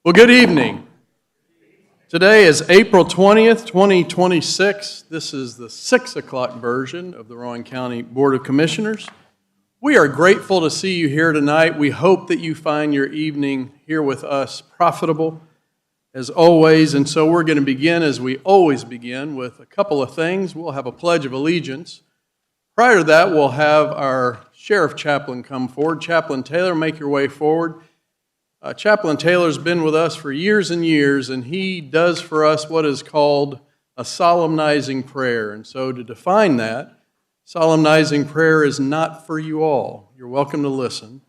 Well, good evening. Today is April 20th, 2026. This is the 6 o'clock version of the Rowan County Board of Commissioners. We are grateful to see you here tonight. We hope that you find your evening here with us profitable, as always. And so we're going to begin, as we always begin, with a couple of things. We'll have a Pledge of Allegiance. Prior to that, we'll have our Sheriff Chaplain come forward. Chaplain Taylor, make your way forward. Chaplain Taylor's been with us for years and years, and he does for us what is called a solemnizing prayer. And so to define that, solemnizing prayer is not for you all. You're welcome to listen,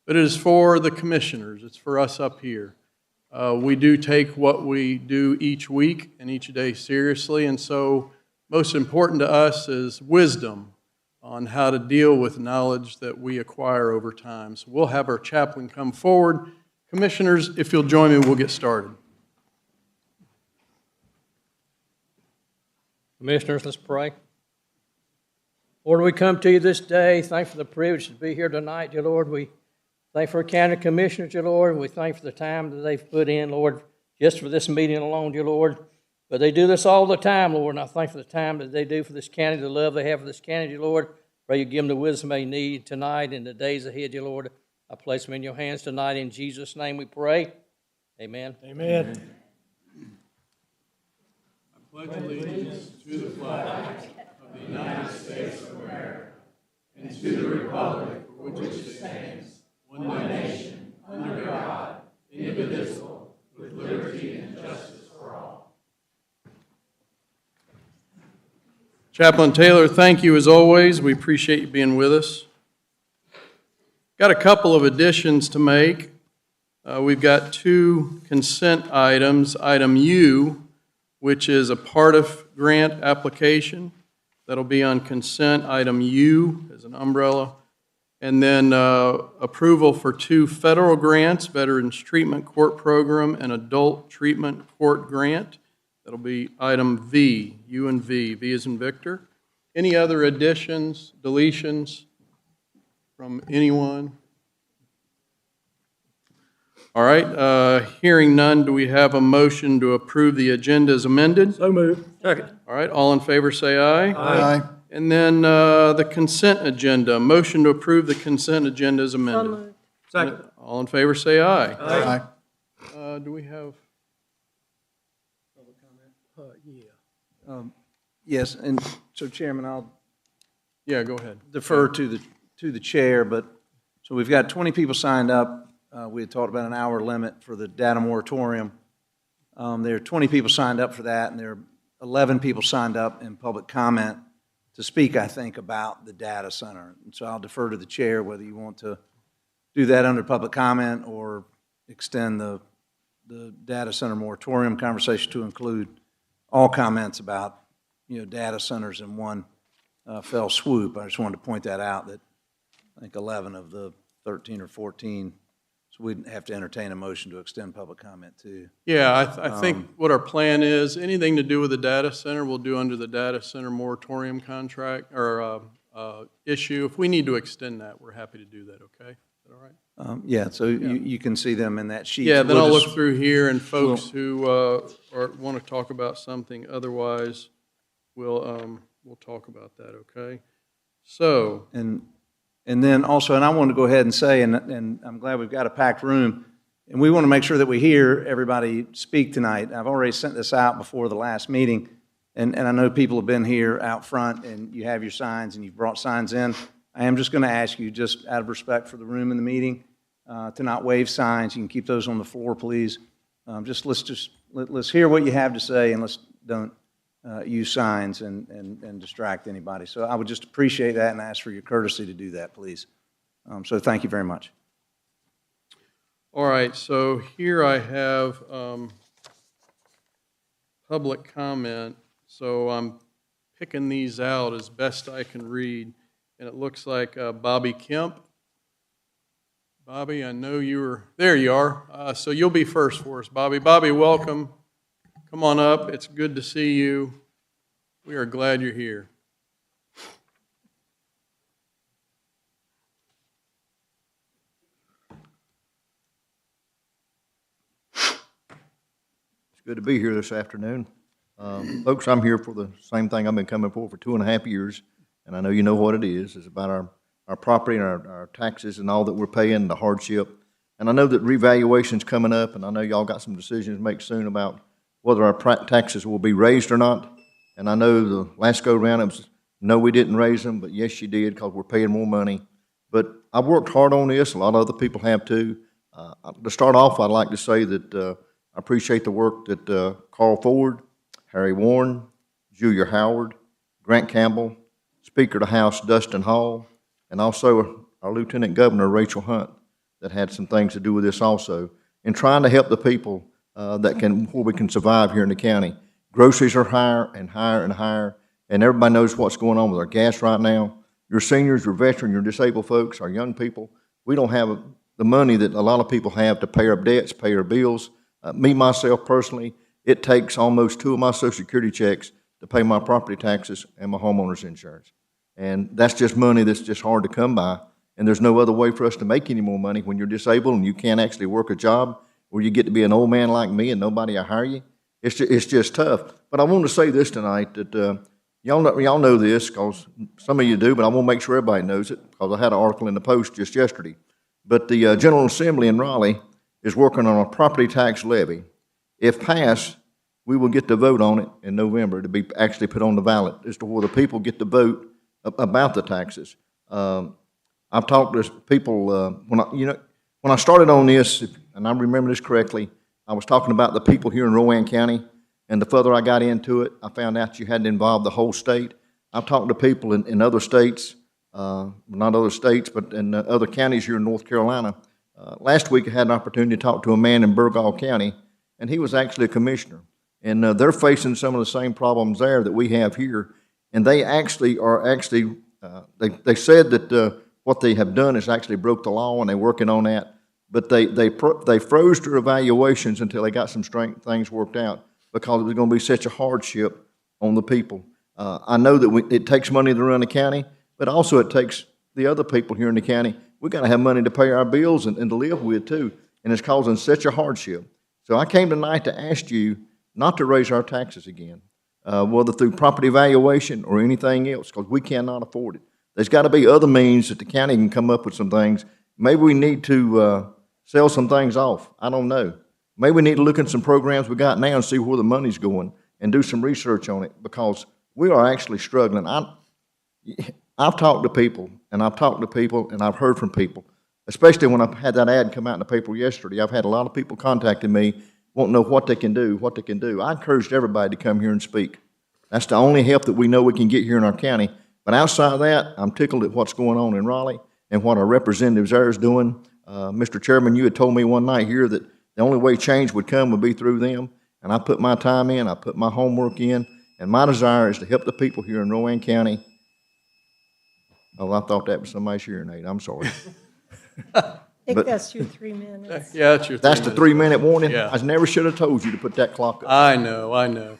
but it is for the commissioners. It's for us up here. We do take what we do each week and each day seriously, and so most important to us is wisdom on how to deal with knowledge that we acquire over time. So we'll have our chaplain come forward. Commissioners, if you'll join me, we'll get started. Commissioners, let's pray. Lord, we come to you this day. Thank you for the privilege to be here tonight, dear Lord. We thank you for our county commissioners, dear Lord. We thank you for the time that they've put in, Lord, just for this meeting alone, dear Lord. But they do this all the time, Lord, and I thank you for the time that they do for this county, the love they have for this county, dear Lord. Pray you give them the wisdom they need tonight and the days ahead, dear Lord. I place them in your hands tonight. In Jesus' name we pray. Amen. Amen. I pledge allegiance to the flag of the United States of America and to the republic for which it stands, one nation, under God, indivisible, with liberty and justice for all. Chaplain Taylor, thank you as always. We appreciate you being with us. Got a couple of additions to make. We've got two consent items. Item U, which is a PARTIF grant application. That'll be on consent. Item U as an umbrella. And then approval for two federal grants, Veterans Treatment Court Program and Adult Treatment Court Grant. That'll be item V, U and V. V as in Victor. Any other additions, deletions from anyone? All right, hearing none, do we have a motion to approve the agenda as amended? So moved. Second. All right, all in favor say aye. Aye. And then the consent agenda, motion to approve the consent agenda as amended. Second. All in favor say aye. Aye. Do we have Public comment? Yes, and so Chairman, I'll Yeah, go ahead. defer to the chair, but so we've got 20 people signed up. We had talked about an hour limit for the data moratorium. There are 20 people signed up for that, and there are 11 people signed up in public comment to speak, I think, about the data center. And so I'll defer to the chair whether you want to do that under public comment or extend the data center moratorium conversation to include all comments about, data centers in one fell swoop. I just wanted to point that out, that I think 11 of the 13 or 14, so we'd have to entertain a motion to extend public comment too. Yeah, I think what our plan is, anything to do with the data center, we'll do under the data center moratorium contract or issue. If we need to extend that, we're happy to do that, okay? Is that all right? Yeah, so you can see them in that sheet. Yeah, then We'll I'll just- look through here, and folks who want to talk about something otherwise, we'll talk about that, okay? So, And then also, and I want to go ahead and say, and I'm glad we've got a packed room, and we want to make sure that we hear everybody speak tonight. I've already sent this out before the last meeting, and I know people have been here out front, and you have your signs, and you've brought signs in. I am just going to ask you, just out of respect for the room and the meeting, to not wave signs. You can keep those on the floor, please. Let's hear what you have to say, and let's don't use signs and distract anybody. So I would just appreciate that and ask for your courtesy to do that, please. So thank you very much. all right, so here I have public comment. So I'm picking these out as best I can read. And it looks like Bobby Kemp. Bobby, I know you were, there you are. So you'll be first for us, Bobby. Bobby, welcome. Come on up. It's good to see you. We are glad you're here. good to be here this afternoon. Folks, I'm here for the same thing I've been coming for 2.5 years, and I know you know what it is. It's about our property and our taxes and all that we're paying, the hardship. And I know that revaluation's coming up, and I know y'all got some decisions to make soon about whether our taxes will be raised or not. And I know the last go-round, it was, no, we didn't raise them, but yes, you did, because we're paying more money. But I've worked hard on this. A lot of other people have too. To start off, I'd like to say that I appreciate the work that Carl Ford, Harry Warren, Julia Howard, Grant Campbell, Speaker of the House Dustin Hall, and also our Lieutenant Governor Rachel Hunt, that had some things to do with this also, in trying to help the people where we can survive here in the county. Groceries are higher and higher and higher, and everybody knows what's going on with our gas right now. Your seniors, your veterans, your disabled folks, our young people, we don't have the money that a lot of people have to pay our debts, pay our bills. Me, myself personally, it takes almost 2 of my Social Security checks to pay my property taxes and my homeowner's insurance. And that's just money that's just hard to come by. And there's no other way for us to make any more money when you're disabled and you can't actually work a job, or you get to be an old man like me and nobody will hire you. It's just tough. But I want to say this tonight, that y'all know this, because some of you do, but I want to make sure everybody knows it, because I had an article in the Post just yesterday. But the General Assembly in Raleigh is working on a property tax levy. If passed, we will get to vote on it in November to be actually put on the ballot as to where the people get to vote about the taxes. I've talked to people, when I started on this, and I remember this correctly, I was talking about the people here in Rowan County, and the further I got into it, I found out you had to involve the whole state. I've talked to people in other states, not other states, but in other counties here in North Carolina. Last week I had an opportunity to talk to a man in Burgall County, and he was actually a commissioner. And they're facing some of the same problems there that we have here. And they actually they said that what they have done is actually broke the law, and they're working on that. But they froze their evaluations until they got some things worked out, because it was going to be such a hardship on the people. I know that it takes money to run the county, but also it takes the other people here in the county. We've got to have money to pay our bills and to live with too, and it's causing such a hardship. So I came tonight to ask you not to raise our taxes again, whether through property valuation or anything else, because we cannot afford it. There's got to be other means that the county can come up with some things. Maybe we need to sell some things off. I don't know. Maybe we need to look at some programs we got now and see where the money's going and do some research on it, because we are actually struggling. I've talked to people, and I've heard from people, especially when I've had that ad come out in the paper yesterday. I've had a lot of people contacting me, wanting to know what they can do. I encouraged everybody to come here and speak. That's the only help that we know we can get here in our county. But outside of that, I'm tickled at what's going on in Raleigh and what our representatives there is doing. Mr. Chairman, you had told me one night here that the only way change would come would be through them. And I put my time in, I put my homework in, and my desire is to help the people here in Rowan County. Oh, I thought that was somebody's hearing aid. I'm sorry. I think that's your 3 minutes. Yeah, that's your That's the 3-minute warning? Yeah. I never should have told you to put that clock up. I know.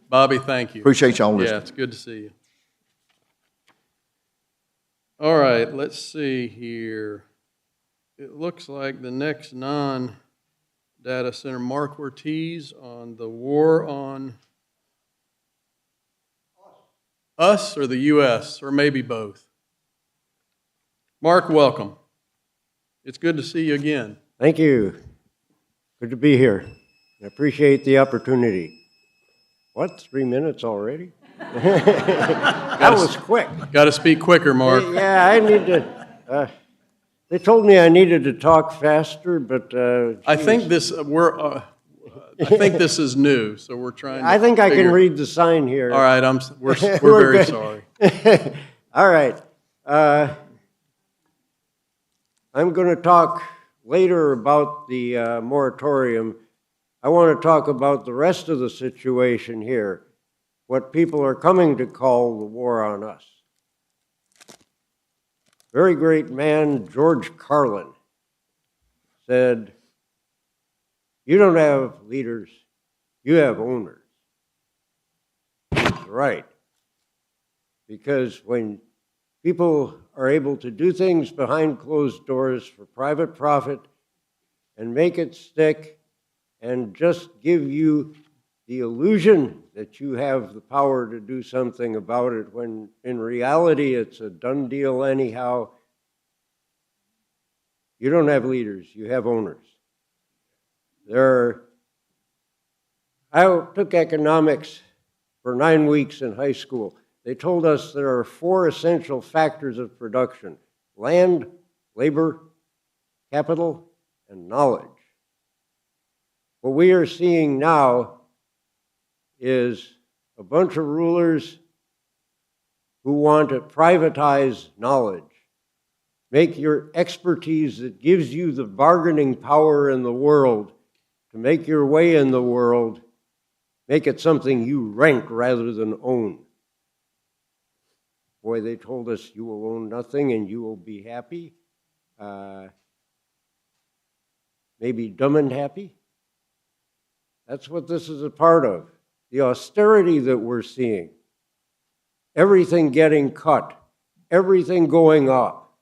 Bobby, thank you. Appreciate y'all listening. Yeah, it's good to see you. All right, let's see here. It looks like the next non-data center, Mark Ortiz, on the war on us or the U.S., or maybe both. Mark, welcome. It's good to see you again. Thank you. Good to be here. I appreciate the opportunity. What, 3 minutes already? That was quick. Got to speak quicker, Mark. Yeah, I need to. They told me I needed to talk faster, but I think this I think this is new, so we're trying. I think I can read the sign here. All right, we're very sorry. All right. I'm going to talk later about the moratorium. I want to talk about the rest of the situation here, what people are coming to call the war on us. Very great man, George Carlin, said, "You don't have leaders, you have owners." That's right. Because when people are able to do things behind closed doors for private profit and make it stick and just give you the illusion that you have the power to do something about it, when in reality it's a done deal anyhow. You don't have leaders, you have owners. I took economics for 9 weeks in high school. They told us there are 4 essential factors of production: land, labor, capital, and knowledge. What we are seeing now is a bunch of rulers who want to privatize knowledge. Make your expertise that gives you the bargaining power in the world to make your way in the world, make it something you rent rather than own. Boy, they told us you will own nothing and you will be happy. Maybe dumb and happy. That's what this is a part of. The austerity that we're seeing. Everything getting cut. Everything going up.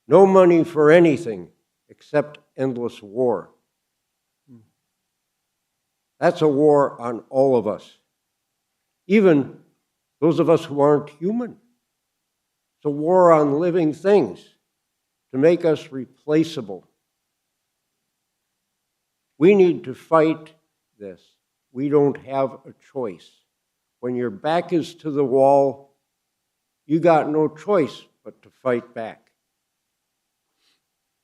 No money for anything except endless war. That's a war on all of us. Even those of us who aren't human. It's a war on living things to make us replaceable. We need to fight this. We don't have a choice. When your back is to the wall, you got no choice but to fight back.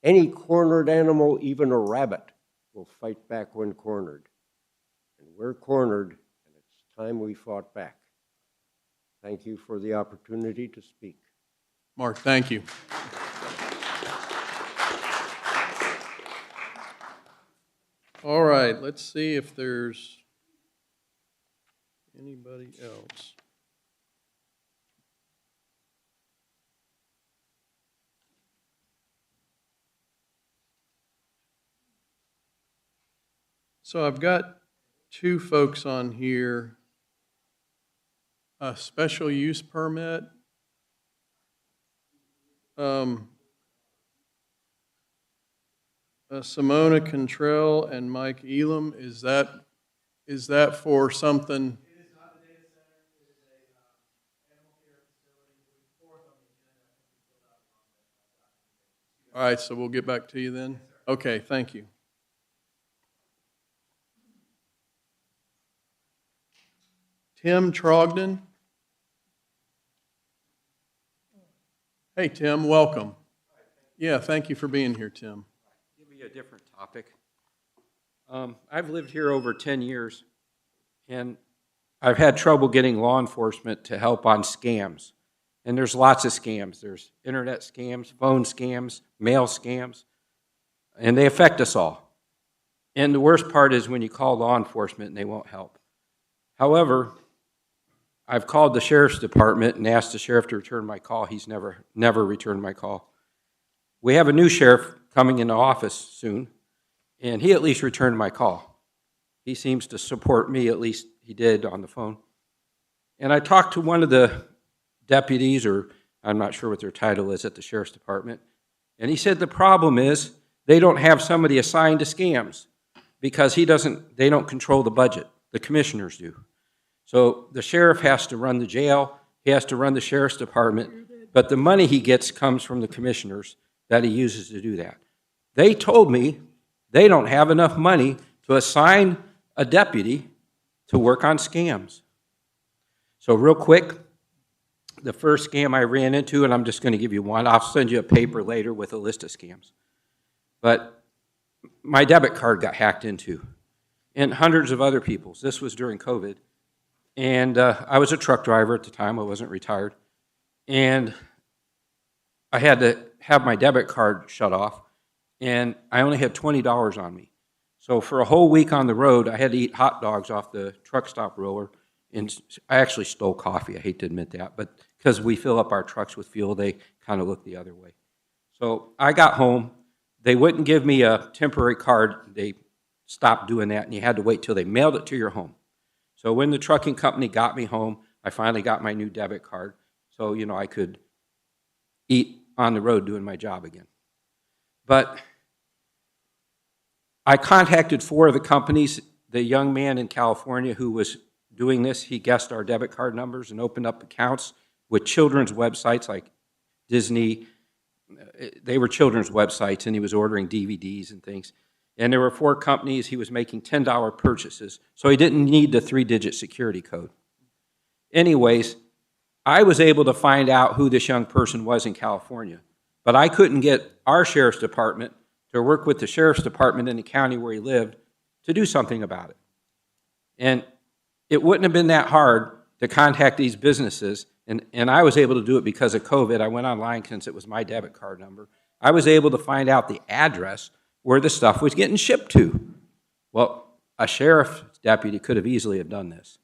Any cornered animal, even a rabbit, will fight back when cornered. And we're cornered, and it's time we fought back. Thank you for the opportunity to speak. Mark, thank you. All right, let's see if there's anybody else. So I've got 2 folks on here. A special use permit. Simona Cantrell and Mike Elam, is that for something? It is not a data center, it is a animal care facility. It was 4th on the agenda. I think we filled out on the documentation. All right, so we'll get back to you then? Okay, thank you. Tim Trogdon. Hey, Tim, welcome. Yeah, thank you for being here, Tim. Give me a different topic. I've lived here over 10 years, and I've had trouble getting law enforcement to help on scams. And there's lots of scams. There's internet scams, phone scams, mail scams, and they affect us all. And the worst part is when you call law enforcement and they won't help. However, I've called the sheriff's department and asked the sheriff to return my call. He's never returned my call. We have a new sheriff coming into office soon, and he at least returned my call. He seems to support me, at least he did on the phone. And I talked to one of the deputies, or I'm not sure what their title is at the sheriff's department, and he said the problem is they don't have somebody assigned to scams because they don't control the budget. The commissioners do. So the sheriff has to run the jail, he has to run the sheriff's department, but the money he gets comes from the commissioners that he uses to do that. They told me they don't have enough money to assign a deputy to work on scams. So real quick, the first scam I ran into, and I'm just going to give you one, I'll send you a paper later with a list of scams. But my debit card got hacked into, and hundreds of other people's. This was during COVID. And I was a truck driver at the time. I wasn't retired. And I had to have my debit card shut off, and I only had $20 on me. So for a whole week on the road, I had to eat hot dogs off the truck stop roller, and I actually stole coffee. I hate to admit that, but because we fill up our trucks with fuel, they kind of look the other way. So I got home. They wouldn't give me a temporary card. They stopped doing that, and you had to wait till they mailed it to your home. So when the trucking company got me home, I finally got my new debit card, so I could eat on the road doing my job again. But I contacted 4 of the companies. The young man in California who was doing this, he guessed our debit card numbers and opened up accounts with children's websites like Disney. They were children's websites, and he was ordering DVDs and things. And there were 4 companies. He was making $10 purchases, so he didn't need the 3-digit security code. Anyways, I was able to find out who this young person was in California, but I couldn't get our sheriff's department to work with the sheriff's department in the county where he lived to do something about it. And it wouldn't have been that hard to contact these businesses, and I was able to do it because of COVID. I went online since it was my debit card number. I was able to find out the address where the stuff was getting shipped to. Well, a sheriff's deputy could have easily have done this.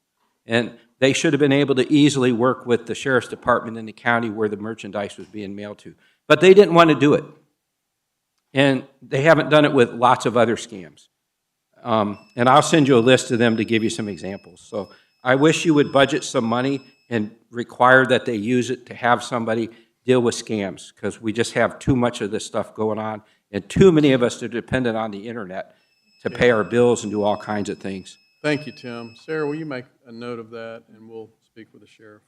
And they should have been able to easily work with the sheriff's department in the county where the merchandise was being mailed to. But they didn't want to do it. And they haven't done it with lots of other scams. And I'll send you a list of them to give you some examples. So I wish you would budget some money and require that they use it to have somebody deal with scams, because we just have too much of this stuff going on, and too many of us are dependent on the internet to pay our bills and do all kinds of things. Thank you, Tim. Sarah, will you make a note of that, and we'll speak with the sheriff.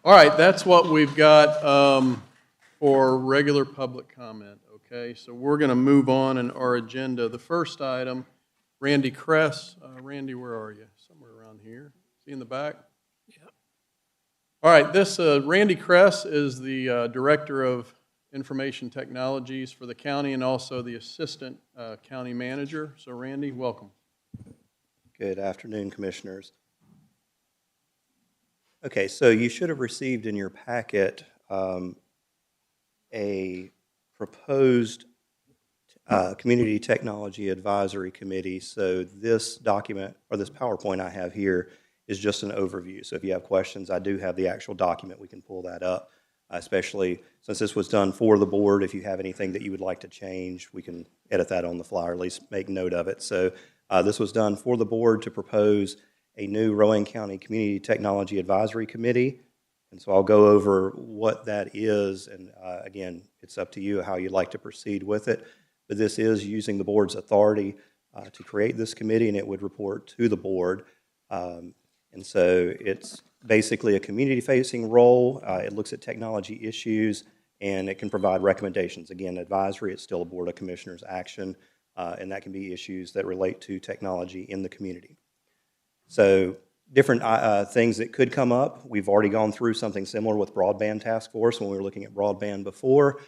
All right, that's what we've got for regular public comment, okay? So we're going to move on in our agenda. The first item, Randy Kress. Randy, where are you? Somewhere around here. See in the back? Yeah. All right, this Randy Kress is the Director of Information Technologies for the county and also the Assistant County Manager. So Randy, welcome. Good afternoon, Commissioners. Okay, so you should have received in your packet a proposed Community Technology Advisory Committee. So this document, or this PowerPoint I have here, is just an overview. So if you have questions, I do have the actual document. We can pull that up, especially since this was done for the board. If you have anything that you would like to change, we can edit that on the fly, or at least make note of it. So this was done for the board to propose a new Rowan County Community Technology Advisory Committee. And so I'll go over what that is, and again, it's up to you how you'd like to proceed with it. But this is using the board's authority to create this committee, and it would report to the board. And so it's basically a community-facing role. It looks at technology issues, and it can provide recommendations. Again, advisory, it's still a Board of Commissioners action, and that can be issues that relate to technology in the community. So different things that could come up. We've already gone through something similar with Broadband Task Force when we were looking at broadband before.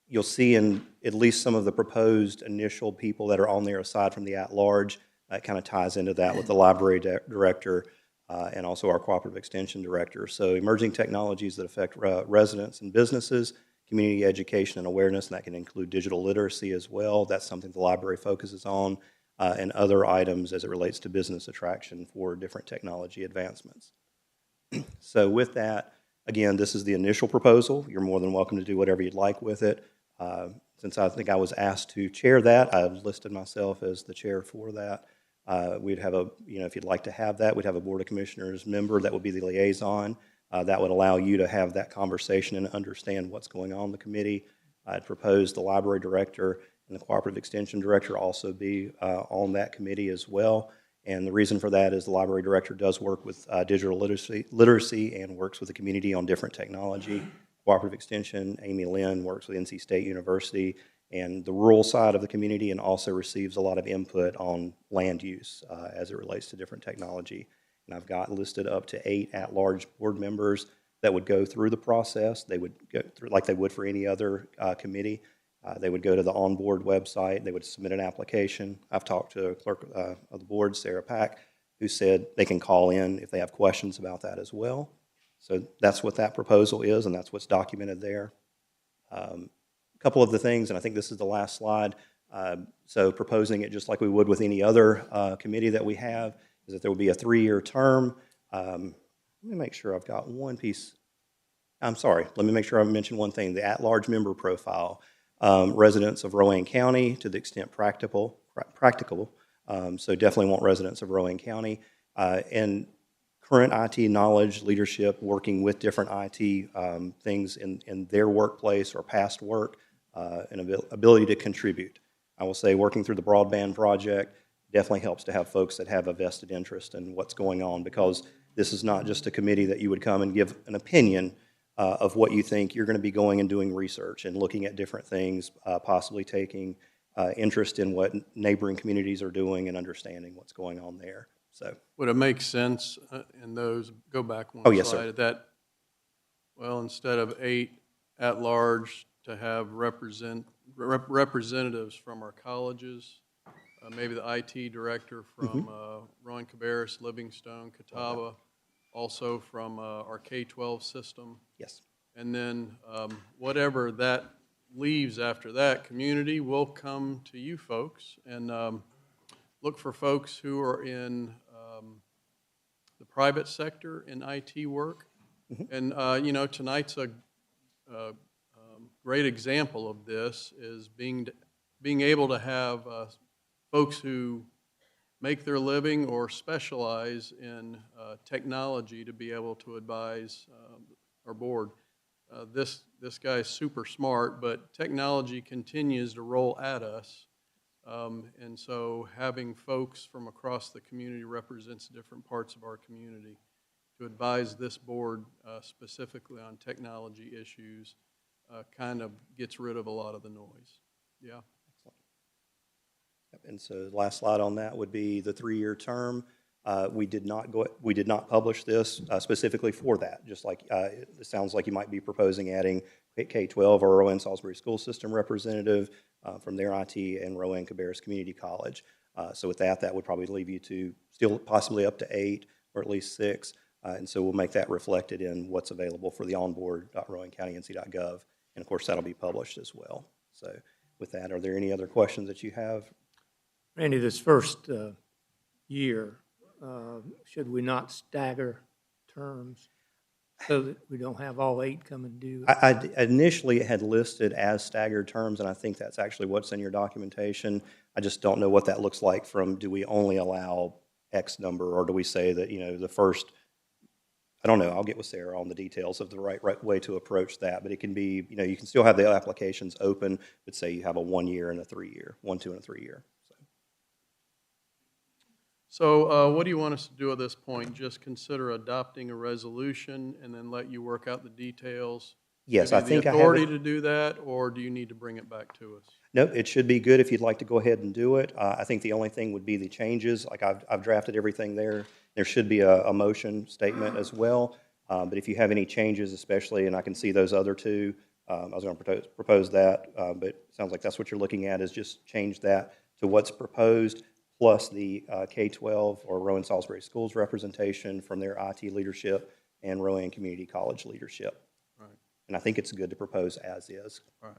You'll see in at least some of the proposed initial people that are on there aside from the at-large. That kind of ties into that with the library director and also our cooperative extension director. So emerging technologies that affect residents and businesses, community education and awareness, and that can include digital literacy as well. That's something the library focuses on, and other items as it relates to business attraction for different technology advancements. So with that, again, this is the initial proposal. You're more than welcome to do whatever you'd like with it. Since I think I was asked to chair that, I've listed myself as the chair for that. We'd have a, if you'd like to have that, we'd have a Board of Commissioners member that would be the liaison. That would allow you to have that conversation and understand what's going on in the committee. I'd propose the library director and the cooperative extension director also be on that committee as well. And the reason for that is the library director does work with digital literacy and works with the community on different technology. Cooperative extension, Amy Lynn works with NC State University and the rural side of the community, and also receives a lot of input on land use as it relates to different technology. And I've got listed up to 8 at-large board members that would go through the process. They would go through like they would for any other committee. They would go to the on-board website. They would submit an application. I've talked to a clerk of the board, Sarah Pack, who said they can call in if they have questions about that as well. So that's what that proposal is, and that's what's documented there. A couple of the things, and I think this is the last slide, so proposing it just like we would with any other committee that we have, is that there will be a 3-year term. Let me make sure I've got one piece. I'm sorry, let me make sure I mention one thing, the at-large member profile. Residents of Rowan County to the extent practicable. So definitely want residents of Rowan County. And current IT knowledge, leadership, working with different IT things in their workplace or past work, ability to contribute. I will say working through the broadband project definitely helps to have folks that have a vested interest in what's going on, because this is not just a committee that you would come and give an opinion of what you think. You're going to be going and doing research and looking at different things, possibly taking interest in what neighboring communities are doing and understanding what's going on there. So, Would it make sense in those, go back one Oh, yes, sir. slide, that, well, instead of 8 at large, to have representatives from our colleges, maybe the IT director from Rowan, Cabarrus, Livingstone, Catawba, also from our K-12 system, yes. and then whatever that leaves after that, community will come to you folks and look for folks who are in the private sector in IT work. And, you know, tonight's a great example of this is being able to have folks who make their living or specialize in technology to be able to advise our board. This guy is super smart, but technology continues to roll at us. And so having folks from across the community represents different parts of our community to advise this board specifically on technology issues kind of gets rid of a lot of the noise. Yeah. And so the last slide on that would be the 3-year term. We did not publish this specifically for that, just like it sounds like you might be proposing adding K-12 or Rowan Salisbury School System representative from their IT and Rowan Cabarrus Community College. So with that would probably leave you to still possibly up to 8 or at least 6. And so we'll make that reflected in what's available for the onboard.rowancounty.nc.gov. And of course, that'll be published as well. So with that, are there any other questions that you have? Randy, this first year, should we not stagger terms so that we don't have all 8 come and do? I initially had listed as staggered terms, and I think that's actually what's in your documentation. I just don't know what that looks like from, do we only allow X number, or do we say that, you know, the first, I don't know, I'll get with Sarah on the details of the right way to approach that, but it can be, you know, you can still have the applications open, but say you have a 1 year and a 3 year, 1, 2, and a 3 year. So what do you want us to do at this point? Just consider adopting a resolution and then let you work out the details? Yes, Give I you think the I have authority it. to do that, or do you need to bring it back to us? Nope, it should be good if you'd like to go ahead and do it. I think the only thing would be the changes. Like I've drafted everything there. There should be a motion statement as well. But if you have any changes, especially, and I can see those other 2, I was going to propose that, but it sounds like that's what you're looking at, is just change that to what's proposed, plus the K-12 or Rowan Salisbury Schools representation from their IT leadership and Rowan Community College leadership. Right. And I think it's good to propose as is. All right.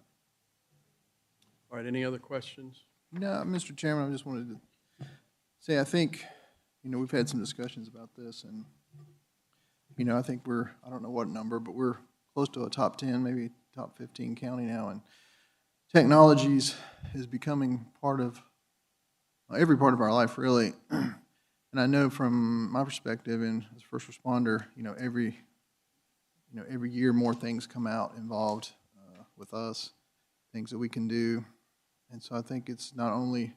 All right, any other questions? No, Mr. Chairman, I just wanted to say, I think, you know, we've had some discussions about this, and, you know, I think I don't know what number, but we're close to a top 10, maybe top 15 county now, and technologies is becoming part of every part of our life, really. And I know from my perspective, and as a first responder, every year more things come out involved with us, things that we can do. And so I think it's not only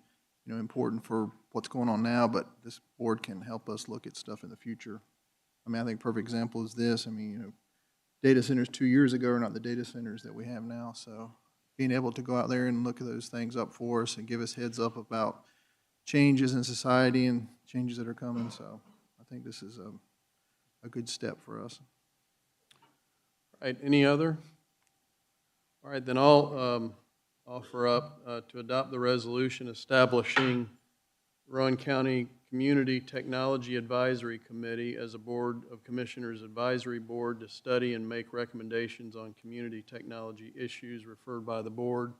important for what's going on now, but this board can help us look at stuff in the future. I mean, I think a perfect example is this. I mean, data centers 2 years ago are not the data centers that we have now. So being able to go out there and look at those things up for us and give us heads up about changes in society and changes that are coming. So I think this is a good step for us. All right, any other? All right, then I'll offer up to adopt the resolution establishing Rowan County Community Technology Advisory Committee as a Board of Commissioners advisory board to study and make recommendations on community technology issues referred by the board,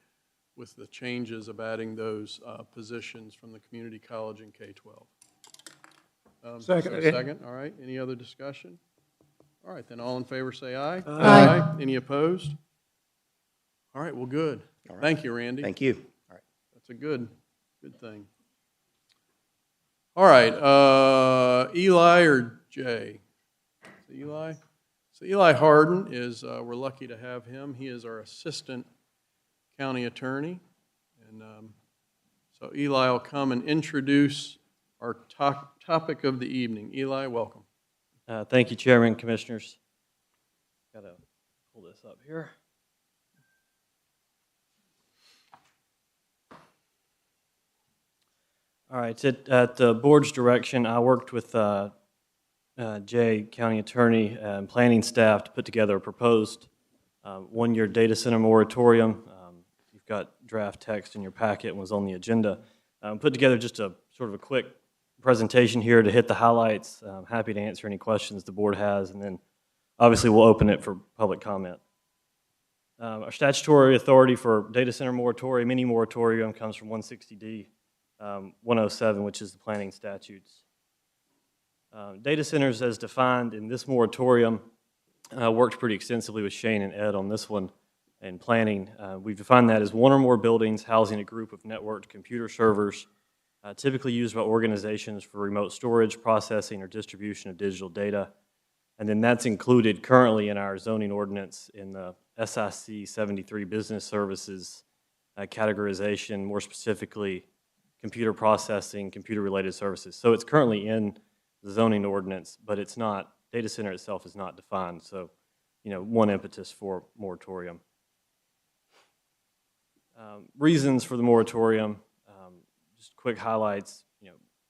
with the changes of adding those positions from the community college and K-12. Second. Second, all right. Any other discussion? All right, then all in favor say aye. Aye. Any opposed? All right, well, good. All right. Thank you, Randy. Thank you. All right. That's a good thing. All right, Eli or Jay? Is it Eli? So Eli Harden is, we're lucky to have him. He is our Assistant county attorney. And so Eli will come and introduce our topic of the evening. Eli, welcome. Thank you, Chairman, Commissioners. Got to pull this up here. All right, at the board's direction, I worked with Jay, County Attorney, and planning staff to put together a proposed one-year data center moratorium. You've got draft text in your packet and was on the agenda. Put together just a sort of a quick presentation here to hit the highlights. I'm happy to answer any questions the board has, and then obviously we'll open it for public comment. Our statutory authority for data center moratorium, any moratorium, comes from 160D 107, which is the planning statutes. Data centers as defined in this moratorium, worked pretty extensively with Shane and Ed on this one in planning. We've defined that as one or more buildings housing a group of networked computer servers, typically used by organizations for remote storage, processing, or distribution of digital data. And then that's included currently in our zoning ordinance in the SIC 73 business services categorization, more specifically computer processing, computer-related services. So it's currently in the zoning ordinance, but it's not, data center itself is not defined. So, one impetus for moratorium. Reasons for the moratorium, just quick highlights.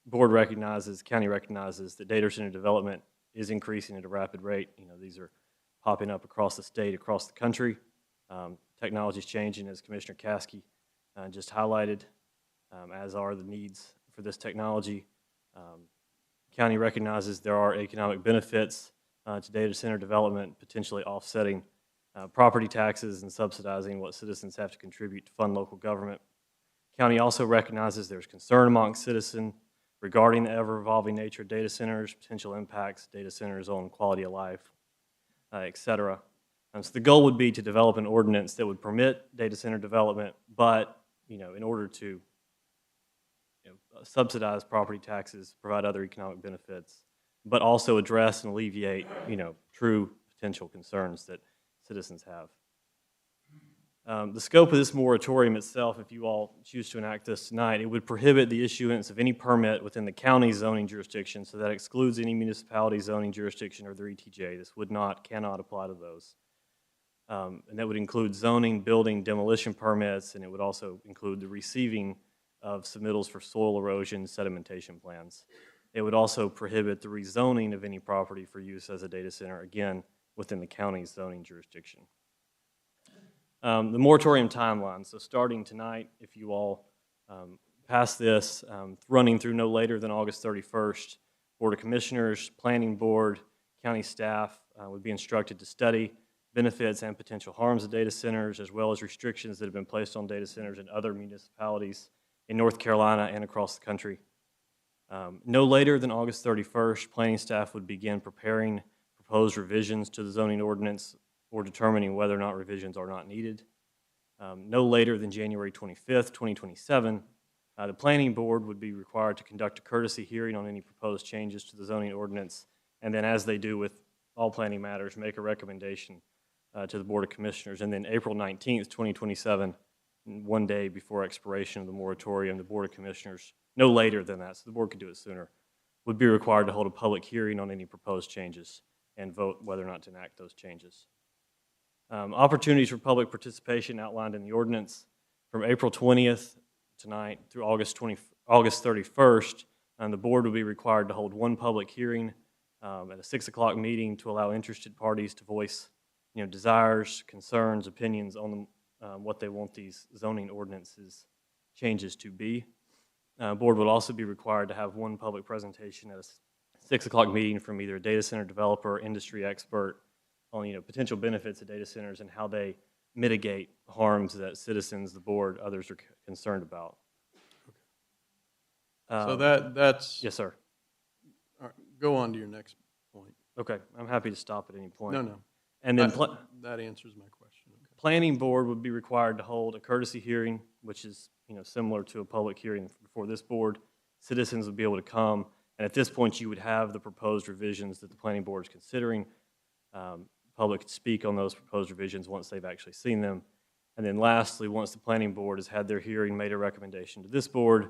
Board recognizes, county recognizes that data center development is increasing at a rapid rate. These are popping up across the state, across the country. Technology is changing, as Commissioner Caskey just highlighted, as are the needs for this technology. County recognizes there are economic benefits to data center development, potentially offsetting property taxes and subsidizing what citizens have to contribute to fund local government. County also recognizes there's concern among citizens regarding the ever-evolving nature of data centers, potential impacts, data centers on quality of life, et cetera. So the goal would be to develop an ordinance that would permit data center development, but in order to subsidize property taxes, provide other economic benefits, but also address and alleviate, true potential concerns that citizens have. The scope of this moratorium itself, if you all choose to enact this tonight, it would prohibit the issuance of any permit within the county zoning jurisdiction, so that excludes any municipality zoning jurisdiction or their ETJ. This cannot apply to those. And that would include zoning, building, demolition permits, and it would also include the receiving of submittals for soil erosion sedimentation plans. It would also prohibit the rezoning of any property for use as a data center, again, within the county's zoning jurisdiction. The moratorium timeline, so starting tonight, if you all pass this, running through no later than August 31st, Board of Commissioners, Planning Board, county staff would be instructed to study benefits and potential harms of data centers, as well as restrictions that have been placed on data centers in other municipalities in North Carolina and across the country. No later than August 31st, planning staff would begin preparing proposed revisions to the zoning ordinance or determining whether or not revisions are not needed. No later than January 25th, 2027, the planning board would be required to conduct a courtesy hearing on any proposed changes to the zoning ordinance, and then, as they do with all planning matters, make a recommendation to the Board of Commissioners. And then April 19th, 2027, one day before expiration of the moratorium, the Board of Commissioners, no later than that, so the board could do it sooner, would be required to hold a public hearing on any proposed changes and vote whether or not to enact those changes. Opportunities for public participation outlined in the ordinance from April 20th tonight through August 31st, the board will be required to hold one public hearing at a 6 o'clock meeting to allow interested parties to voice desires, concerns, opinions on what they want these zoning ordinances changes to be. Board would also be required to have one public presentation at a 6 o'clock meeting from either a data center developer or industry expert on potential benefits of data centers and how they mitigate harms that citizens, the board, others are concerned about. So that's... Yes, sir. All right, go on to your next point. Okay, I'm happy to stop at any point. No. And then that answers my question. Okay. Planning board would be required to hold a courtesy hearing, which is similar to a public hearing before this board. Citizens would be able to come, and at this point you would have the proposed revisions that the planning board is considering. Public could speak on those proposed revisions once they've actually seen them. And then lastly, once the planning board has had their hearing, made a recommendation to this board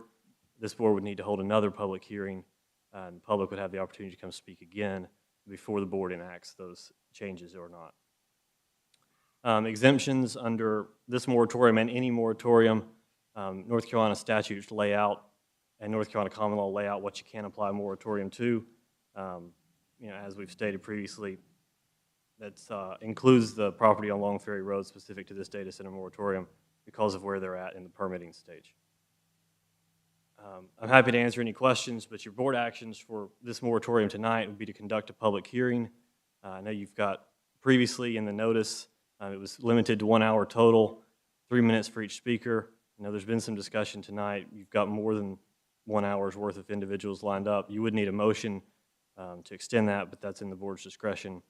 would need to hold another public hearing, and the public would have the opportunity to come speak again before the board enacts those changes or not. Exemptions under this moratorium and any moratorium, North Carolina statutes lay out, and North Carolina common law lay out what you can apply a moratorium to. As we've stated previously, that includes the property on Long Ferry Road specific to this data center moratorium because of where they're at in the permitting stage. I'm happy to answer any questions, but your board actions for this moratorium tonight would be to conduct a public hearing. I know you've got previously in the notice, it was limited to 1 hour total, 3 minutes for each speaker. I know there's been some discussion tonight. You've got more than 1 hour's worth of individuals lined up. You would need a motion to extend that, but that's in the board's discretion.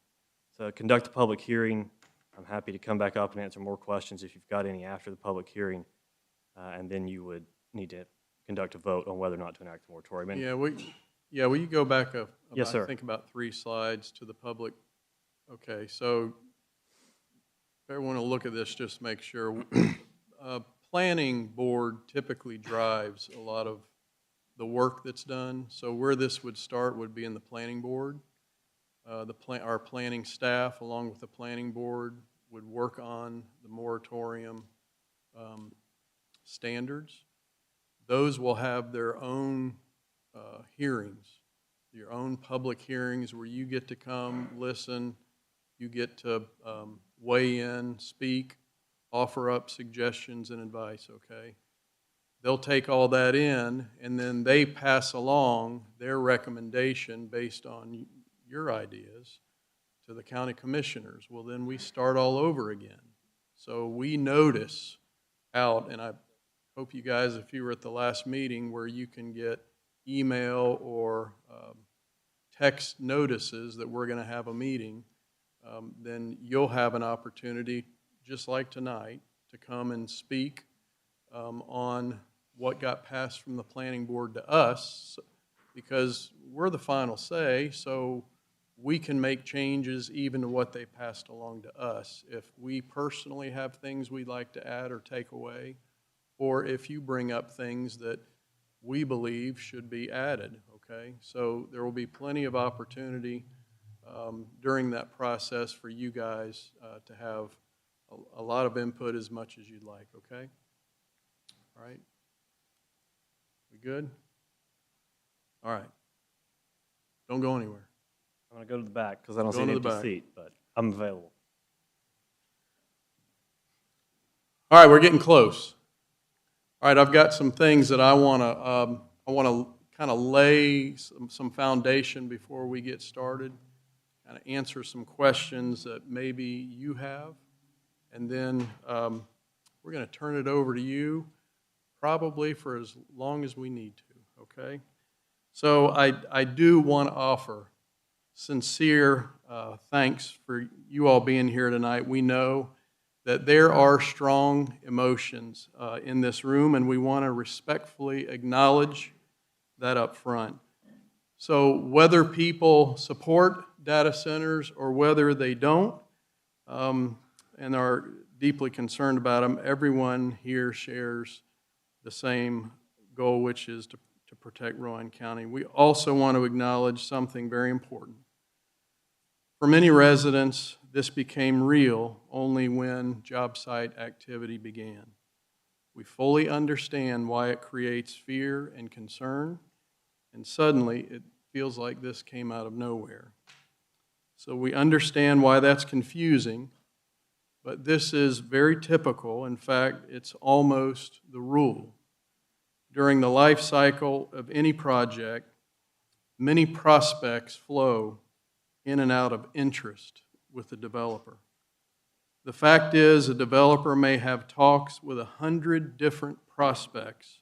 So conduct a public hearing. I'm happy to come back up and answer more questions if you've got any after the public hearing, and then you would need to conduct a vote on whether or not to enact the moratorium. And will you go back Yes, sir. I think about 3 slides to the public? Okay, so if everyone will look at this, just make sure. Planning board typically drives a lot of the work that's done. So where this would start would be in the planning board. Our planning staff, along with the planning board, would work on the moratorium standards. Those will have their own hearings, your own public hearings where you get to come, listen, you get to weigh in, speak, offer up suggestions and advice, okay? They'll take all that in, and then they pass along their recommendation based on your ideas to the county commissioners. Well, then we start all over again. So we notice out, and I hope you guys, if you were at the last meeting where you can get email or text notices that we're going to have a meeting, then you'll have an opportunity, just like tonight, to come and speak on what got passed from the planning board to us, because we're the final say, so we can make changes even to what they passed along to us. If we personally have things we'd like to add or take away, or if you bring up things that we believe should be added, okay? So there will be plenty of opportunity during that process for you guys to have a lot of input, as much as you'd like, okay? All right? We good? All right. Don't go anywhere. I'm going to go to the back because I don't see Go an to the empty back. seat, but I'm available. All right, we're getting close. All right, I've got some things that I want to kind of lay some foundation before we get started, kind of answer some questions that maybe you have, and then we're going to turn it over to you probably for as long as we need to, okay? So I do want to offer sincere thanks for you all being here tonight. We know that there are strong emotions in this room, and we want to respectfully acknowledge that up front. So whether people support data centers or whether they don't and are deeply concerned about them, everyone here shares the same goal, which is to protect Rowan County. We also want to acknowledge something very important. For many residents, this became real only when job site activity began. We fully understand why it creates fear and concern, and suddenly it feels like this came out of nowhere. So we understand why that's confusing, but this is very typical. In fact, it's almost the rule. During the life cycle of any project, many prospects flow in and out of interest with the developer. The fact is, a developer may have talks with 100 different prospects,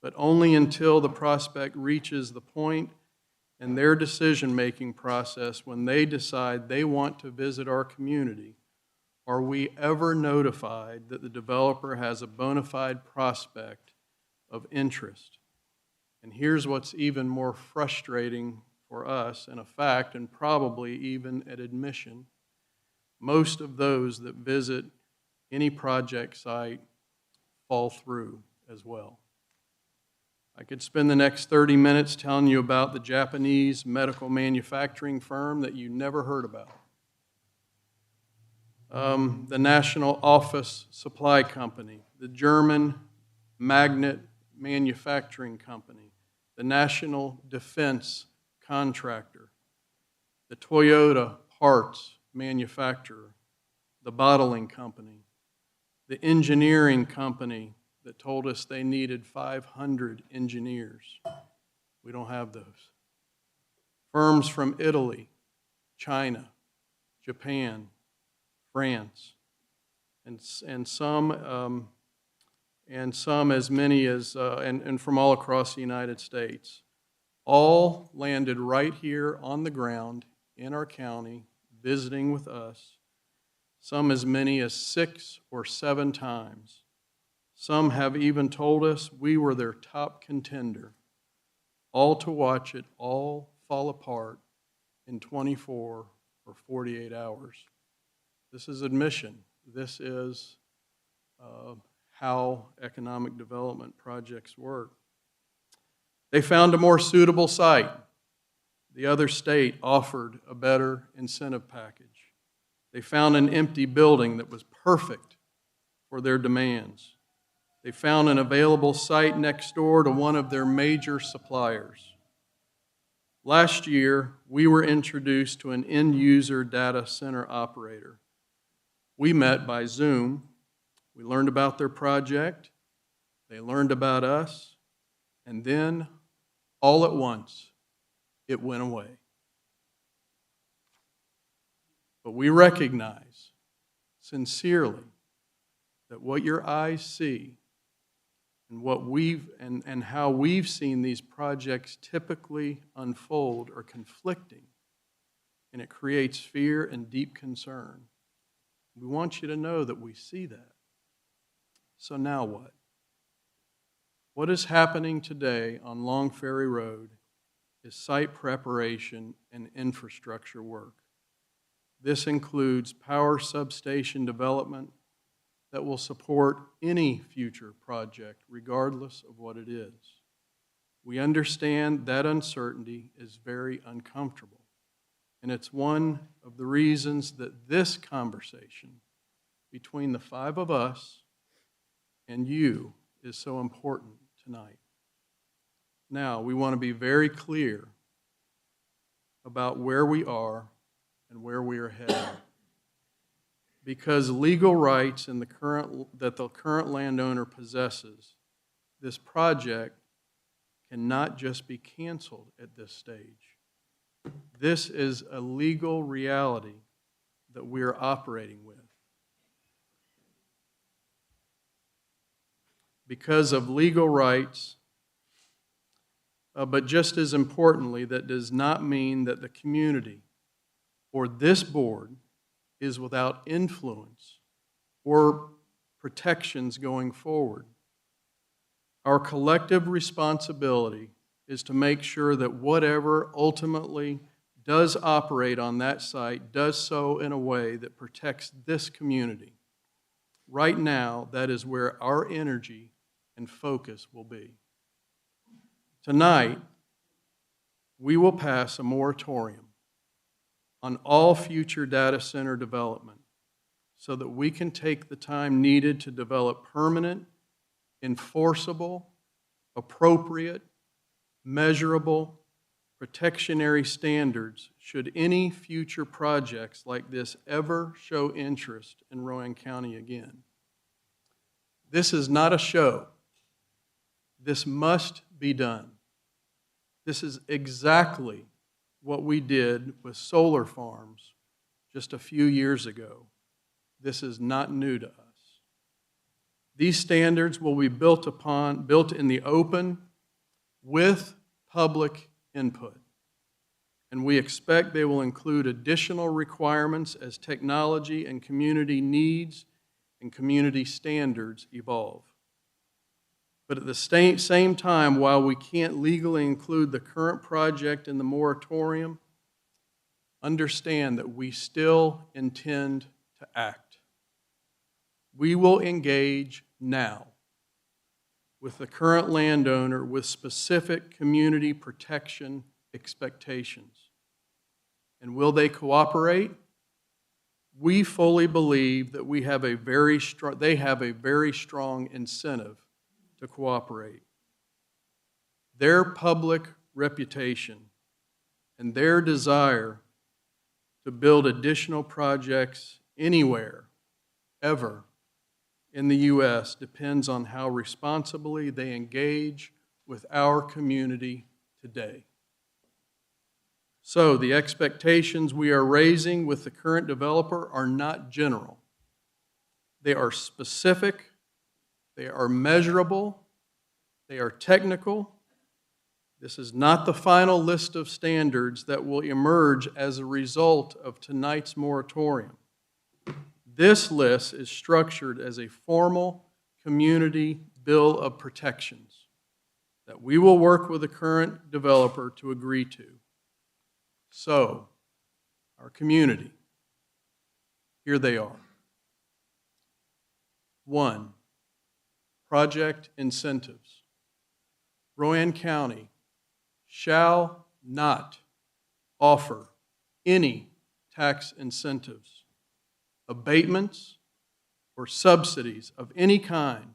but only until the prospect reaches the point in their decision-making process when they decide they want to visit our community are we ever notified that the developer has a bona fide prospect of interest. And here's what's even more frustrating for us, and a fact, and probably even an admission. Most of those that visit any project site fall through as well. I could spend the next 30 minutes telling you about the Japanese medical manufacturing firm that you never heard about. The National Office Supply Company, the German Magnet Manufacturing Company, the National Defense Contractor, the Toyota Parts Manufacturer, the Bottling Company, the engineering company that told us they needed 500 engineers. We don't have those. Firms from Italy, China, Japan, France, and some as many as, and from all across the United States, all landed right here on the ground in our county, visiting with us, some as many as 6 or 7 times. Some have even told us we were their top contender, all to watch it all fall apart in 24 or 48 hours. This is admission. This is how economic development projects work. They found a more suitable site. The other state offered a better incentive package. They found an empty building that was perfect for their demands. They found an available site next door to one of their major suppliers. Last year, we were introduced to an end-user data center operator. We met by Zoom. We learned about their project. They learned about us. And then, all at once, it went away. But we recognize sincerely that what your eyes see and what and how we've seen these projects typically unfold are conflicting, and it creates fear and deep concern. We want you to know that we see that. So now what? What is happening today on Long Ferry Road is site preparation and infrastructure work. This includes power substation development that will support any future project, regardless of what it is. We understand that uncertainty is very uncomfortable, and it's one of the reasons that this conversation between the 5 of us and you is so important tonight. Now, we want to be very clear about where we are and where we are headed. Because legal rights that the current landowner possesses, this project cannot just be canceled at this stage. This is a legal reality that we are operating with. Because of legal rights, but just as importantly, that does not mean that the community or this board is without influence or protections going forward. Our collective responsibility is to make sure that whatever ultimately does operate on that site does so in a way that protects this community. Right now, that is where our energy and focus will be. Tonight, we will pass a moratorium on all future data center development so that we can take the time needed to develop permanent, enforceable, appropriate, measurable, protectionary standards should any future projects like this ever show interest in Rowan County again. This is not a show. This must be done. This is exactly what we did with solar farms just a few years ago. This is not new to us. These standards will be built in the open with public input. And we expect they will include additional requirements as technology and community needs and community standards evolve. But at the same time, while we can't legally include the current project in the moratorium, understand that we still intend to act. we will engage now with the current landowner with specific community protection expectations. And will they cooperate? We fully believe that they have a very strong incentive to cooperate. Their public reputation and their desire to build additional projects anywhere, ever, in the U.S. depends on how responsibly they engage with our community today. So the expectations we are raising with the current developer are not general. They are specific, they are measurable, they are technical. This is not the final list of standards that will emerge as a result of tonight's moratorium. This list is structured as a formal community bill of protections that we will work with the current developer to agree to. So, our community, here they are. 1, project incentives. Rowan County shall not offer any tax incentives, abatements, or subsidies of any kind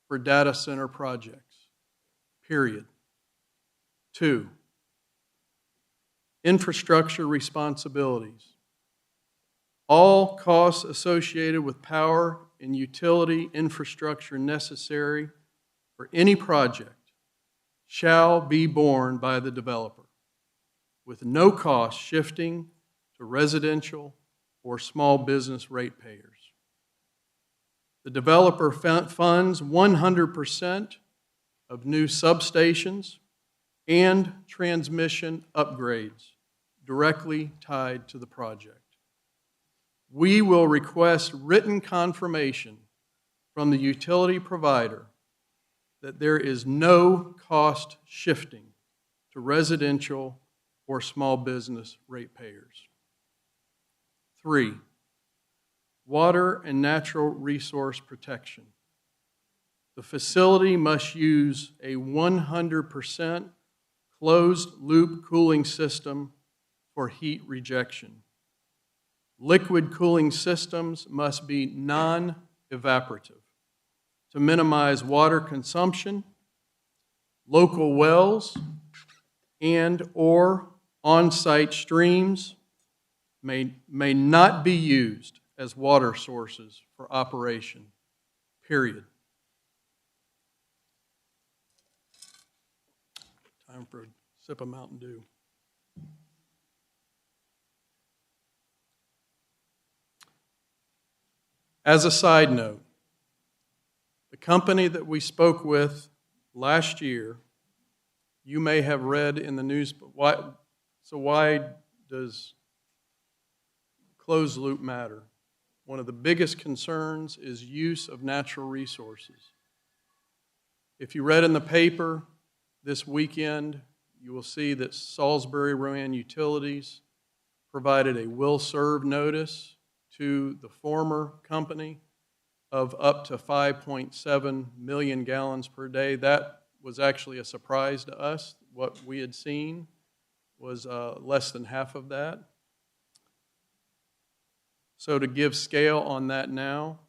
for data center projects, period. 2, infrastructure responsibilities. All costs associated with power and utility infrastructure necessary for any project shall be borne by the developer, with no cost shifting to residential or small business ratepayers. The developer funds 100% of new substations and transmission upgrades directly tied to the project. We will request written confirmation from the utility provider that there is no cost shifting to residential or small business ratepayers. 3, water and natural resource protection. The facility must use a 100% closed-loop cooling system for heat rejection. Liquid cooling systems must be non-evaporative to minimize water consumption. Local wells and/or on-site streams may not be used as water sources for operation, period. Time for a sip of Mountain Dew. As a side note, the company that we spoke with last year, you may have read in the news, why does closed loop matter? One of the biggest concerns is use of natural resources. If you read in the paper this weekend, you will see that Salisbury Rowan Utilities provided a will serve notice to the former company of up to 5.7 million gallons per day. That was actually a surprise to us. What we had seen was less than half of that. So to give scale on that now,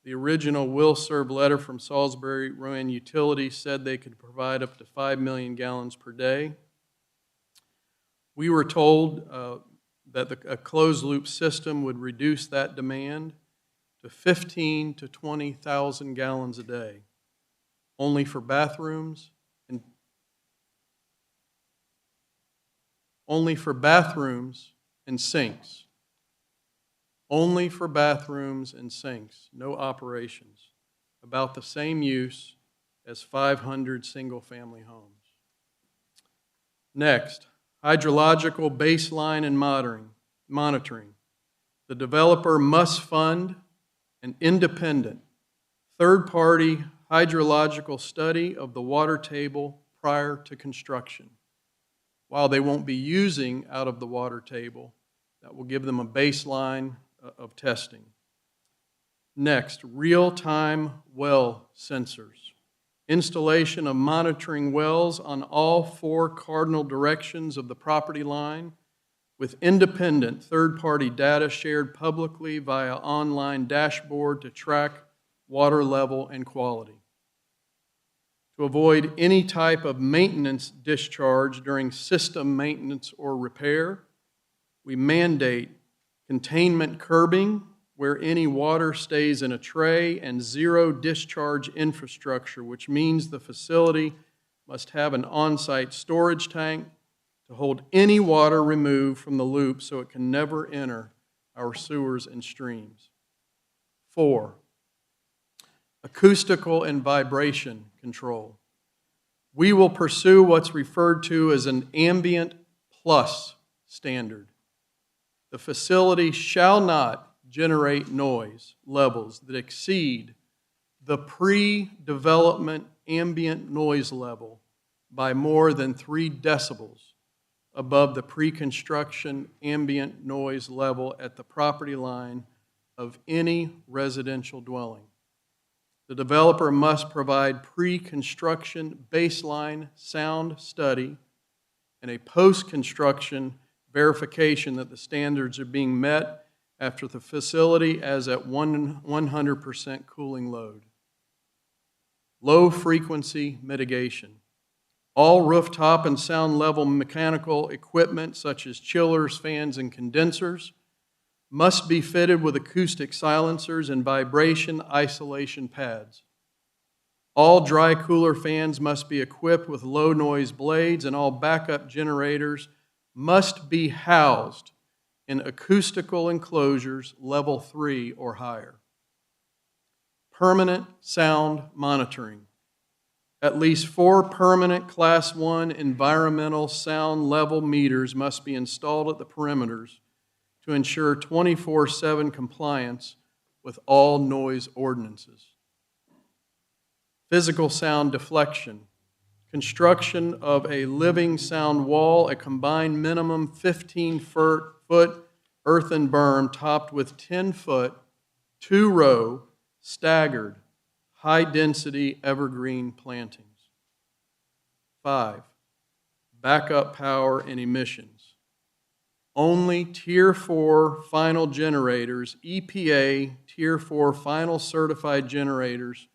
the original will serve letter from Salisbury Rowan Utilities said they could provide up to 5 million gallons per day. We were told that a closed-loop system would reduce that demand to 15,000 to 20,000 gallons a day, only for bathrooms and sinks. Only for bathrooms and sinks, no operations. About the same use as 500 single-family homes. Next, hydrological baseline and monitoring. The developer must fund an independent, third-party hydrological study of the water table prior to construction. While they won't be using out of the water table, that will give them a baseline of testing. Next, real-time well sensors. Installation of monitoring wells on all 4 cardinal directions of the property line with independent third-party data shared publicly via online dashboard to track water level and quality. To avoid any type of maintenance discharge during system maintenance or repair, we mandate containment curbing where any water stays in a tray and zero discharge infrastructure, which means the facility must have an on-site storage tank to hold any water removed from the loop so it can never enter our sewers and streams. 4, acoustical and vibration control. We will pursue what's referred to as an ambient plus standard. The facility shall not generate noise levels that exceed the pre-development ambient noise level by more than 3 decibels above the pre-construction ambient noise level at the property line of any residential dwelling. The developer must provide pre-construction baseline sound study and a post-construction verification that the standards are being met after the facility is at 100% cooling load. Low frequency mitigation. All rooftop and sound level mechanical equipment such as chillers, fans, and condensers must be fitted with acoustic silencers and vibration isolation pads. All dry cooler fans must be equipped with low noise blades, and all backup generators must be housed in acoustical enclosures level 3 or higher. Permanent sound monitoring. At least 4 permanent Class 1 environmental sound level meters must be installed at the perimeters to ensure 24/7 compliance with all noise ordinances. Physical sound deflection. Construction of a living sound wall, a combined minimum 15-foot earthen berm topped with 10-foot, 2-row, staggered, high-density evergreen plantings. 5, backup power and emissions. Only Tier 4 final generators, EPA Tier 4 final certified generators,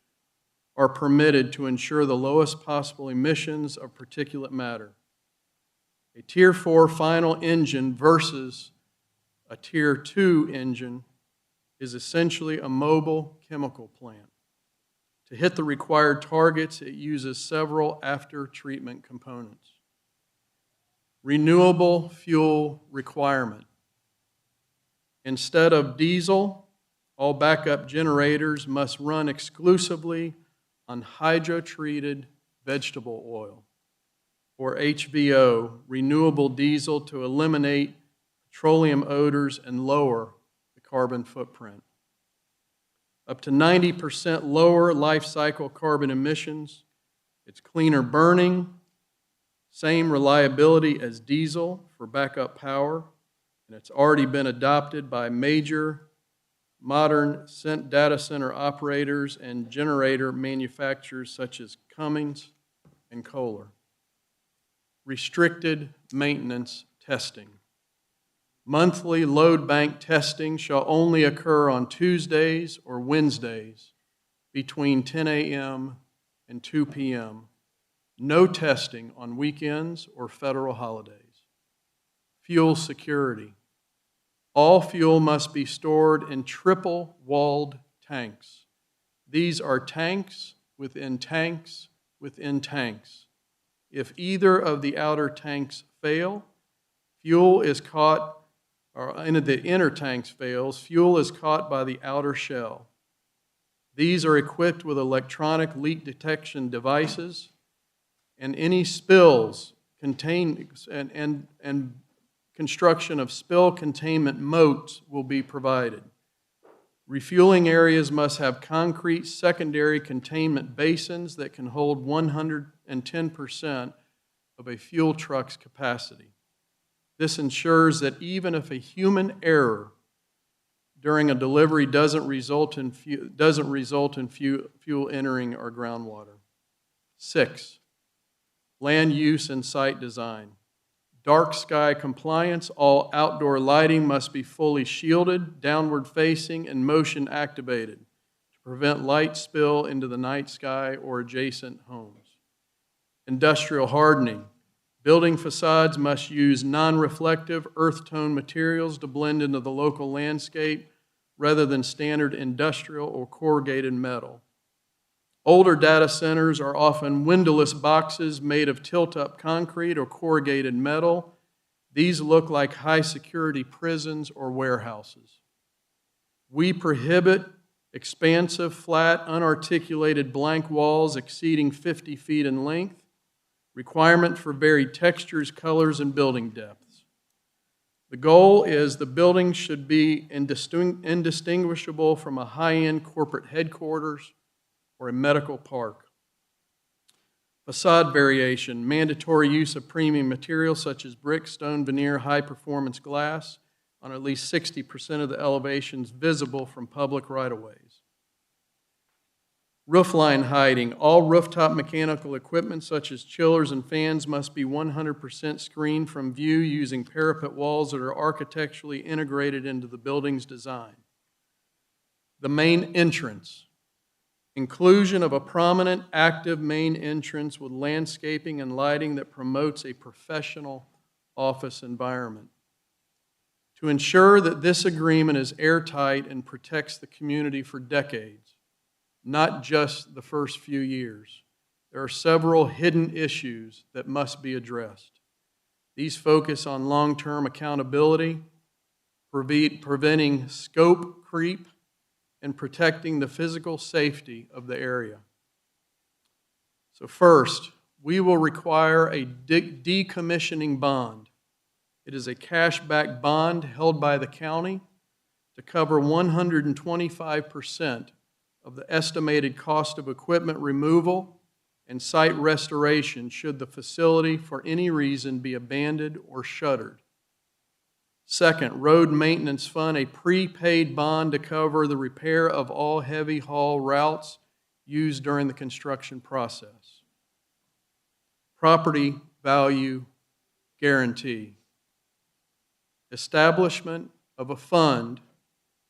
are permitted to ensure the lowest possible emissions of particulate matter. A Tier 4 final engine versus a Tier 2 engine is essentially a mobile chemical plant. To hit the required targets, it uses several after-treatment components. Renewable fuel requirement. Instead of diesel, all backup generators must run exclusively on hydrotreated vegetable oil, or HVO, renewable diesel, to eliminate petroleum odors and lower the carbon footprint. Up to 90% lower life cycle carbon emissions. It's cleaner burning, same reliability as diesel for backup power, and it's already been adopted by major modern data center operators and generator manufacturers such as Cummins and Kohler. Restricted maintenance testing. Monthly load bank testing shall only occur on Tuesdays or Wednesdays between 10 a.m. and 2 p.m. No testing on weekends or federal holidays. Fuel security. All fuel must be stored in triple-walled tanks. These are tanks within tanks within tanks. If either of the outer tanks fail, fuel is caught, or the inner tanks fails, fuel is caught by the outer shell. These are equipped with electronic leak detection devices, and any spills contain and construction of spill containment moats will be provided. Refueling areas must have concrete secondary containment basins that can hold 110% of a fuel truck's capacity. This ensures that even if a human error during a delivery doesn't result in fuel entering our groundwater. 6, land use and site design. Dark sky compliance, all outdoor lighting must be fully shielded, downward facing, and motion activated to prevent light spill into the night sky or adjacent homes. Industrial hardening. Building facades must use non-reflective earth tone materials to blend into the local landscape rather than standard industrial or corrugated metal. Older data centers are often windowless boxes made of tilt-up concrete or corrugated metal. These look like high-security prisons or warehouses. We prohibit expansive, flat, unarticulated blank walls exceeding 50 feet in length, requirement for varied textures, colors, and building depths. The goal is the building should be indistinguishable from a high-end corporate headquarters or a medical park. Facade variation, mandatory use of premium materials such as brick, stone, veneer, high-performance glass on at least 60% of the elevations visible from public right-of-ways. Roofline hiding, all rooftop mechanical equipment such as chillers and fans must be 100% screened from view using parapet walls that are architecturally integrated into the building's design. The main entrance. Inclusion of a prominent, active main entrance with landscaping and lighting that promotes a professional office environment. To ensure that this agreement is airtight and protects the community for decades, not just the first few years, there are several hidden issues that must be addressed. These focus on long-term accountability, preventing scope creep, and protecting the physical safety of the area. So first, we will require a decommissioning bond. It is a cash-backed bond held by the county to cover 125% of the estimated cost of equipment removal and site restoration should the facility for any reason be abandoned or shuttered. Second, road maintenance fund, a prepaid bond to cover the repair of all heavy haul routes used during the construction process. Property value guarantee. Establishment of a fund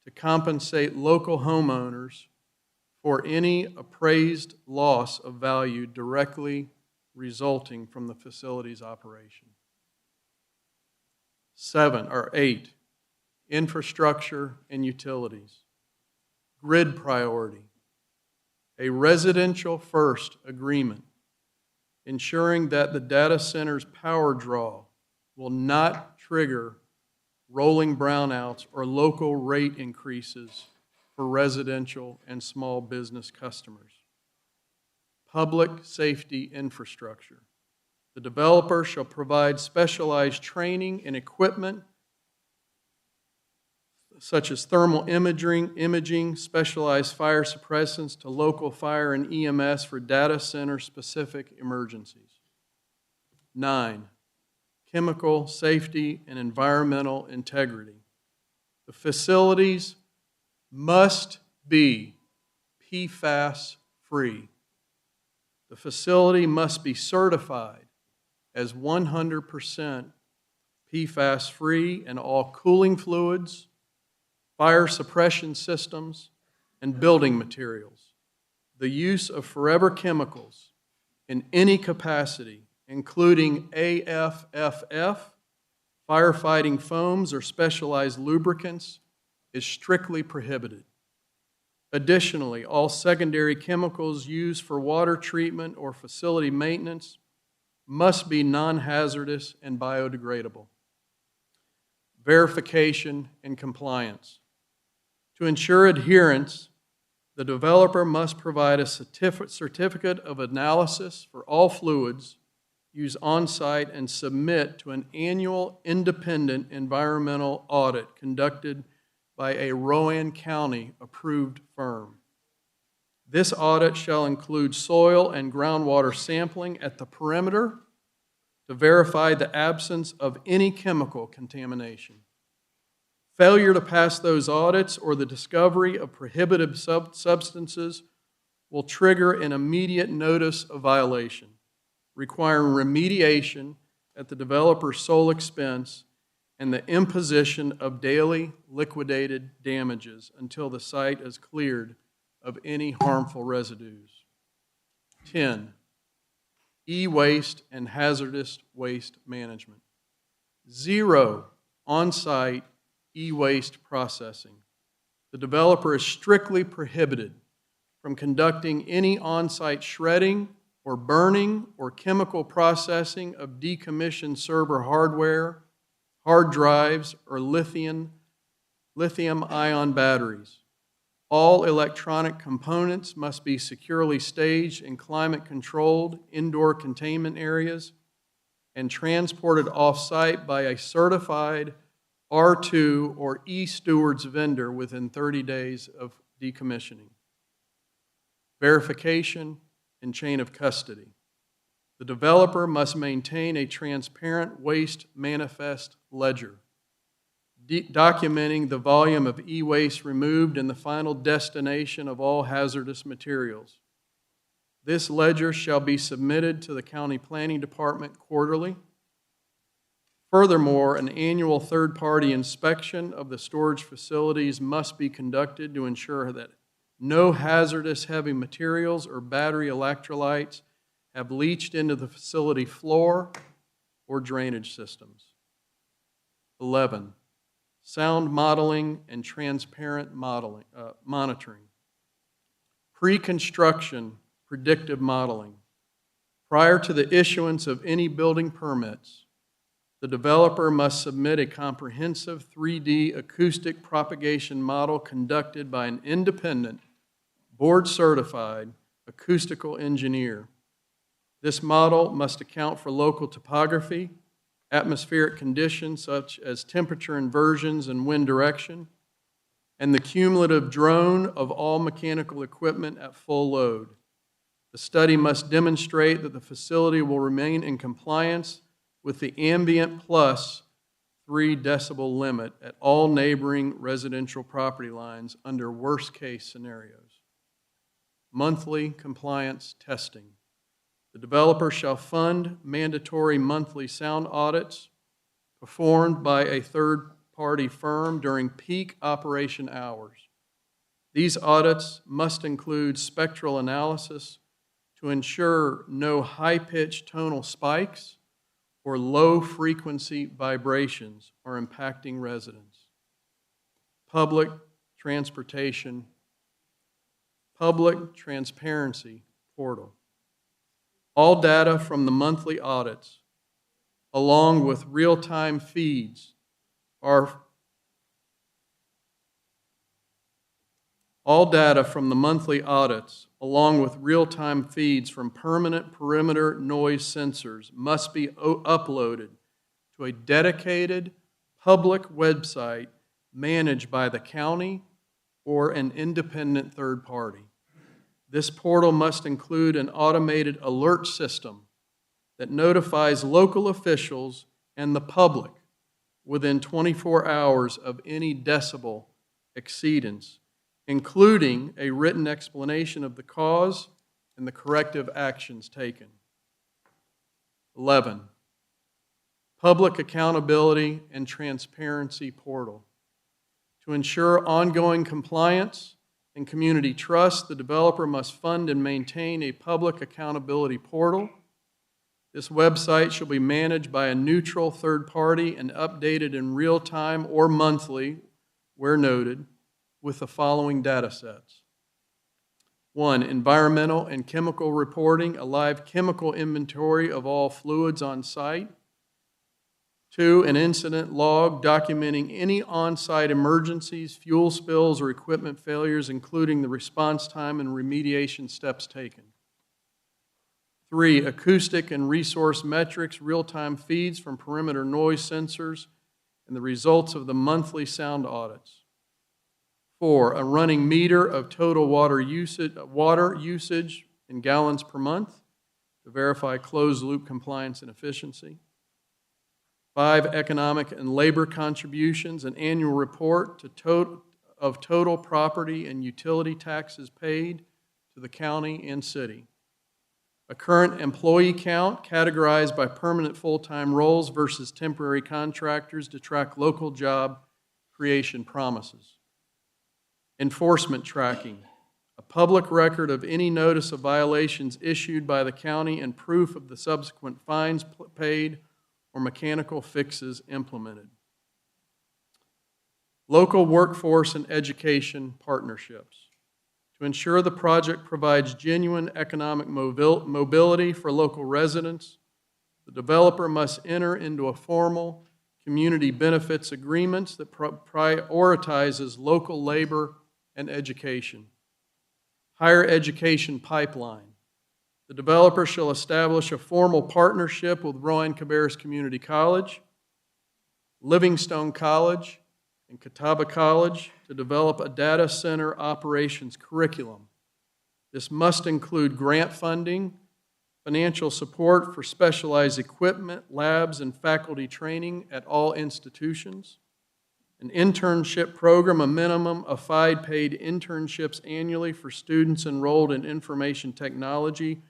to compensate local homeowners for any appraised loss of value directly resulting from the facility's operation. 8, infrastructure and utilities. Grid priority. A residential first agreement ensuring that the data center's power draw will not trigger rolling brownouts or local rate increases for residential and small business customers. Public safety infrastructure. The developer shall provide specialized training and equipment such as thermal imaging, specialized fire suppressants to local fire and EMS for data center specific emergencies. 9, chemical safety and environmental integrity. The facilities must be PFAS free. The facility must be certified as 100% PFAS free in all cooling fluids, fire suppression systems, and building materials. The use of forever chemicals in any capacity, including AFFF, firefighting foams, or specialized lubricants, is strictly prohibited. Additionally, all secondary chemicals used for water treatment or facility maintenance must be non-hazardous and biodegradable. Verification and compliance. To ensure adherence, the developer must provide a certificate of analysis for all fluids used on-site and submit to an annual independent environmental audit conducted by a Rowan County approved firm. This audit shall include soil and groundwater sampling at the perimeter to verify the absence of any chemical contamination. Failure to pass those audits or the discovery of prohibited substances will trigger an immediate notice of violation, requiring remediation at the developer's sole expense and the imposition of daily liquidated damages until the site is cleared of any harmful residues. 10, e-waste and hazardous waste management. 0 on-site e-waste processing. The developer is strictly prohibited from conducting any on-site shredding or burning or chemical processing of decommissioned server hardware, hard drives, or lithium-ion batteries. All electronic components must be securely staged in climate-controlled indoor containment areas and transported off-site by a certified R2 or e-stewards vendor within 30 days of decommissioning. Verification and chain of custody. The developer must maintain a transparent waste manifest ledger, documenting the volume of e-waste removed and the final destination of all hazardous materials. This ledger shall be submitted to the County Planning Department quarterly. Furthermore, an annual third-party inspection of the storage facilities must be conducted to ensure that no hazardous heavy materials or battery electrolytes have leached into the facility floor or drainage systems. 11, sound modeling and transparent monitoring. Pre-construction predictive modeling. Prior to the issuance of any building permits, the developer must submit a comprehensive 3D acoustic propagation model conducted by an independent, board-certified acoustical engineer. This model must account for local topography, atmospheric conditions such as temperature inversions and wind direction, and the cumulative drone of all mechanical equipment at full load. The study must demonstrate that the facility will remain in compliance with the ambient plus 3 decibel limit at all neighboring residential property lines under worst-case scenarios. Monthly compliance testing. The developer shall fund mandatory monthly sound audits performed by a third-party firm during peak operation hours. These audits must include spectral analysis to ensure no high-pitched tonal spikes or low-frequency vibrations are impacting residents. Public transportation, public transparency portal. All data from the monthly audits, along with real-time feeds, all data from the monthly audits, along with real-time feeds from permanent perimeter noise sensors, must be uploaded to a dedicated public website managed by the county or an independent third party. This portal must include an automated alert system that notifies local officials and the public within 24 hours of any decibel exceedance, including a written explanation of the cause and the corrective actions taken. 11, public accountability and transparency portal. To ensure ongoing compliance and community trust, the developer must fund and maintain a public accountability portal. This website shall be managed by a neutral third party and updated in real time or monthly, where noted, with the following data sets. 1, environmental and chemical reporting, a live chemical inventory of all fluids on site. 2, an incident log documenting any on-site emergencies, fuel spills, or equipment failures, including the response time and remediation steps taken. 3, acoustic and resource metrics, real-time feeds from perimeter noise sensors, and the results of the monthly sound audits. 4, a running meter of total water usage in gallons per month to verify closed-loop compliance and efficiency. 5, economic and labor contributions, an annual report of total property and utility taxes paid to the county and city. A current employee count categorized by permanent full-time roles versus temporary contractors to track local job creation promises. Enforcement tracking, a public record of any notice of violations issued by the county and proof of the subsequent fines paid or mechanical fixes implemented. Local workforce and education partnerships. To ensure the project provides genuine economic mobility for local residents, the developer must enter into a formal community benefits agreements that prioritizes local labor and education. Higher education pipeline. The developer shall establish a formal partnership with Rowan Cabarrus Community College, Livingstone College, and Catawba College to develop a data center operations curriculum. This must include grant funding, financial support for specialized equipment, labs, and faculty training at all institutions, an internship program, a minimum of 5 paid internships annually for students enrolled in information technology,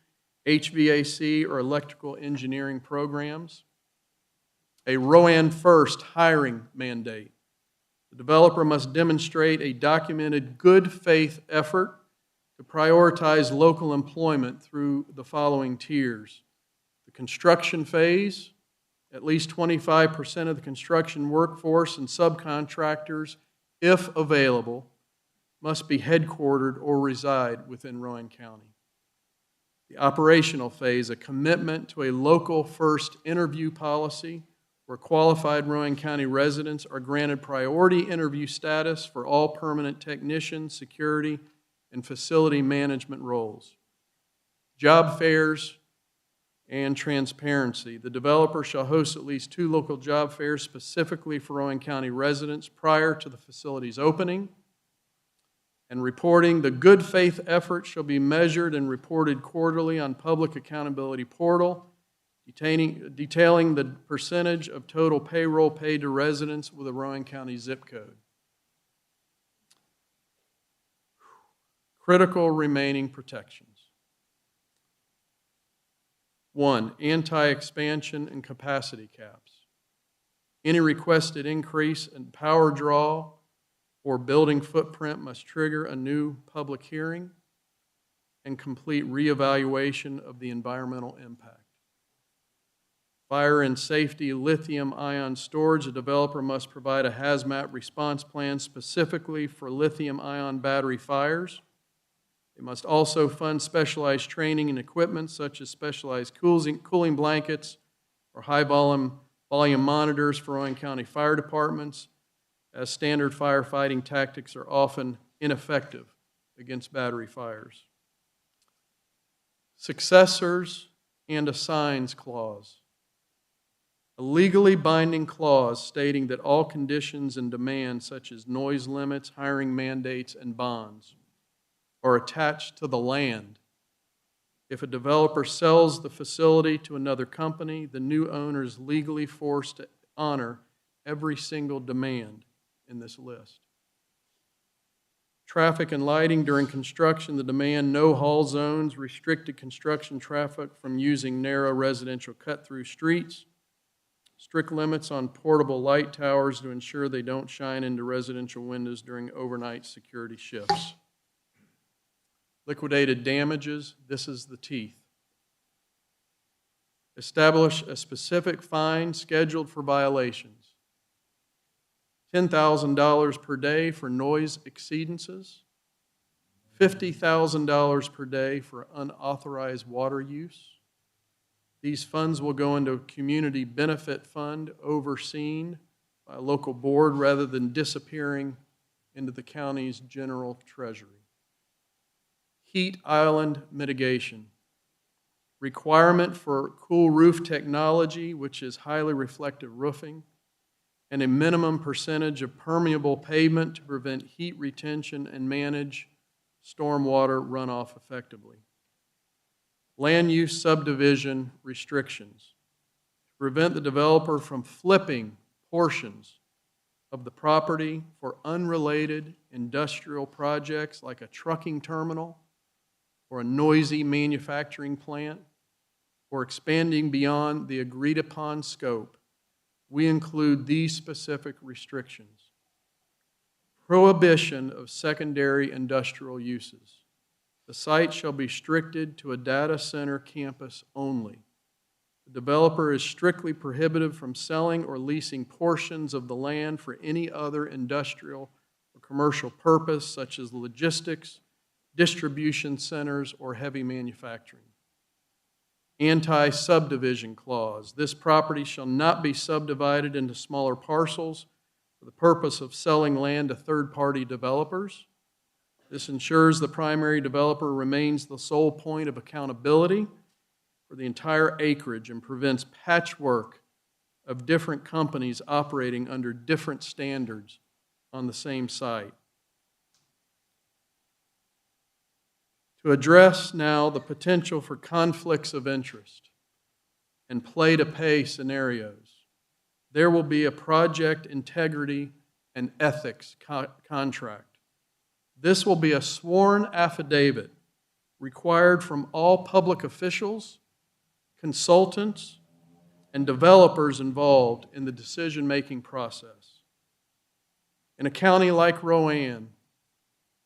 HVAC, or electrical engineering programs, a Rowan First hiring mandate. The developer must demonstrate a documented good faith effort to prioritize local employment through the following tiers. The construction phase, at least 25% of the construction workforce and subcontractors, if available, must be headquartered or reside within Rowan County. The operational phase, a commitment to a local first interview policy where qualified Rowan County residents are granted priority interview status for all permanent technician, security, and facility management roles. Job fairs and transparency. The developer shall host at least 2 local job fairs specifically for Rowan County residents prior to the facility's opening. And reporting, the good faith effort shall be measured and reported quarterly on Public Accountability Portal, detailing the percentage of total payroll paid to residents with a Rowan County zip code. Critical remaining protections. 1, anti-expansion and capacity caps. Any requested increase in power draw or building footprint must trigger a new public hearing and complete reevaluation of the environmental impact. Fire and safety lithium-ion storage. The developer must provide a hazmat response plan specifically for lithium-ion battery fires. They must also fund specialized training and equipment such as specialized cooling blankets or high-volume monitors for Rowan County fire departments, as standard firefighting tactics are often ineffective against battery fires. Successors and assigns clause. A legally binding clause stating that all conditions and demands such as noise limits, hiring mandates, and bonds are attached to the land. If a developer sells the facility to another company, the new owner is legally forced to honor every single demand in this list. Traffic and lighting during construction, the demand no haul zones, restricted construction traffic from using narrow residential cut-through streets, strict limits on portable light towers to ensure they don't shine into residential windows during overnight security shifts. Liquidated damages, this is the teeth. Establish a specific fine scheduled for violations. $10,000 per day for noise exceedances, $50,000 per day for unauthorized water use. These funds will go into a community benefit fund overseen by a local board rather than disappearing into the county's general treasury. Heat island mitigation. Requirement for cool roof technology, which is highly reflective roofing, and a minimum percentage of permeable pavement to prevent heat retention and manage stormwater runoff effectively. Land use subdivision restrictions. prevent the developer from flipping portions of the property for unrelated industrial projects like a trucking terminal or a noisy manufacturing plant, or expanding beyond the agreed-upon scope, we include these specific restrictions. Prohibition of secondary industrial uses. The site shall be restricted to a data center campus only. The developer is strictly prohibited from selling or leasing portions of the land for any other industrial or commercial purpose, such as logistics, distribution centers, or heavy manufacturing. Anti-subdivision clause. This property shall not be subdivided into smaller parcels for the purpose of selling land to third-party developers. This ensures the primary developer remains the sole point of accountability for the entire acreage and prevents patchwork of different companies operating under different standards on the same site. To address now the potential for conflicts of interest and play-to-pay scenarios, there will be a project integrity and ethics contract. This will be a sworn affidavit required from all public officials, consultants, and developers involved in the decision-making process. In a county like Rowan,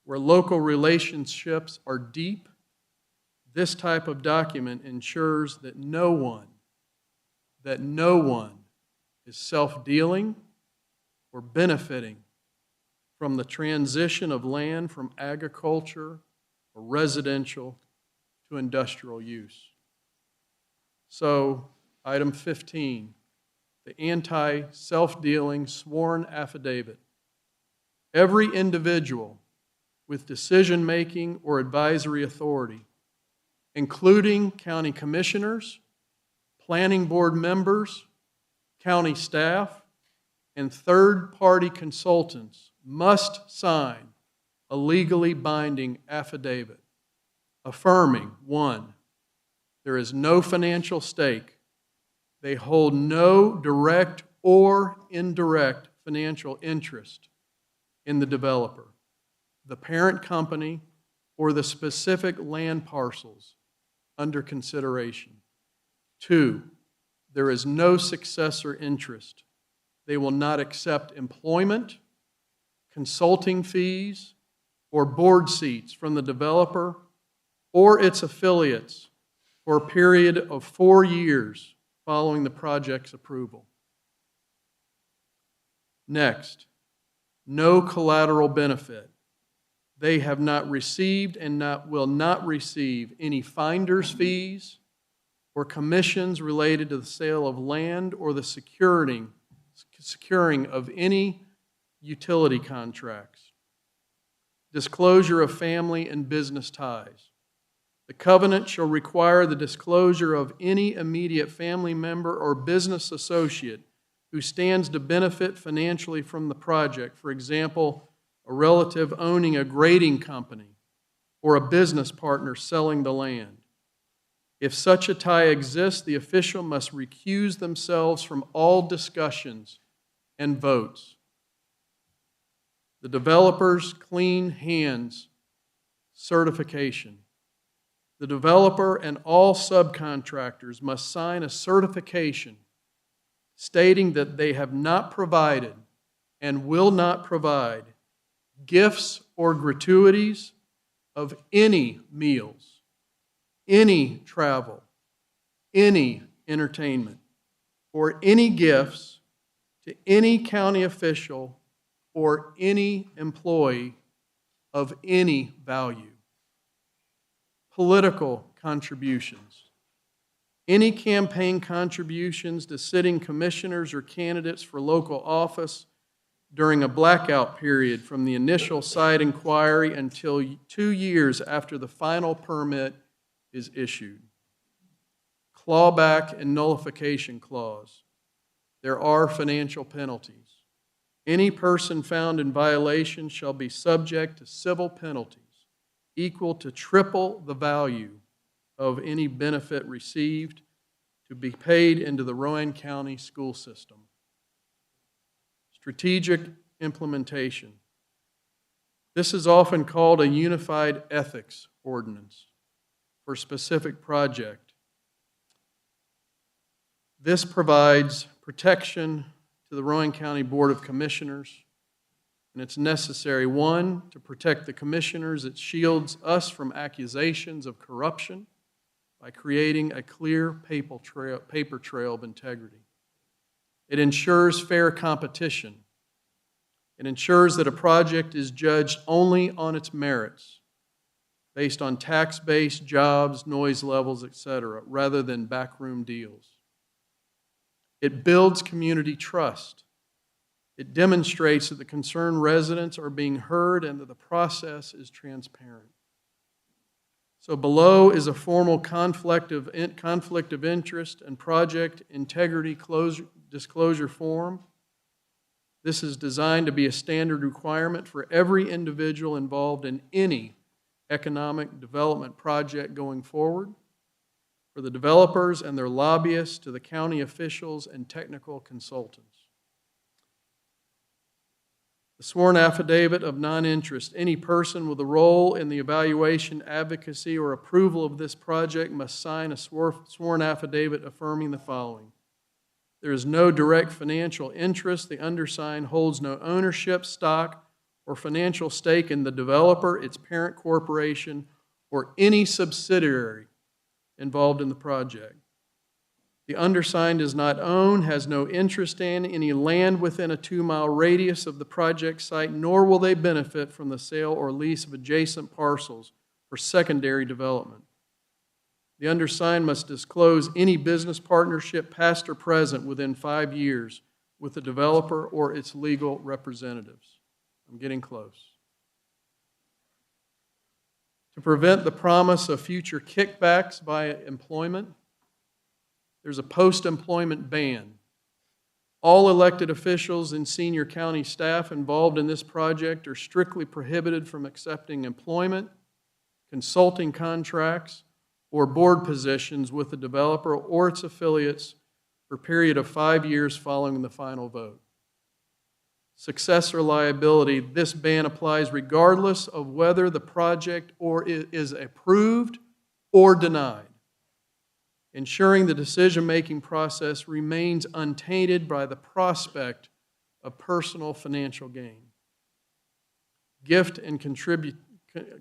where local relationships are deep, this type of document ensures that no one is self-dealing or benefiting from the transition of land from agriculture or residential to industrial use. So, item 15, the anti-self-dealing sworn affidavit. Every individual with decision-making or advisory authority, including county commissioners, planning board members, county staff, and third-party consultants, must sign a legally binding affidavit affirming, 1, there is no financial stake. They hold no direct or indirect financial interest in the developer, the parent company, or the specific land parcels under consideration. 2, there is no successor interest. They will not accept employment, consulting fees, or board seats from the developer or its affiliates for a period of 4 years following the project's approval. Next, no collateral benefit. They have not received and will not receive any finder's fees or commissions related to the sale of land or the securing of any utility contracts. Disclosure of family and business ties. The covenant shall require the disclosure of any immediate family member or business associate who stands to benefit financially from the project. For example, a relative owning a grading company or a business partner selling the land. If such a tie exists, the official must recuse themselves from all discussions and votes. The developer's clean hands certification. The developer and all subcontractors must sign a certification stating that they have not provided and will not provide gifts or gratuities of any meals, any travel, any entertainment, or any gifts to any county official or any employee of any value. Political contributions. Any campaign contributions to sitting commissioners or candidates for local office during a blackout period from the initial site inquiry until 2 years after the final permit is issued. Clawback and nullification clause. There are financial penalties. Any person found in violation shall be subject to civil penalties equal to triple the value of any benefit received to be paid into the Rowan County school system. Strategic implementation. This is often called a unified ethics ordinance for a specific project. This provides protection to the Rowan County Board of Commissioners, and it's necessary, one, to protect the commissioners. It shields us from accusations of corruption by creating a clear paper trail of integrity. It ensures fair competition. It ensures that a project is judged only on its merits, based on tax-based jobs, noise levels, etc., rather than backroom deals. It builds community trust. It demonstrates that the concerned residents are being heard and that the process is transparent. So below is a formal conflict of interest and project integrity disclosure form. This is designed to be a standard requirement for every individual involved in any economic development project going forward, for the developers and their lobbyists, to the county officials and technical consultants. The sworn affidavit of non-interest. Any person with a role in the evaluation, advocacy, or approval of this project must sign a sworn affidavit affirming the following. There is no direct financial interest. The undersigned holds no ownership, stock, or financial stake in the developer, its parent corporation, or any subsidiary involved in the project. The undersigned does not own, has no interest in any land within a 2-mile radius of the project site, nor will they benefit from the sale or lease of adjacent parcels for secondary development. The undersigned must disclose any business partnership, past or present, within 5 years with the developer or its legal representatives. I'm getting close. To prevent the promise of future kickbacks by employment, there's a post-employment ban. All elected officials and senior county staff involved in this project are strictly prohibited from accepting employment, consulting contracts, or board positions with the developer or its affiliates for a period of 5 years following the final vote. Successor liability. This ban applies regardless of whether the project is approved or denied, ensuring the decision-making process remains untainted by the prospect of personal financial gain. Gift and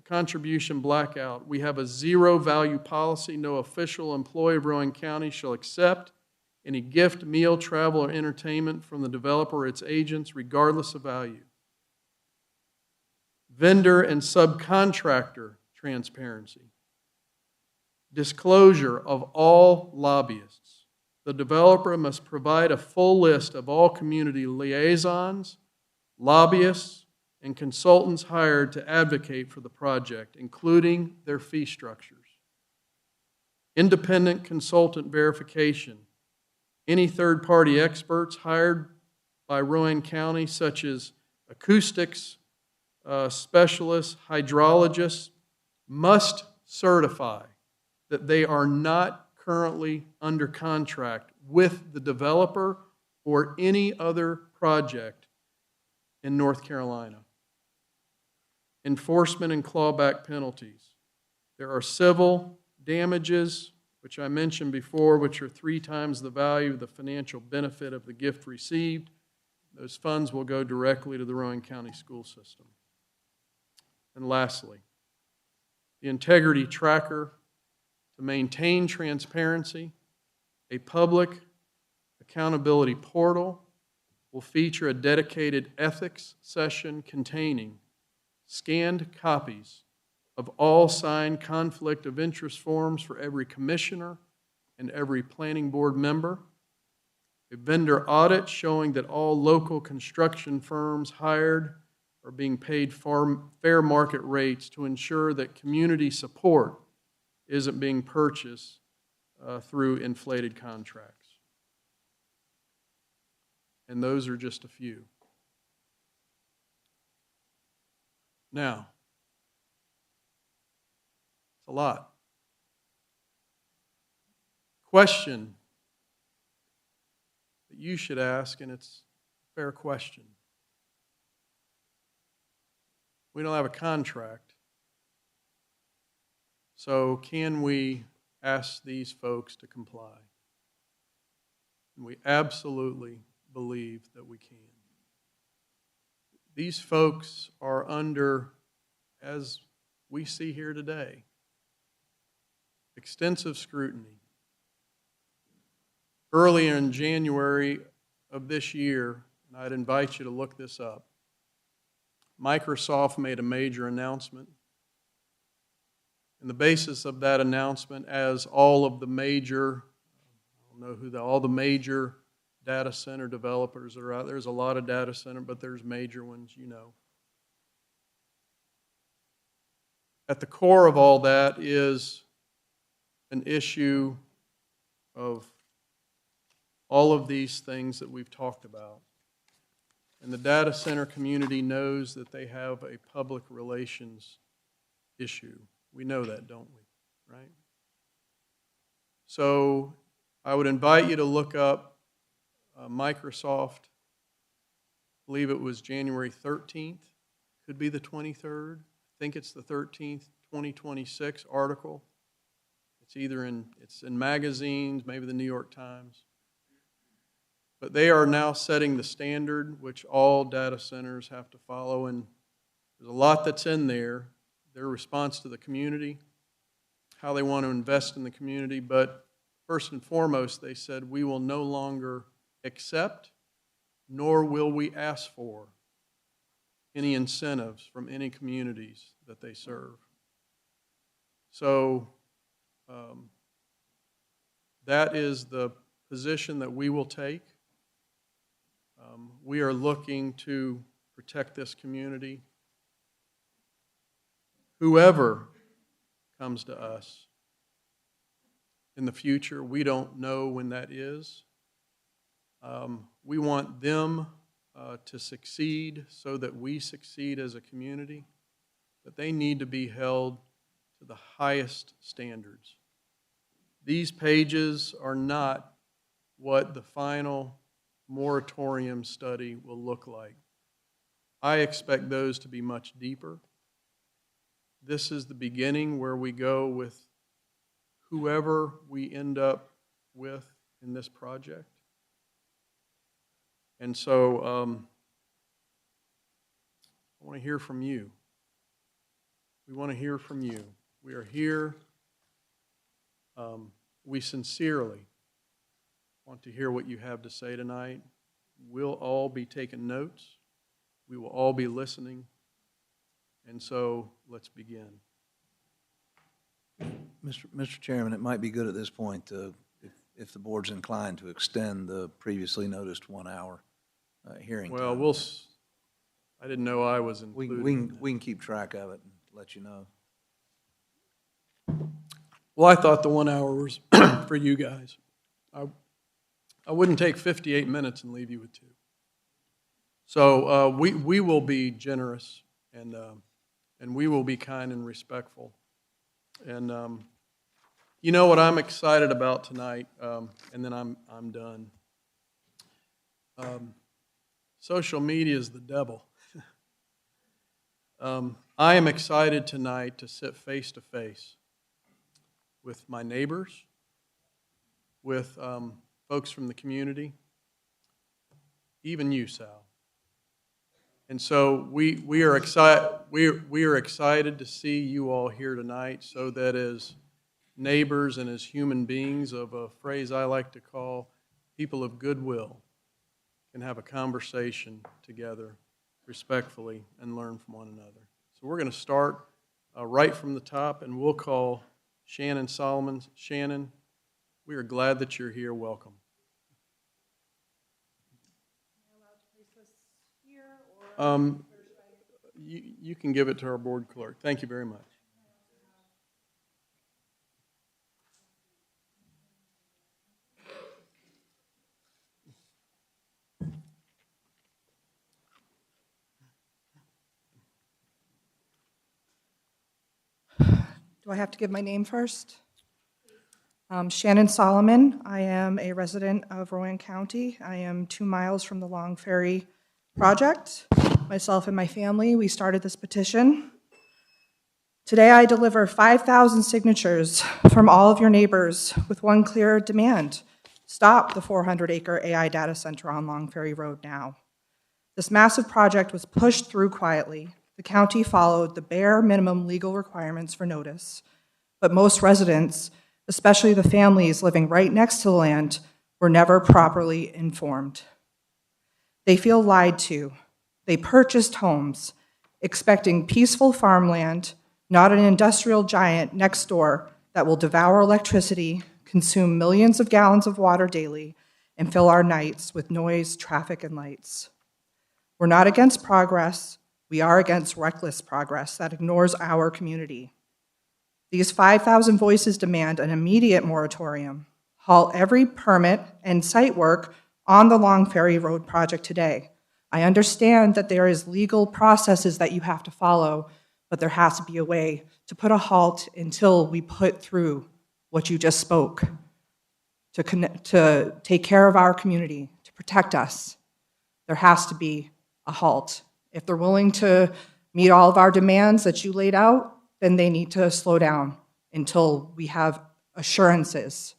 contribution blackout. We have a zero-value policy. No official employee of Rowan County shall accept any gift, meal, travel, or entertainment from the developer or its agents, regardless of value. Vendor and subcontractor transparency. Disclosure of all lobbyists. The developer must provide a full list of all community liaisons, lobbyists, and consultants hired to advocate for the project, including their fee structures. Independent consultant verification. Any third-party experts hired by Rowan County, such as acoustics specialists, hydrologists, must certify that they are not currently under contract with the developer or any other project in North Carolina. Enforcement and clawback penalties. There are civil damages, which I mentioned before, which are 3 times the value of the financial benefit of the gift received. Those funds will go directly to the Rowan County school system. And lastly, the integrity tracker. To maintain transparency, a public accountability portal will feature a dedicated ethics session containing scanned copies of all signed conflict of interest forms for every commissioner and every planning board member, a vendor audit showing that all local construction firms hired are being paid fair market rates to ensure that community support isn't being purchased through inflated contracts. And those are just a few. Now, it's a lot. Question that you should ask, and it's a fair question. We don't have a contract. So can we ask these folks to comply? And we absolutely believe that we can. These folks are under, as we see here today, extensive scrutiny. Earlier in January of this year, and I'd invite you to look this up, Microsoft made a major announcement. And the basis of that announcement, as all of the major, I don't know who all the major data center developers that are out there, there's a lot of data center, but there's major ones, you know. At the core of all that is an issue of all of these things that we've talked about. And the data center community knows that they have a public relations issue. We know that, don't we? Right? So I would invite you to look up Microsoft. I believe it was January 13th. Could be the 23rd. I think it's the 13th, 2026 article. It's in magazines, maybe the New York Times. But they are now setting the standard which all data centers have to follow, and there's a lot that's in there. Their response to the community, how they want to invest in the community, but first and foremost, they said, we will no longer accept, nor will we ask for any incentives from any communities that they serve. So that is the position that we will take. We are looking to protect this community. Whoever comes to us in the future, we don't know when that is. We want them to succeed so that we succeed as a community, but they need to be held to the highest standards. These pages are not what the final moratorium study will look like. I expect those to be much deeper. This is the beginning where we go with whoever we end up with in this project. And so I want to hear from you. We want to hear from you. We are here. We sincerely want to hear what you have to say tonight. We'll all be taking notes. We will all be listening. And so let's begin. Mr. Chairman, it might be good at this point to, if the board's inclined, to extend the previously noticed 1 hour hearing time. Well, I didn't know I was included. We can keep track of it and let you know. Well, I thought the 1 hour was for you guys. I wouldn't take 58 minutes and leave you with 2. So we will be generous and we will be kind and respectful. And you know what I'm excited about tonight, and then I'm done. Social media is the devil. I am excited tonight to sit face to face with my neighbors, with folks from the community, even you, Sal. And so we are excited to see you all here tonight, so that as neighbors and as human beings, of a phrase I like to call people of goodwill, can have a conversation together respectfully and learn from one another. So we're going to start right from the top, and we'll call Shannon Solomon. Shannon, we are glad that you're here. Welcome. You can give it to our board clerk. Thank you very much. Do I have to give my name first? Shannon Solomon. I am a resident of Rowan County. I am 2 miles from the Long Ferry project. Myself and my family, we started this petition. Today I deliver 5,000 signatures from all of your neighbors with one clear demand. Stop the 400-acre AI data center on Long Ferry Road now. This massive project was pushed through quietly. The county followed the bare minimum legal requirements for notice, but most residents, especially the families living right next to the land, were never properly informed. They feel lied to. They purchased homes, expecting peaceful farmland, not an industrial giant next door that will devour electricity, consume millions of gallons of water daily, and fill our nights with noise, traffic, and lights. We're not against progress. We are against reckless progress that ignores our community. These 5,000 voices demand an immediate moratorium, halt every permit and site work on the Long Ferry Road project today. I understand that there is legal processes that you have to follow, but there has to be a way to put a halt until we put through what you just spoke, to take care of our community, to protect us. There has to be a halt. If they're willing to meet all of our demands that you laid out, then they need to slow down until we have assurances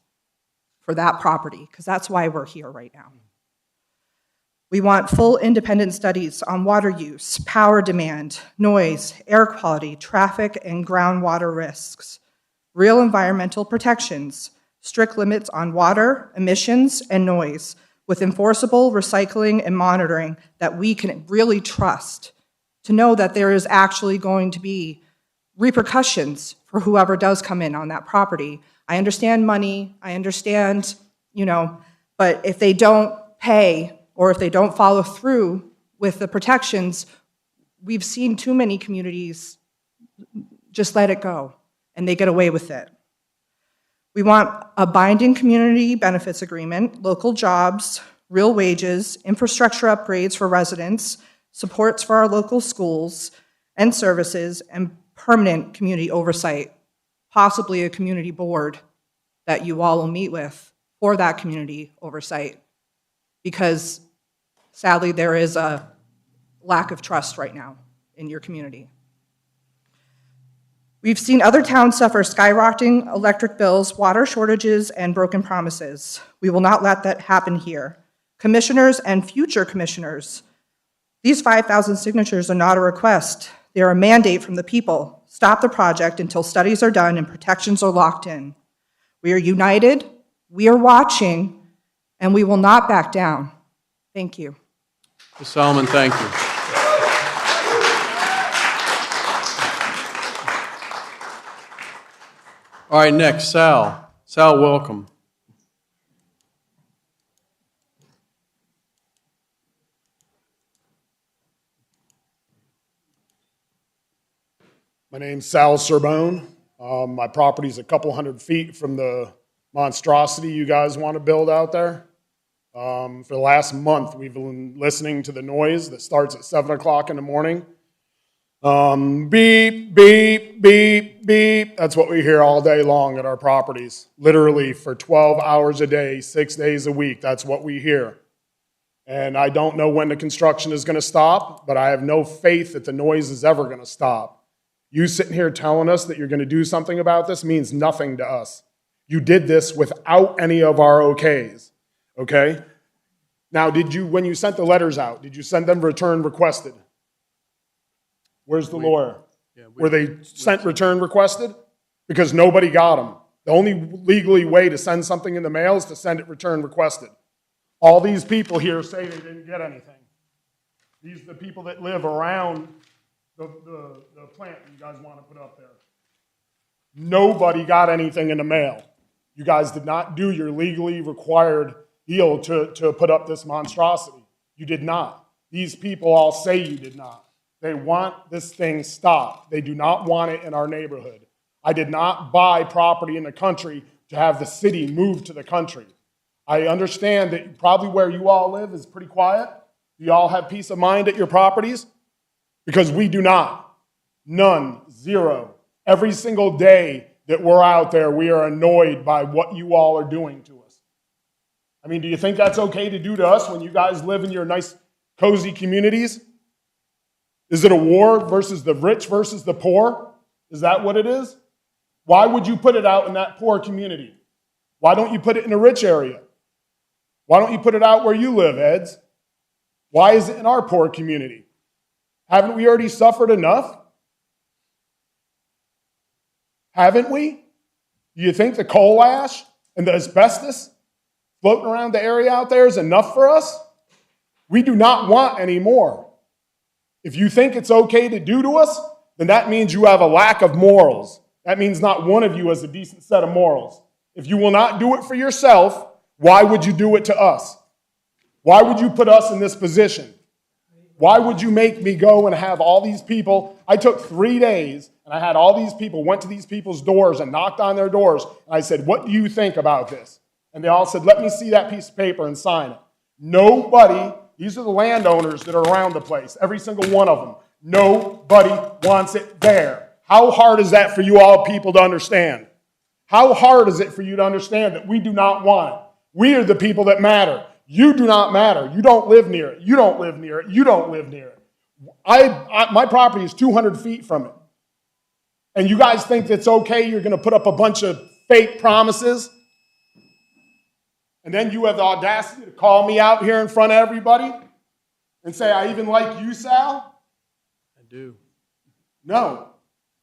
for that property, because that's why we're here right now. We want full independent studies on water use, power demand, noise, air quality, traffic, and groundwater risks, real environmental protections, strict limits on water, emissions, and noise, with enforceable recycling and monitoring that we can really trust to know that there is actually going to be repercussions for whoever does come in on that property. I understand money, I understand, but if they don't pay or if they don't follow through with the protections, we've seen too many communities just let it go and they get away with it. We want a binding community benefits agreement, local jobs, real wages, infrastructure upgrades for residents, supports for our local schools and services, and permanent community oversight, possibly a community board that you all will meet with for that community oversight, because sadly there is a lack of trust right now in your community. We've seen other towns suffer skyrocketing electric bills, water shortages, and broken promises. We will not let that happen here. Commissioners and future commissioners, these 5,000 signatures are not a request. They are a mandate from the people. Stop the project until studies are done and protections are locked in. We are united, we are watching, and we will not back down. Thank you. Ms. Solomon, thank you. All right, next, Sal. Sal, welcome. My name's Sal Sorbonne. My property's a couple hundred feet from the monstrosity you guys want to build out there. For the last month, we've been listening to the noise that starts at 7 o'clock in the morning. Beep, beep, beep, beep. That's what we hear all day long at our properties. Literally for 12 hours a day, 6 days a week, that's what we hear. And I don't know when the construction is going to stop, but I have no faith that the noise is ever going to stop. You sitting here telling us that you're going to do something about this means nothing to us. You did this without any of our okays, okay? Now, when you sent the letters out, did you send them return requested? Where's the lawyer? Were they sent return requested? Because nobody got them. The only legally way to send something in the mail is to send it return requested. All these people here say they didn't get anything. These are the people that live around the plant you guys want to put up there. Nobody got anything in the mail. You guys did not do your legally required deal to put up this monstrosity. You did not. These people all say you did not. They want this thing stopped. They do not want it in our neighborhood. I did not buy property in the country to have the city move to the country. I understand that probably where you all live is pretty quiet. Do you all have peace of mind at your properties? Because we do not. None. Zero. Every single day, that we're out there, we are annoyed by what you all are doing to us. I mean, do you think that's okay to do to us when you guys live in your nice, cozy communities? Is it a war versus the rich versus the poor? Is that what it is? Why would you put it out in that poor community? Why don't you put it in a rich area? Why don't you put it out where you live, Eds? Why is it in our poor community? Haven't we already suffered enough? Haven't we? Do you think the coal ash and the asbestos floating around the area out there is enough for us? We do not want any more. If you think it's okay to do to us, then that means you have a lack of morals. That means not one of you has a decent set of morals. If you will not do it for yourself, why would you do it to us? Why would you put us in this position? Why would you make me go and have all these people? I took 3 days and I had all these people, went to these people's doors and knocked on their doors. And I said, what do you think about this? And they all said, let me see that piece of paper and sign it. Nobody, these are the landowners that are around the place, every single one of them. Nobody wants it there. How hard is that for you all people to understand? How hard is it for you to understand that we do not want it? We are the people that matter. You do not matter. You don't live near it. You don't live near it. You don't live near it. My property is 200 feet from it. And you guys think that's okay? You're going to put up a bunch of fake promises? And then you have the audacity to call me out here in front of everybody and say, I even like you, Sal? I do. No,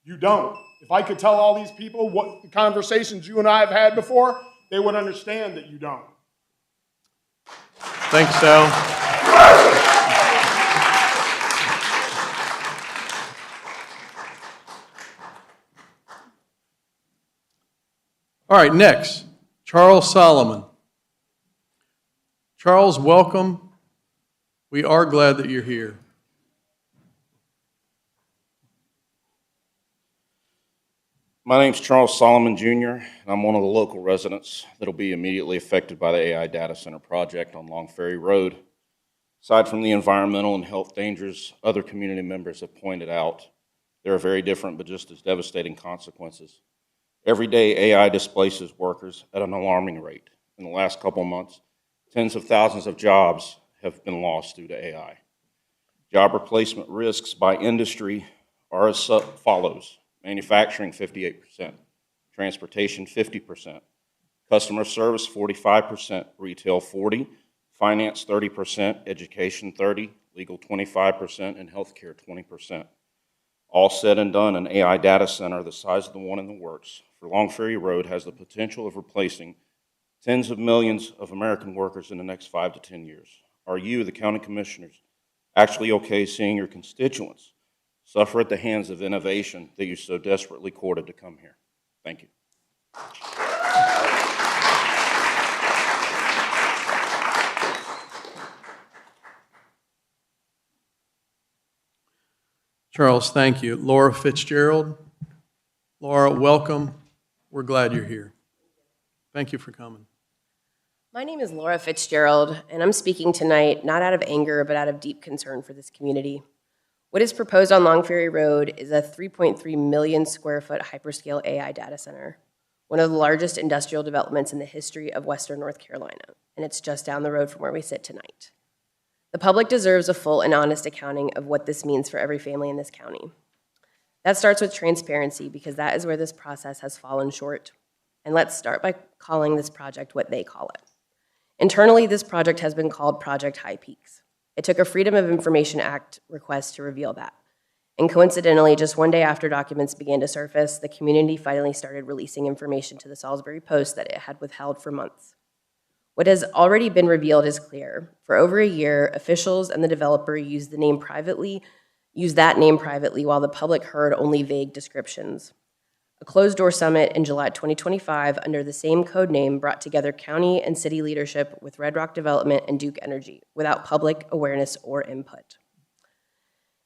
you don't. If I could tell all these people what the conversations you and I have had before, they would understand that you don't. Thanks, Sal. All right, next, Charles Solomon. Charles, welcome. We are glad that you're here. My name's Charles Solomon Jr., and I'm one of the local residents that will be immediately affected by the AI data center project on Long Ferry Road. Aside from the environmental and health dangers other community members have pointed out, there are very different but just as devastating consequences. Every day, AI displaces workers at an alarming rate. In the last couple of months, tens of thousands of jobs have been lost due to AI. Job replacement risks by industry are as follows. Manufacturing, 58%. Transportation, 50%. Customer service, 45%. Retail, 40%. Finance, 30%. Education, 30%. Legal, 25%. And healthcare, 20%. All said and done, an AI data center the size of the one in the works for Long Ferry Road has the potential of replacing tens of millions of American workers in the next 5 to 10 years. Are you, the county commissioners, actually okay seeing your constituents suffer at the hands of innovation that you so desperately courted to come here? Thank you. Charles, thank you. Laura Fitzgerald. Laura, welcome. We're glad you're here. Thank you for coming. My name is Laura Fitzgerald, and I'm speaking tonight not out of anger, but out of deep concern for this community. What is proposed on Long Ferry Road is a 3.3 million square foot hyperscale AI data center, one of the largest industrial developments in the history of Western North Carolina, and it's just down the road from where we sit tonight. The public deserves a full and honest accounting of what this means for every family in this county. That starts with transparency, because that is where this process has fallen short. And let's start by calling this project what they call it. Internally, this project has been called Project High Peaks. It took a Freedom of Information Act request to reveal that. And coincidentally, just one day after documents began to surface, the community finally started releasing information to the Salisbury Post that it had withheld for months. What has already been revealed is clear. For over a year, officials and the developer used that name privately while the public heard only vague descriptions. A closed-door summit in July 2025 under the same code name brought together county and city leadership with Red Rock Development and Duke Energy without public awareness or input.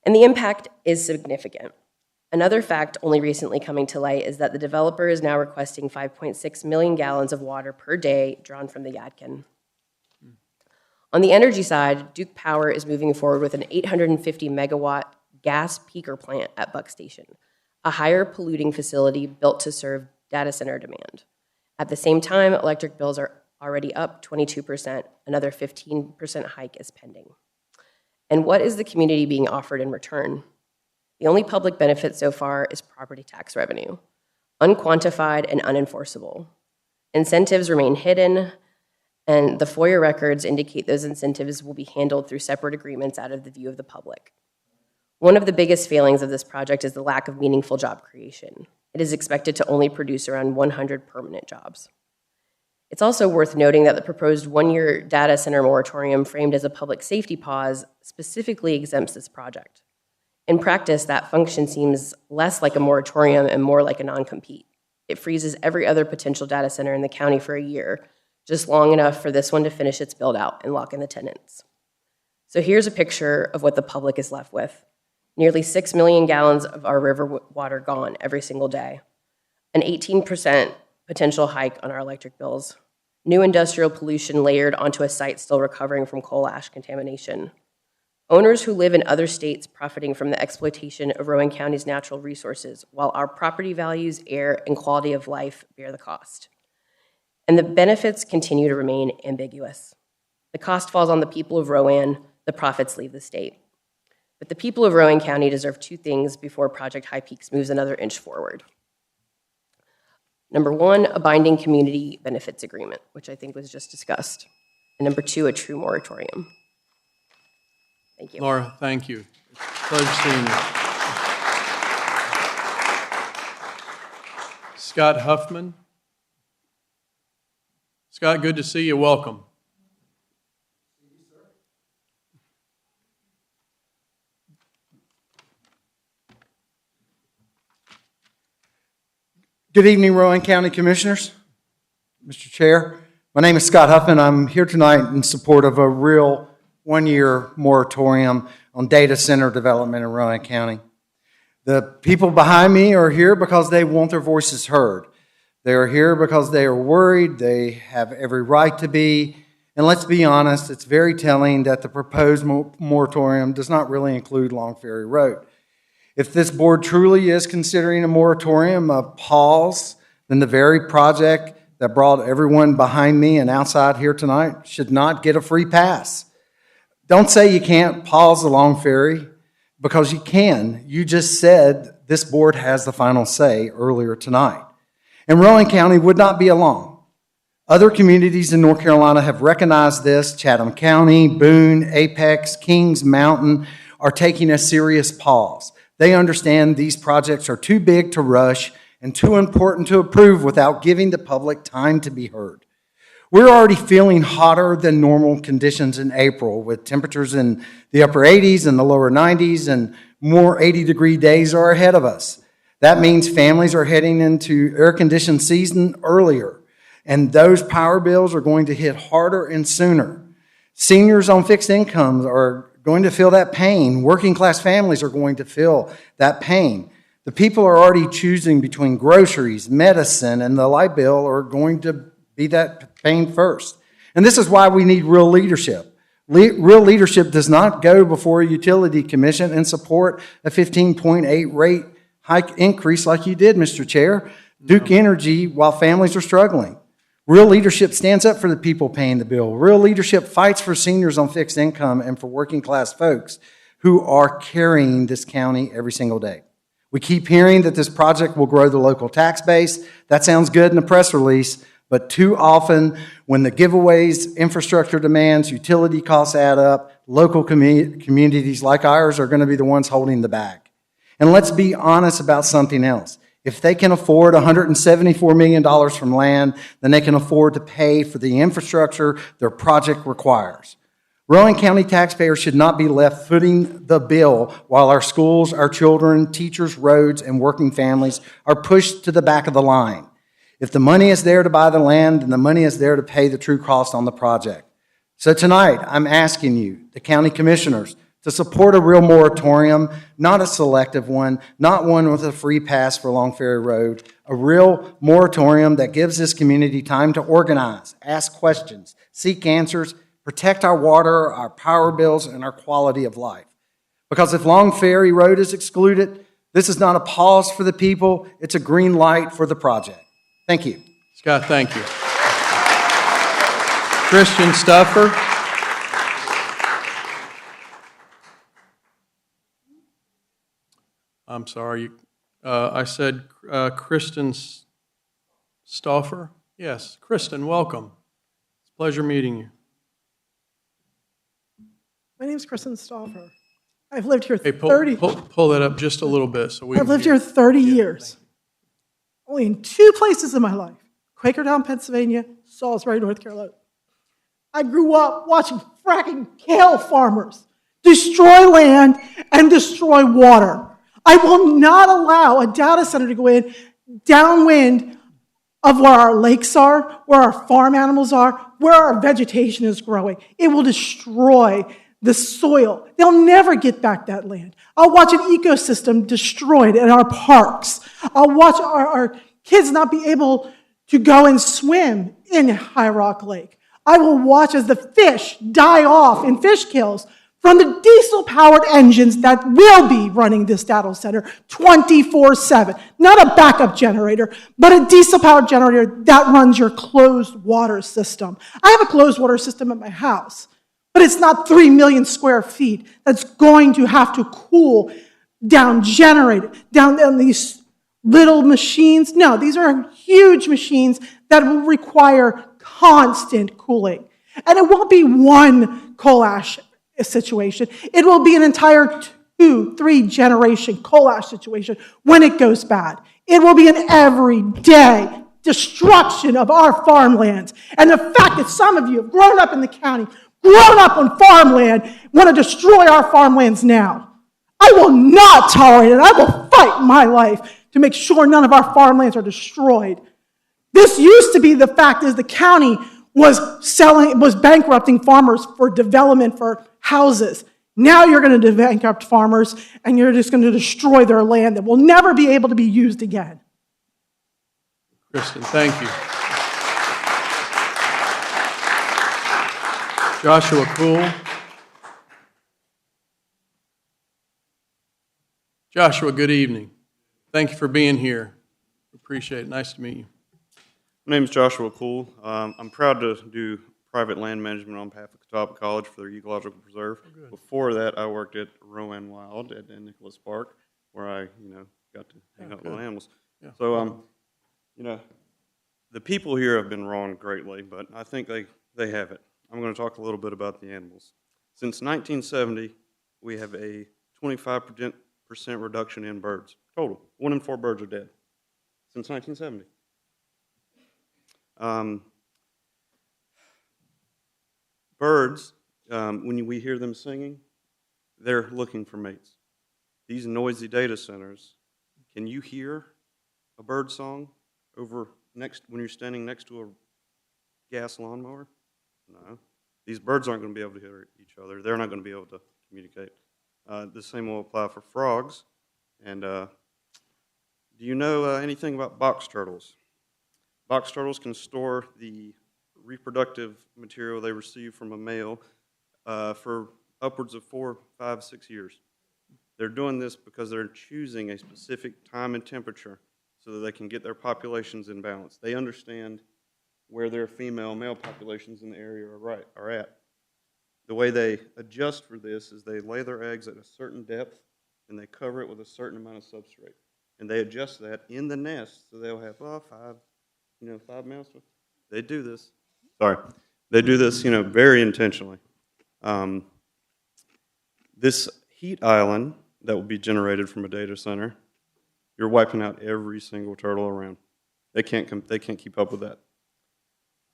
And the impact is significant. Another fact only recently coming to light is that the developer is now requesting 5.6 million gallons of water per day drawn from the Yadkin. On the energy side, Duke Power is moving forward with an 850 megawatt gas peaker plant at Buck Station, a higher polluting facility built to serve data center demand. At the same time, electric bills are already up 22%. Another 15% hike is pending. And what is the community being offered in return? The only public benefit so far is property tax revenue, unquantified and unenforceable. Incentives remain hidden, and the FOIA records indicate those incentives will be handled through separate agreements out of the view of the public. One of the biggest failings of this project is the lack of meaningful job creation. It is expected to only produce around 100 permanent jobs. It's also worth noting that the proposed one-year data center moratorium framed as a public safety pause specifically exempts this project. In practice, that function seems less like a moratorium and more like a non-compete. It freezes every other potential data center in the county for a year, just long enough for this one to finish its build-out and lock in the tenants. So here's a picture of what the public is left with. Nearly 6 million gallons of our river water gone every single day. An 18% potential hike on our electric bills. New industrial pollution layered onto a site still recovering from coal ash contamination. Owners who live in other states profiting from the exploitation of Rowan County's natural resources, while our property values, air, and quality of life bear the cost. And the benefits continue to remain ambiguous. The cost falls on the people of Rowan, the profits leave the state. But the people of Rowan County deserve two things before Project High Peaks moves another inch forward. Number one, a binding community benefits agreement, which I think was just discussed. And number two, a true moratorium. Thank you. Laura, thank you. Pleasure seeing you. Scott Huffman. Scott, good to see you. Welcome. Good evening, Rowan County Commissioners. Mr. Chair, my name is Scott Huffman. I'm here tonight in support of a real one-year moratorium on data center development in Rowan County. The people behind me are here because they want their voices heard. They are here because they are worried. They have every right to be. And let's be honest, it's very telling that the proposed moratorium does not really include Long Ferry Road. If this board truly is considering a moratorium, a pause, then the very project that brought everyone behind me and outside here tonight should not get a free pass. Don't say you can't pause the Long Ferry, because you can. You just said this board has the final say earlier tonight. And Rowan County would not be alone. Other communities in North Carolina have recognized this. Chatham County, Boone, Apex, Kings Mountain are taking a serious pause. They understand these projects are too big to rush and too important to approve without giving the public time to be heard. We're already feeling hotter than normal conditions in April, with temperatures in the upper 80s and the lower 90s, and more 80-degree days are ahead of us. That means families are heading into air-conditioned season earlier, and those power bills are going to hit harder and sooner. Seniors on fixed incomes are going to feel that pain. Working class families are going to feel that pain. The people are already choosing between groceries, medicine, and the light bill are going to be that pain first. And this is why we need real leadership. Real leadership does not go before a utility commission and support a 15.8 rate hike increase like you did, Mr. Chair. Duke Energy, while families are struggling. Real leadership stands up for the people paying the bill. Real leadership fights for seniors on fixed income and for working class folks who are carrying this county every single day. We keep hearing that this project will grow the local tax base. That sounds good in a press release, but too often when the giveaways, infrastructure demands, utility costs add up, local communities like ours are going to be the ones holding the bag. And let's be honest about something else. If they can afford $174 million from land, then they can afford to pay for the infrastructure their project requires. Rowan County taxpayers should not be left footing the bill while our schools, our children, teachers, roads, and working families are pushed to the back of the line. If the money is there to buy the land, then the money is there to pay the true cost on the project. So tonight, I'm asking you, the county commissioners, to support a real moratorium, not a selective one, not one with a free pass for Long Ferry Road, a real moratorium that gives this community time to organize, ask questions, seek answers, protect our water, our power bills, and our quality of life. Because if Long Ferry Road is excluded, this is not a pause for the people, it's a green light for the project. Thank you. Scott, thank you. Christian Stuffer. I'm sorry, I said Kristen Stauffer? Yes, Kristen, welcome. It's a pleasure meeting you. My name's Kristen Stauffer. I've lived here Hey, 30. pull that up just a little bit so we I've can lived hear. here 30 years. Only in 2 places in my life: Quakertown, Pennsylvania, Salisbury, North Carolina. I grew up watching fracking kale farmers destroy land and destroy water. I will not allow a data center to go in downwind of where our lakes are, where our farm animals are, where our vegetation is growing. It will destroy the soil. They'll never get back that land. I'll watch an ecosystem destroyed in our parks. I'll watch our kids not be able to go and swim in High Rock Lake. I will watch as the fish die off in fish kills from the diesel-powered engines that will be running this data center 24/7. Not a backup generator, but a diesel-powered generator that runs your closed water system. I have a closed water system at my house, but it's not 3 million square feet that's going to have to cool down, generated down these little machines. No, these are huge machines that will require constant cooling. And it won't be one coal ash situation. It will be an entire 2-3 generation coal ash situation when it goes bad. It will be an everyday destruction of our farmlands. And the fact that some of you have grown up in the county, grown up on farmland, want to destroy our farmlands now. I will not tolerate it. I will fight my life to make sure none of our farmlands are destroyed. This used to be the fact is the county was bankrupting farmers for development for houses. Now you're going to bankrupt farmers and you're just going to destroy their land that will never be able to be used again. Kristen, thank you. Joshua Cool. Joshua, good evening. Thank you for being here. Appreciate it. Nice to meet you. My name is Joshua Cool. I'm proud to do private land management on behalf of Catawba College for their ecological preserve. Before that, I worked at Rowan Wild at Nicholas Park, where I, got to hang out with animals. Yeah. So, the people here have been wronged greatly, but I think they have it. I'm going to talk a little bit about the animals. Since 1970, we have a 25% reduction in birds, total. 1 in 4 birds are dead since 1970. Birds, when we hear them singing, they're looking for mates. These noisy data centers, can you hear a bird song when you're standing next to a gas lawnmower? No. These birds aren't going to be able to hear each other. They're not going to be able to communicate. The same will apply for frogs. And do you know anything about box turtles? Box turtles can store the reproductive material they receive from a male for upwards of 4, 5, 6 years. They're doing this because they're choosing a specific time and temperature so that they can get their populations in balance. They understand where their female-male populations in the area are at. The way they adjust for this is they lay their eggs at a certain depth and they cover it with a certain amount of substrate. And they adjust that in the nest so they'll have 5 males. They do this. They do this, very intentionally. This heat island that will be generated from a data center, you're wiping out every single turtle around. They can't keep up with that.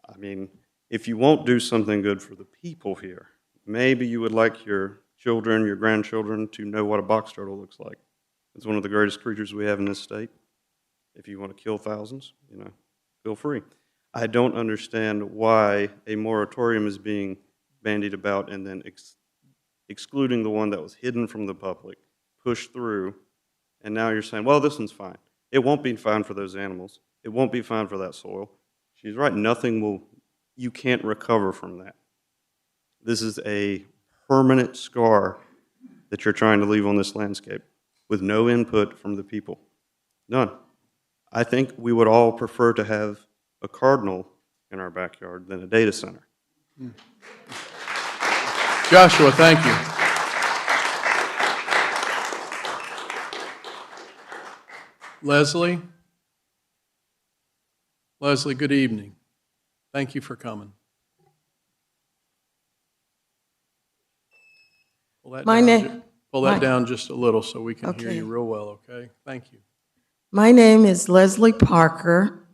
I mean, if you won't do something good for the people here, maybe you would like your children, your grandchildren to know what a box turtle looks like. It's one of the greatest creatures we have in this state. If you want to kill thousands, feel free. I don't understand why a moratorium is being bandied about and then excluding the one that was hidden from the public, pushed through, and now you're saying, well, this one's fine. It won't be fine for those animals. It won't be fine for that soil. She's right, you can't recover from that. This is a permanent scar that you're trying to leave on this landscape with no input from the people. None. I think we would all prefer to have a cardinal in our backyard than a data center. Joshua, thank you. Leslie? Leslie, good evening. Thank you for coming. Pull that down just a little so we can hear you real well, okay? Thank you. My name is Leslie Parker.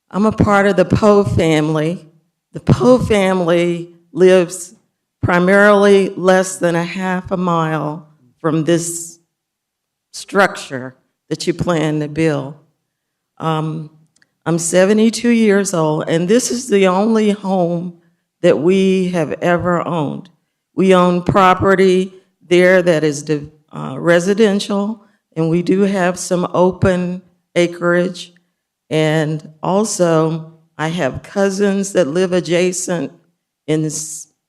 I'm a part of the Poe family. The Poe family lives primarily less than a half a mile from this structure that you plan to build. I'm 72 years old, and this is the only home that we have ever owned. We own property there that is residential, and we do have some open acreage. And also, I have cousins that live adjacent in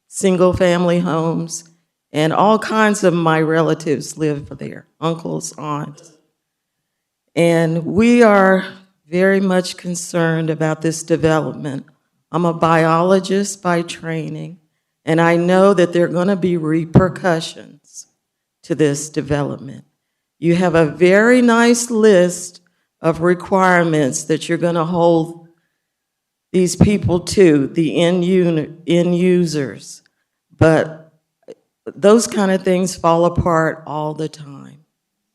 single-family homes, and all kinds of my relatives live there, uncles, aunts. And we are very much concerned about this development. I'm a biologist by training, and I know that there are going to be repercussions to this development. You have a very nice list of requirements that you're going to hold these people to, the end users, but those kind of things fall apart all the time.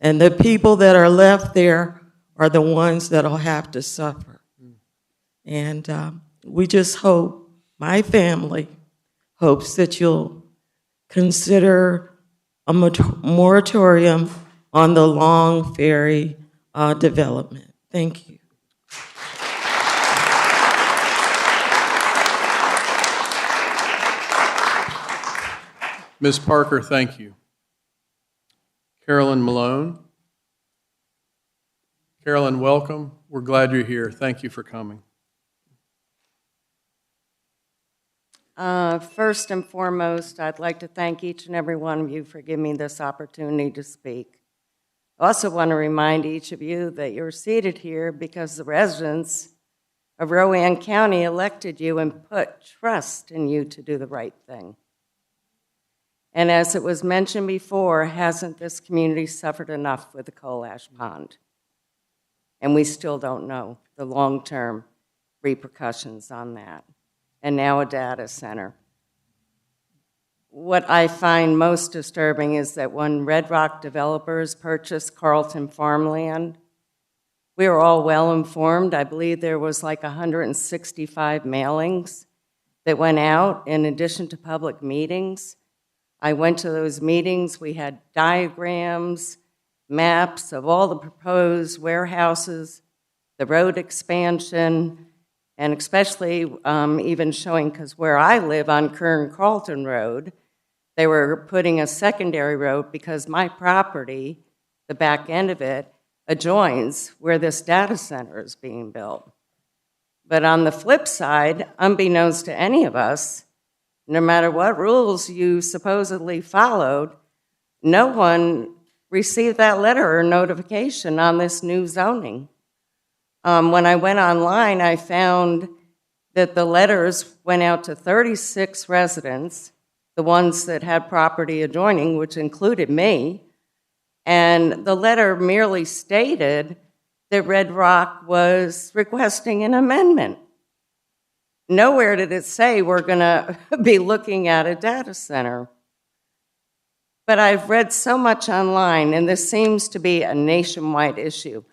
And the people that are left there are the ones that will have to suffer. And we just hope, my family hopes that you'll consider a moratorium on the Long Ferry development. Thank you. Ms. Parker, thank you. Carolyn Malone. Carolyn, welcome. We're glad you're here. Thank you for coming. First and foremost, I'd like to thank each and every one of you for giving me this opportunity to speak. I also want to remind each of you that you're seated here because the residents of Rowan County elected you and put trust in you to do the right thing. And as it was mentioned before, hasn't this community suffered enough with the coal ash pond? And we still don't know the long-term repercussions on that. And now a data center. What I find most disturbing is that when Red Rock developers purchased Carlton farmland, we were all well informed. I believe there was like 165 mailings that went out in addition to public meetings. I went to those meetings. We had diagrams, maps of all the proposed warehouses, the road expansion, and especially even showing, because where I live on Kern-Carlton Road, they were putting a secondary road because my property, the back end of it, adjoins where this data center is being built. But on the flip side, unbeknownst to any of us, no matter what rules you supposedly followed, no one received that letter or notification on this new zoning. When I went online, I found that the letters went out to 36 residents, the ones that had property adjoining, which included me, and the letter merely stated that Red Rock was requesting an amendment. Nowhere did it say we're going to be looking at a data center. But I've read so much online, and this seems to be a nationwide issue,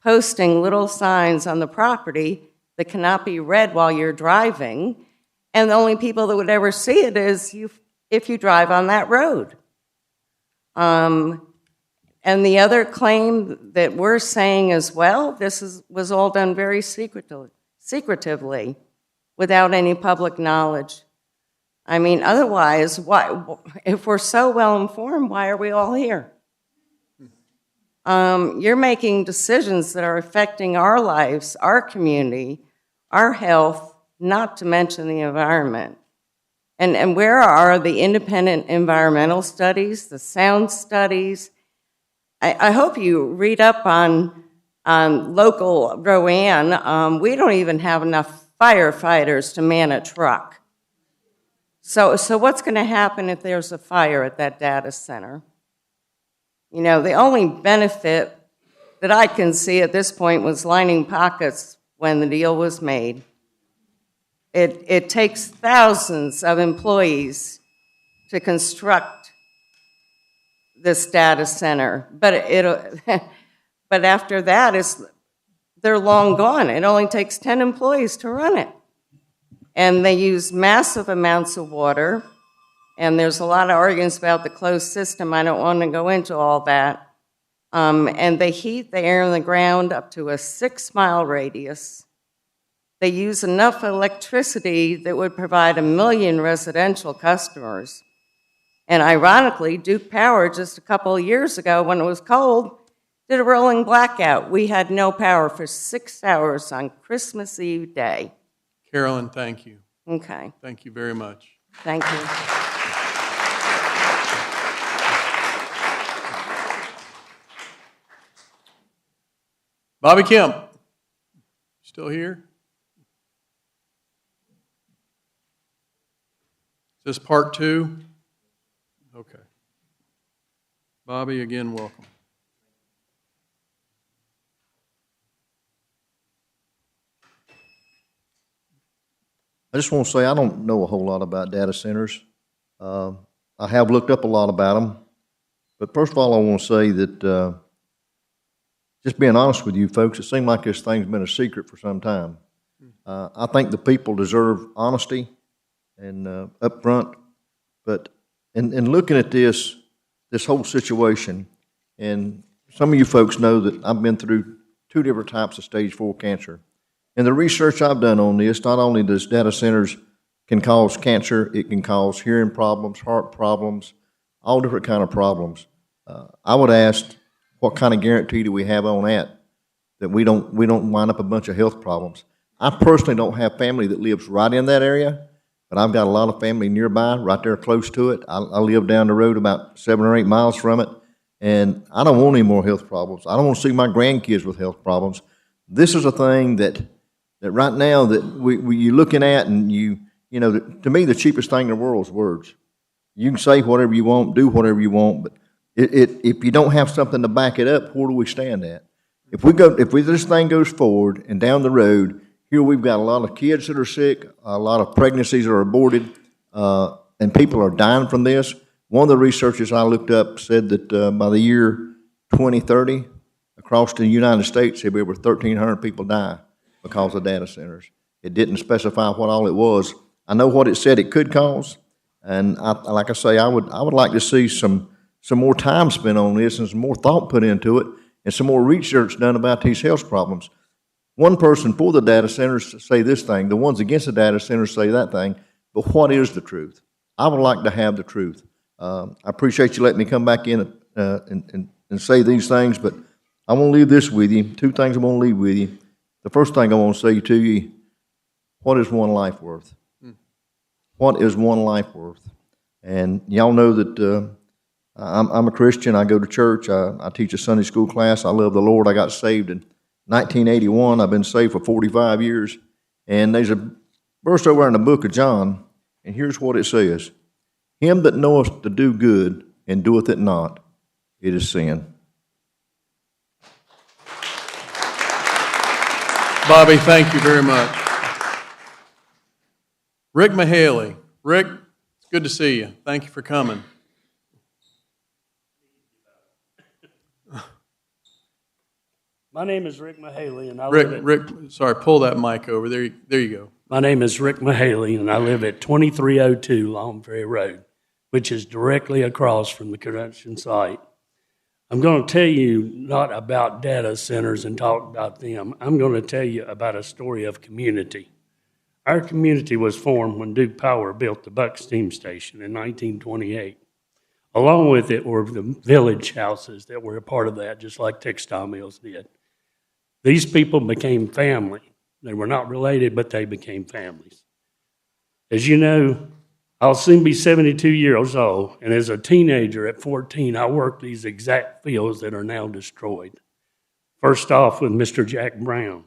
posting little signs on the property that cannot be read while you're driving, and the only people that would ever see it is if you drive on that road. And the other claim that we're saying as well, this was all done very secretively, without any public knowledge. I mean, otherwise, if we're so well informed, why are we all here? You're making decisions that are affecting our lives, our community, our health, not to mention the environment. And where are the independent environmental studies, the sound studies? I hope you read up on local Rowan, we don't even have enough firefighters to man a truck. So what's going to happen if there's a fire at that data center? You know, the only benefit that I can see at this point was lining pockets when the deal was made. It takes thousands of employees to construct this data center, but but after that, they're long gone. It only takes 10 employees to run it. And they use massive amounts of water, and there's a lot of arguments about the closed system. I don't want to go into all that. And they heat the air in the ground up to a 6-mile radius. They use enough electricity that would provide 1 million residential customers. And ironically, Duke Power, just a couple of years ago when it was cold, did a rolling blackout. We had no power for 6 hours on Christmas Eve day. Carolyn, thank you. Okay. Thank you very much. Thank you. Bobby Kemp, still here? Is this part 2? Okay. Bobby, again, welcome. I just want to say I don't know a whole lot about data centers. I have looked up a lot about them. But first of all, I want to say that just being honest with you folks, it seems like this thing's been a secret for some time. I think the people deserve honesty and upfront. But in looking at this whole situation, and some of you folks know that I've been through 2 different types of stage 4 cancer. And the research I've done on this, not only does data centers can cause cancer, it can cause hearing problems, heart problems, all different kind of problems. I would ask, what kind of guarantee do we have on that we don't wind up a bunch of health problems? I personally don't have family that lives right in that area, but I've got a lot of family nearby, right there close to it. I live down the road about 7 or 8 miles from it, and I don't want any more health problems. I don't want to see my grandkids with health problems. This is a thing that right now that you're looking at, and you know, to me, the cheapest thing in the world is words. You can say whatever you want, do whatever you want, but if you don't have something to back it up, where do we stand at? If this thing goes forward and down the road, here we've got a lot of kids that are sick, a lot of pregnancies that are aborted, and people are dying from this. One of the researchers I looked up said that by the year 2030, across the United States, there'll be over 1,300 people die because of data centers. It didn't specify what all it was. I know what it said it could cause, and like I say, I would like to see some more time spent on this and some more thought put into it and some more research done about these health problems. One person for the data centers say this thing, the ones against the data centers say that thing, but what is the truth? I would like to have the truth. I appreciate you letting me come back in and say these things, but I want to leave this with you. 2 things I want to leave with you. The first thing I want to say to you, what is one life worth? What is one life worth? And y'all know that I'm a Christian. I go to church. I teach a Sunday school class. I love the Lord. I got saved in 1981. I've been saved for 45 years. And there's a verse over in the book of John, and here's what it says. Him that knoweth to do good and doeth it not, it is sin. Bobby, thank you very much. Rick Mahaley. Rick, it's good to see you. Thank you for coming. My name is Rick Mahaley, and I Rick, live at... sorry, pull that mic over. There you go. My name is Rick Mahaley, and I live at 2302 Long Ferry Road, which is directly across from the construction site. I'm going to tell you not about data centers and talk about them. I'm going to tell you about a story of community. Our community was formed when Duke Power built the Buck Steam Station in 1928. Along with it were the village houses that were a part of that, just like textile mills did. These people became family. They were not related, but they became families. As you know, I'll soon be 72 years old, and as a teenager at 14, I worked these exact fields that are now destroyed. First off with Mr. Jack Brown,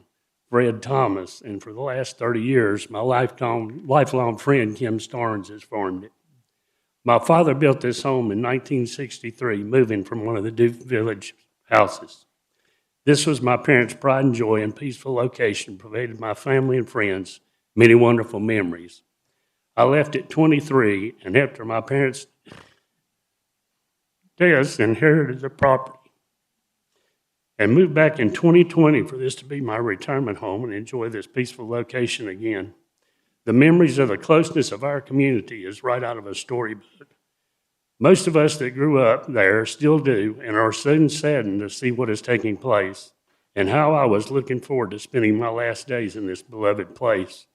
Fred Thomas, and for the last 30 years, my lifelong friend Kim Starnes has formed it. My father built this home in 1963, moving from one of the Duke Village houses. This was my parents' pride and joy and peaceful location, provided my family and friends many wonderful memories. I left at 23, and after my parents' deaths, inherited the property and moved back in 2020 for this to be my retirement home and enjoy this peaceful location again. The memories of the closeness of our community is right out of a storybook. Most of us that grew up there still do and are soon saddened to see what is taking place and how I was looking forward to spending my last days in this beloved place.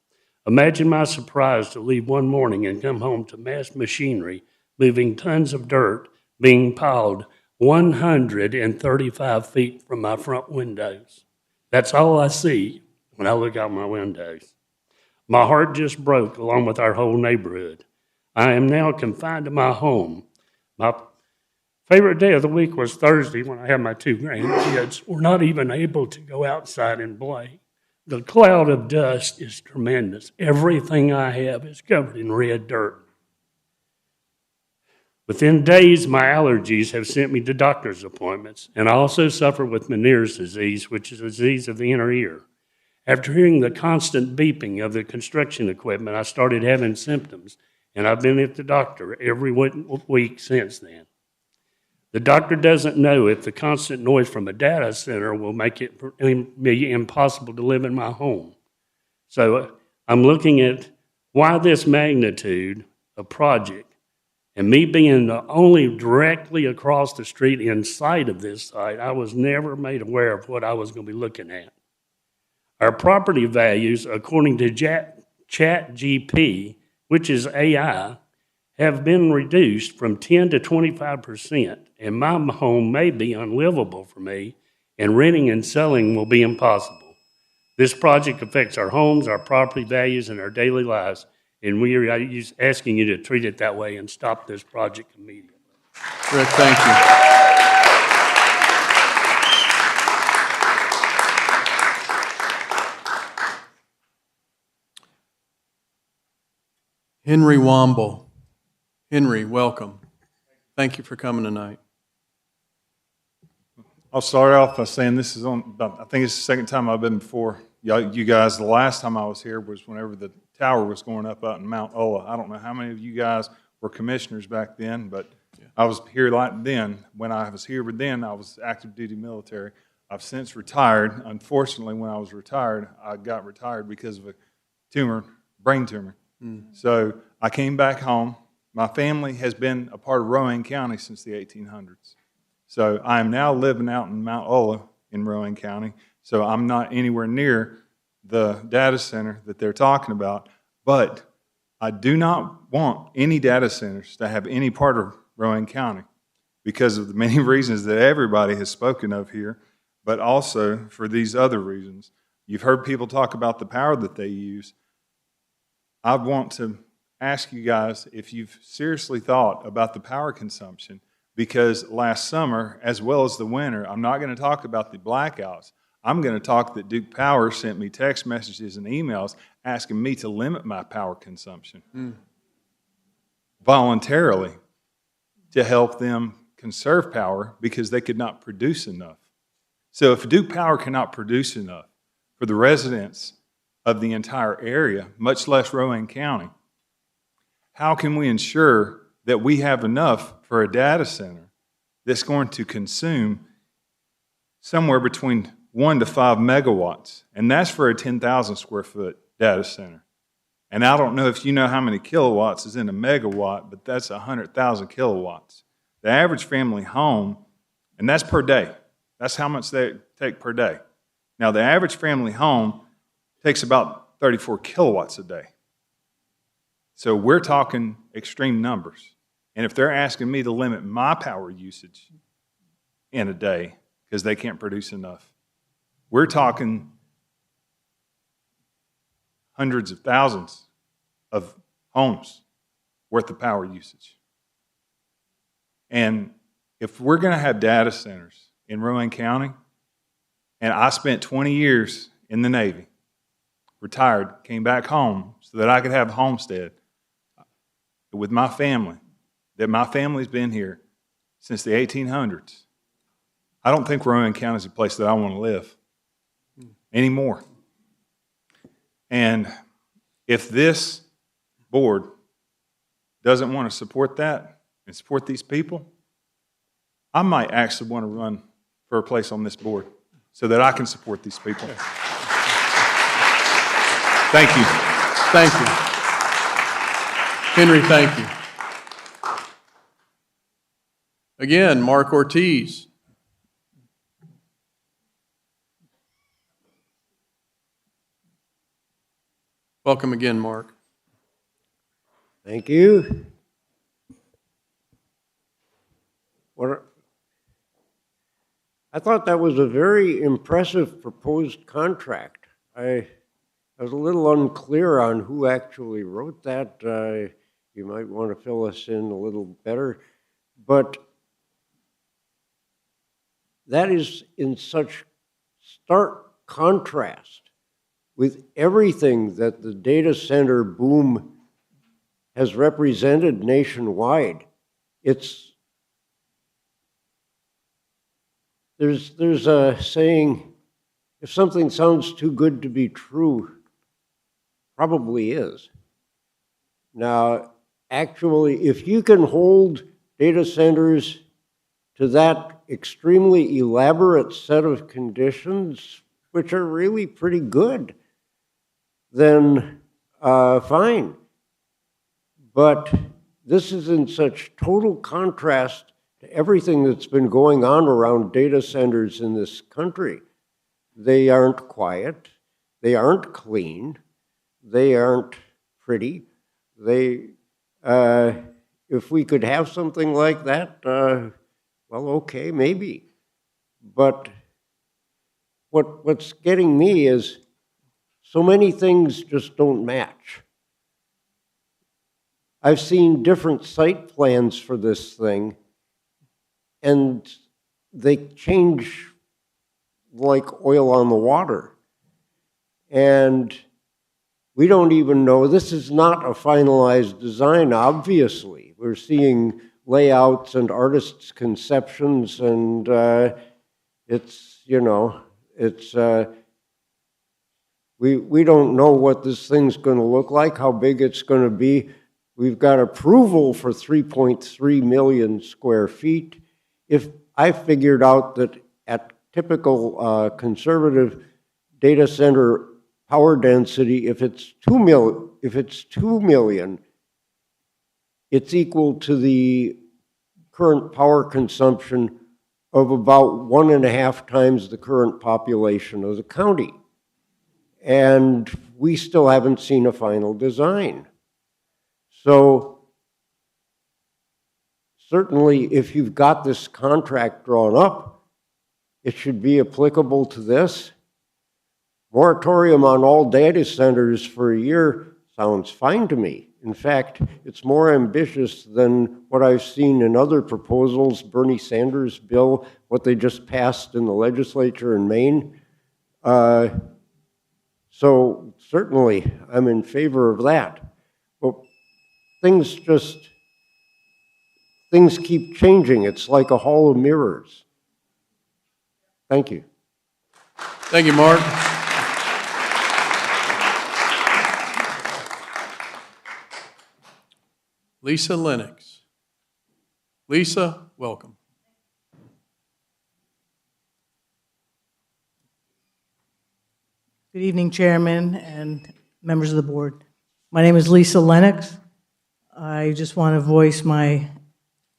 Imagine my surprise to leave one morning and come home to mass machinery moving tons of dirt being piled 135 feet from my front windows. That's all I see when I look out my windows. My heart just broke along with our whole neighborhood. I am now confined to my home. My favorite day of the week was Thursday when I had my 2 grandkids. We're not even able to go outside and play. The cloud of dust is tremendous. Everything I have is covered in red dirt. Within days, my allergies have sent me to doctor's appointments, and I also suffer with Meniere's disease, which is a disease of the inner ear. After hearing the constant beeping of the construction equipment, I started having symptoms, and I've been at the doctor every week since then. The doctor doesn't know if the constant noise from a data center will make it be impossible to live in my home. So I'm looking at why this magnitude of project, and me being only directly across the street in sight of this site, I was never made aware of what I was going to be looking at. Our property values, according to ChatGPT, which is AI, have been reduced from 10 to 25%, and my home may be unlivable for me, and renting and selling will be impossible. This project affects our homes, our property values, and our daily lives, and we are asking you to treat it that way and stop this project immediately. Rick, thank you. Henry Womble. Henry, welcome. Thank you for coming tonight. I'll start off by saying this is I think it's the second time I've been before you guys. The last time I was here was whenever the tower was going up out in Mount Ola. I don't know how many of you guys were commissioners back then, but I was here like then. When I was here then, I was active duty military. I've since retired. Unfortunately, when I was retired, I got retired because of a brain tumor. So I came back home. My family has been a part of Rowan County since the 1800s. So I am now living out in Mount Ola in Rowan County. So I'm not anywhere near the data center that they're talking about. But I do not want any data centers to have any part of Rowan County because of the many reasons that everybody has spoken of here, but also for these other reasons. You've heard people talk about the power that they use. I want to ask you guys if you've seriously thought about the power consumption, because last summer, as well as the winter, I'm not going to talk about the blackouts. I'm going to talk that Duke Power sent me text messages and emails asking me to limit my power consumption voluntarily to help them conserve power because they could not produce enough. So if Duke Power cannot produce enough for the residents of the entire area, much less Rowan County, how can we ensure that we have enough for a data center that's going to consume somewhere between 1 to 5 megawatts? And that's for a 10,000 square foot data center. And I don't know if you know how many kilowatts is in a megawatt, but that's 100,000 kilowatts. The average family home, and that's per day. That's how much they take per day. Now, the average family home takes about 34 kilowatts a day. So we're talking extreme numbers. And if they're asking me to limit my power usage in a day because they can't produce enough, we're talking hundreds of thousands of homes worth of power usage. And if we're going to have data centers in Rowan County, And I spent 20 years in the Navy, retired, came back home so that I could have a homestead with my family, that my family's been here since the 1800s. I don't think Rowan County is a place that I want to live anymore. And if this board doesn't want to support that and support these people, I might actually want to run for a place on this board so that I can support these people. Thank you. Thank you. Henry, thank you. Again, Mark Ortiz. Welcome again, Mark. Thank you. I thought that was a very impressive proposed contract. I was a little unclear on who actually wrote that. You might want to fill us in a little better. But that is in such stark contrast with everything that the data center boom has represented nationwide. There's a saying, if something sounds too good to be true, probably is. Now, actually, if you can hold data centers to that extremely elaborate set of conditions, which are really pretty good, then fine. But this is in such total contrast to everything that's been going on around data centers in this country. They aren't quiet. They aren't clean. They aren't pretty. If we could have something like that, well, okay, maybe. But what's getting me is so many things just don't match. I've seen different site plans for this thing, and they change like oil on the water. And we don't even know, this is not a finalized design, obviously. We're seeing layouts and artists' conceptions, and we don't know what this thing's going to look like, how big it's going to be. We've got approval for 3.3 million square feet. If I figured out that at typical conservative data center power density, if it's 2 million, it's equal to the current power consumption of about 1.5 times the current population of the county. And we still haven't seen a final design. So certainly if you've got this contract drawn up, it should be applicable to this. Moratorium on all data centers for a year sounds fine to me. In fact, it's more ambitious than what I've seen in other proposals, Bernie Sanders' bill, what they just passed in the legislature in Maine. So certainly I'm in favor of that. But things keep changing. It's like a hall of mirrors. Thank you. Thank you, Mark. Lisa Lennox. Lisa, welcome. Good evening, Chairman and members of the board. My name is Lisa Lennox. I just want to voice my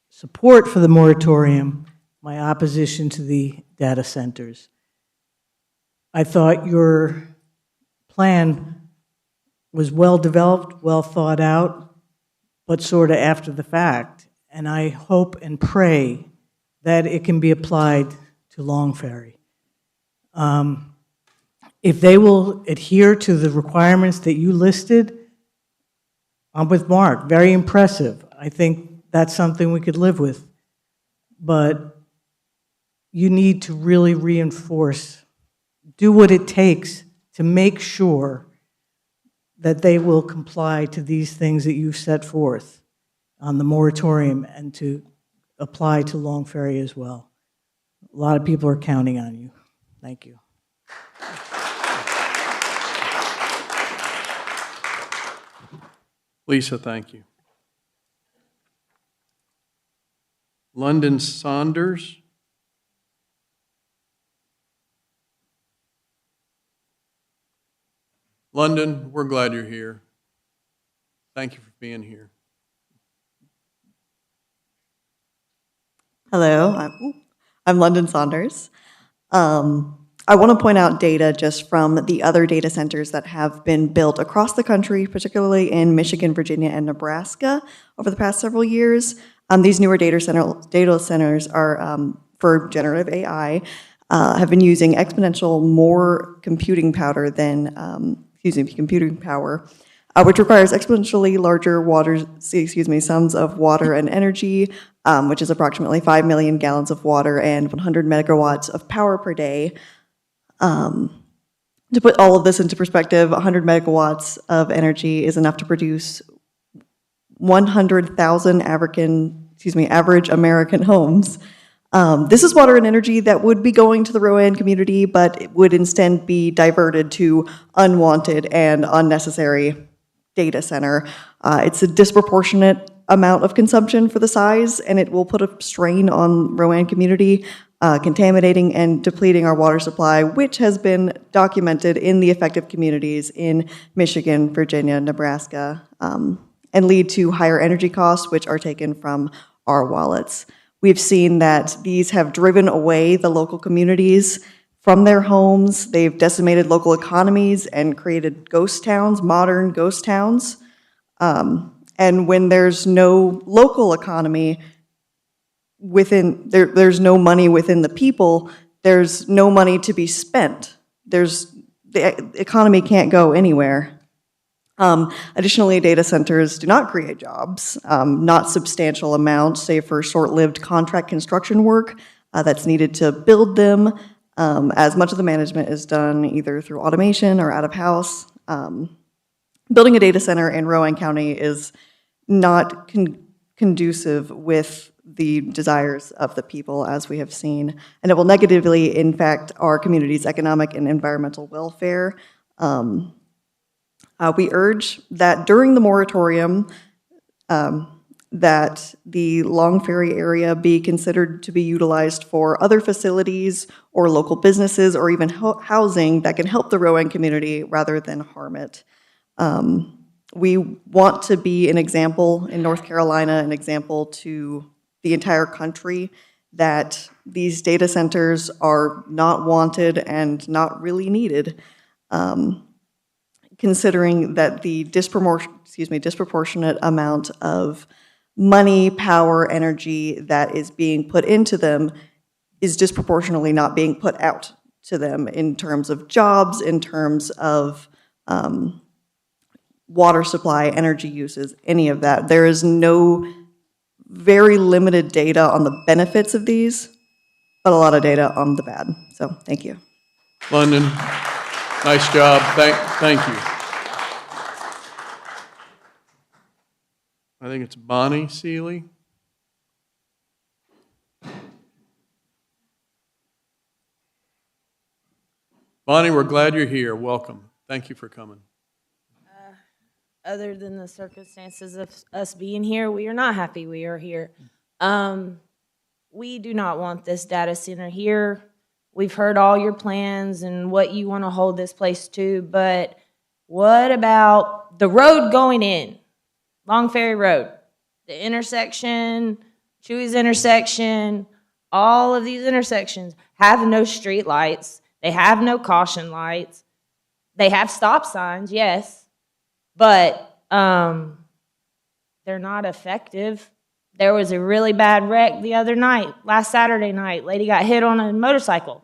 support for the moratorium, my opposition to the data centers. I thought your plan was well developed, well thought out, but sort of after the fact. And I hope and pray that it can be applied to Long Ferry. If they will adhere to the requirements that you listed, I'm with Mark, very impressive. I think that's something we could live with. But you need to really reinforce do what it takes to make sure that they will comply to these things that you've set forth on the moratorium and to apply to Long Ferry as well. A lot of people are counting on you. Thank you. Lisa, thank you. London Saunders. London, we're glad you're here. Thank you for being here. Hello, I'm London Saunders. I want to point out data just from the other data centers that have been built across the country, particularly in Michigan, Virginia, and Nebraska over the past several years. These newer data centers are for generative AI, have been using exponential more computing power than, computing power, which requires exponentially larger sums of water and energy, which is approximately 5 million gallons of water and 100 megawatts of power per day. To put all of this into perspective, 100 megawatts of energy is enough to produce 100,000 average American homes. This is water and energy that would be going to the Rowan community, but it would instead be diverted to unwanted and unnecessary data center. It's a disproportionate amount of consumption for the size, and it will put a strain on Rowan community, contaminating and depleting our water supply, which has been documented in the affected communities in Michigan, Virginia, Nebraska, and lead to higher energy costs, which are taken from our wallets. We've seen that these have driven away the local communities from their homes. They've decimated local economies and created ghost towns, modern ghost towns. And when there's no local economy there's no money within the people, there's no money to be spent. The economy can't go anywhere. Additionally, data centers do not create jobs, not substantial amounts, say for short-lived contract construction work that's needed to build them, as much of the management is done either through automation or out of house. Building a data center in Rowan County is not conducive with the desires of the people, as we have seen, and it will negatively impact our community's economic and environmental welfare. We urge that during the moratorium, that the Long Ferry area be considered to be utilized for other facilities or local businesses or even housing that can help the Rowan community rather than harm it. We want to be an example in North Carolina, an example to the entire country, that these data centers are not wanted and not really needed. Considering that the disproportionate amount of money, power, energy that is being put into them is disproportionately not being put out to them in terms of jobs, in terms of water supply, energy uses, any of that. There is very limited data on the benefits of these, but a lot of data on the bad. So thank you. London, nice job. Thank you. I think it's Bonnie Seeley. Bonnie, we're glad you're here. Welcome. Thank you for coming. Other than the circumstances of us being here, we are not happy we are here. We do not want this data center here. We've heard all your plans and what you want to hold this place to, but what about the road going in? Long Ferry Road, the intersection, Chewy's intersection, all of these intersections have no street lights. They have no caution lights. They have stop signs, yes, but they're not effective. There was a really bad wreck the other night, last Saturday night. Lady got hit on a motorcycle.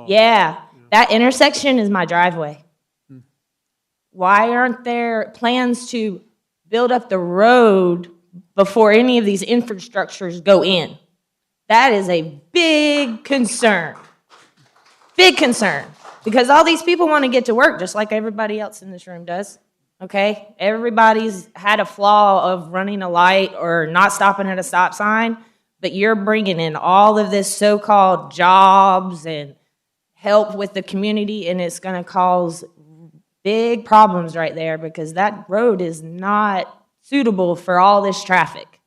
Yeah, that intersection is my driveway. Why aren't there plans to build up the road before any of these infrastructures go in? That is a big concern. Big concern. Because all these people want to get to work just like everybody else in this room does. Okay? Everybody's had a flaw of running a light or not stopping at a stop sign, but you're bringing in all of this so-called jobs and help with the community, and it's going to cause big problems right there because that road is not suitable for all this traffic.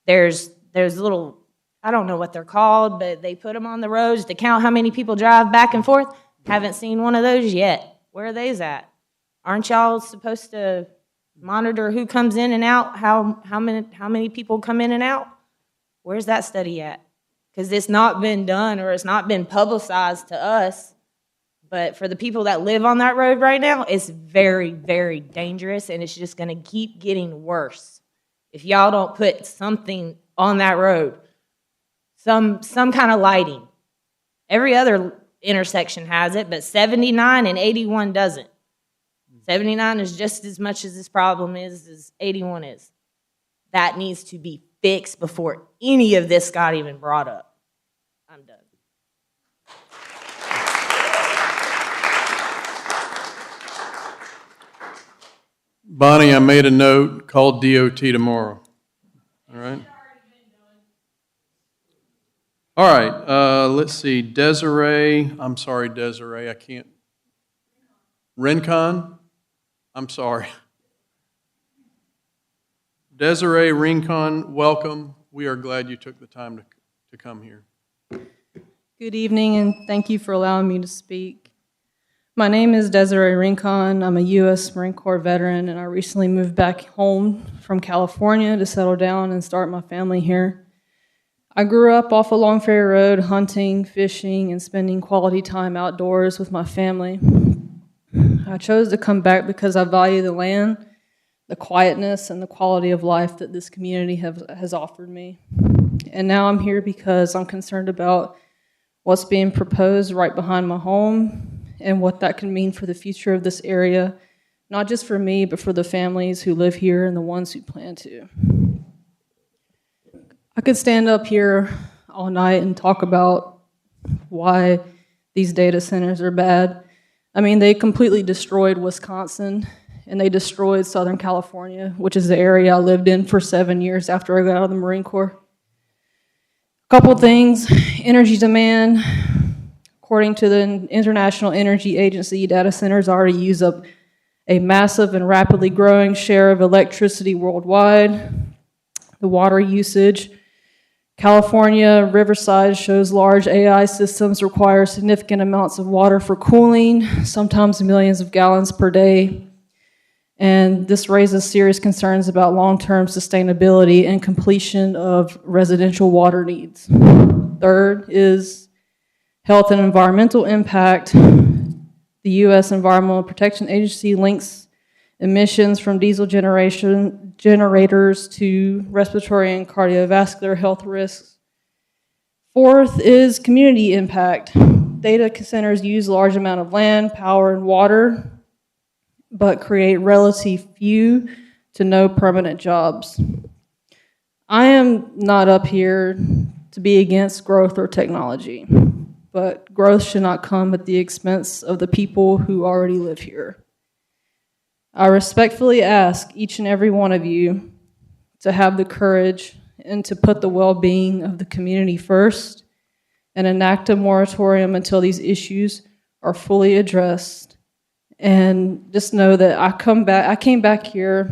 There's little, I don't know what they're called, but they put them on the roads to count how many people drive back and forth. Haven't seen one of those yet. Where are those at? Aren't y'all supposed to monitor who comes in and out, how many people come in and out? Where's that study at? Because it's not been done or it's not been publicized to us. But for the people that live on that road right now, it's very, very dangerous, and it's just going to keep getting worse if y'all don't put something on that road, some kind of lighting. Every other intersection has it, but 79 and 81 doesn't. 79 is just as much as this problem is as 81 is. That needs to be fixed before any of this got even brought up. I'm done. Bonnie, I made a note, call DOT tomorrow. All right? All right, let's see, Desiree, I'm sorry, Desiree, I can't. Rincon? I'm sorry. Desiree Rincon, welcome. We are glad you took the time to come here. Good evening, and thank you for allowing me to speak. My name is Desiree Rincon. I'm a U.S. Marine Corps veteran, and I recently moved back home from California to settle down and start my family here. I grew up off a Long Ferry Road, hunting, fishing, and spending quality time outdoors with my family. I chose to come back because I value the land, the quietness, and the quality of life that this community has offered me. And now I'm here because I'm concerned about what's being proposed right behind my home and what that can mean for the future of this area, not just for me, but for the families who live here and the ones who plan to. I could stand up here all night and talk about why these data centers are bad. I mean, they completely destroyed Wisconsin, and they destroyed Southern California, which is the area I lived in for 7 years after I got out of the Marine Corps. A couple things. Energy demand. According to the International Energy Agency, data centers already use up a massive and rapidly growing share of electricity worldwide. The water usage. California, Riverside shows large AI systems require significant amounts of water for cooling, sometimes millions of gallons per day. And this raises serious concerns about long-term sustainability and completion of residential water needs. Third is health and environmental impact. The U.S. Environmental Protection Agency links emissions from diesel generators to respiratory and cardiovascular health risks. Fourth is community impact. Data centers use a large amount of land, power, and water, but create relatively few to no permanent jobs. I am not up here to be against growth or technology, but growth should not come at the expense of the people who already live here. I respectfully ask each and every one of you to have the courage and to put the well-being of the community first and enact a moratorium until these issues are fully addressed. And just know that I came back here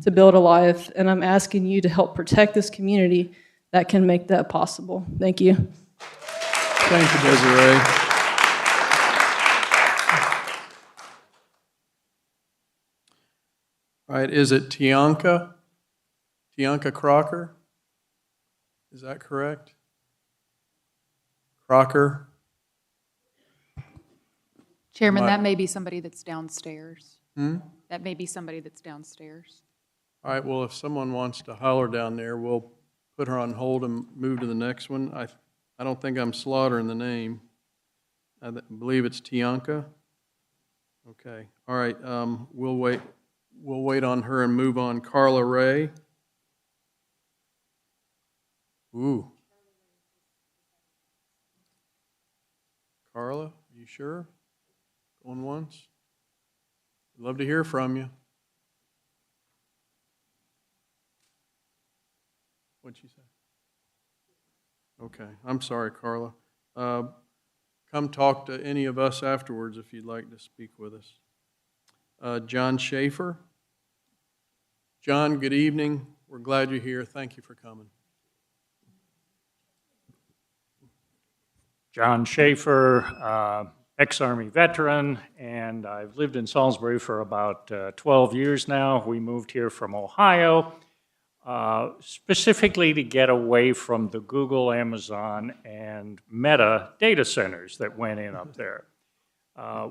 to build a life, and I'm asking you to help protect this community that can make that possible. Thank you. Thank you, Desiree. All right, is it Tianka? Tianka Crocker? Is that correct? Crocker? Chairman, that may be somebody that's downstairs. Hmm? That may be somebody that's downstairs. All right, well, if someone wants to holler down there, we'll put her on hold and move to the next one. I don't think I'm slaughtering the name. I believe it's Tianka. Okay, all right, we'll wait on her and move on. Carla Ray. Ooh. Carla, you sure? Going once? Love to hear from you. What'd she say? Okay, I'm sorry, Carla. Come talk to any of us afterwards if you'd like to speak with us. John Schaefer. John, good evening. We're glad you're here. Thank you for coming. John Schaefer, ex-Army veteran, and I've lived in Salisbury for about 12 years now. We moved here from Ohio, specifically to get away from the Google, Amazon, and Meta data centers that went in up there.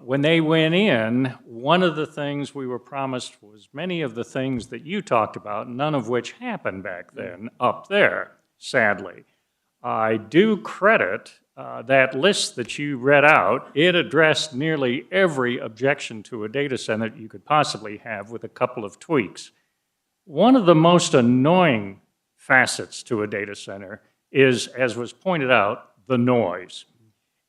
When they went in, one of the things we were promised was many of the things that you talked about, none of which happened back then up there, sadly. I do credit that list that you read out. It addressed nearly every objection to a data center you could possibly have with a couple of tweaks. One of the most annoying facets to a data center is, as was pointed out, the noise.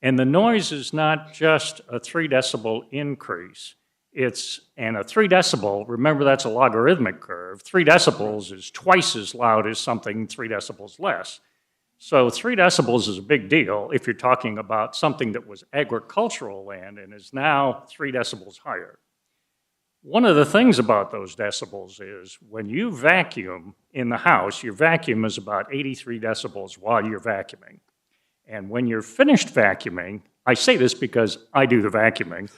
And the noise is not just a 3 decibel increase. And a 3 decibel, remember that's a logarithmic curve. 3 decibels is twice as loud as something 3 decibels less. So 3 decibels is a big deal if you're talking about something that was agricultural land and is now 3 decibels higher. One of the things about those decibels is when you vacuum in the house, your vacuum is about 83 decibels while you're vacuuming. And when you're finished vacuuming, I say this because I do the vacuuming.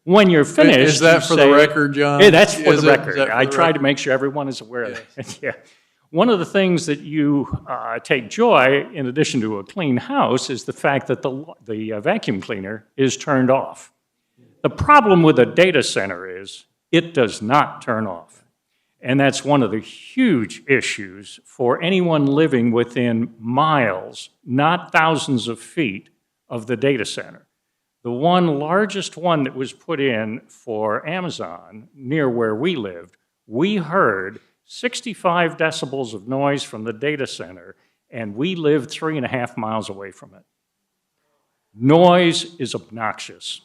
When you're finished, is that for the record, John? Yeah, that's for the record. I try to make sure everyone is aware of it. Yeah. One of the things that you take joy, in addition to a clean house, is the fact that the vacuum cleaner is turned off. The problem with a data center is it does not turn off. And that's one of the huge issues for anyone living within miles, not thousands of feet, of the data center. The one largest one that was put in for Amazon, near where we lived, we heard 65 decibels of noise from the data center, and we lived 3.5 miles away from it. Noise is obnoxious.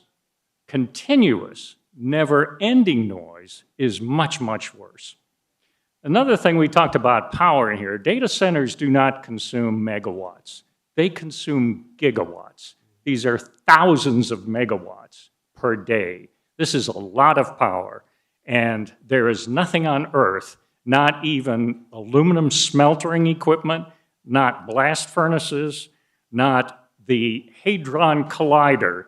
Continuous, never-ending noise is much, much worse. Another thing we talked about power in here, data centers do not consume megawatts. They consume gigawatts. These are thousands of megawatts per day. This is a lot of power, and there is nothing on Earth, not even aluminum smeltering equipment, not blast furnaces, not the Hadron Collider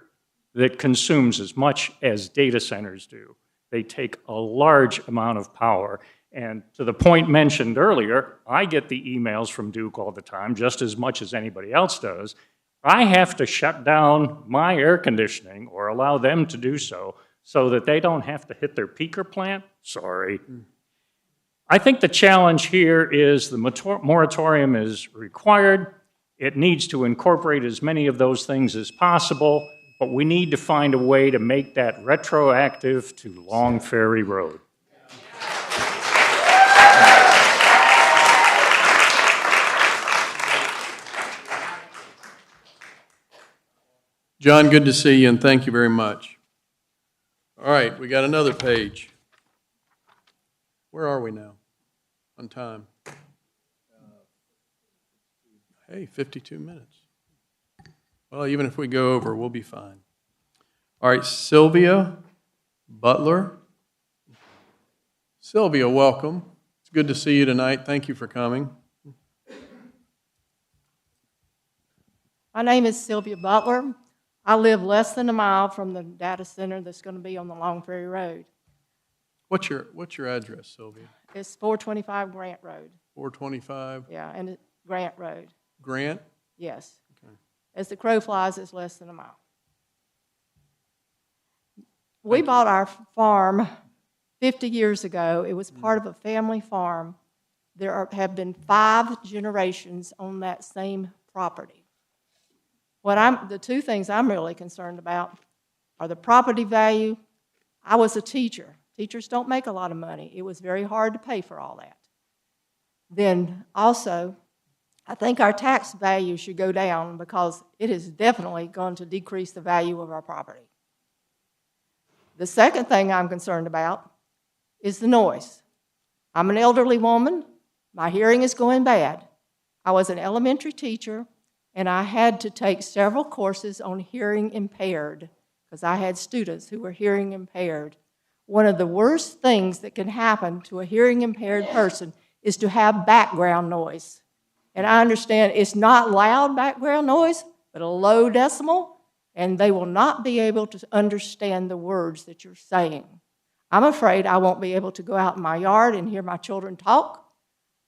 that consumes as much as data centers do. They take a large amount of power. And to the point mentioned earlier, I get the emails from Duke all the time, just as much as anybody else does. I have to shut down my air conditioning or allow them to do so that they don't have to hit their peaker plant. Sorry. I think the challenge here is the moratorium is required. It needs to incorporate as many of those things as possible, but we need to find a way to make that retroactive to Long Ferry Road. John, good to see you, and thank you very much. All right, we got another page. Where are we now on time? Hey, 52 minutes. Well, even if we go over, we'll be fine. All right, Sylvia Butler. Sylvia, welcome. It's good to see you tonight. Thank you for coming. My name is Sylvia Butler. I live less than a mile from the data center that's going to be on the Long Ferry Road. What's your address, Sylvia? It's 425 Grant Road. 425? Yeah, and Grant Road. Grant? Yes. Okay. As the crow flies, it's less than a mile. We bought our farm 50 years ago. It was part of a family farm. There have been 5 generations on that same property. The 2 things I'm really concerned about are the property value. I was a teacher. Teachers don't make a lot of money. It was very hard to pay for all that. Then also, I think our tax value should go down because it is definitely going to decrease the value of our property. The second thing I'm concerned about is the noise. I'm an elderly woman. My hearing is going bad. I was an elementary teacher, and I had to take several courses on hearing impaired because I had students who were hearing impaired. One of the worst things that can happen to a hearing impaired person is to have background noise. And I understand it's not loud background noise, but a low decimal, and they will not be able to understand the words that you're saying. I'm afraid I won't be able to go out in my yard and hear my children talk.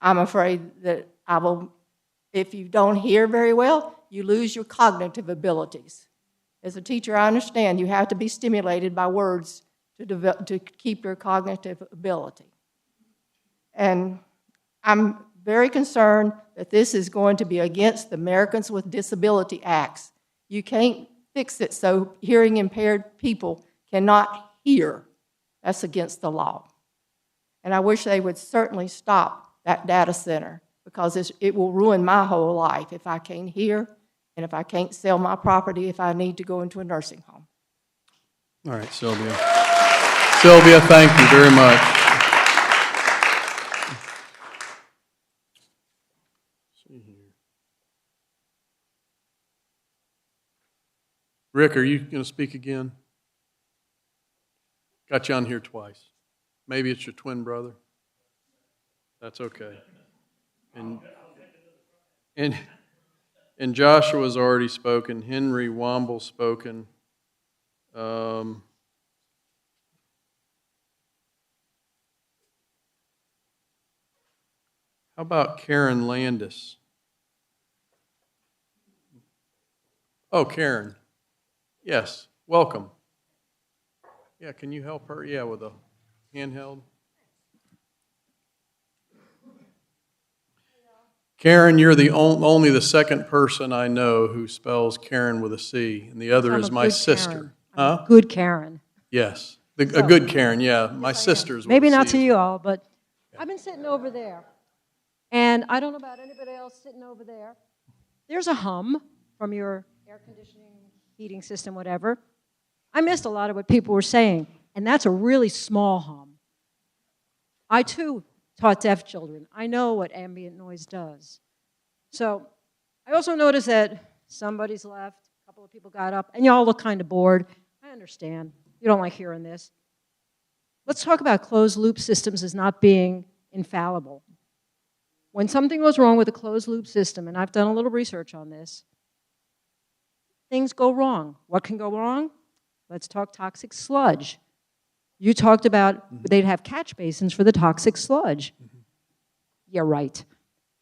I'm afraid that if you don't hear very well, you lose your cognitive abilities. As a teacher, I understand you have to be stimulated by words to keep your cognitive ability. And I'm very concerned that this is going to be against the Americans with Disability Acts. You can't fix it so hearing impaired people cannot hear. That's against the law. And I wish they would certainly stop that data center because it will ruin my whole life if I can't hear and if I can't sell my property if I need to go into a nursing home. All right, Sylvia. Sylvia, thank you very much. Rick, are you going to speak again? Got you on here twice. Maybe it's your twin brother. That's okay. And Joshua's already spoken. Henry Womble's spoken. How about Karen Landis? Oh, Karen. Yes, welcome. Yeah, can you help her? Yeah, with a handheld. Karen, you're the only the second person I know who spells Karen with a C, and the other is my sister. Huh? Good Karen. Yes, a good Karen, yeah. My sister's with Maybe a C not to as you well. all, but I've been sitting over there, and I don't know about anybody else sitting over there. There's a hum from your air conditioning, heating system, whatever. I missed a lot of what people were saying, and that's a really small hum. I, too, taught deaf children. I know what ambient noise does. So I also noticed that somebody's left, a couple of people got up, and y'all look kind of bored. I understand. You don't like hearing this. Let's talk about closed-loop systems as not being infallible. When something goes wrong with a closed-loop system, and I've done a little research on this, things go wrong. What can go wrong? Let's talk toxic sludge. You talked about they'd have catch basins for the toxic sludge. Yeah, right.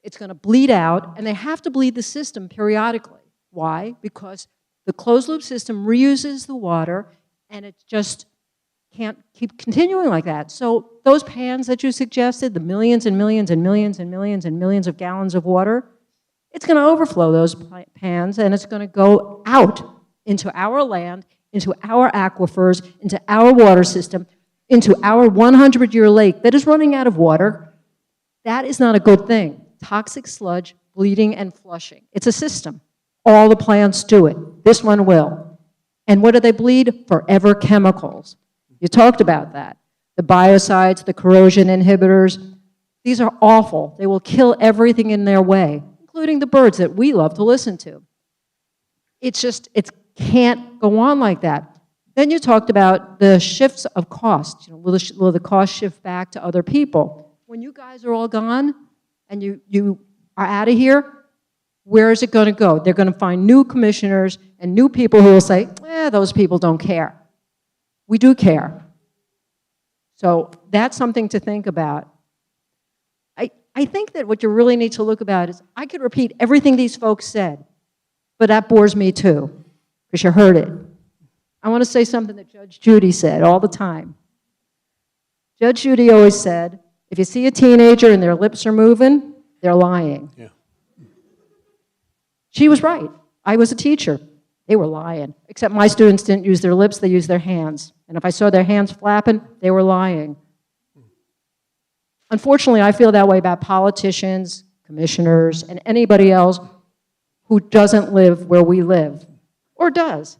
It's going to bleed out, and they have to bleed the system periodically. Why? Because the closed-loop system reuses the water, and it just can't keep continuing like that. So those pans that you suggested, the millions and millions and millions and millions and millions of gallons of water, it's going to overflow those pans, and it's going to go out into our land, into our aquifers, into our water system, into our 100-year lake that is running out of water. That is not a good thing. Toxic sludge, bleeding, and flushing. It's a system. All the plants do it. This one will. And what do they bleed? Forever chemicals. You talked about that. The biocides, the corrosion inhibitors, these are awful. They will kill everything in their way, including the birds that we love to listen to. It's just, it can't go on like that. Then you talked about the shifts of cost. You know, will the cost shift back to other people? When you guys are all gone and you are out of here, where is it going to go? They're going to find new commissioners and new people who will say, those people don't care. We do care. So that's something to think about. I think that what you really need to look about is, I could repeat everything these folks said, but that bores me too, because you heard it. I want to say something that Judge Judy said all the time. Judge Judy always said, if you see a teenager and their lips are moving, they're lying. Yeah. She was right. I was a teacher. They were lying. Except my students didn't use their lips, they used their hands. And if I saw their hands flapping, they were lying. Unfortunately, I feel that way about politicians, commissioners, and anybody else who doesn't live where we live, or does.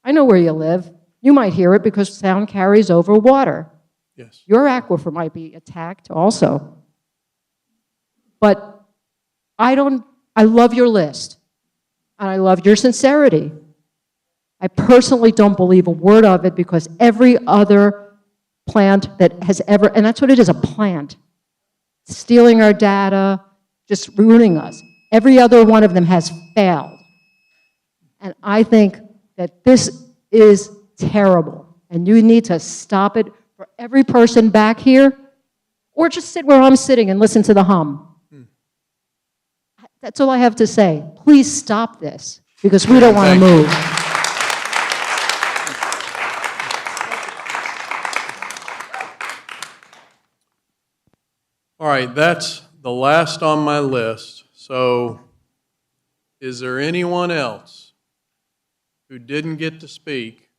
I know where you live. You might hear it because sound carries over water. Yes. Your aquifer might be attacked also. But I love your list, and I love your sincerity. I personally don't believe a word of it because every other plant that has ever, and that's what it is, a plant, stealing our data, just ruining us. Every other one of them has failed. And I think that this is terrible, and you need to stop it for every person back here, or just sit where I'm sitting and listen to the hum. That's all I have to say. Please stop this, because we don't want to move. All right, that's the last on my list. So is there anyone else who didn't get to speak,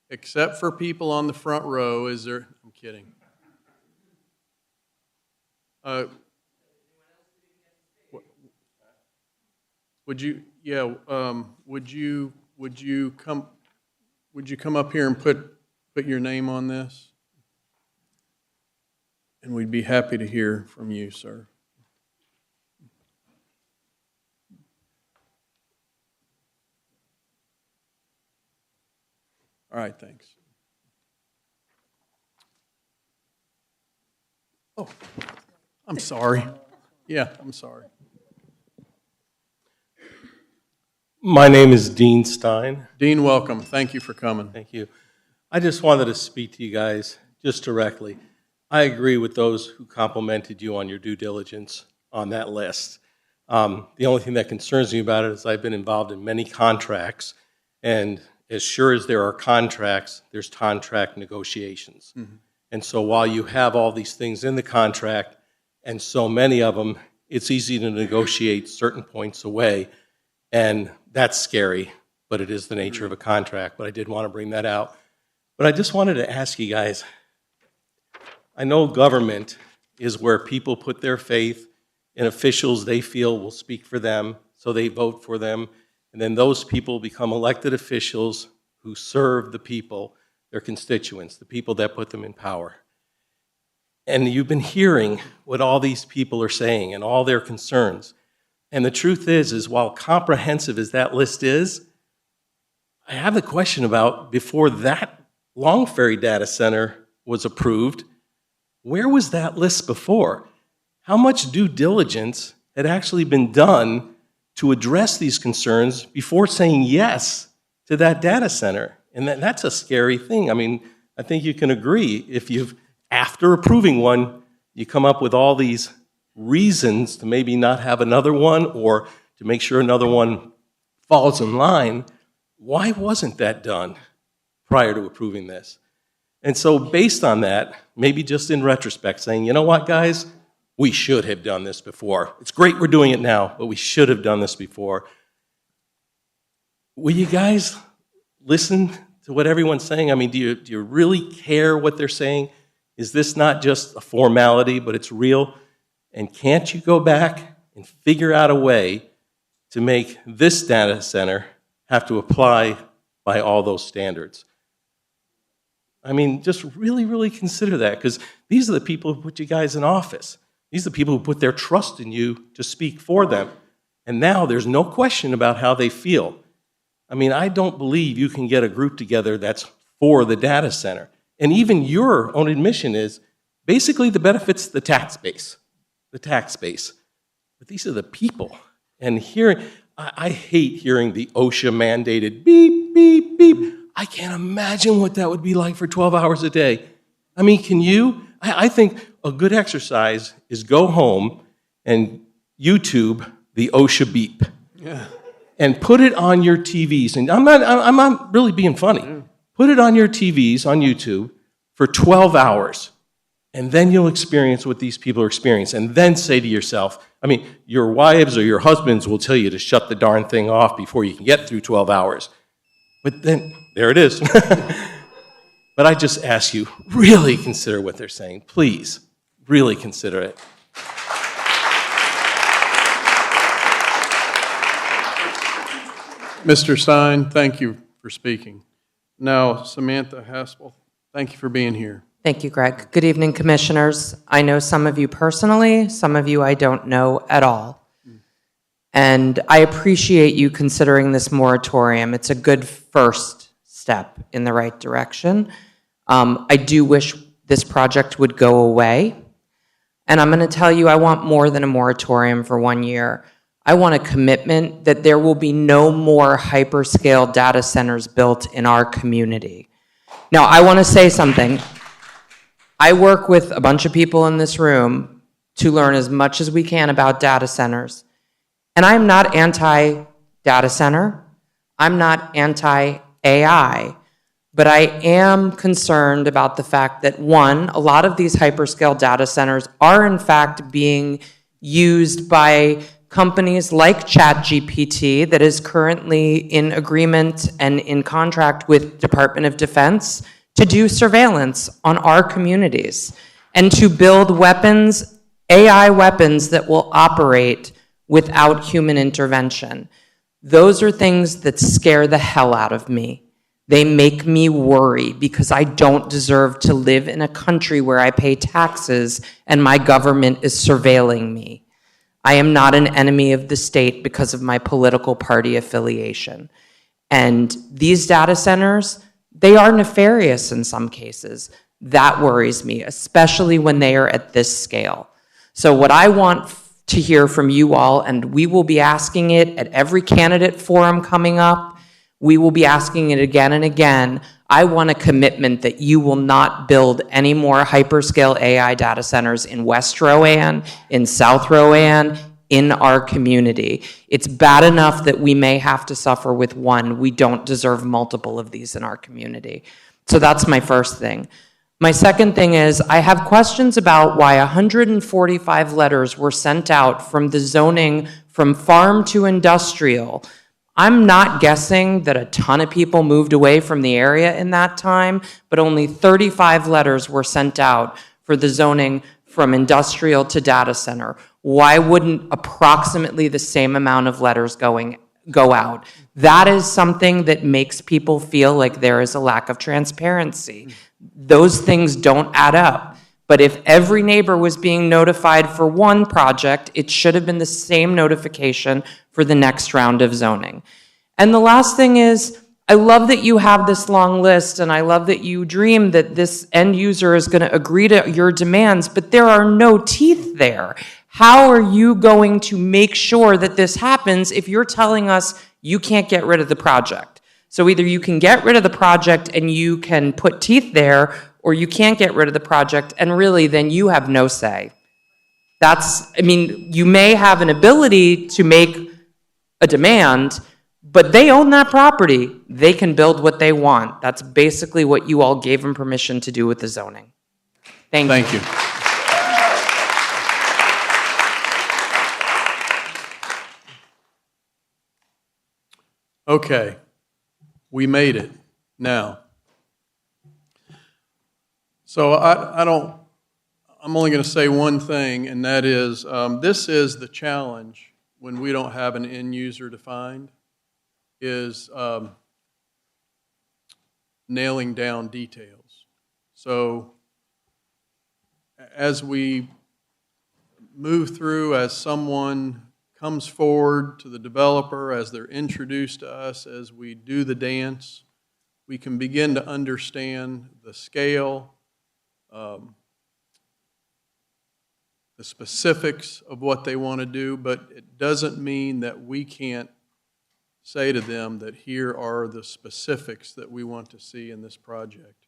except for people on the front row? Is there? I'm kidding. Would you? Yeah. Would you come up here and put your name on this? And we'd be happy to hear from you, sir. All right, thanks. Oh, I'm sorry. Yeah, I'm sorry. My name is Dean Stein. Dean, welcome. Thank you for coming. Thank you. I just wanted to speak to you guys just directly. I agree with those who complimented you on your due diligence on that list. The only thing that concerns me about it is I've been involved in many contracts, and as sure as there are contracts, there's contract negotiations. Mm-hmm. And so while you have all these things in the contract, and so many of them, it's easy to negotiate certain points away, and that's scary, but it is the nature of a contract. But I did want to bring that out. But I just wanted to ask you guys, I know government is where people put their faith in officials they feel will speak for them, so they vote for them, and then those people become elected officials who serve the people, their constituents, the people that put them in power. And you've been hearing what all these people are saying and all their concerns. And the truth is while comprehensive as that list is, I have the question about before that Long Ferry data center was approved, where was that list before? How much due diligence had actually been done to address these concerns before saying yes to that data center? And that's a scary thing. I mean, I think you can agree if after approving one, you come up with all these reasons to maybe not have another one or to make sure another one falls in line. Why wasn't that done prior to approving this? And so based on that, maybe just in retrospect, saying, you know what, guys, we should have done this before. It's great we're doing it now, but we should have done this before. Will you guys listen to what everyone's saying? I mean, do you really care what they're saying? Is this not just a formality, but it's real? And can't you go back and figure out a way to make this data center have to apply by all those standards? I mean, just really, really consider that, because these are the people who put you guys in office. These are the people who put their trust in you to speak for them. And now there's no question about how they feel. I mean, I don't believe you can get a group together that's for the data center. And even your own admission is basically the benefits the tax base. The tax base. But these are the people. And I hate hearing the OSHA mandated beep, beep, beep. I can't imagine what that would be like for 12 hours a day. I mean, can you? I think a good exercise is go home and YouTube the OSHA beep. Yeah. And put it on your TVs. And I'm not really being funny. Yeah. Put it on your TVs on YouTube for 12 hours. And then you'll experience what these people are experiencing. And then say to yourself, I mean, your wives or your husbands will tell you to shut the darn thing off before you can get through 12 hours. But then, there it is. But I just ask you, really consider what they're saying. Please, really consider it. Mr. Stein, thank you for speaking. Now, Samantha Haspel, thank you for being here. Thank you, Greg. Good evening, Commissioners. I know some of you personally, some of you I don't know at all. And I appreciate you considering this moratorium. It's a good first step in the right direction. I do wish this project would go away. And I'm going to tell you, I want more than a moratorium for 1 year. I want a commitment that there will be no more hyperscale data centers built in our community. Now, I want to say something. I work with a bunch of people in this room to learn as much as we can about data centers. And I'm not anti-data center. I'm not anti-AI. But I am concerned about the fact that, one, a lot of these hyperscale data centers are in fact being used by companies like ChatGPT that is currently in agreement and in contract with Department of Defense to do surveillance on our communities and to build weapons, AI weapons that will operate without human intervention. Those are things that scare the hell out of me. They make me worry because I don't deserve to live in a country where I pay taxes and my government is surveilling me. I am not an enemy of the state because of my political party affiliation. And these data centers, they are nefarious in some cases. That worries me, especially when they are at this scale. So what I want to hear from you all, and we will be asking it at every candidate forum coming up, we will be asking it again and again, I want a commitment that you will not build any more hyperscale AI data centers in West Rowan, in South Rowan, in our community. It's bad enough that we may have to suffer with one. We don't deserve multiple of these in our community. So that's my first thing. My second thing is I have questions about why 145 letters were sent out from the zoning from farm to industrial. I'm not guessing that a ton of people moved away from the area in that time, but only 35 letters were sent out for the zoning from industrial to data center. Why wouldn't approximately the same amount of letters go out? That is something that makes people feel like there is a lack of transparency. Those things don't add up. But if every neighbor was being notified for one project, it should have been the same notification for the next round of zoning. And the last thing is, I love that you have this long list, and I love that you dream that this end user is going to agree to your demands, but there are no teeth there. How are you going to make sure that this happens if you're telling us you can't get rid of the project? So either you can get rid of the project and you can put teeth there, or you can't get rid of the project, and really then you have no say. You may have an ability to make a demand, but they own that property. They can build what they want. That's basically what you all gave them permission to do with the zoning. Thank you. Okay, we made it now. So I'm only going to say one thing, and that is this is the challenge when we don't have an end user defined, is nailing down details. So as we move through, as someone comes forward to the developer, as they're introduced to us, as we do the dance, we can begin to understand the scale, the specifics of what they want to do, but it doesn't mean that we can't say to them that here are the specifics that we want to see in this project.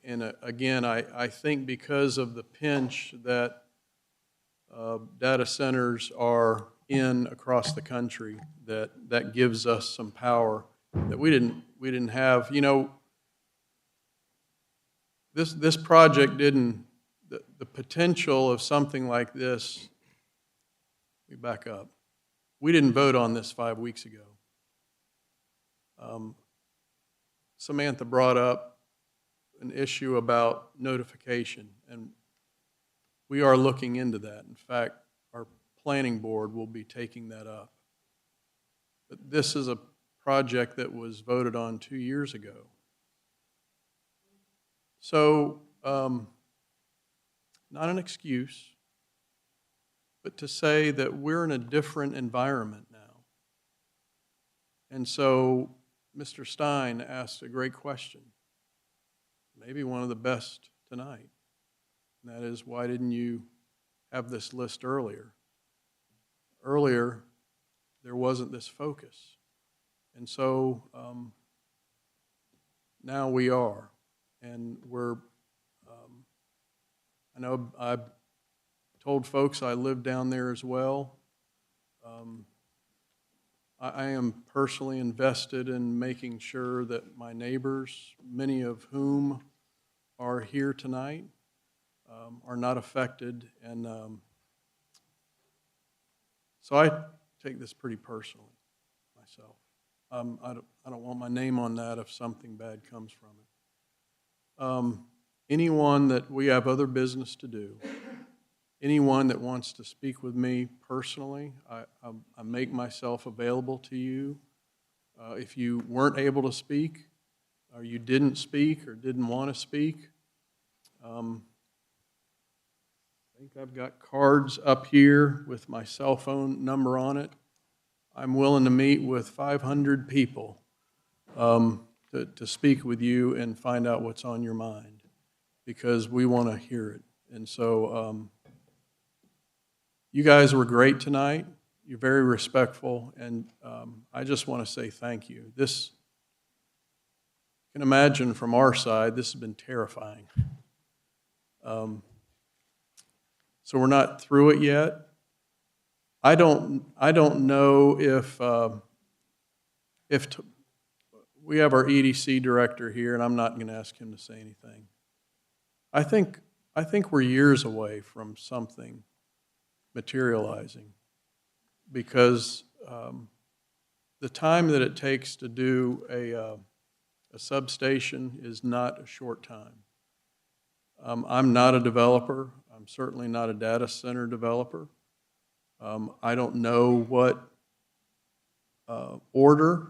And again, I think because of the pinch that data centers are in across the country, that gives us some power that we didn't have. You know, this project didn't, the potential of something like this, let me back up. We didn't vote on this 5 weeks ago. Samantha brought up an issue about notification, and we are looking into that. In fact, our planning board will be taking that up. But this is a project that was voted on 2 years ago, So, not an excuse, but to say that we're in a different environment now. And so Mr. Stein asked a great question, maybe one of the best tonight. And that is, why didn't you have this list earlier? Earlier, there wasn't this focus. And so now we are. And we're, I know I told folks I live down there as well. I am personally invested in making sure that my neighbors, many of whom are here tonight, are not affected. And so I take this pretty personally myself. I don't want my name on that if something bad comes from it. Anyone that we have other business to do, anyone that wants to speak with me personally, I make myself available to you. If you weren't able to speak, or you didn't speak, or didn't want to speak, I think I've got cards up here with my cell phone number on it. I'm willing to meet with 500 people to speak with you and find out what's on your mind, because we want to hear it. And so you guys were great tonight. You're very respectful, and I just want to say thank you. This, you can imagine from our side, this has been terrifying. So we're not through it yet. I don't know if we have our EDC director here, and I'm not going to ask him to say anything. I think we're years away from something materializing, because the time that it takes to do a substation is not a short time. I'm not a developer. I'm certainly not a data center developer. I don't know what order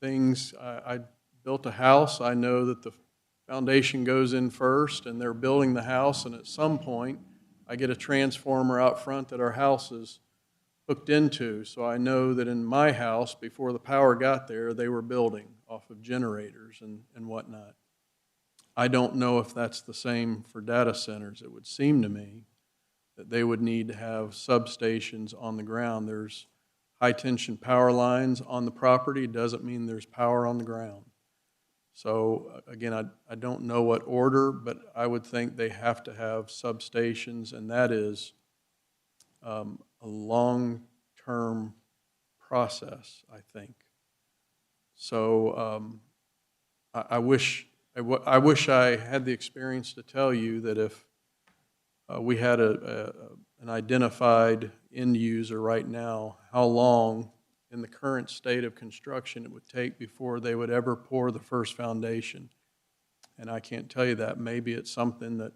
things. I built a house. I know that the foundation goes in first, and they're building the house, and at some point I get a transformer out front that our house is hooked into. So I know that in my house, before the power got there, they were building off of generators and whatnot. I don't know if that's the same for data centers. It would seem to me that they would need to have substations on the ground. There's high-tension power lines on the property. It doesn't mean there's power on the ground. So, again, I don't know what order, but I would think they have to have substations, and that is a long-term process, I think. So I wish I had the experience to tell you that if we had an identified end user right now, how long in the current state of construction it would take before they would ever pour the first foundation. And I can't tell you that. Maybe it's something that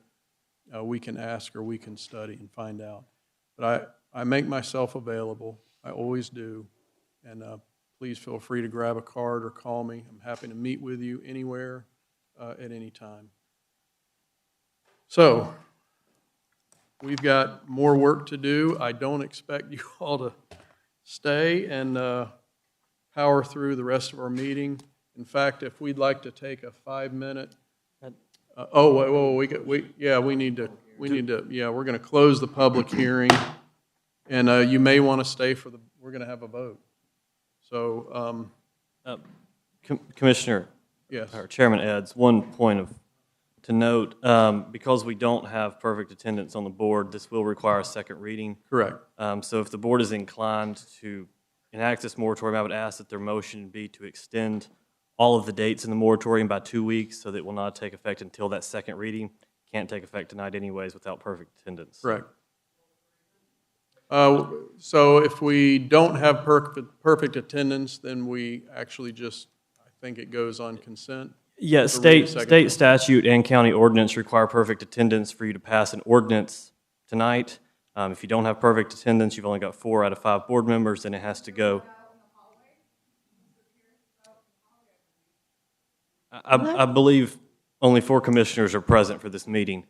we can ask or we can study and find out. But I make myself available. I always do. And please feel free to grab a card or call me. I'm happy to meet with you anywhere at any time. So, we've got more work to do. I don't expect you all to stay and power through the rest of our meeting. In fact, if we'd like to take a 5-minute, we need to, we're going to close the public hearing, and you may want to stay for we're going to have a vote. So, Commissioner, yes, or Chairman Eds, one point to note, because we don't have perfect attendance on the board, this will require a second reading. Correct. So if the board is inclined to enact this moratorium, I would ask that their motion be to extend all of the dates in the moratorium by 2 weeks, so that it will not take effect until that second reading. Can't take effect tonight anyways without perfect attendance. Correct. So if we don't have perfect attendance, then we actually just, I think it goes on consent. Yeah, state statute and county ordinance require perfect attendance for you to pass an ordinance tonight. If you don't have perfect attendance, you've only got 4 out of 5 board members, then it has to go. I believe only 4 commissioners are present for this meeting.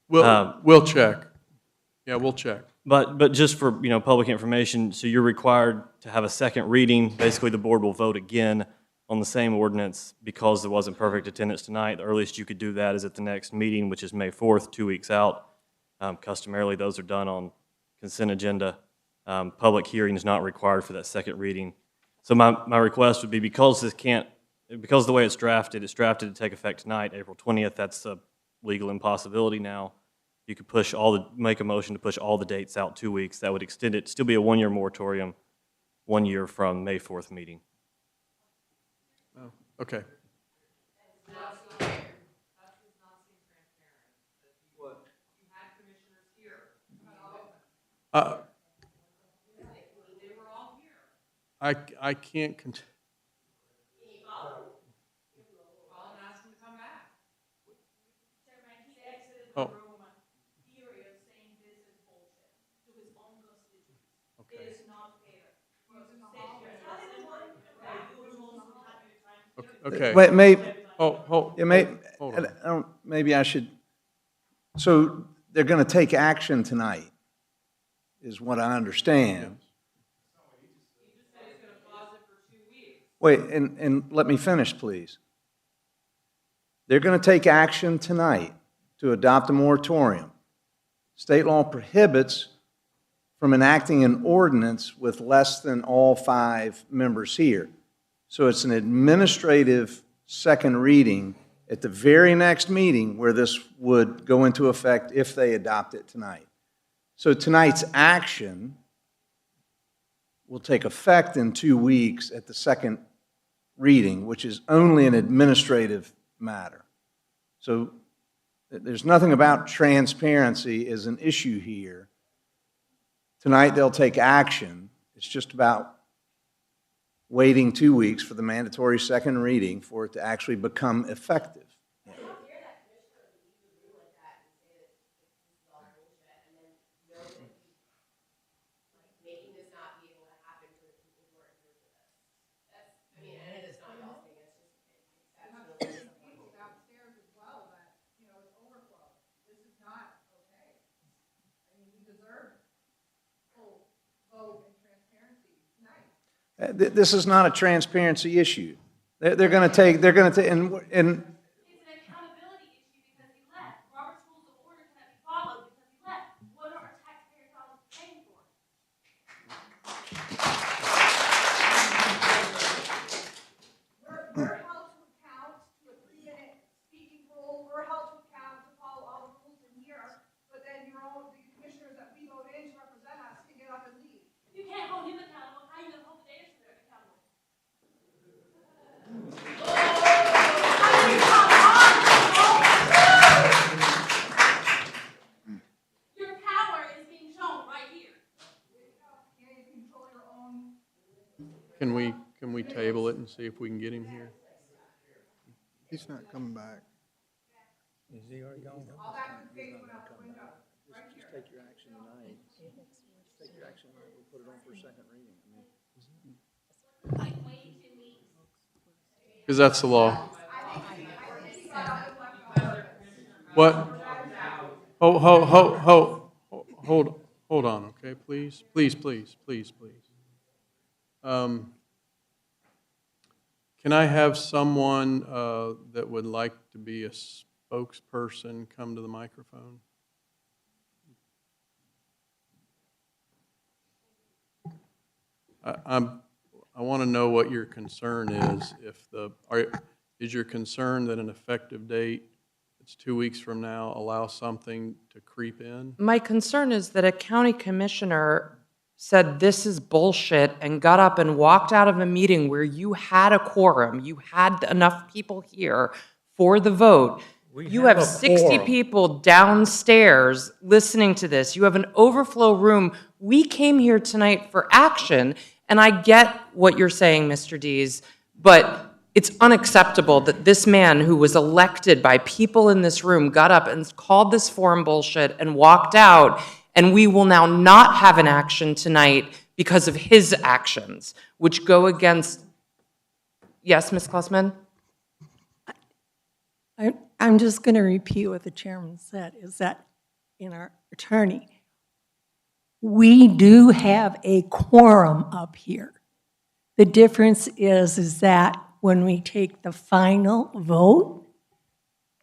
We'll check. Yeah, we'll check. But just for, public information, so you're required to have a second reading. Basically, the board will vote again on the same ordinance because there wasn't perfect attendance tonight. The earliest you could do that is at the next meeting, which is May 4th, 2 weeks out. Customarily, those are done on consent agenda. Public hearing is not required for that second reading. So my request would be, because of the way it's drafted to take effect tonight, April 20th. That's a legal impossibility now. You could make a motion to push all the dates out 2 weeks. That would extend it, still be a 1-year moratorium, 1 year from May 4th meeting. Oh, okay. I can't continue. Oh. Okay. Wait, Hold on. maybe I should, so they're going to take action tonight, is what I understand. Wait, and let me finish, please. They're going to take action tonight to adopt a moratorium. State law prohibits from enacting an ordinance with less than all 5 members here. So it's an administrative second reading at the very next meeting where this would go into effect if they adopt it tonight. So tonight's action will take effect in 2 weeks at the second reading, which is only an administrative matter. So there's nothing about transparency as an issue here. Tonight they'll take action. It's just about waiting 2 weeks for the mandatory second reading for it to actually become effective. This is not a transparency issue. They're going to take, and It's an accountability issue because he left. Robert's rules of order cannot be followed because he left. What are our taxpayer dollars paying for? We're held to account to a 3-minute speaking rule. We're held to account to follow all the rules in here. But then the commissioners that we vote in to represent us can get up and leave. You can't hold him accountable. How are you going to hold the data center accountable? Your power is being shown right here. Can we table it and see if we can get him here? He's not coming back. Is he already gone? Just take your action tonight. Take your action tonight. We'll put it on for a second reading. Because that's the law. What? Hold on, okay, please. Can I have someone that would like to be a spokesperson come to the microphone? I want to know what your concern is. Is your concern that an effective date, it's 2 weeks from now, allow something to creep in? My concern is that a county commissioner said this is bullshit and got up and walked out of a meeting where you had a quorum, you had enough people here for the vote. You have 60 people downstairs listening to this. You have an overflow room. We came here tonight for action, and I get what you're saying, Mr. Dees, but it's unacceptable that this man who was elected by people in this room got up and called this forum bullshit and walked out, and we will now not have an action tonight because of his actions, which go against... Yes, Ms. Klossman? I'm I'm just going to repeat what the chairman said, is that in our attorney, we do have a quorum up here. The difference is that when we take the final vote,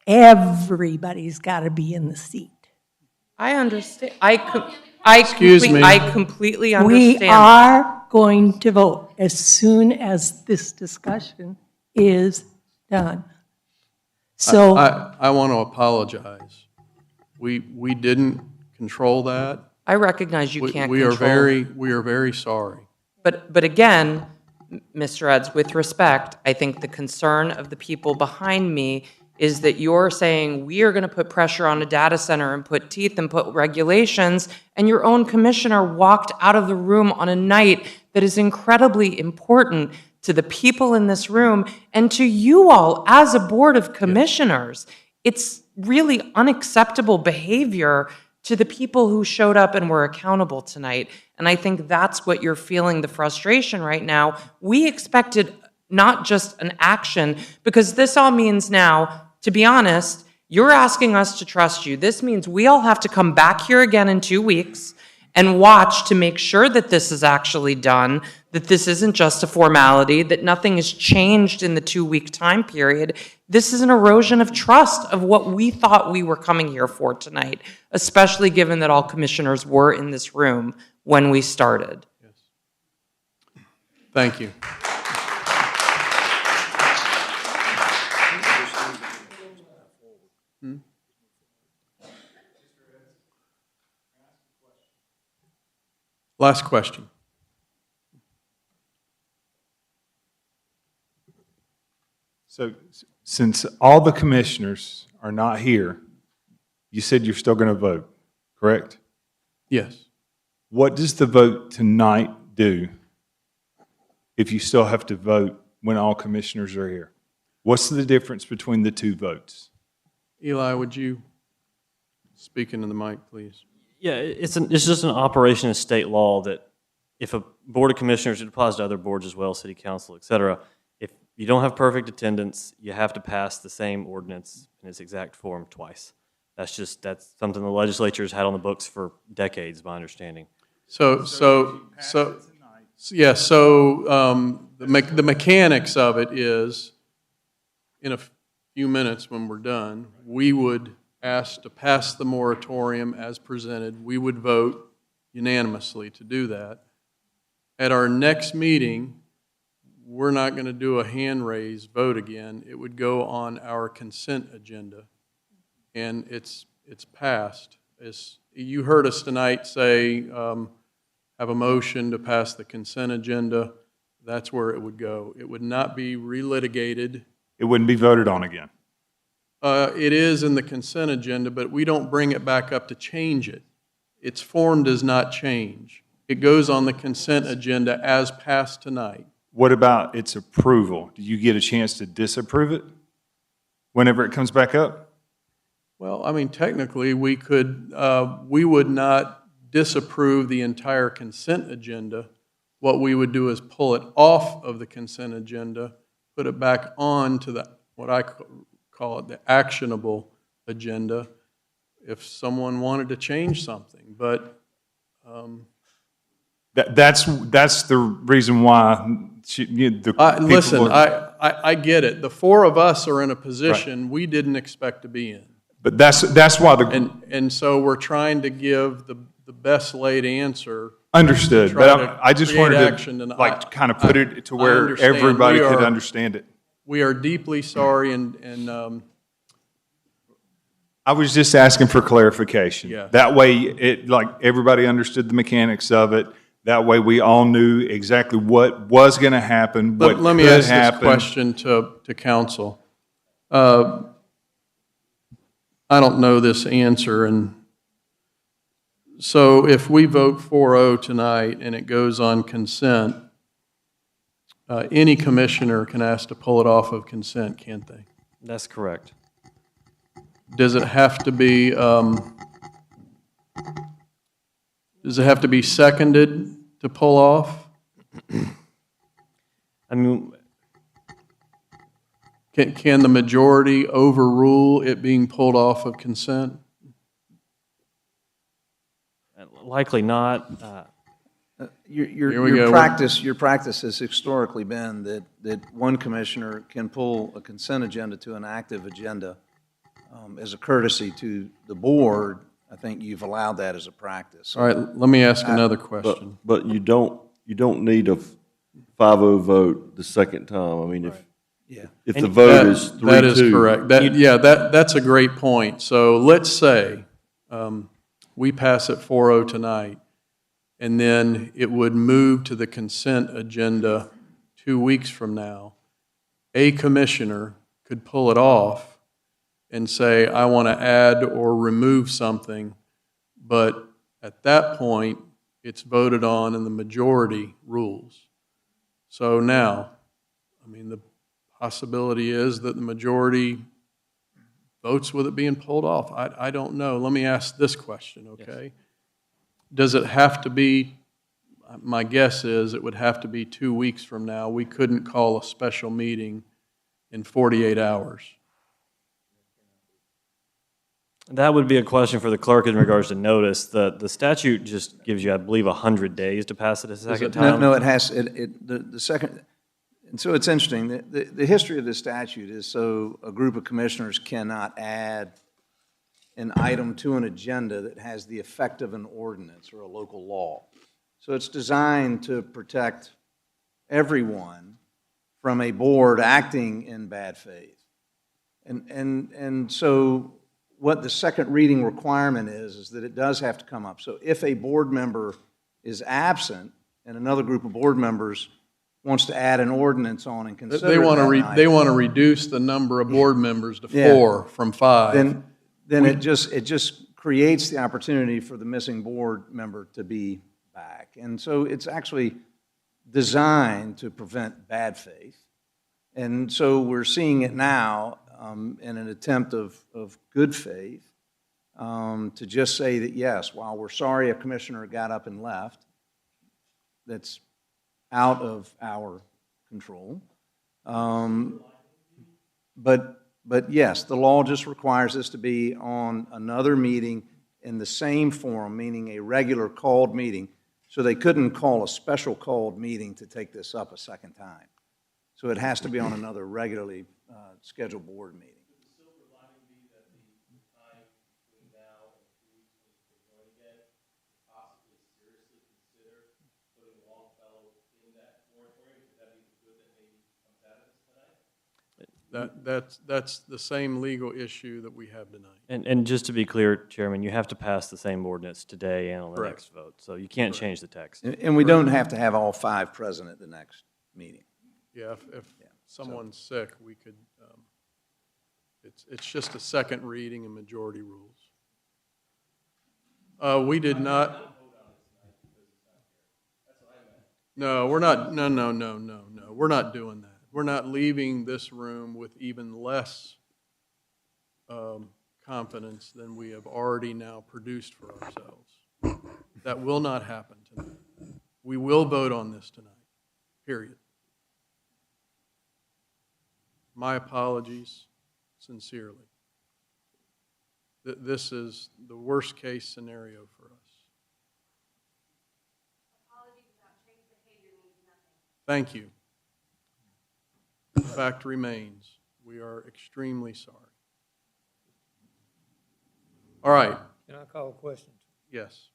everybody's got to be in the seat. I understand. Excuse me. I completely understand. We are going to vote as soon as this discussion is done. So I want to apologize. We didn't control that. I recognize you can't we control. We are very sorry. But again, Mr. Eds, with respect, I think the concern of the people behind me is that you're saying we are going to put pressure on a data center and put teeth and put regulations, and your own commissioner walked out of the room on a night that is incredibly important to the people in this room and to you all as a board of commissioners. It's really unacceptable behavior to the people who showed up and were accountable tonight. And I think that's what you're feeling, the frustration right now. We expected not just an action, because this all means now, to be honest, you're asking us to trust you. This means we all have to come back here again in 2 weeks and watch to make sure that this is actually done, that this isn't just a formality, that nothing has changed in the 2-week time period. This is an erosion of trust of what we thought we were coming here for tonight, especially given that all commissioners were in this room when we started. Thank you. Last question. So since all the commissioners are not here, you said you're still going to vote, correct? Yes. What does the vote tonight do if you still have to vote when all commissioners are here? What's the difference between the two votes? Eli, would you speak into the mic, please? Yeah, it's just an operation of state law that if a board of commissioners, it applies to other boards as well, city council, et cetera, if you don't have perfect attendance, you have to pass the same ordinance in its exact form twice. That's something the legislature has had on the books for decades, my understanding. The mechanics of it is, in a few minutes when we're done, we would ask to pass the moratorium as presented. We would vote unanimously to do that. At our next meeting, we're not going to do a hand raise vote again. It would go on our consent agenda, and it's passed. You heard us tonight say, have a motion to pass the consent agenda. That's where it would go. It would not be relitigated. It wouldn't be voted on again. It is in the consent agenda, but we don't bring it back up to change it. Its form does not change. It goes on the consent agenda as passed tonight. What about its approval? Do you get a chance to disapprove it whenever it comes back up? Well, I mean, technically, we would not disapprove the entire consent agenda. What we would do is pull it off of the consent agenda, put it back on to what I call it the actionable agenda, if someone wanted to change something. But that's the reason why listen, I get it. The four of us are in a position we didn't expect to be in. But that's why and so we're trying to give the best laid answer. Understood, but I just wanted to kind of put it to where everybody could understand it. We are deeply sorry, and I was just asking for clarification. Yeah. That way, everybody understood the mechanics of it. That way, we all knew exactly what was going to happen, what could happen. Let me ask this question to council. I don't know this answer, and so if we vote 4-0 tonight and it goes on consent, any commissioner can ask to pull it off of consent, can't they? That's correct. Does it have to be seconded to pull off? I mean, Can the majority overrule it being pulled off of consent? Likely not. Here we go. Your practice has historically been that one commissioner can pull a consent agenda to an active agenda as a courtesy to the board. I think you've allowed that as a practice. All right, let me ask another question. But you don't need a 5-0 vote the second time. I mean, if the vote is 3-2. That is correct. That's a great point. So let's say we pass it 4-0 tonight, and then it would move to the consent agenda 2 weeks from now. A commissioner could pull it off and say, I want to add or remove something, but at that point, it's voted on and the majority rules. So now, I mean, the possibility is that the majority votes with it being pulled off. I don't know. Let me ask this question, okay? Yes. Does it have to be, my guess is it would have to be 2 weeks from now. We couldn't call a special meeting in 48 hours. That would be a question for the clerk in regards to notice. The statute just gives you, I believe, 100 days to pass it a second time. No, it has, the second, and so it's interesting. The history of this statute is so a group of commissioners cannot add an item to an agenda that has the effect of an ordinance or a local law. So it's designed to protect everyone from a board acting in bad faith. And so what the second reading requirement is that it does have to come up. So if a board member is absent and another group of board members wants to add an ordinance on and consider they want to reduce the number of board members to 4 from 5. Then it just creates the opportunity for the missing board member to be back. And so it's actually designed to prevent bad faith. And so we're seeing it now in an attempt of good faith to just say that, yes, while we're sorry a commissioner got up and left, that's out of our control. But yes, the law just requires this to be on another meeting in the same forum, meaning a regular called meeting. So they couldn't call a special called meeting to take this up a second time. So it has to be on another regularly scheduled board meeting. That's the same legal issue that we have tonight. And just to be clear, Chairman, you have to pass the same ordinance today and on the Correct. next vote. So you can't change the text. And we don't have to have all 5 present at the next meeting. Yeah, if someone's sick, we could, it's just a second reading and majority rules. We did not. No, we're not, no. We're not doing that. We're not leaving this room with even less confidence than we have already now produced for ourselves. That will not happen tonight. We will vote on this tonight, period. My apologies, sincerely. This is the worst case scenario for us. Thank you. The fact remains, we are extremely sorry. All right. Can I call a question? Yes.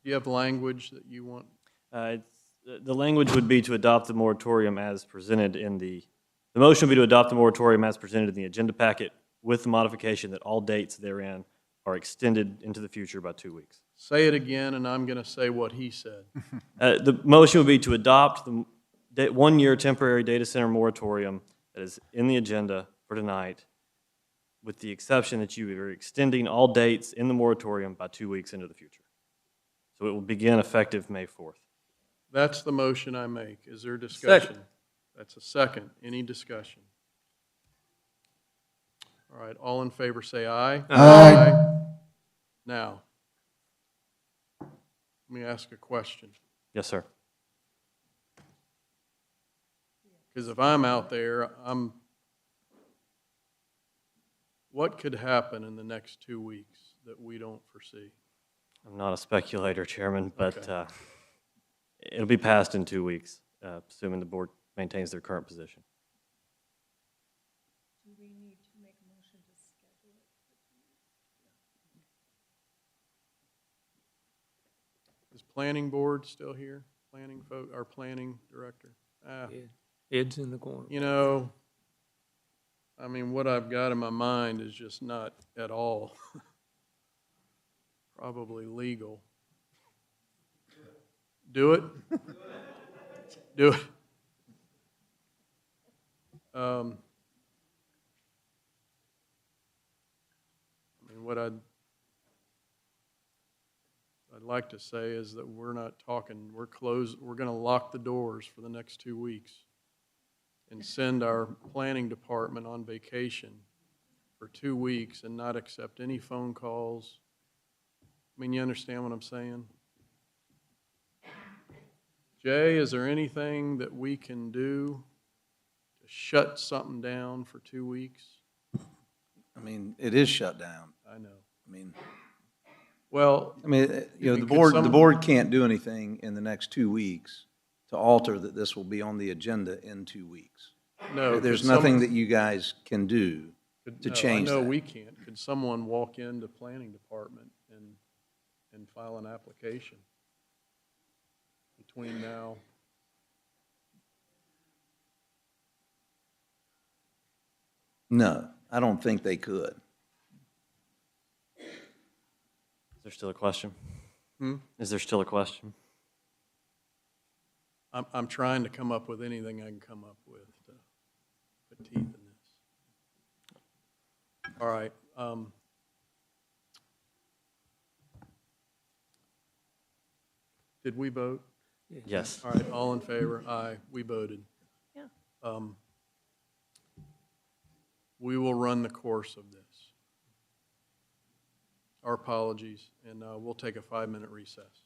Do you have language that you want? The language would be to adopt the moratorium as presented in the motion would be to adopt the moratorium as presented in the agenda packet with the modification that all dates therein are extended into the future by 2 weeks. Say it again, and I'm going to say what he said. The motion would be to adopt the 1-year temporary data center moratorium that is in the agenda for tonight, with the exception that you are extending all dates in the moratorium by 2 weeks into the future. So it will begin effective May 4th. That's the motion I make. Is there discussion? Second. That's a second. Any discussion? All right, all in favor say aye. Aye. Now, let me ask a question. Yes, sir. Because if I'm out there, what could happen in the next 2 weeks that we don't foresee? I'm not a speculator, Chairman, but Okay. it'll be passed in 2 weeks, assuming the board maintains their current position. Do we need to make a motion to schedule it? Is planning board still here? Planning vote, our planning director? Ed's in the corner. You know, I mean, what I've got in my mind is just not at all probably legal. Do it? Do it. I mean, what I'd like to say is that we're not talking, we're going to lock the doors for the next 2 weeks and send our planning department on vacation for 2 weeks and not accept any phone calls. I mean, you understand what I'm saying? Jay, is there anything that we can do to shut something down for 2 weeks? I mean, it is shut down. I know. I mean, well, you know, the board can't do anything in the next 2 weeks to alter that this will be on the agenda in 2 weeks. No. There's nothing that you guys can do to change that. I know we can't. Could someone walk into planning department and file an application between now? No, I don't think they could. Is there still a question? Hmm? Is there still a question? I'm trying to come up with anything I can come up with to put teeth in this. All right. Did we vote? Yes. All right, all in favor? Aye, we voted. Yeah. We will run the course of this. Our apologies, and we'll take a 5-minute recess.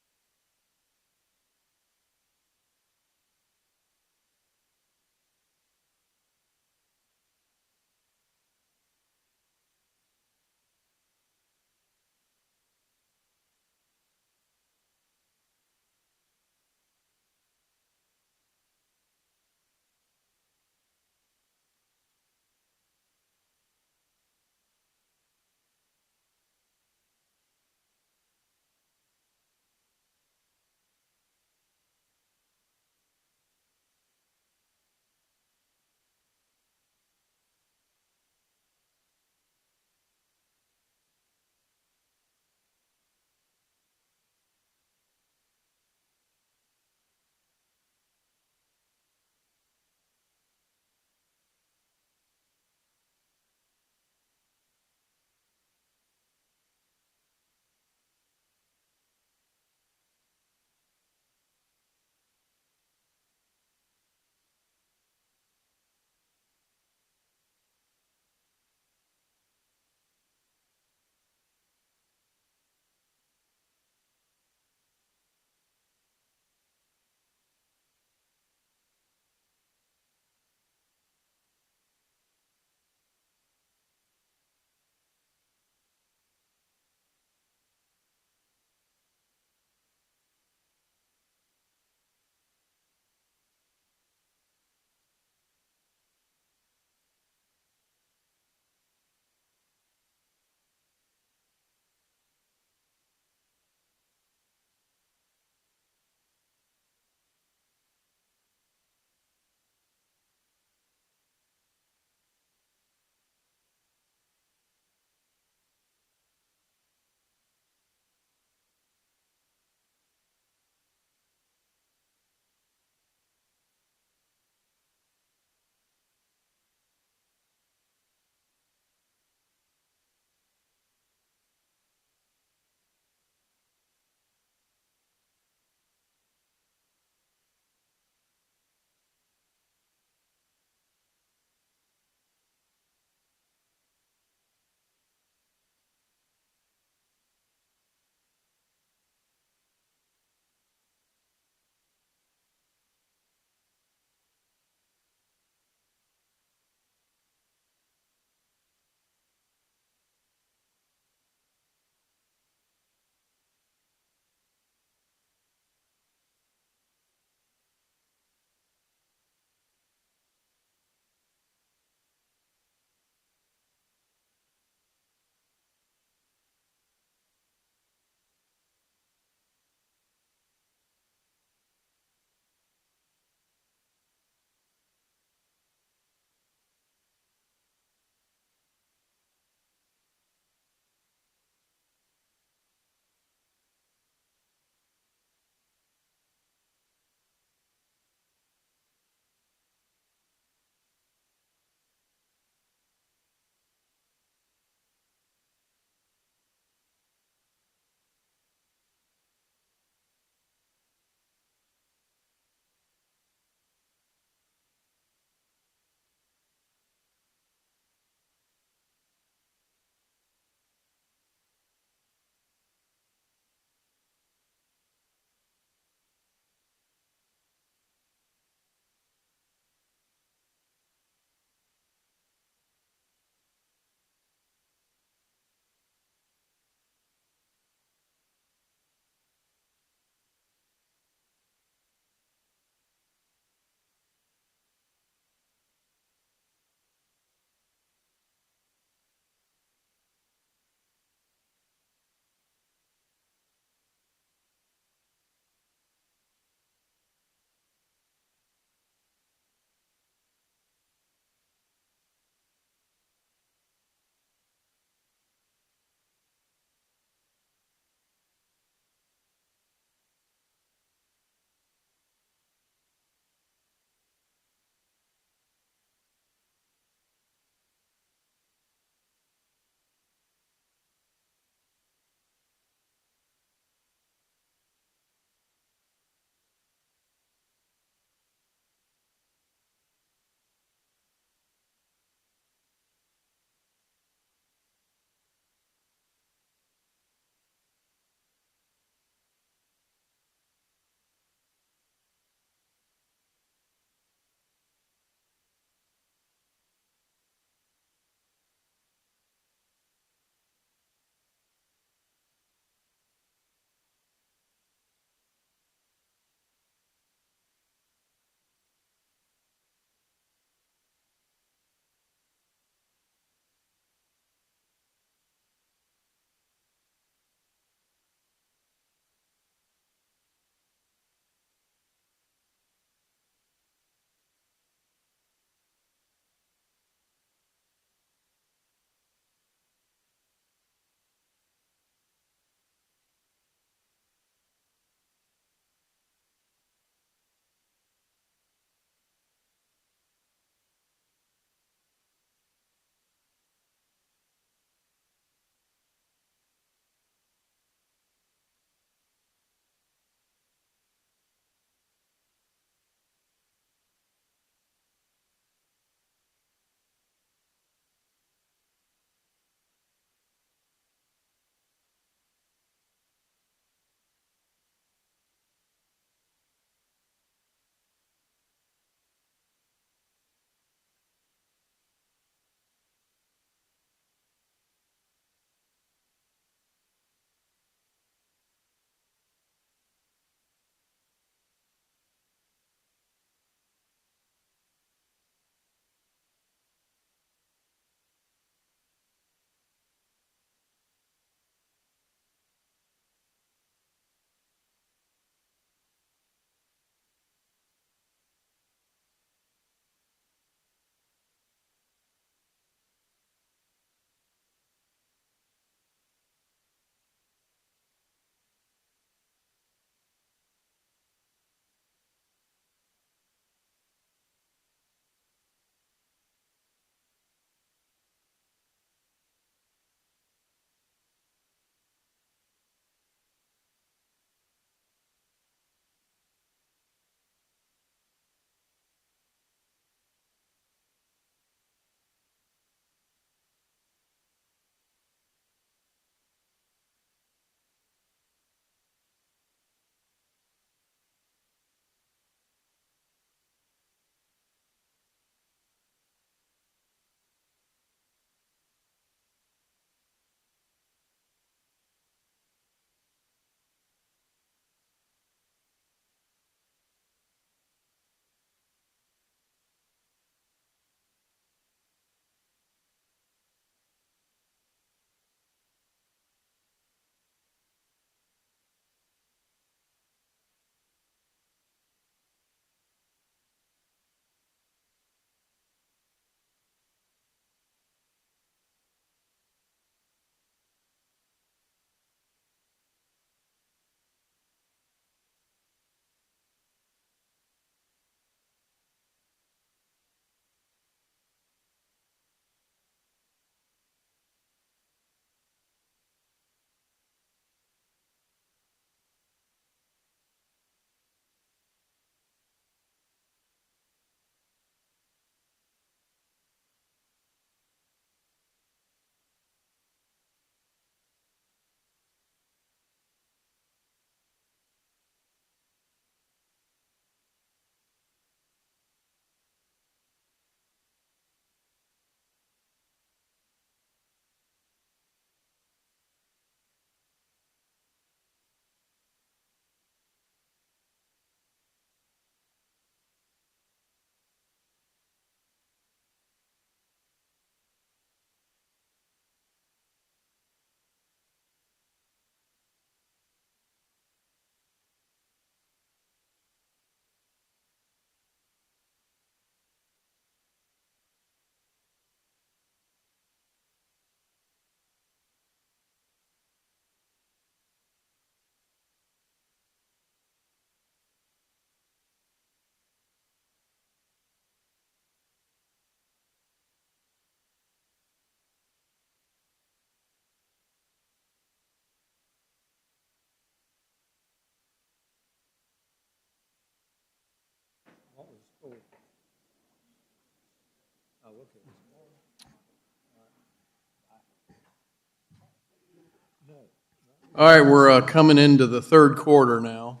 All right, we're coming into the third quarter now.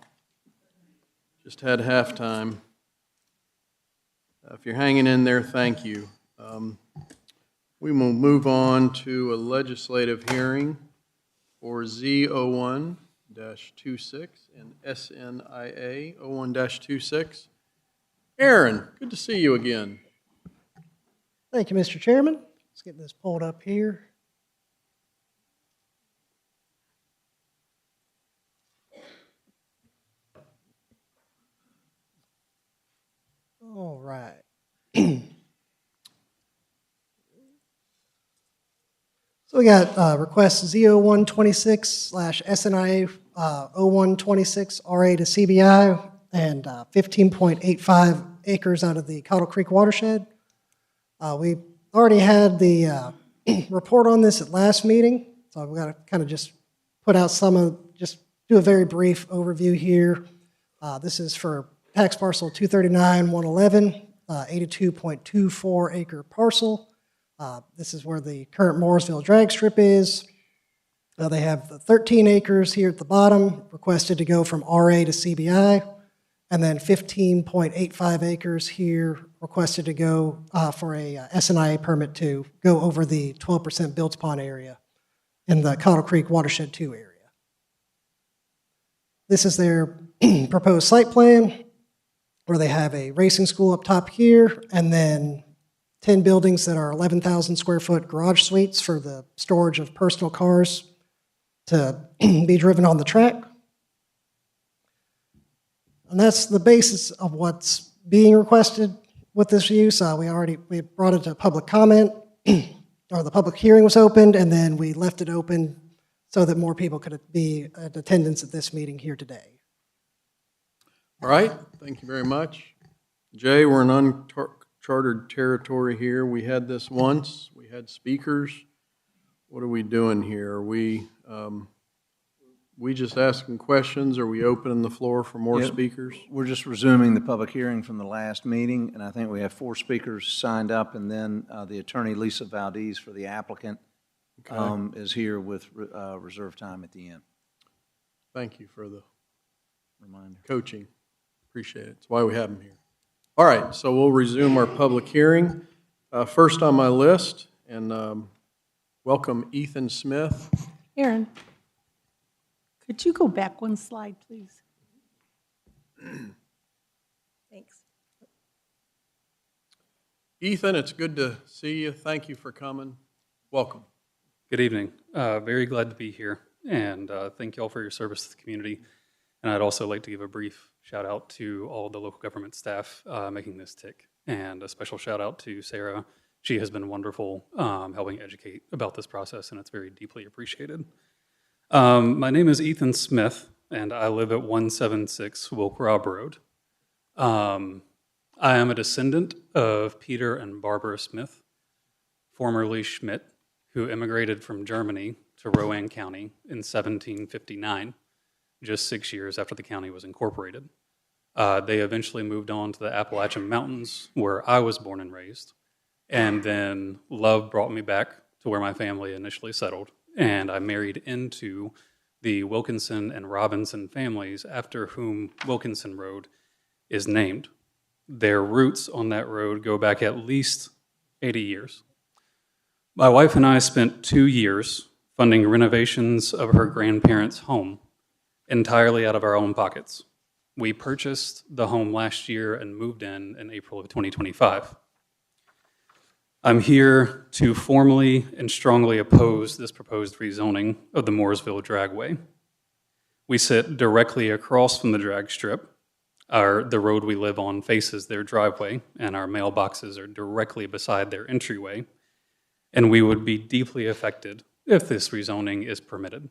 Just had halftime. If you're hanging in there, thank you. We will move on to a legislative hearing for Z01-26 and SNIA 01-26. Aaron, good to see you again. Thank you, Mr. Chairman. Let's get this pulled up here. All right. So we got requests Z0126/SNIA 0126 RA to CBI and 15.85 acres out of the Cottle Creek watershed. We already had the report on this at last meeting, so I've got to kind of just put out just do a very brief overview here. This is for tax parcel 239-111, 82.24 acre parcel. This is where the current Mooresville drag strip is. They have the 13 acres here at the bottom requested to go from RA to CBI, and then 15.85 acres here requested to go for a SNIA permit to go over the 12% built upon area in the Cottle Creek Watershed 2 area. This is their proposed site plan, where they have a racing school up top here, and then 10 buildings that are 11,000 square foot garage suites for the storage of personal cars to be driven on the track. And that's the basis of what's being requested with this use. We brought it to public comment, or the public hearing was opened, and then we left it open so that more people could be in attendance at this meeting here today. All right, thank you very much. Jay, we're in uncharted territory here. We had this once. We had speakers. What are we doing here? Are we just asking questions? Are we opening the floor for more speakers? We're just resuming the public hearing from the last meeting, and I think we have 4 speakers signed up, and then the attorney, Lisa Valdez, for the applicant, is here with reserve time at the end. Thank you for the reminder. Coaching. Appreciate it. That's why we have them here. All right, so we'll resume our public hearing. First on my list, and welcome Ethan Smith. Aaron, could you go back one slide, please? Thanks. Ethan, it's good to see you. Thank you for coming. Welcome. Good evening. Very glad to be here, and thank you all for your service to the community. And I'd also like to give a brief shout out to all the local government staff making this tick, and a special shout out to Sarah. She has been wonderful helping educate about this process, and it's very deeply appreciated. My name is Ethan Smith, and I live at 176 Wilk Rob Road. I am a descendant of Peter and Barbara Smith, formerly Schmidt, who immigrated from Germany to Rowan County in 1759. Just 6 years after the county was incorporated. They eventually moved on to the Appalachian Mountains, where I was born and raised. And then love brought me back to where my family initially settled. And I married into the Wilkinson and Robinson families, after whom Wilkinson Road is named. Their roots on that road go back at least 80 years. My wife and I spent 2 years funding renovations of her grandparents' home, entirely out of our own pockets. We purchased the home last year and moved in April of 2025. I'm here to formally and strongly oppose this proposed rezoning of the Mooresville Dragway. We sit directly across from the drag strip. The road we live on faces their driveway, and our mailboxes are directly beside their entryway, and we would be deeply affected if this rezoning is permitted.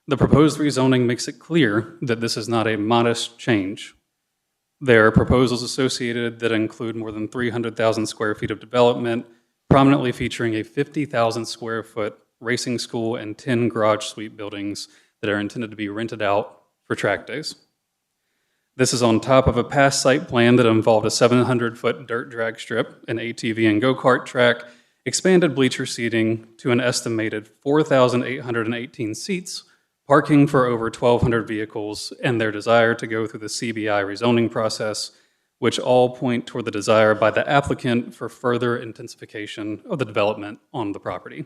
The proposed rezoning makes it clear that this is not a modest change. There are proposals associated that include more than 300,000 square feet of development, prominently featuring a 50,000 square foot racing school and 10 garage suite buildings that are intended to be rented out for track days. This is on top of a past site plan that involved a 700-foot dirt drag strip, an ATV and go-kart track, expanded bleacher seating to an estimated 4,818 seats, parking for over 1,200 vehicles, and their desire to go through the CBI rezoning process, which all point toward the desire by the applicant for further intensification of the development on the property.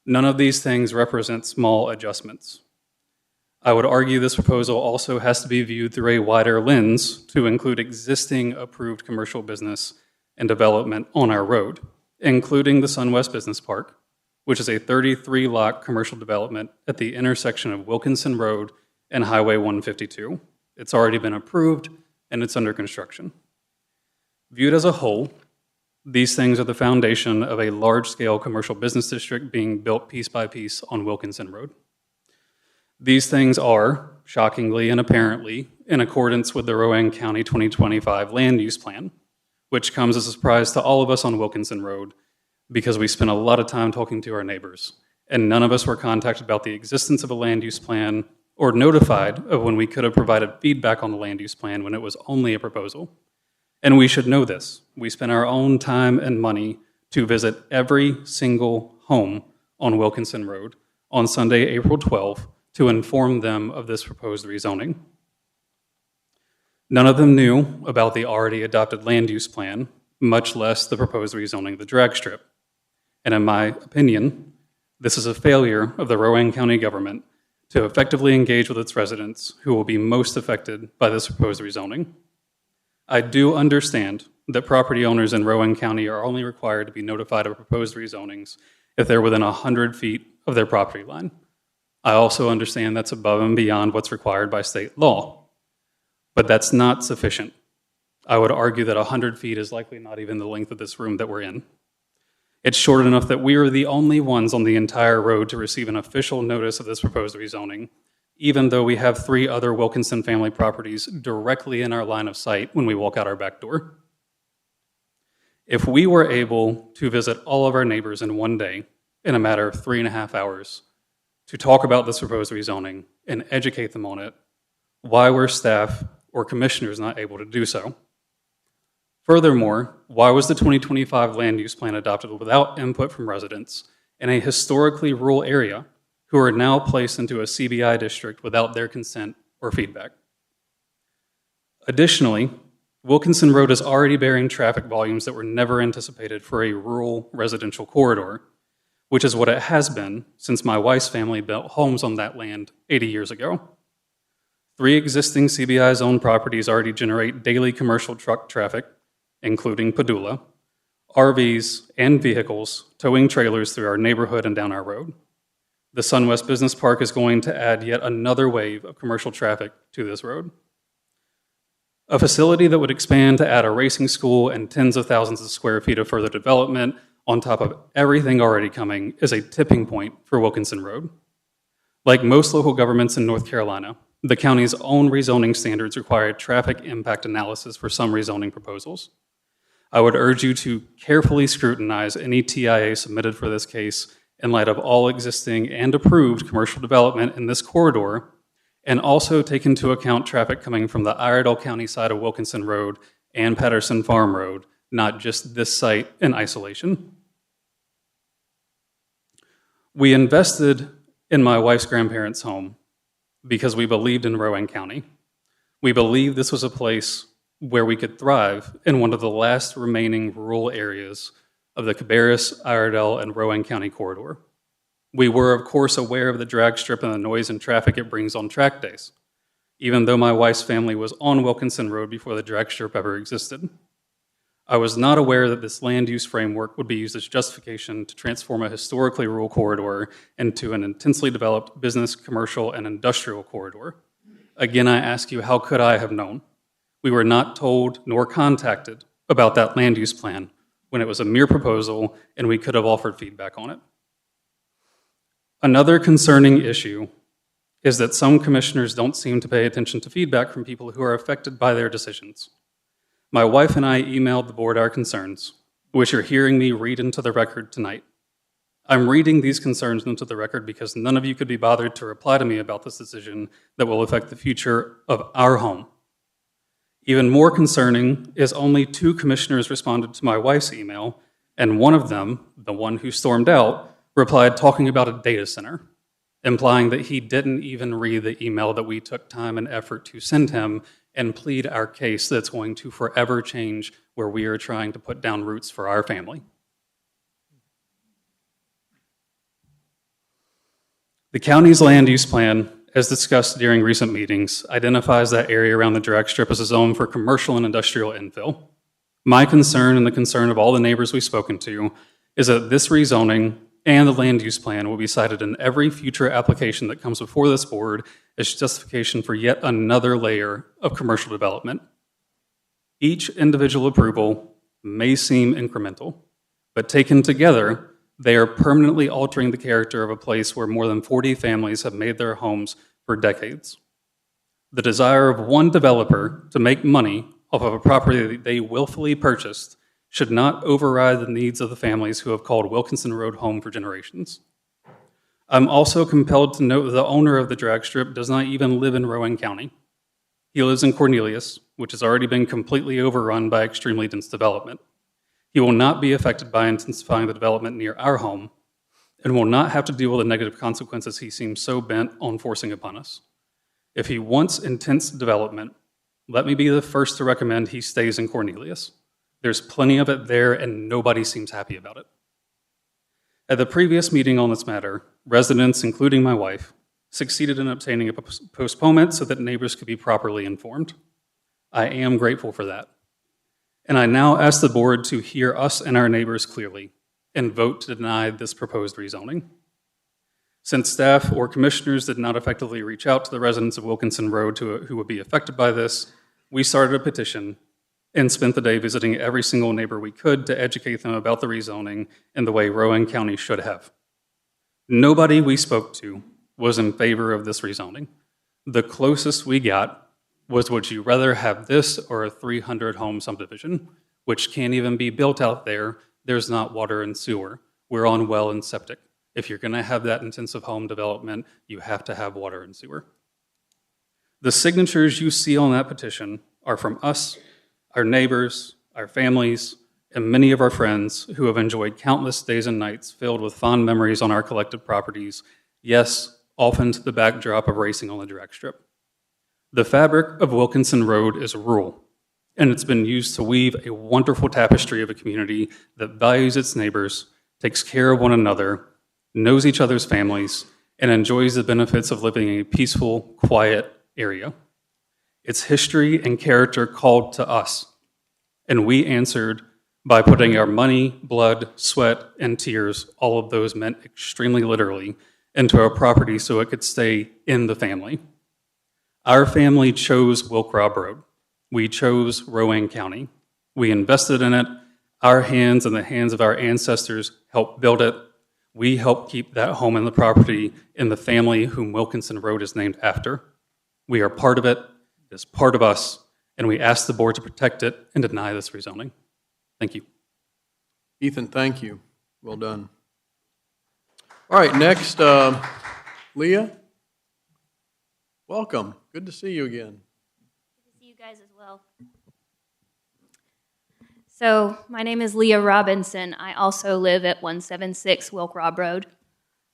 None of these things represent small adjustments. I would argue this proposal also has to be viewed through a wider lens to include existing approved commercial business and development on our road, including the SunWest Business Park, which is a 33-lot commercial development at the intersection of Wilkinson Road and Highway 152. It's already been approved, and it's under construction. Viewed as a whole, these things are the foundation of a large-scale commercial business district being built piece by piece on Wilkinson Road. These things are, shockingly and apparently, in accordance with the Rowan County 2025 Land Use Plan, which comes as a surprise to all of us on Wilkinson Road because we spent a lot of time talking to our neighbors, and none of us were contacted about the existence of a land use plan or notified of when we could have provided feedback on the land use plan when it was only a proposal. And we should know this. We spent our own time and money to visit every single home on Wilkinson Road on Sunday, April 12th, to inform them of this proposed rezoning. None of them knew about the already adopted land use plan, much less the proposed rezoning of the drag strip. And in my opinion, this is a failure of the Rowan County government to effectively engage with its residents who will be most affected by this proposed rezoning. I do understand that property owners in Rowan County are only required to be notified of proposed rezonings if they're within 100 feet of their property line. I also understand that's above and beyond what's required by state law, but that's not sufficient. I would argue that 100 feet is likely not even the length of this room that we're in. It's short enough that we are the only ones on the entire road to receive an official notice of this proposed rezoning, even though we have 3 other Wilkinson family properties directly in our line of sight when we walk out our back door. If we were able to visit all of our neighbors in one day, in a matter of 3.5 hours, to talk about this proposed rezoning and educate them on it, why were staff or commissioners not able to do so? Furthermore, why was the 2025 land use plan adopted without input from residents in a historically rural area who are now placed into a CBI district without their consent or feedback? Additionally, Wilkinson Road is already bearing traffic volumes that were never anticipated for a rural residential corridor, which is what it has been since my wife's family built homes on that land 80 years ago. 3 existing CBI-zoned properties already generate daily commercial truck traffic, including Padula, RVs, and vehicles towing trailers through our neighborhood and down our road. The SunWest Business Park is going to add yet another wave of commercial traffic to this road. A facility that would expand to add a racing school and tens of thousands of square feet of further development on top of everything already coming is a tipping point for Wilkinson Road. Like most local governments in North Carolina, the county's own rezoning standards require a traffic impact analysis for some rezoning proposals. I would urge you to carefully scrutinize any TIA submitted for this case in light of all existing and approved commercial development in this corridor, and also take into account traffic coming from the Iredell County side of Wilkinson Road and Patterson Farm Road, not just this site in isolation. We invested in my wife's grandparents' home because we believed in Rowan County. We believed this was a place where we could thrive in one of the last remaining rural areas of the Cabarrus, Iredell, and Rowan County corridor. We were, of course, aware of the drag strip and the noise and traffic it brings on track days, even though my wife's family was on Wilkinson Road before the drag strip ever existed. I was not aware that this land use framework would be used as justification to transform a historically rural corridor into an intensely developed business, commercial, and industrial corridor. Again, I ask you, how could I have known? We were not told nor contacted about that land use plan when it was a mere proposal and we could have offered feedback on it. Another concerning issue is that some commissioners don't seem to pay attention to feedback from people who are affected by their decisions. My wife and I emailed the board our concerns, which you're hearing me read into the record tonight. I'm reading these concerns into the record because none of you could be bothered to reply to me about this decision that will affect the future of our home Even more concerning is only 2 commissioners responded to my wife's email, and one of them, the one who stormed out, replied talking about a data center, implying that he didn't even read the email that we took time and effort to send him and plead our case that's going to forever change where we are trying to put down roots for our family. The county's land use plan, as discussed during recent meetings, identifies that area around the drag strip as a zone for commercial and industrial infill. My concern and the concern of all the neighbors we've spoken to is that this rezoning and the land use plan will be cited in every future application that comes before this board as justification for yet another layer of commercial development. Each individual approval may seem incremental, but taken together, they are permanently altering the character of a place where more than 40 families have made their homes for decades. The desire of one developer to make money off of a property that they willfully purchased should not override the needs of the families who have called Wilkinson Road home for generations. I'm also compelled to note that the owner of the drag strip does not even live in Rowan County. He lives in Cornelius, which has already been completely overrun by extremely dense development. He will not be affected by intensifying the development near our home and will not have to deal with the negative consequences he seems so bent on forcing upon us. If he wants intense development, let me be the first to recommend he stays in Cornelius. There's plenty of it there and nobody seems happy about it. At the previous meeting on this matter, residents, including my wife, succeeded in obtaining a postponement so that neighbors could be properly informed. I am grateful for that. And I now ask the board to hear us and our neighbors clearly and vote to deny this proposed rezoning. Since staff or commissioners did not effectively reach out to the residents of Wilkinson Road who would be affected by this, we started a petition and spent the day visiting every single neighbor we could to educate them about the rezoning and the way Rowan County should have. Nobody we spoke to was in favor of this rezoning. The closest we got was, would you rather have this or a 300-home subdivision, which can't even be built out there? There's not water and sewer. We're on well and septic. If you're going to have that intensive home development, you have to have water and sewer. The signatures you see on that petition are from us, our neighbors, our families, and many of our friends who have enjoyed countless days and nights filled with fond memories on our collective properties, yes, often to the backdrop of racing on the drag strip. The fabric of Wilkinson Road is rural, and it's been used to weave a wonderful tapestry of a community that values its neighbors, takes care of one another, knows each other's families, and enjoys the benefits of living in a peaceful, quiet area. Its history and character called to us, and we answered by putting our money, blood, sweat, and tears, all of those meant extremely literally, into our property so it could stay in the family. Our family chose Wilk Rob Road. We chose Rowan County. We invested in it. Our hands and the hands of our ancestors helped build it. We helped keep that home and the property in the family whom Wilkinson Road is named after. We are part of it. It is part of us, and we ask the board to protect it and deny this rezoning. Thank you. Ethan, thank you. Well done. All right, next, Leah. Welcome. Good to see you again. Good to see you guys as well. So, my name is Leah Robinson. I also live at 176 Wilk Rob Road.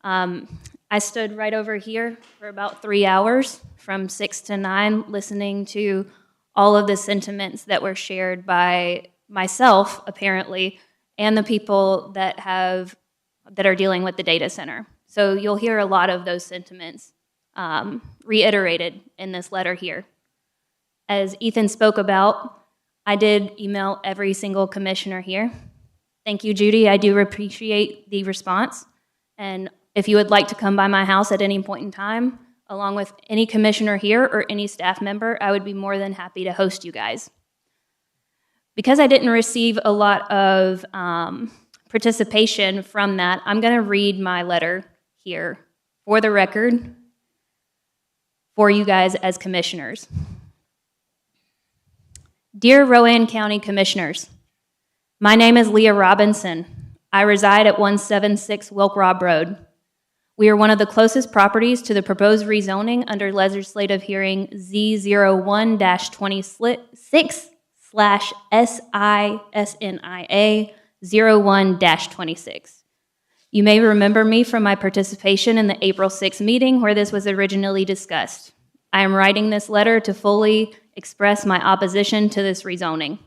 I stood right over here for about 3 hours from 6 to 9 listening to all of the sentiments that were shared by myself, apparently, and the people that are dealing with the data center. So you'll hear a lot of those sentiments reiterated in this letter here. As Ethan spoke about, I did email every single commissioner here. Thank you, Judy. I do appreciate the response. And if you would like to come by my house at any point in time, along with any commissioner here or any staff member, I would be more than happy to host you guys. Because I didn't receive a lot of participation from that, I'm going to read my letter here for the record for you guys as commissioners. Dear Rowan County Commissioners, my name is Leah Robinson. I reside at 176 Wilk Rob Road. We are one of the closest properties to the proposed rezoning under legislative hearing Z01-26/SISNIA 01-26. You may remember me from my participation in the April 6 meeting where this was originally discussed. I am writing this letter to fully express my opposition to this rezoning.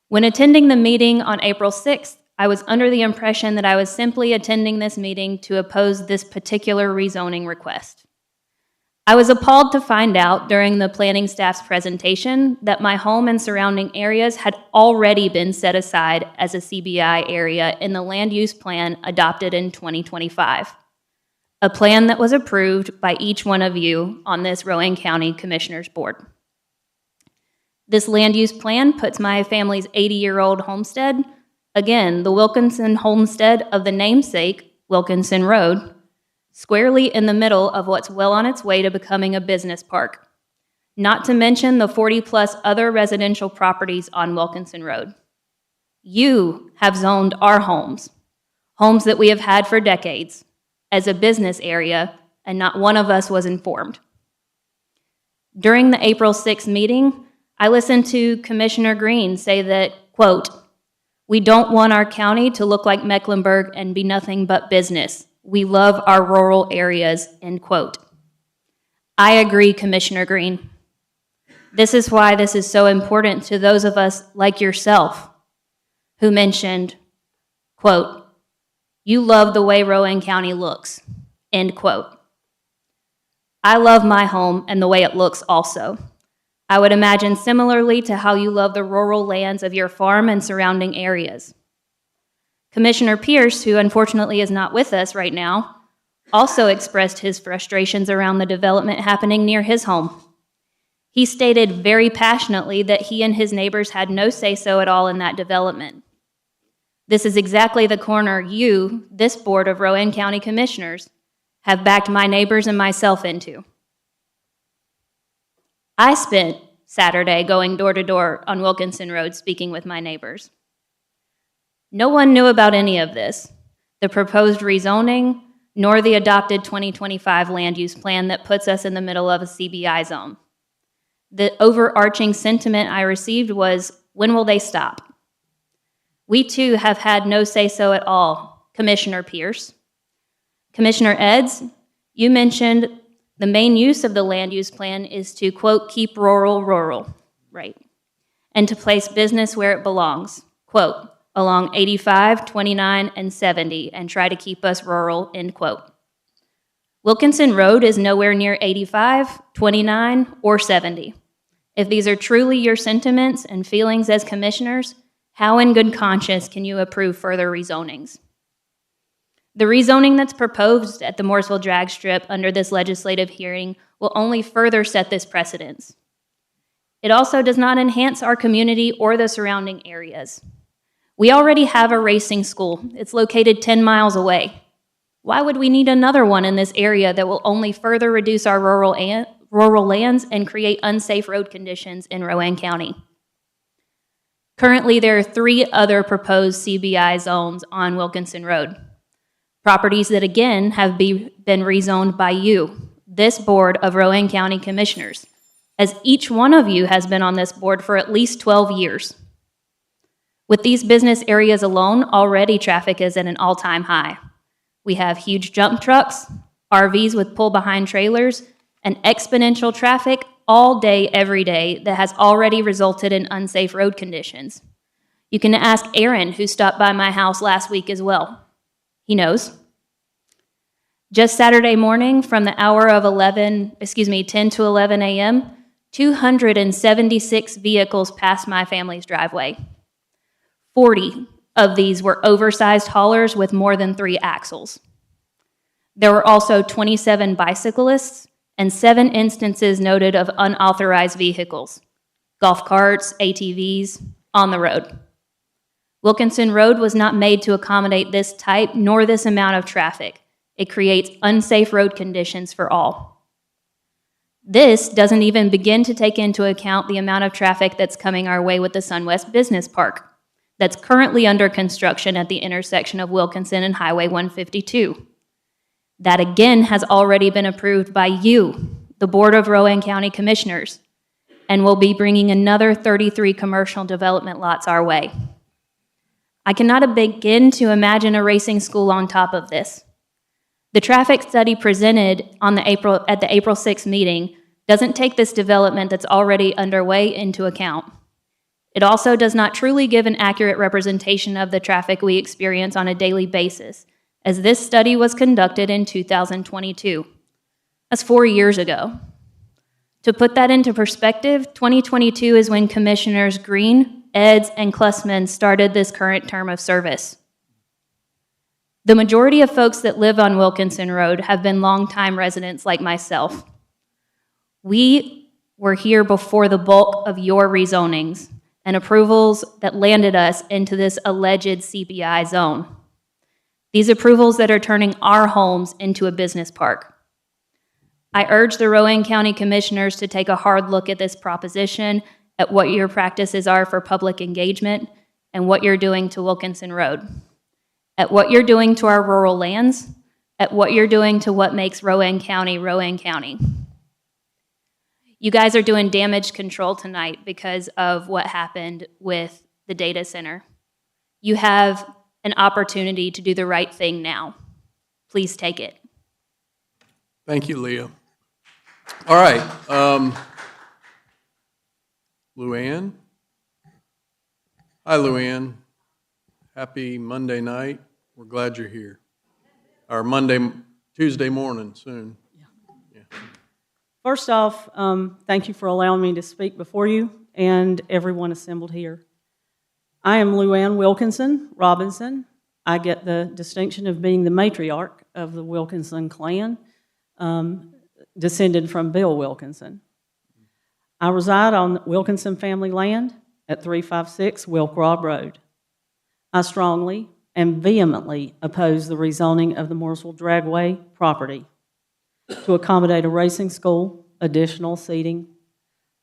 When attending the meeting on April 6th, I was under the impression that I was simply attending this meeting to oppose this particular rezoning request. I was appalled to find out during the planning staff's presentation that my home and surrounding areas had already been set aside as a CBI area in the land use plan adopted in 2025, a plan that was approved by each one of you on this Rowan County Commissioners Board. This land use plan puts my family's 80-year-old homestead, again, the Wilkinson homestead of the namesake Wilkinson Road, squarely in the middle of what's well on its way to becoming a business park, not to mention the 40-plus other residential properties on Wilkinson Road. You have zoned our homes that we have had for decades, as a business area, and not one of us was informed. During the April 6th meeting, I listened to Commissioner Green say that, quote, "We don't want our county to look like Mecklenburg and be nothing but business. We love our rural areas," end quote. I agree, Commissioner Green. This is why this is so important to those of us like yourself who mentioned, quote, "You love the way Rowan County looks," end quote. I love my home and the way it looks also. I would imagine similarly to how you love the rural lands of your farm and surrounding areas. Commissioner Pierce, who unfortunately is not with us right now, also expressed his frustrations around the development happening near his home. He stated very passionately that he and his neighbors had no say-so at all in that development. This is exactly the corner you, this Board of Rowan County Commissioners, have backed my neighbors and myself into. I spent Saturday going door to door on Wilkinson Road speaking with my neighbors. No one knew about any of this, the proposed rezoning, nor the adopted 2025 land use plan that puts us in the middle of a CBI zone. The overarching sentiment I received was, when will they stop? We too have had no say-so at all, Commissioner Pierce. Commissioner Eds, you mentioned the main use of the land use plan is to, quote, "keep rural, right, and to place business where it belongs, quote, along 85, 29, and 70, and try to keep us rural," end quote. Wilkinson Road is nowhere near 85, 29, or 70. If these are truly your sentiments and feelings as commissioners, how in good conscience can you approve further rezonings? The rezoning that's proposed at the Mooresville Drag Strip under this legislative hearing will only further set this precedence. It also does not enhance our community or the surrounding areas. We already have a racing school. It's located 10 miles away. Why would we need another one in this area that will only further reduce our rural lands and create unsafe road conditions in Rowan County? Currently, there are 3 other proposed CBI zones on Wilkinson Road. Properties that, again, have been rezoned by you, this Board of Rowan County Commissioners, as each one of you has been on this board for at least 12 years. With these business areas alone, already traffic is at an all-time high. We have huge jump trucks, RVs with pull-behind trailers, and exponential traffic all day, every day that has already resulted in unsafe road conditions. You can ask Aaron, who stopped by my house last week as well. He knows. Just Saturday morning from the hour of 10 to 11 a.m., 276 vehicles passed my family's driveway. 40 of these were oversized haulers with more than 3 axles. There were also 27 bicyclists and 7 instances noted of unauthorized vehicles, golf carts, ATVs, on the road. Wilkinson Road was not made to accommodate this type nor this amount of traffic. It creates unsafe road conditions for all. This doesn't even begin to take into account the amount of traffic that's coming our way with the SunWest Business Park that's currently under construction at the intersection of Wilkinson and Highway 152. That again has already been approved by you, the Board of Rowan County Commissioners, and will be bringing another 33 commercial development lots our way. I cannot begin to imagine a racing school on top of this. The traffic study presented at the April 6th meeting doesn't take this development that's already underway into account. It also does not truly give an accurate representation of the traffic we experience on a daily basis, as this study was conducted in 2022. That's 4 years ago. To put that into perspective, 2022 is when Commissioners Green, Eds, and Klussman started this current term of service. The majority of folks that live on Wilkinson Road have been longtime residents like myself. We were here before the bulk of your rezonings and approvals that landed us into this alleged CBI zone. These approvals that are turning our homes into a business park. I urge the Rowan County Commissioners to take a hard look at this proposition, at what your practices are for public engagement, and what you're doing to Wilkinson Road, at what you're doing to our rural lands, at what you're doing to what makes Rowan County, Rowan County. You guys are doing damage control tonight because of what happened with the data center. You have an opportunity to do the right thing now. Please take it. Thank you, Leah. All right. Luann? Hi, Luann. Happy Monday night. We're glad you're here. Or Tuesday morning soon. First off, thank you for allowing me to speak before you and everyone assembled here. I am Luann Wilkinson Robinson. I get the distinction of being the matriarch of the Wilkinson clan, descended from Bill Wilkinson. I reside on Wilkinson family land at 356 Wilk Rob Road. I strongly and vehemently oppose the rezoning of the Mooresville Dragway property to accommodate a racing school, additional seating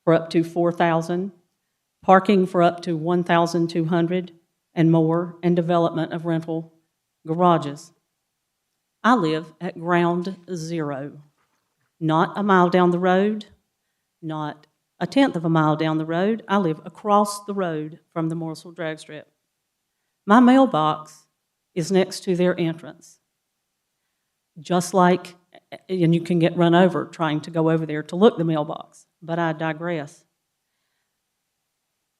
for up to 4,000, parking for up to 1,200 and more, and development of rental garages. I live at ground zero, not a mile down the road, not a tenth of a mile down the road. I live across the road from the Mooresville drag strip. My mailbox is next to their entrance, just like, and you can get run over trying to go over there to look the mailbox, but I digress.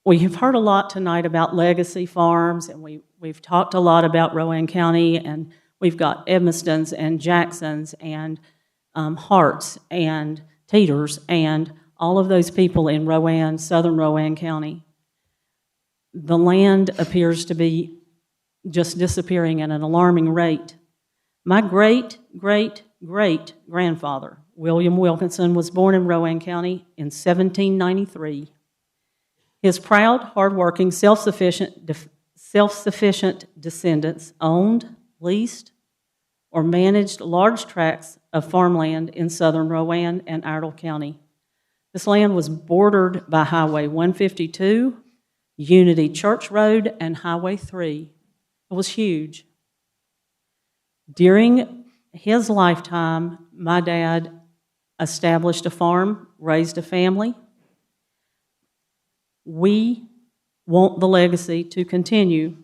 We have heard a lot tonight about legacy farms, and we've talked a lot about Rowan County, and we've got Edmistons and Jacksons and Harts and Teeters and all of those people in Rowan, southern Rowan County. The land appears to be just disappearing at an alarming rate. My great-great-great-grandfather, William Wilkinson, was born in Rowan County in 1793. His proud, hardworking, self-sufficient descendants owned, leased, or managed large tracts of farmland in southern Rowan and Iredell County. This land was bordered by Highway 152, Unity Church Road, and Highway 3. It was huge. During his lifetime, my dad established a farm, raised a family. We want the legacy to continue.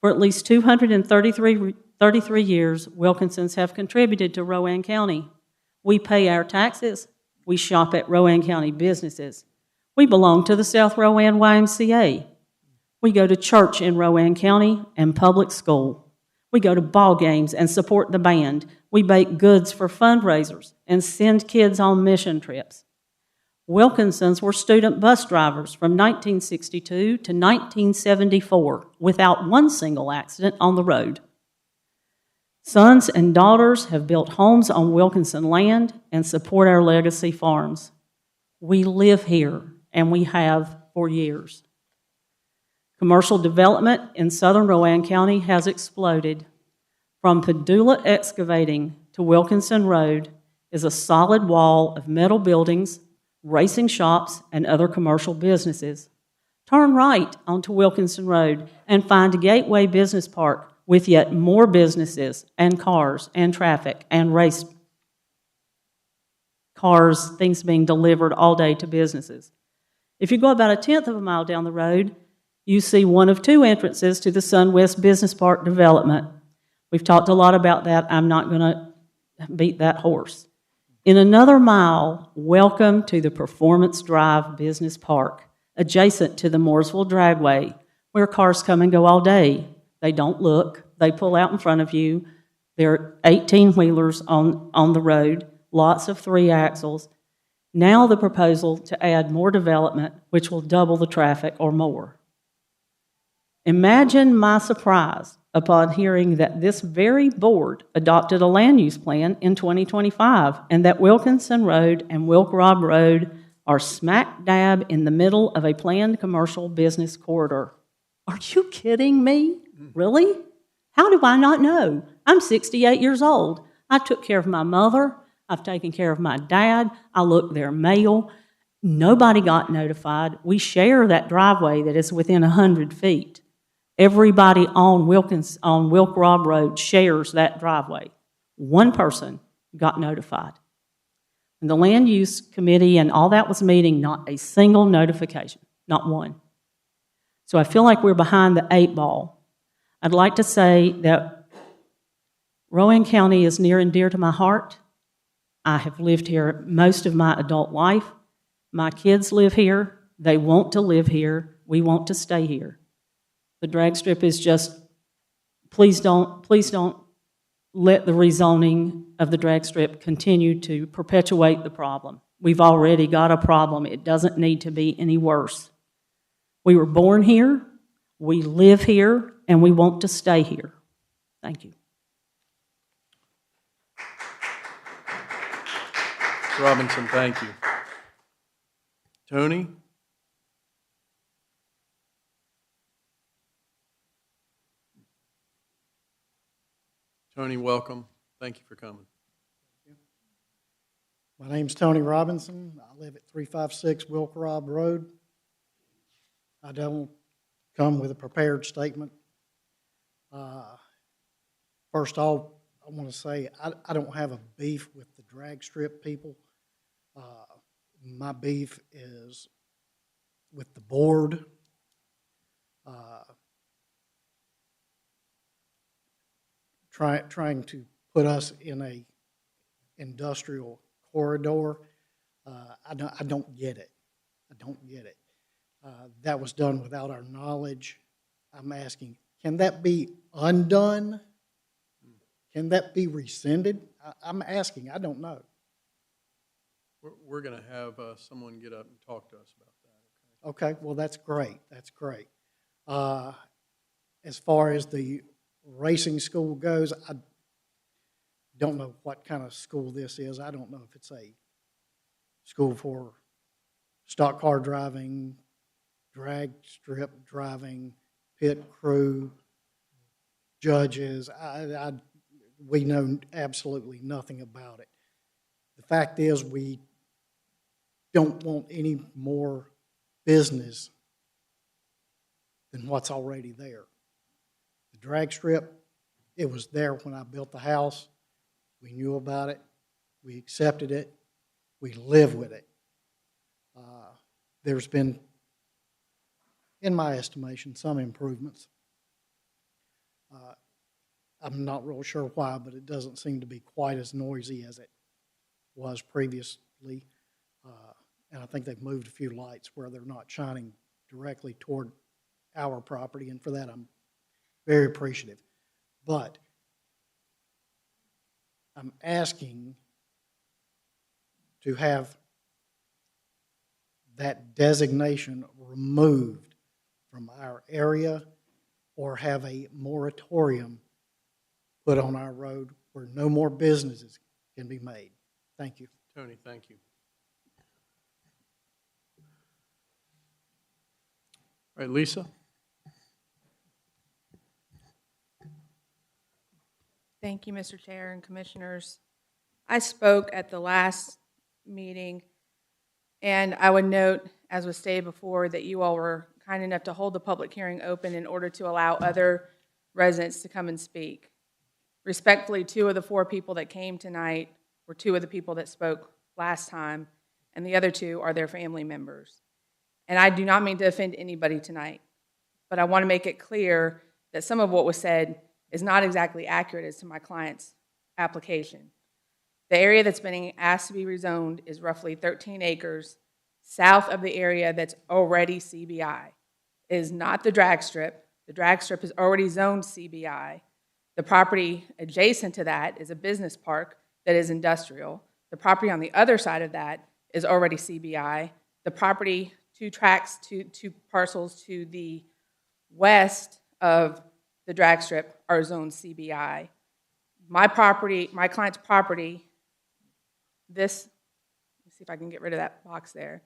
For at least 233 years, Wilkinsons have contributed to Rowan County. We pay our taxes. We shop at Rowan County businesses. We belong to the South Rowan YMCA. We go to church in Rowan County and public school. We go to ball games and support the band. We bake goods for fundraisers and send kids on mission trips. Wilkinsons were student bus drivers from 1962 to 1974 without one single accident on the road. Sons and daughters have built homes on Wilkinson land and support our legacy farms. We live here, and we have for years. Commercial development in southern Rowan County has exploded. From Padula Excavating to Wilkinson Road is a solid wall of metal buildings, racing shops, and other commercial businesses. Turn right onto Wilkinson Road and find Gateway Business Park with yet more businesses and cars and traffic and race cars, things being delivered all day to businesses. If you go about 1/10 of a mile down the road, you see one of two entrances to the SunWest Business Park development. We've talked a lot about that. I'm not going to beat that horse. In another mile, welcome to the Performance Drive Business Park, adjacent to the Mooresville Dragway, where cars come and go all day. They don't look. They pull out in front of you. There are 18-wheelers on the road, lots of 3 axles. Now the proposal to add more development, which will double the traffic or more. Imagine my surprise upon hearing that this very board adopted a land use plan in 2025 and that Wilkinson Road and Wilk Rob Road are smack dab in the middle of a planned commercial business corridor. Are you kidding me? Really? How do I not know? I'm 68 years old. I took care of my mother. I've taken care of my dad. I looked their mail. Nobody got notified. We share that driveway that is within 100 feet. Everybody on Wilk Rob Road shares that driveway. One person got notified. And the land use committee and all that was meeting, not a single notification, not one. So I feel like we're behind the 8 ball. I'd like to say that Rowan County is near and dear to my heart. I have lived here most of my adult life. My kids live here. They want to live here. We want to stay here. The drag strip is just, please don't let the rezoning of the drag strip continue to perpetuate the problem. We've already got a problem. It doesn't need to be any worse. We were born here, we live here, and we want to stay here. Thank you. Ms. Robinson, thank you. Tony? Tony, welcome. Thank you for coming. My name's Tony Robinson. I live at 356 Wilk Rob Road. I don't come with a prepared statement. First off, I want to say I don't have a beef with the drag strip people. My beef is with the board. Trying to put us in a industrial corridor. I don't get it. I don't get it. That was done without our knowledge. I'm asking, can that be undone? Can that be rescinded? I'm asking. I don't know. We're going to have someone get up and talk to us about that. Okay, well, that's great. That's great. As far as the racing school goes, I don't know what kind of school this is. I don't know if it's a school for stock car driving, drag strip driving, pit crew, judges. We know absolutely nothing about it. The fact is, we don't want any more business than what's already there. The drag strip, it was there when I built the house. We knew about it. We accepted it. We live with it. There's been, in my estimation, some improvements. I'm not real sure why, but it doesn't seem to be quite as noisy as it was previously. And I think they've moved a few lights where they're not shining directly toward our property, and for that I'm very appreciative. But I'm asking to have that designation removed from our area or have a moratorium put on our road where no more businesses can be made. Thank you. Tony, thank you. All right, Lisa? Thank you, Mr. Chair and Commissioners. I spoke at the last meeting, and I would note, as was stated before, that you all were kind enough to hold the public hearing open in order to allow other residents to come and speak. Respectfully, 2 of the 4 people that came tonight were 2 of the people that spoke last time, and the other 2 are their family members. And I do not mean to offend anybody tonight, but I want to make it clear that some of what was said is not exactly accurate as to my client's application. The area that's being asked to be rezoned is roughly 13 acres south of the area that's already CBI. It is not the drag strip. The drag strip is already zoned CBI. The property adjacent to that is a business park that is industrial. The property on the other side of that is already CBI. The property, 2 parcels to the west of the drag strip are zoned CBI. My client's property, let me see if I can get rid of that box there.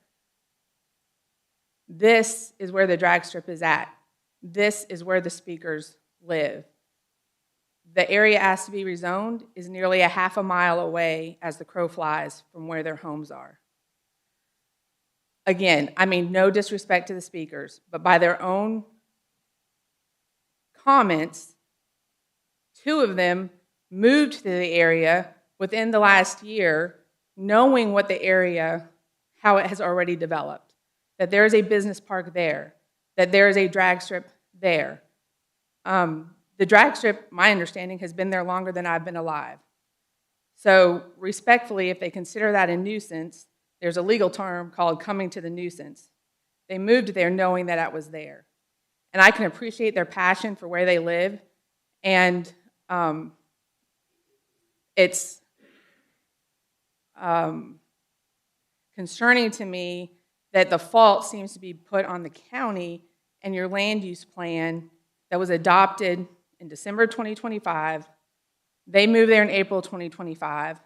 This is where the drag strip is at. This is where the speakers live. The area asked to be rezoned is nearly a half a mile away as the crow flies from where their homes are. Again, I mean no disrespect to the speakers, but by their own comments, 2 of them moved to the area within the last year, knowing what the area, how it has already developed, that there is a business park there, that there is a drag strip there. The drag strip, my understanding, has been there longer than I've been alive. So respectfully, if they consider that a nuisance, there's a legal term called coming to the nuisance. They moved there knowing that it was there. And I can appreciate their passion for where they live, and it's concerning to me that the fault seems to be put on the county and your land use plan that was adopted in December 2025. They moved there in April 2025.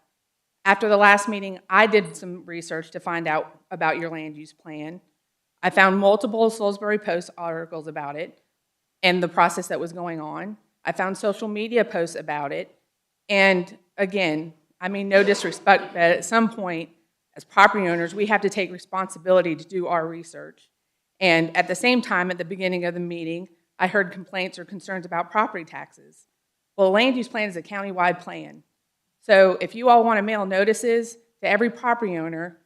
After the last meeting, I did some research to find out about your land use plan. I found multiple Salisbury Post articles about it and the process that was going on. I found social media posts about it. And again, I mean no disrespect, but at some point, as property owners, we have to take responsibility to do our research. And at the same time, at the beginning of the meeting, I heard complaints or concerns about property taxes. Well, a land use plan is a county-wide plan. So if you all want to mail notices to every property owner,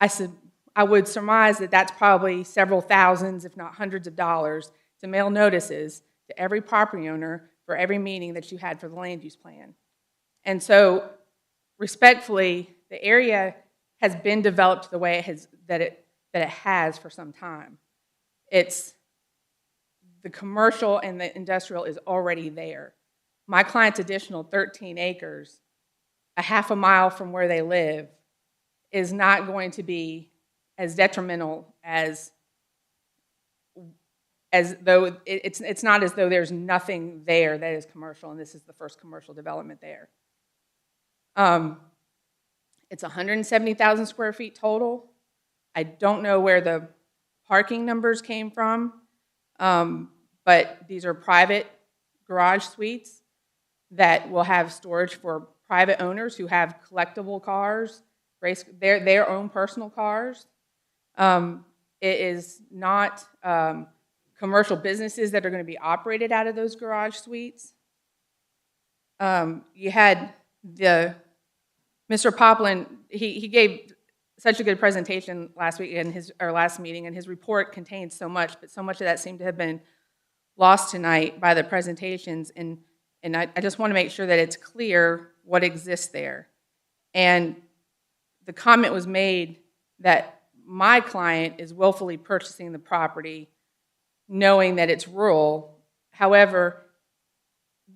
I would surmise that that's probably several thousands, if not hundreds of dollars, to mail notices to every property owner for every meeting that you had for the land use plan. And so, respectfully, the area has been developed the way it has for some time. It's the commercial and the industrial is already there. My client's additional 13 acres, a half a mile from where they live, is not going to be as detrimental as though it's not as though there's nothing there that is commercial, and this is the first commercial development there. It's 170,000 square feet total. I don't know where the parking numbers came from, but these are private garage suites that will have storage for private owners who have collectible cars, their own personal cars. It is not commercial businesses that are going to be operated out of those garage suites. You had Mr. Poplin, he gave such a good presentation last week in last meeting, and his report contains so much, but so much of that seemed to have been lost tonight by the presentations, and I just want to make sure that it's clear what exists there. And the comment was made that my client is willfully purchasing the property knowing that it's rural. However,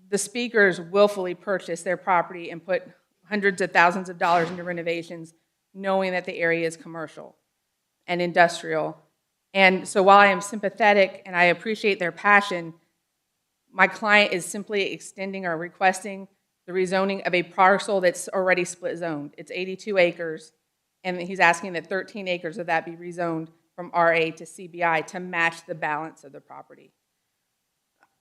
the speakers willfully purchased their property and put hundreds of thousands of dollars into renovations knowing that the area is commercial and industrial. And so while I am sympathetic and I appreciate their passion, my client is simply extending or requesting the rezoning of a parcel that's already split zoned. It's 82 acres, and he's asking that 13 acres of that be rezoned from RA to CBI to match the balance of the property.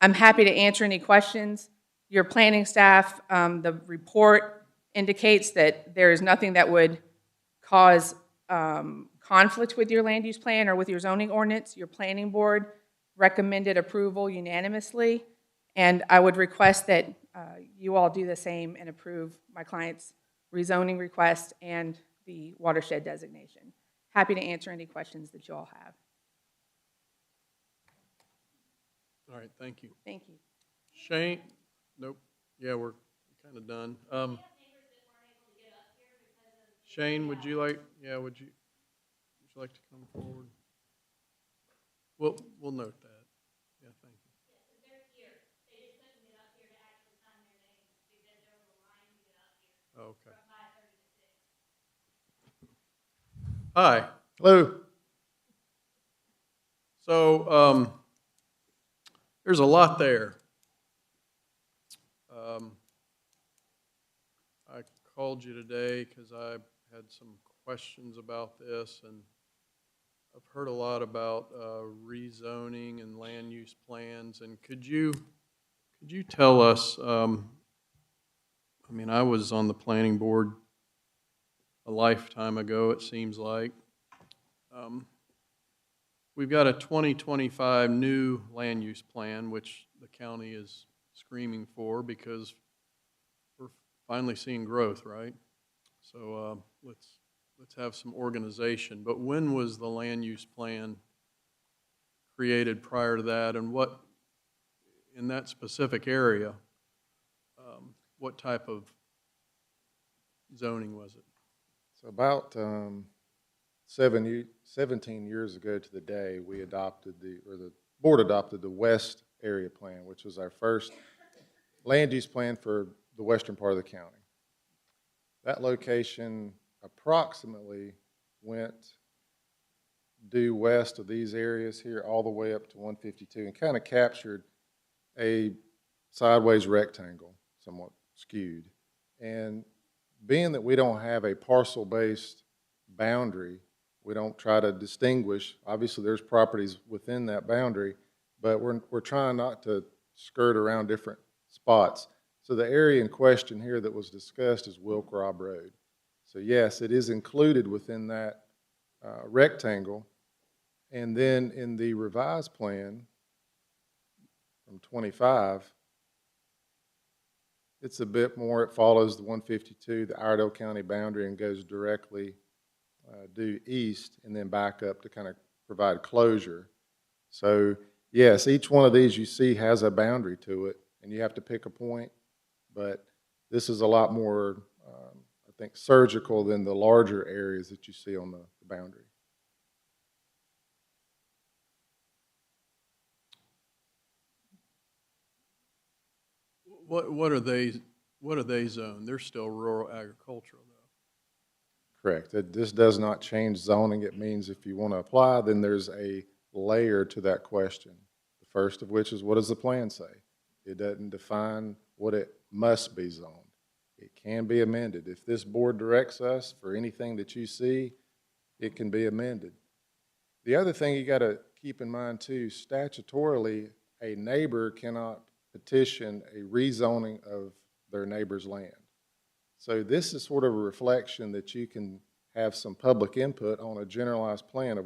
I'm happy to answer any questions. Your planning staff, the report indicates that there is nothing that would cause conflict with your land use plan or with your zoning ordinance. Your planning board recommended approval unanimously, And I would request that you all do the same and approve my client's rezoning request and the watershed designation. Happy to answer any questions that you all have. All right, thank you. Thank you. Shane? Nope. Yeah, we're kind of done. Shane, would you like to come forward? We'll note that. Yeah, thank you. Okay. Hi. Hello. So, there's a lot there. I called you today because I had some questions about this, and I've heard a lot about rezoning and land use plans. And could you tell us? I mean, I was on the planning board a lifetime ago, it seems like. We've got a 2025 new land use plan, which the county is screaming for because we're finally seeing growth, right? So let's have some organization. But when was the land use plan created prior to that, and what, in that specific area, what type of zoning was it? So about 17 years ago to the day, we adopted the board adopted the West Area Plan, which was our first land use plan for the western part of the county. That location approximately went due west of these areas here all the way up to 152 and kind of captured a sideways rectangle, somewhat skewed. And being that we don't have a parcel-based boundary, we don't try to distinguish. Obviously, there's properties within that boundary, but we're trying not to skirt around different spots. So the area in question here that was discussed is Wilk Rob Road. So yes, it is included within that rectangle. And then in the revised plan from 25, it's a bit more. It follows the 152, the Iredell County boundary, and goes directly due east and then back up to kind of provide closure. So yes, each one of these you see has a boundary to it, and you have to pick a point. But this is a lot more, I think, surgical than the larger areas that you see on the boundary. What are they zoned? They're still rural agricultural, though. Correct. This does not change zoning. It means if you want to apply, then there's a layer to that question. The first of which is, what does the plan say? It doesn't define what it must be zoned. It can be amended. If this board directs us for anything that you see, it can be amended. The other thing you got to keep in mind too, statutorily, a neighbor cannot petition a rezoning of their neighbor's land. So this is sort of a reflection that you can have some public input on a generalized plan of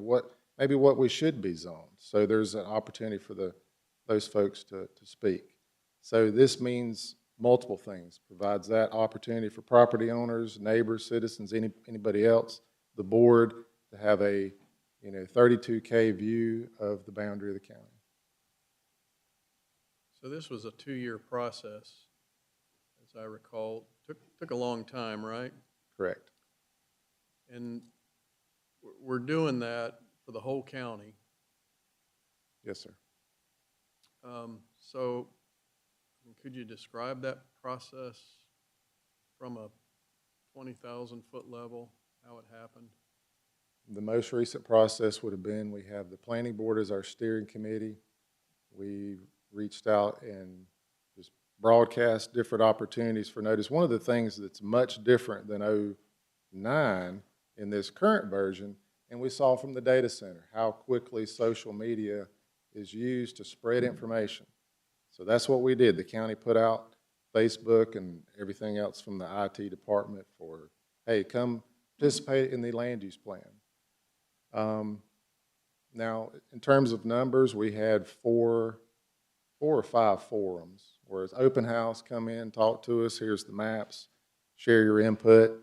maybe what we should be zoned. So there's an opportunity for those folks to speak. So this means multiple things. Provides that opportunity for property owners, neighbors, citizens, anybody else, the board, to have a 32K view of the boundary of the county. So this was a 2-year process, as I recall. Took a long time, right? Correct. And we're doing that for the whole county. Yes, sir. So could you describe that process from a 20,000-foot level, how it happened? The most recent process would have been, we have the planning board as our steering committee. We reached out and just broadcast different opportunities for notice. One of the things that's much different than 09 in this current version, and we saw from the data center how quickly social media is used to spread information. So that's what we did. The county put out Facebook and everything else from the IT department for, hey, come participate in the land use plan. Now, in terms of numbers, we had 4 4 or 5 forums, where it's open house, come in, talk to us, here's the maps, share your input.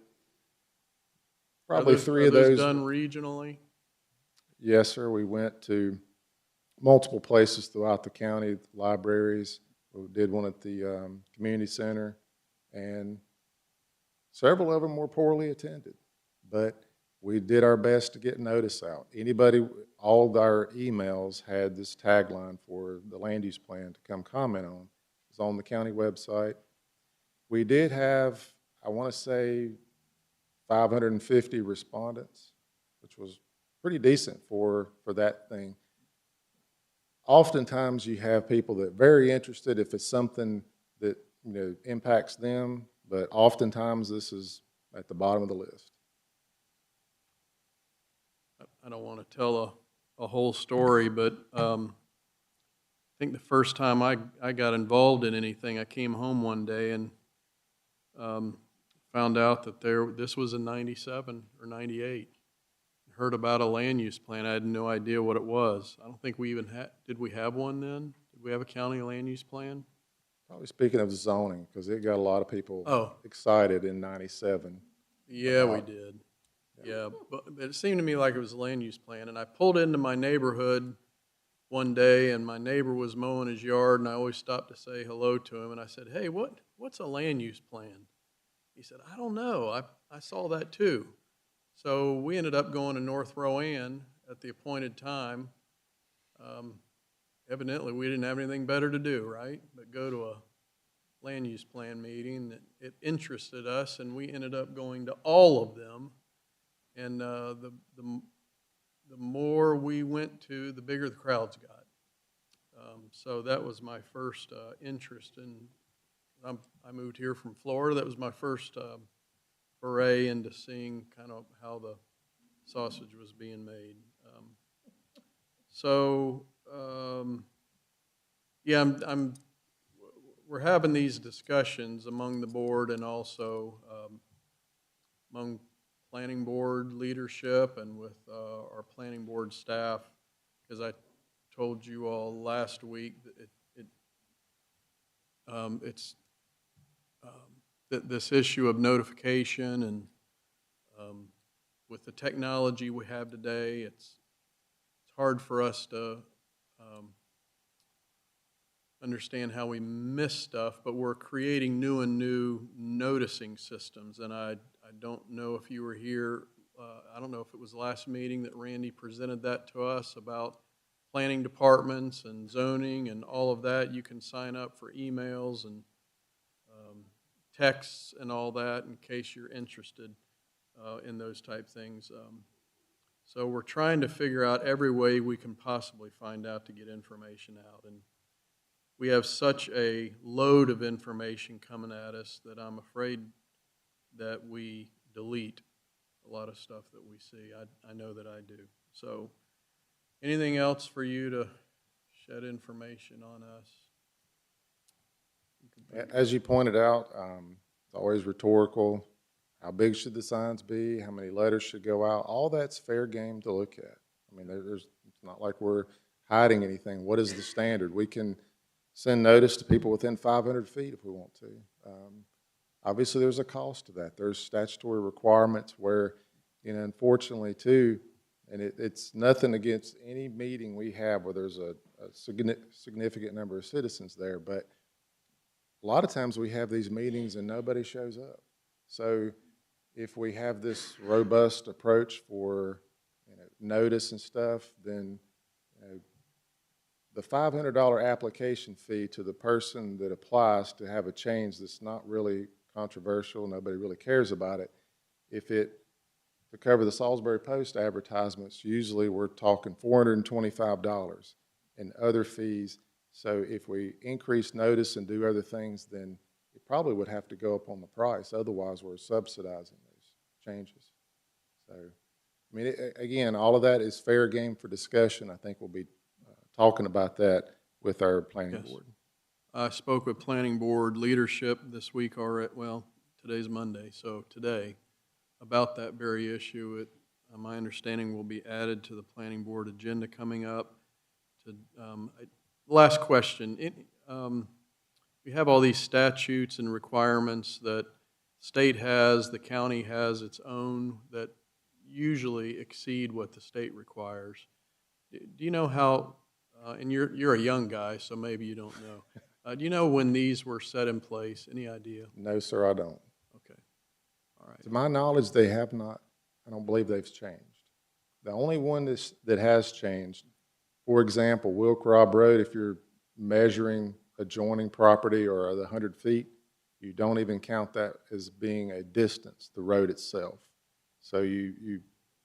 Probably 3 of Are those. done regionally? Yes, sir. We went to multiple places throughout the county, libraries. We did one at the community center, and several of them were poorly attended. But we did our best to get notice out. Anybody, all of our emails had this tagline for the land use plan to come comment on. It's on the county website. We did have, I want to say, 550 respondents, which was pretty decent for that thing. Oftentimes you have people that are very interested if it's something that impacts them, but oftentimes this is at the bottom of the list. I don't want to tell a whole story, but I think the first time I got involved in anything, I came home one day and found out that this was in 97 or 98. Heard about a land use plan. I had no idea what it was. I don't think we even had, did we have one then? Did we have a county land use plan? Probably speaking of zoning, because it got a lot of people excited in 97. Yeah, we did. Yeah, but it seemed to me like it was a land use plan. And I pulled into my neighborhood one day, and my neighbor was mowing his yard, and I always stopped to say hello to him. And I said, "Hey, what's a land use plan?" He said, "I don't know. I saw that too." So we ended up going to North Rowan at the appointed time. Evidently, we didn't have anything better to do, right? But go to a land use plan meeting. It interested us, and we ended up going to all of them. And the more we went to, the bigger the crowds got. So that was my first interest in. I moved here from Florida. That was my first foray into seeing kind of how the sausage was being made. Yeah, we're having these discussions among the board and also among planning board leadership and with our planning board staff, because I told you all last week that this issue of notification and with the technology we have today, it's hard for us to understand how we miss stuff, but we're creating new noticing systems. And I don't know if you were here, I don't know if it was last meeting that Randy presented that to us about planning departments and zoning and all of that. You can sign up for emails and texts and all that in case you're interested in those type things. So we're trying to figure out every way we can possibly find out to get information out. And we have such a load of information coming at us that I'm afraid that we delete a lot of stuff that we see. I know that I do. So anything else for you to shed information on us? As you pointed out, it's always rhetorical. How big should the signs be? How many letters should go out? All that's fair game to look at. I mean, it's not like we're hiding anything. What is the standard? We can send notice to people within 500 feet if we want to. Obviously, there's a cost to that. There's statutory requirements where, unfortunately, too, and it's nothing against any meeting we have where there's a significant number of citizens there, but a lot of times we have these meetings and nobody shows up. So if we have this robust approach for notice and stuff, then the $500 application fee to the person that applies to have a change that's not really controversial, nobody really cares about it. To cover the Salisbury Post advertisements, usually we're talking $425 and other fees. So if we increase notice and do other things, then it probably would have to go up on the price. Otherwise, we're subsidizing those changes. So, I mean, again, all of that is fair game for discussion. I think we'll be talking about that with our planning board. I spoke with planning board leadership this week already. Well, today's Monday, so today, about that very issue. My understanding will be added to the planning board agenda coming up. last question. We have all these statutes and requirements that state has, the county has its own that usually exceed what the state requires. Do you know how, and you're a young guy, so maybe you don't know. Do you know when these were set in place? Any idea? No, sir, I don't. Okay. All right. To my knowledge, they have not. I don't believe they've changed. The only one that has changed, for example, Wilk Rob Road, if you're measuring adjoining property or the 100 feet, you don't even count that as being a distance, the road itself. So you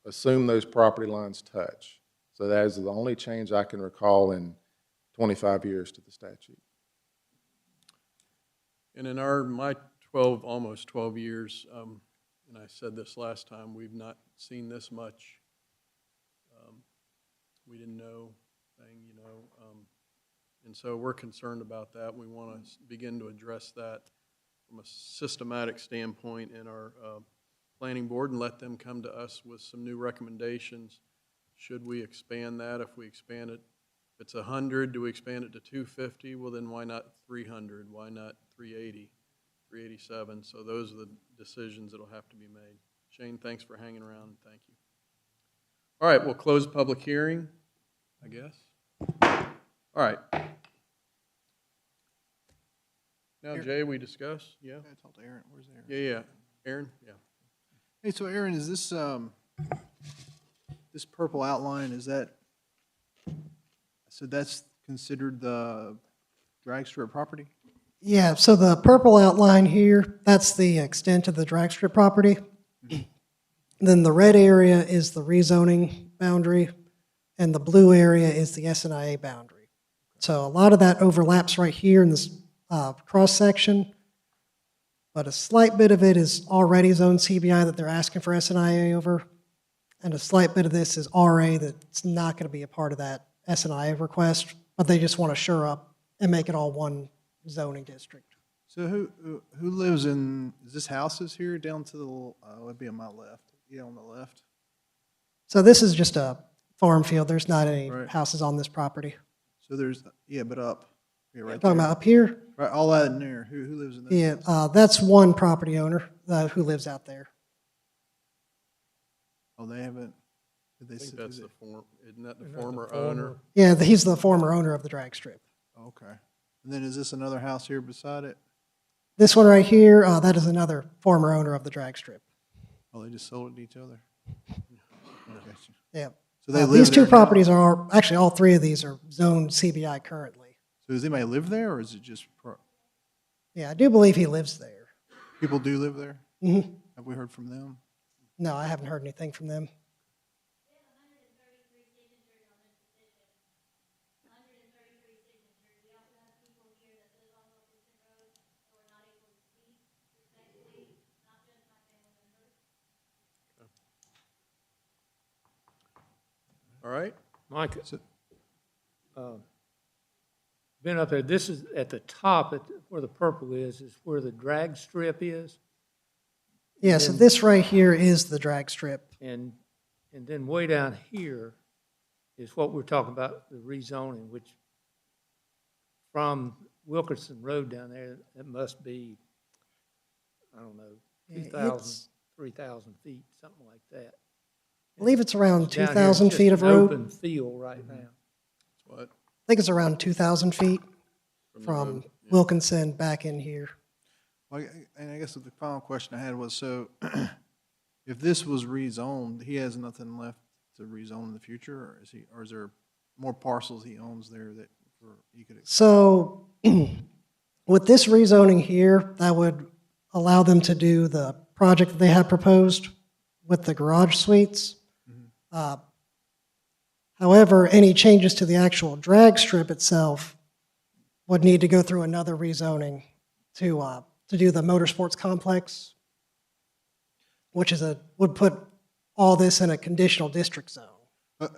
assume those property lines touch. So that is the only change I can recall in 25 years to the statute. And in my almost 12 years, and I said this last time, we've not seen this much. We didn't know thing, and so we're concerned about that. We want to begin to address that from a systematic standpoint in our planning board and let them come to us with some new recommendations. Should we expand that? If we expand it, if it's 100, do we expand it to 250? Well, then why not 300? Why not 380, 387? So those are the decisions that will have to be made. Shane, thanks for hanging around, and thank you. All right, we'll close public hearing, I guess. All right. Now, Jay, we discuss? Yeah? I talked to Aaron. Where's Aaron? Yeah. Aaron? Yeah. Hey, so Aaron, is this, this purple outline, is that, so that's considered the drag strip property? Yeah, so the purple outline here, that's the extent of the drag strip property. Then the red area is the rezoning boundary, and the blue area is the SNIA boundary. So a lot of that overlaps right here in this cross-section, but a slight bit of it is already zone CBI that they're asking for SNIA over, and a slight bit of this is RA that's not going to be a part of that SNIA request, but they just want to shore up and make it all one zoning district. So who lives in, is this houses here down to the, it'd be on my left, yeah, on the left? So this is just a farm field. There's not any Right. houses on this property. So there's, yeah, but up, yeah, right Talking there. about up here? Right, all that in there, who lives in this? Yeah, that's one property owner who lives out there. Oh, they haven't, did they? I think s- that's did isn't that the former owner? Yeah, he's the former owner of the drag strip. they- Okay. And then is this another house here beside it? This one right here, that is another former owner of the drag strip. Oh, they just sold it to each other? Okay. Yeah. So they live These two there now? properties are, actually all three of these are zoned CBI currently. So does anybody live there, or is it just, Yeah, I do believe he lives there. people do live there? Mhm. Have we heard from them? No, I haven't heard anything from them. All right. Mike, been up there, this is at the top, where the purple is where the drag strip is. Yeah, so this right here is the drag strip. And then way down here is what we're talking about, the rezoning, which from Wilkerson Road down there, it must be, I don't know, Yeah, 2,000, 3,000 feet, something like that. I believe it's around Down here, 2,000 it's feet just of an road. open field right now. What? I think it's around 2,000 feet From the from road, Wilkinson back in here. Well, and I guess the final question I had was, so if this was rezoned, he has nothing left to rezone in the future, or is there more parcels he owns there that he could? So with this rezoning here, that would allow them to do the project that they had proposed with the garage suites. However, any changes to the actual drag strip itself would need to go through another rezoning to do the motorsports complex, which is would put all this in a conditional district zone.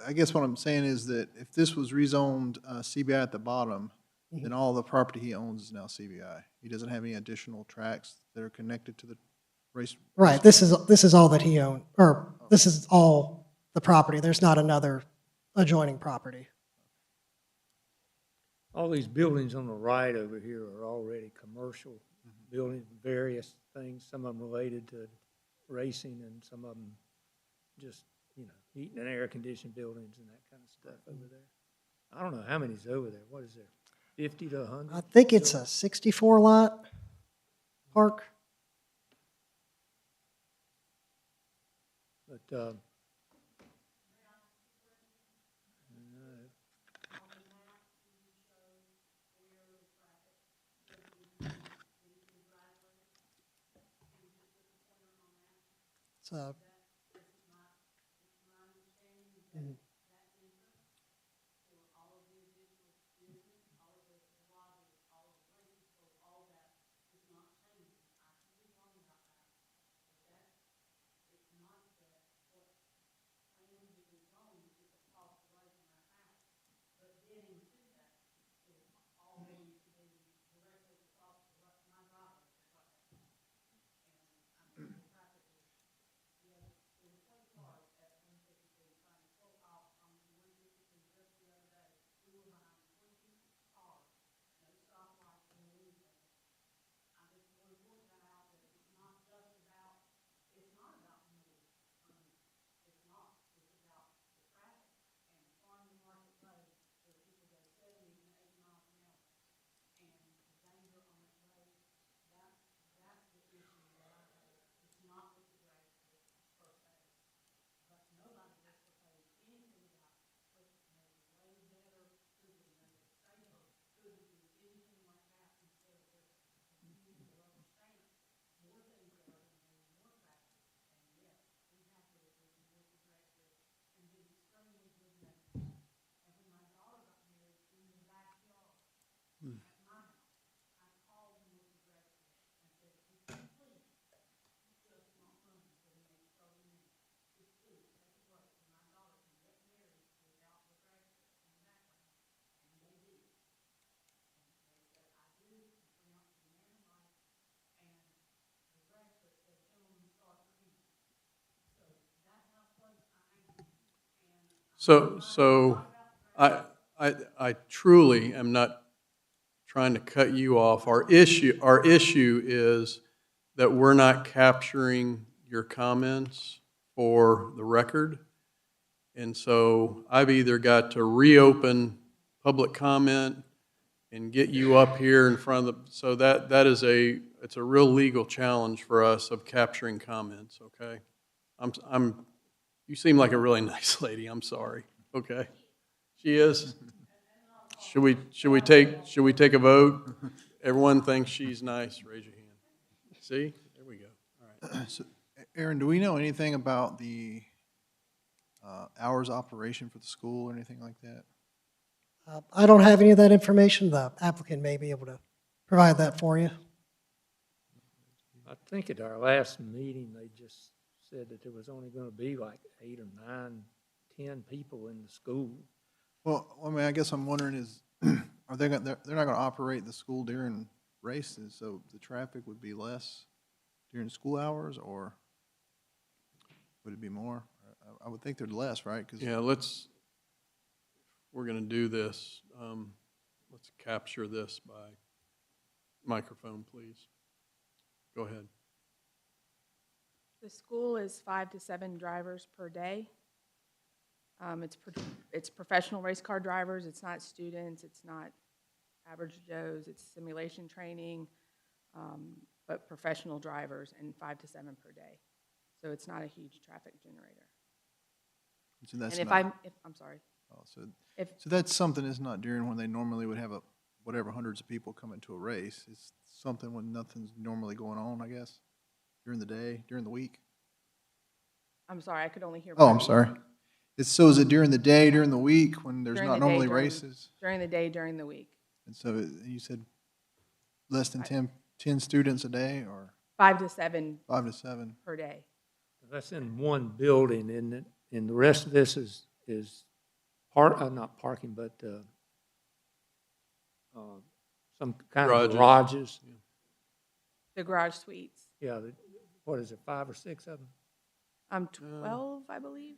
I guess what I'm saying is that if this was rezoned CBI at the bottom, then all the property he owns is now CBI. He doesn't have any additional tracks that are connected to the race. Right, this is all that he owned, or this is all the property. There's not another adjoining property. all these buildings on the right over here are already commercial buildings, various things, some of them related to racing and some of them just, heating and air conditioned buildings and that kind of stuff over there. I don't know how many's over there. What is there, 50 to 100? I think it's a 64 lot park. But, So, So I truly am not trying to cut you off. Our issue is that we're not capturing your comments for the record. And so I've either got to reopen public comment and get you up here in front of the, so that is it's a real legal challenge for us of capturing comments, okay? You seem like a really nice lady, I'm sorry, okay? She is? Should we take a vote? Everyone thinks she's nice, raise your hand. See, there we go, all right. So, Aaron, do we know anything about the hours of operation for the school or anything like that? I don't have any of that information. The applicant may be able to provide that for you. I think at our last meeting, they just said that there was only going to be like 8 or 9, 10 people in the school. Well, I mean, I guess I'm wondering is, are they're not going to operate the school during races, so the traffic would be less during school hours, or would it be more? I would think they're less, right? Yeah, we're going to do this. Let's capture this by microphone, please. Go ahead. The school is 5 to 7 drivers per day. It's professional race car drivers. It's not students. It's not average Joes. It's simulation training, but professional drivers, and 5 to 7 per day. So it's not a huge traffic generator. So that's and I'm sorry. Oh, so that's something that's not during when they normally would have whatever hundreds of people come into a race. It's something when nothing's normally going on, I guess, during the day, during the week. I'm sorry, I could only hear. Oh, I'm sorry. So is it during the day, during the week, when there's During not the day, normally during- races? During the day, during the week. And so you said less than 10 students a day, or 5 to 7 5 to 7 per day. That's in one building, isn't it? And the rest of this is not parking, but some kind of garages. The garage suites. Yeah, what is it, 5 or 6 of them? 12, I believe.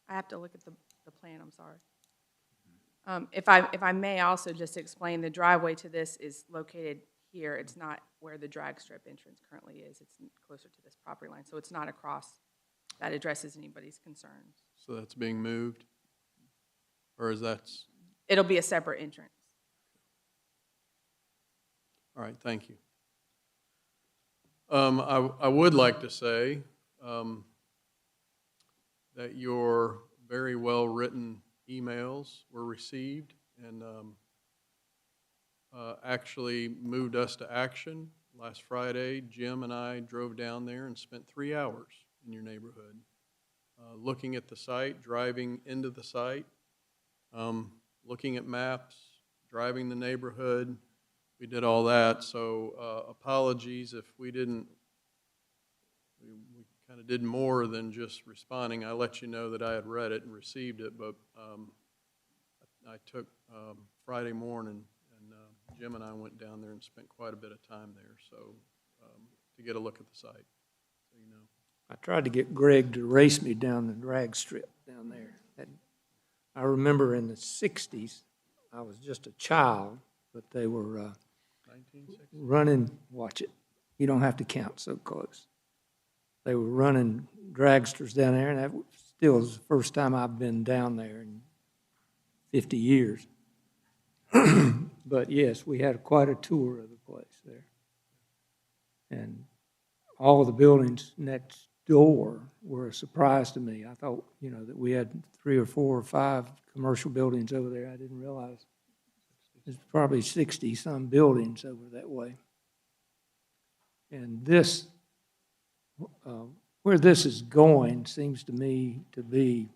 I have to look at the plan, I'm sorry. If I may also just explain, the driveway to this is located here. It's not where the drag strip entrance currently is. It's closer to this property line, so it's not across. That addresses anybody's concerns. So that's being moved? Or is that? It'll be a separate entrance. All right, thank you. I would like to say that your very well-written emails were received and actually moved us to action. Last Friday, Jim and I drove down there and spent 3 hours in your neighborhood, looking at the site, driving into the site, looking at maps, driving the neighborhood. We did all that, so apologies if we didn't, we kind of did more than just responding. I let you know that I had read it and received it, but I took Friday morning, and Jim and I went down there and spent quite a bit of time there, so to get a look at the site, so you know. I tried to get Greg to race me down the drag strip down there. And I remember in the 60s, I was just a child, but they were running, watch it, you don't have to count so close. They were running dragsters down there, and that still is the first time I've been down there in 50 years. But yes, we had quite a tour of the place there. And all of the buildings next door were a surprise to me. I thought, you know, that we had 3 or 4 or 5 commercial buildings over there. I didn't realize there's probably 60-some buildings over that way. And this, where this is going seems to me to be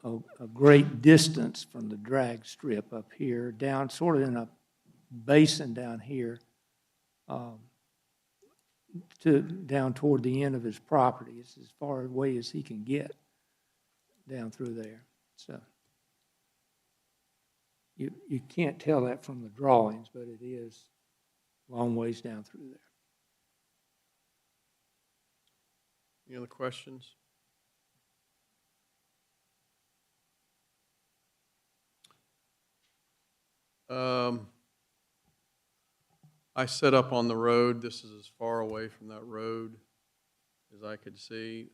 a great distance from the drag strip up here, down sort of in a basin down here, to down toward the end of his property. It's as far away as he can get down through there. So you can't tell that from the drawings, but it is a long ways down through there. Any other questions? I set up on the road. This is as far away from that road as I could see.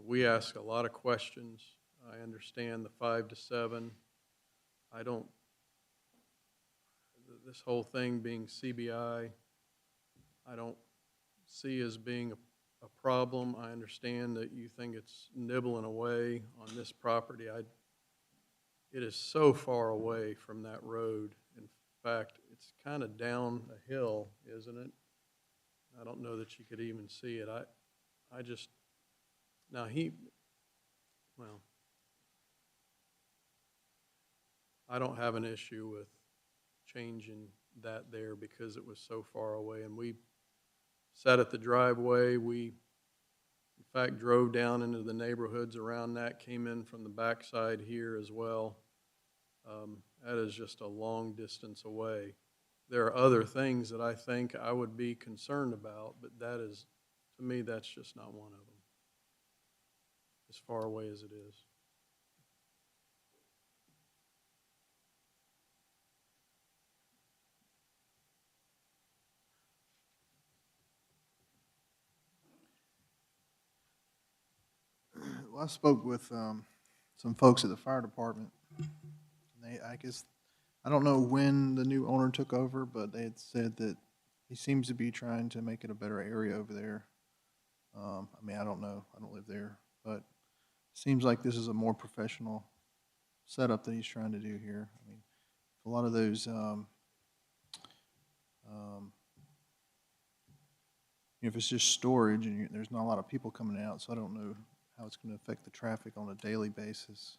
We ask a lot of questions. I understand the 5 to 7. This whole thing being CBI, I don't see as being a problem. I understand that you think it's nibbling away on this property. It is so far away from that road. In fact, it's kind of down a hill, isn't it? I don't know that you could even see it. I don't have an issue with changing that there because it was so far away. And we sat at the driveway. We, in fact, drove down into the neighborhoods around that, came in from the backside here as well. That is just a long distance away. There are other things that I think I would be concerned about, but that is, to me, that's just not one of them, as far away as it is. Well, I spoke with some folks at the fire department. I guess, I don't know when the new owner took over, but they had said that he seems to be trying to make it a better area over there. I mean, I don't know. I don't live there, but it seems like this is a more professional setup that he's trying to do here. I mean, a lot of those, if it's just storage and there's not a lot of people coming out, so I don't know how it's going to affect the traffic on a daily basis.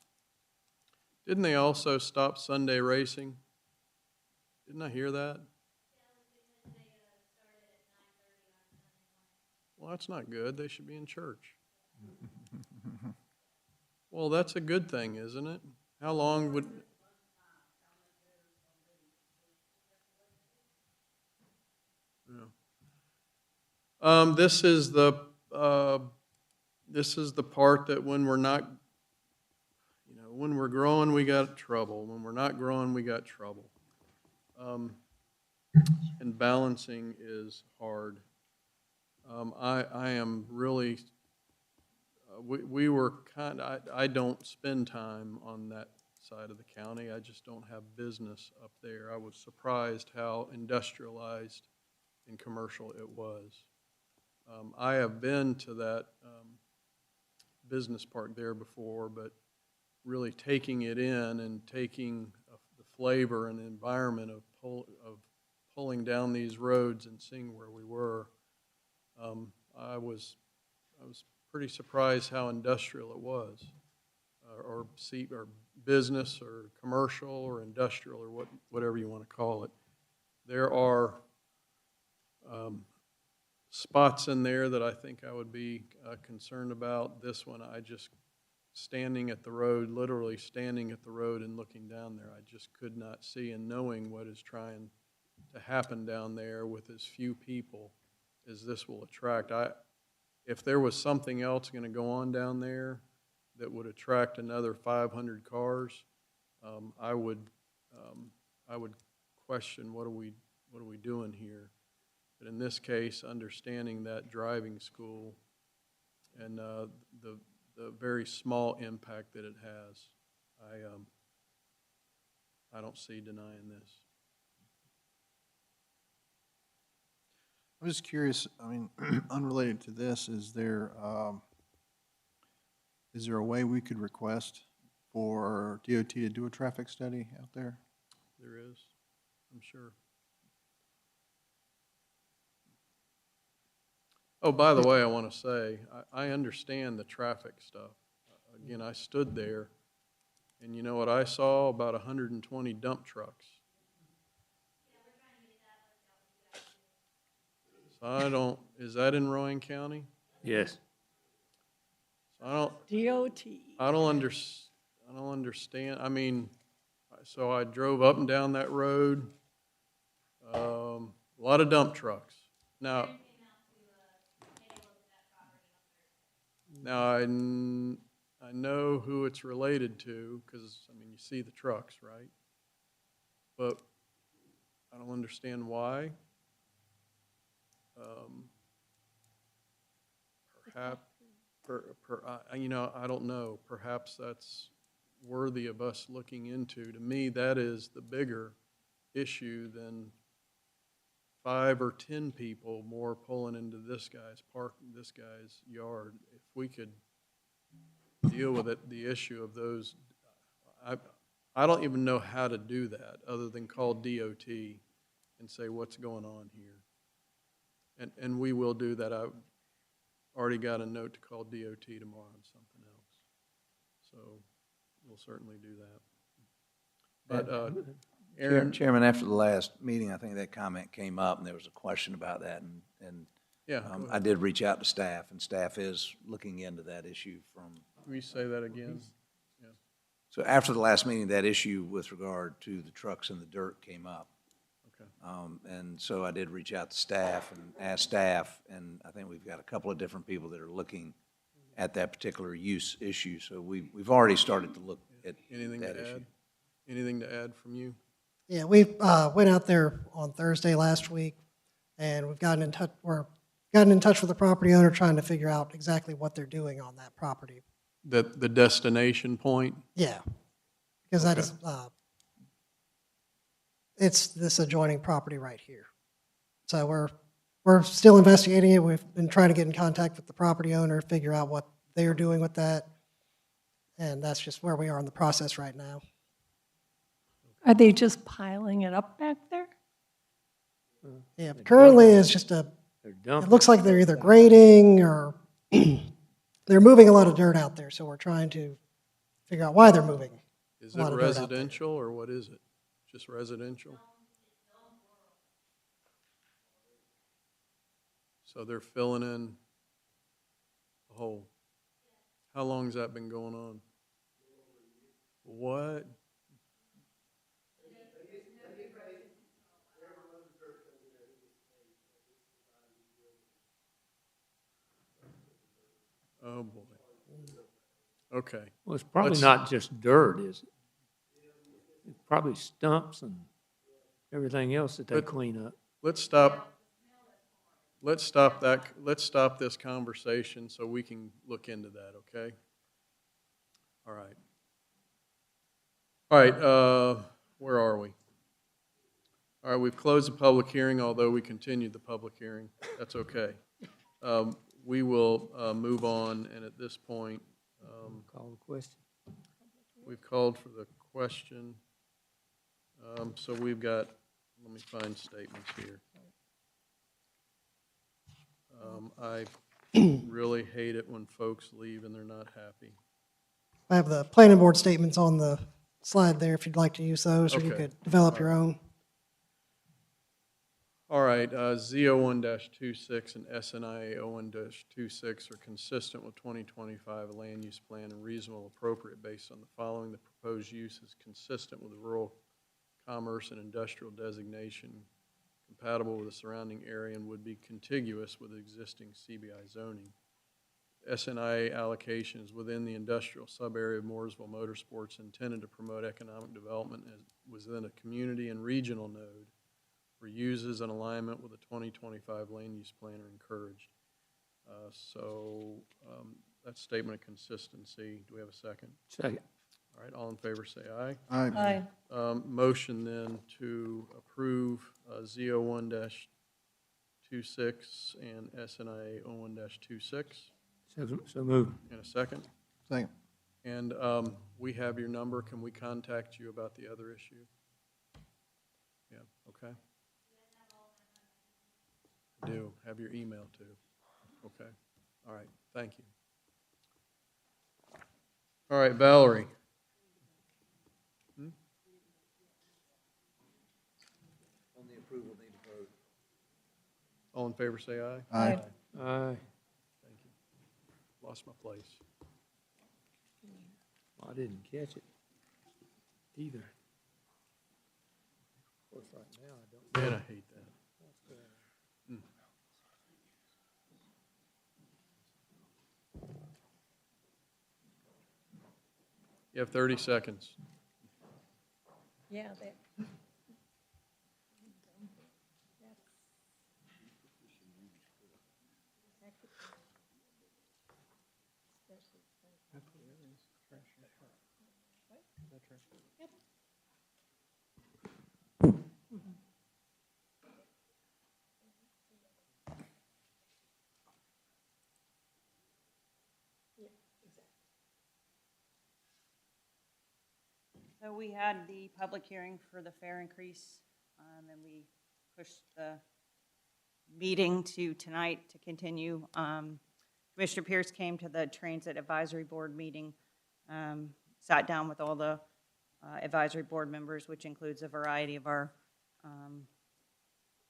Didn't they also stop Sunday racing? Didn't I hear that? Well, that's not good. They should be in church. Well, that's a good thing, isn't it? How long would... Yeah. This is the this is the part that when we're not, when we're growing, we got trouble. When we're not growing, we got trouble. And balancing is hard. I am really, we were I don't spend time on that side of the county. I just don't have business up there. I was surprised how industrialized and commercial it was. I have been to that business park there before, but really taking it in and taking the flavor and environment of pulling down these roads and seeing where we were, I was pretty surprised how industrial it was, or business or commercial or industrial or whatever you want to call it. There are spots in there that I think I would be concerned about. This one, I just standing at the road, literally standing at the road and looking down there, I just could not see, and knowing what is trying to happen down there with as few people as this will attract. If there was something else going to go on down there that would attract another 500 cars, I would question what are we doing here. But in this case, understanding that driving school and the very small impact that it has, I don't see denying this. I'm just curious, I mean, unrelated to this, is there a way we could request for DOT to do a traffic study out there? There is, I'm sure. Oh, by the way, I want to say, I understand the traffic stuff. Again, I stood there, and you know what I saw? About 120 dump trucks. So is that in Rowan County? Yes. So DOT. I don't understand. I mean, so I drove up and down that road, a lot of dump trucks. Now I know who it's related to because, I mean, you see the trucks, right? But I don't understand why. Perhaps, I don't know. Perhaps that's worthy of us looking into. To me, that is the bigger issue than 5 or 10 people more pulling into this guy's yard. If we could deal with it, the issue of those, I don't even know how to do that other than call DOT and say what's going on here. And we will do that. I've already got a note to call DOT tomorrow on something else. So we'll certainly do that. But Aaron? Chairman, after the last meeting, I think that comment came up, and there was a question about that, and yeah, I did reach out to staff, and staff is looking into that issue from. Can you say that again? Yeah. So after the last meeting, that issue with regard to the trucks and the dirt came up. And so I did reach out to staff and ask staff, and I think we've got a couple of different people that are looking at that particular use issue. So we've already started to look at that issue. Anything to add from you? Yeah, we went out there on Thursday last week, and we've gotten in touch. We're gotten in touch with the property owner, trying to figure out exactly what they're doing on that property. The destination point? Yeah, because that is it's this adjoining property right here. So we're still investigating it. We've been trying to get in contact with the property owner, figure out what they're doing with that, and that's just where we are in the process right now. Are they just piling it up back there? Yeah, currently it's just it looks like they're either grading or they're moving a lot of dirt out there, so we're trying to figure out why they're moving. Is it residential or what is it? Just residential? So they're filling in a hole. How long has that been going on? What? Oh, boy. Okay. Well, it's probably Let's- not just dirt, is it? It's probably stumps and everything else that they Let- clean up. Let's stop this conversation so we can look into that, okay? All right. All right, where are we? All right, we've closed the public hearing, although we continued the public hearing. That's okay. We will move on, and at this point, Call the question. we've called for the question. So we've got, let me find statements here. I really hate it when folks leave and they're not happy. I have the planning board statements on the slide there if you'd like to use those, or you Okay. could develop your own. All right, Z01-26 and SNIA 01-26 are consistent with 2025 land use plan and reasonable appropriate based on the following. The proposed use is consistent with the rural commerce and industrial designation, compatible with the surrounding area, and would be contiguous with existing CBI zoning. SNIA allocation is within the industrial sub-area of Mooresville Motorsports, intended to promote economic development as within a community and regional node, where uses in alignment with the 2025 land use plan are encouraged. That's statement of consistency. Do we have a second? Second. All right, all in favor say aye. Aye. Motion then to approve Z01-26 and SNIA 01-26. So moved. In a second. Second. And we have your number. Can we contact you about the other issue? Yeah, okay. I do. Have your email too. Okay. All right, thank you. All right, Valerie. On the approval, need a vote. All in favor, say aye. Aye. Aye. Thank you. Lost my place. I didn't catch it either. Of course, right now, I don't. Man, I hate that. You have 30 seconds. Yeah, that. So we had the public hearing for the fare increase, and we pushed the meeting to tonight to continue. Commissioner Pierce came to the Transit Advisory Board meeting, sat down with all the advisory board members, which includes a variety of our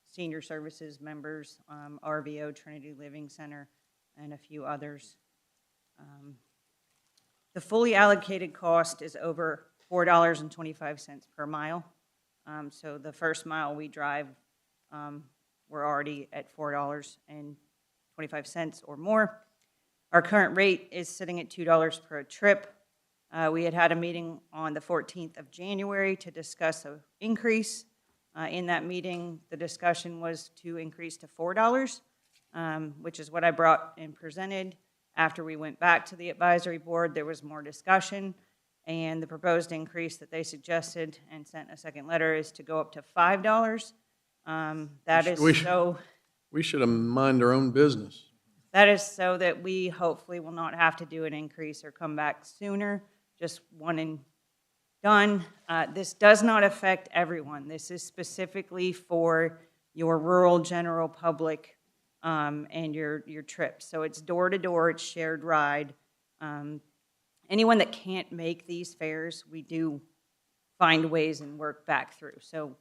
senior services members, RVO, Trinity Living Center, and a few others. The fully allocated cost is over $4.25 per mile. So the first mile we drive, we're already at $4.25 or more. Our current rate is sitting at $2 per trip. We had a meeting on the 14th of January to discuss an increase. In that meeting, the discussion was to increase to $4, which is what I brought and presented. After we went back to the advisory board, there was more discussion, and the proposed increase that they suggested and sent a second letter is to go up to $5. We should have minded our own business. That is so that we hopefully will not have to do an increase or come back sooner, just one and done. This does not affect everyone. This is specifically for your rural general public and your trips. So it's door to door, it's shared ride. Anyone that can't make these fares, we do find ways and work back through. So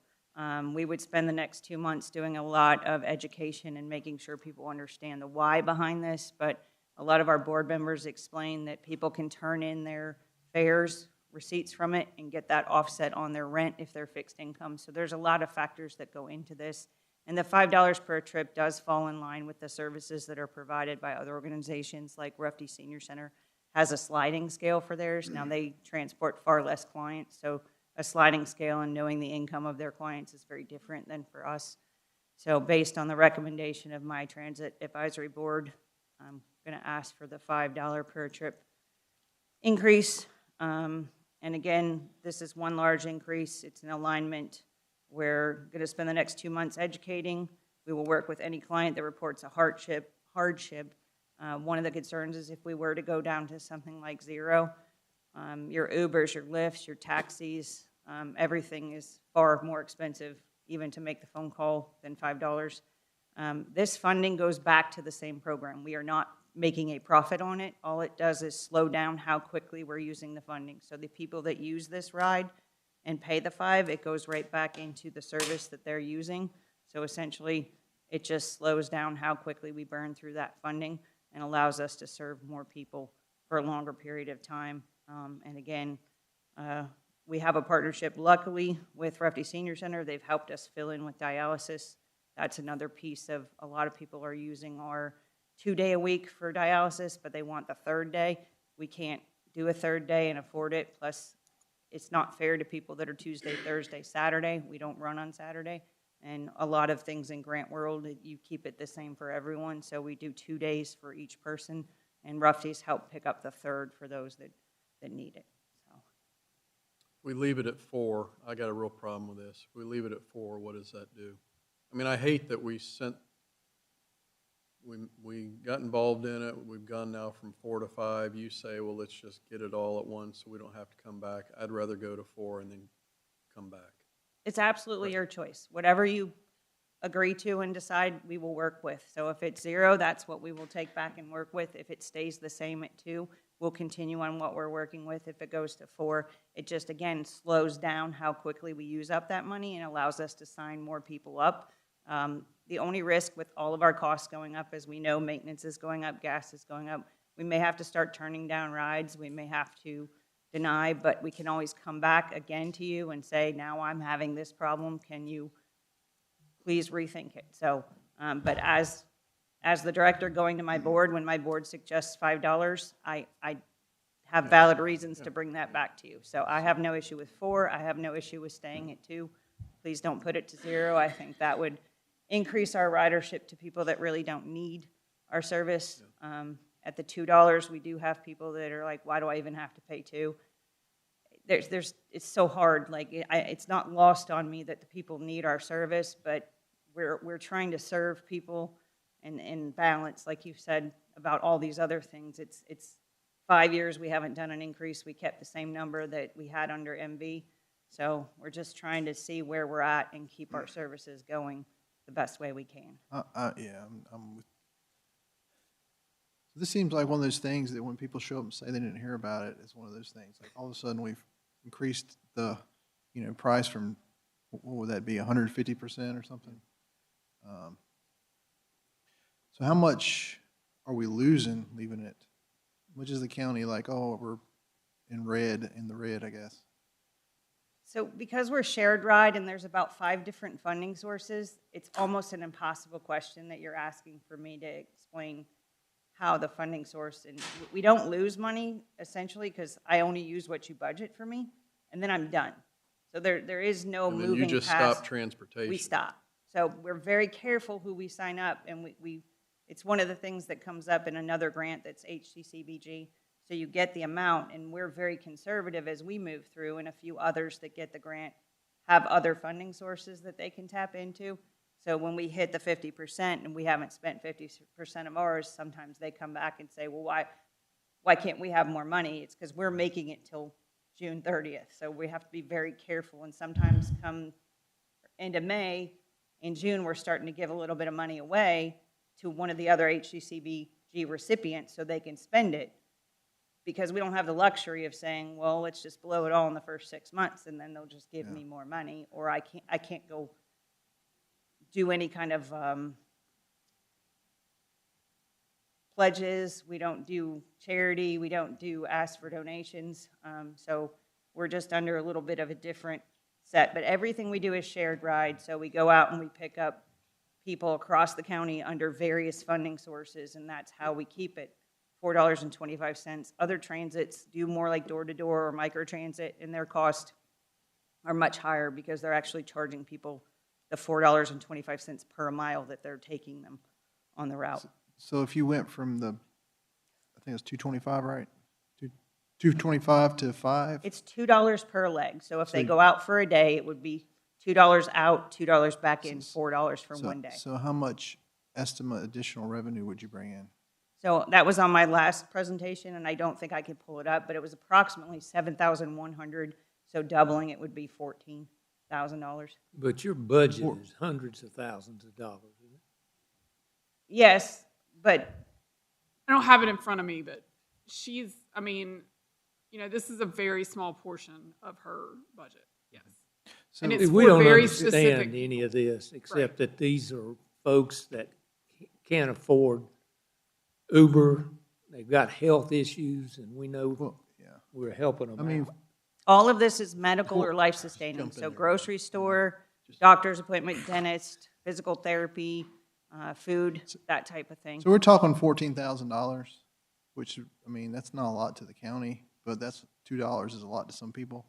we would spend the next 2 months doing a lot of education and making sure people understand the why behind this. But a lot of our board members explain that people can turn in their fares, receipts from it, and get that offset on their rent if they're fixed income. So there's a lot of factors that go into this. And the $5 per trip does fall in line with the services that are provided by other organizations, like Ruffey Senior Center has a sliding scale for theirs. Now, they transport far less clients, so a sliding scale and knowing the income of their clients is very different than for us. So based on the recommendation of my Transit Advisory Board, I'm going to ask for the $5 per trip increase. And again, this is one large increase. It's an alignment. We're going to spend the next 2 months educating. We will work with any client that reports a hardship. One of the concerns is if we were to go down to something like zero, your Ubers, your Lyfts, your taxis, everything is far more expensive even to make the phone call than $5. This funding goes back to the same program. We are not making a profit on it. All it does is slow down how quickly we're using the funding. So the people that use this ride and pay the $5, it goes right back into the service that they're using. So essentially, it just slows down how quickly we burn through that funding and allows us to serve more people for a longer period of time. And again, we have a partnership, luckily, with Ruffey Senior Center. They've helped us fill in with dialysis. That's another piece of a lot of people are using our 2-day a week for dialysis, but they want the third day. We can't do a third day and afford it. Plus, it's not fair to people that are Tuesday, Thursday, Saturday. We don't run on Saturday. And a lot of things in grant world, you keep it the same for everyone. So we do 2 days for each person, and Ruffey's help pick up the third for those that need it. So. We leave it at 4. I got a real problem with this. We leave it at 4. What does that do? I mean, I hate that we got involved in it. We've gone now from 4 to 5. You say, well, let's just get it all at once so we don't have to come back. I'd rather go to 4 and then come back. It's absolutely your choice. Whatever you agree to and decide, we will work with. So if it's 0, that's what we will take back and work with. If it stays the same at 2, we'll continue on what we're working with. If it goes to 4, it just, again, slows down how quickly we use up that money and allows us to sign more people up. The only risk with all of our costs going up, as we know, maintenance is going up, gas is going up. We may have to start turning down rides. We may have to deny, but we can always come back again to you and say, now I'm having this problem. Can you please rethink it? So, but as the director going to my board, when my board suggests $5, I have valid reasons to bring that back to you. So I have no issue with 4. I have no issue with staying at 2. Please don't put it to 0. I think that would increase our ridership to people that really don't need our service. At the $2, we do have people that are like, why do I even have to pay 2? It's so hard. Like, it's not lost on me that the people need our service, but we're trying to serve people and balance, like you said, about all these other things. It's 5 years we haven't done an increase. We kept the same number that we had under MV. So we're just trying to see where we're at and keep our services going the best way we can. Yeah, I'm with. This seems like one of those things that when people show up and say they didn't hear about it, it's one of those things. Like all of a sudden we've increased the, price from, what would that be, 150% or something? So how much are we losing leaving it? Which is the county like, oh, we're in the red, I guess. So because we're shared ride and there's about 5 different funding sources, it's almost an impossible question that you're asking for me to explain how the funding source, and we don't lose money essentially because I only use what you budget for me, and then I'm done. So there is no moving past. And then you just stop transportation. We stop. So we're very careful who we sign up, and it's one of the things that comes up in another grant that's HCCBG. So you get the amount, and we're very conservative as we move through, and a few others that get the grant have other funding sources that they can tap into. So when we hit the 50% and we haven't spent 50% of ours, sometimes they come back and say, well, why can't we have more money? It's because we're making it till June 30th. So we have to be very careful, and sometimes come end of May, in June, we're starting to give a little bit of money away to one of the other HCCBG recipients so they can spend it, because we don't have the luxury of saying, well, let's just blow it all in the first 6 months and then they'll just give me more money, or I can't go do any kind of pledges. We don't do charity. We don't do ask for donations. So we're just under a little bit of a different set. But everything we do is shared ride. So we go out and we pick up people across the county under various funding sources, and that's how we keep it $4.25. Other transits do more like door-to-door or microtransit, and their costs are much higher because they're actually charging people the $4.25 per mile that they're taking them on the route. So if you went from the, I think it's 225, right? 225 to 5? It's $2 per leg. So if they go out for a day, it would be $2 out, $2 back in, $4 for one day. So how much estimate additional revenue would you bring in? So that was on my last presentation, and I don't think I could pull it up, but it was approximately $7,100. So doubling it would be $14,000. But your budget is hundreds of thousands of dollars, isn't it? Yes, but I don't have it in front of me, but she's, I mean, you know, this is a very small portion of her budget, yes. So and it's we for don't very understand specific, any of this, except that these are folks that can't afford Uber. They've got health issues, and we know we're helping them. I mean, all of this is medical or life-sustaining. So grocery store, doctor's appointment, dentist, physical therapy, food, that type of thing. So we're talking $14,000, which, I mean, that's not a lot to the county, but that's $2 is a lot to some people.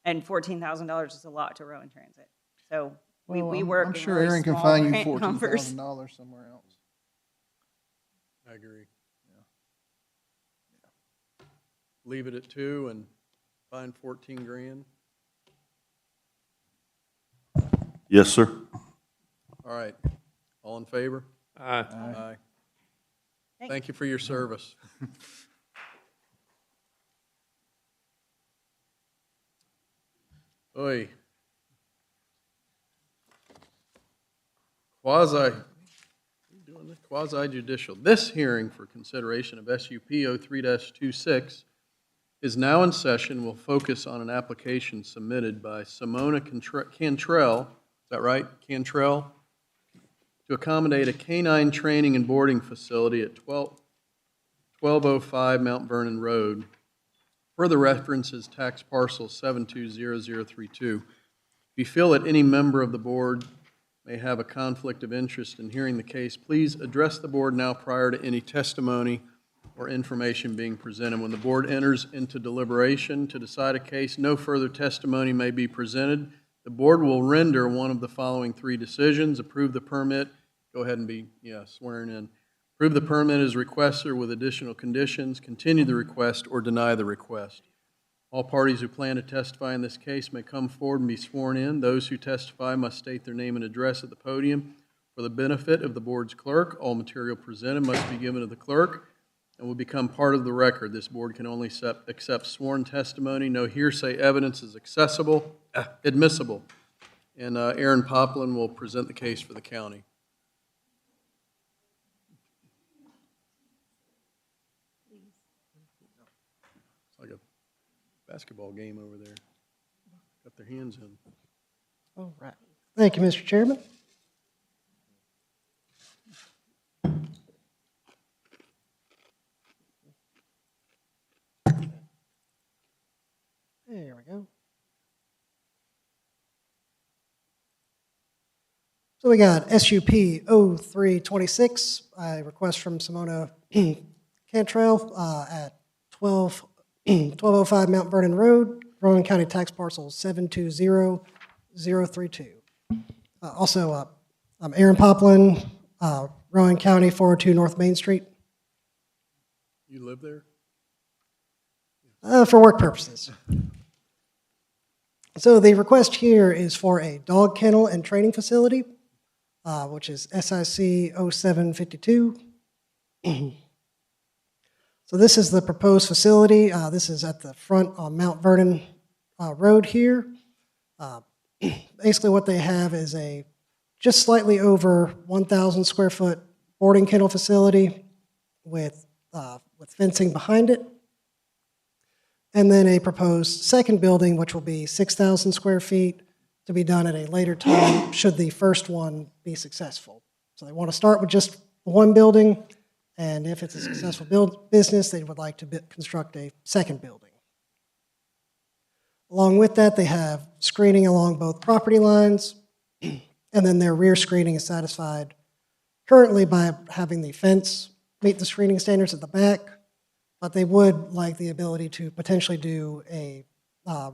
And $14,000 is a lot to Rowan Transit. So we Well, work I'm in sure really Aaron can small find you grant numbers. $14,000 somewhere else. I agree. Leave it at 2 and find 14 grand. Yes, sir. All right. All in favor? Aye. Aye. Thank you for your service. Oy. Quasi-judicial. This hearing for consideration of SUP 03-26 is now in session. Will focus on an application submitted by Simona Cantrell, is that right? Cantrell? To accommodate a canine training and boarding facility at 1205 Mount Vernon Road. Further references tax parcel 720032. If you feel that any member of the board may have a conflict of interest in hearing the case, please address the board now prior to any testimony or information being presented. When the board enters into deliberation to decide a case, no further testimony may be presented. The board will render one of the following 3 decisions. Approve the permit. Go ahead and be swearing in. Approve the permit as requested with additional conditions, continue the request, or deny the request. All parties who plan to testify in this case may come forward and be sworn in. Those who testify must state their name and address at the podium. For the benefit of the board's clerk, all material presented must be given to the clerk and will become part of the record. This board can only accept sworn testimony. No hearsay evidence is admissible. And Aaron Poplin will present the case for the county. It's like a basketball game over there. Got their hands in. All right. Thank you, Mr. Chairman. There we go. So we got SUP 0326, a request from Simona Cantrell at 1205 Mount Vernon Road, Rowan County Tax Parcel 720032. Also, I'm Aaron Poplin, Rowan County 402 North Main Street. You live there? For work purposes. So the request here is for a dog kennel and training facility, which is SIC 0752. So this is the proposed facility. This is at the front on Mount Vernon Road here. Basically what they have is a just slightly over 1,000 square foot boarding kennel facility with fencing behind it. And then a proposed second building, which will be 6,000 square feet, to be done at a later time should the first one be successful. So they want to start with just one building, and if it's a successful business, they would like to construct a second building. Along with that, they have screening along both property lines, and then their rear screening is satisfied currently by having the fence meet the screening standards at the back, but they would like the ability to potentially do a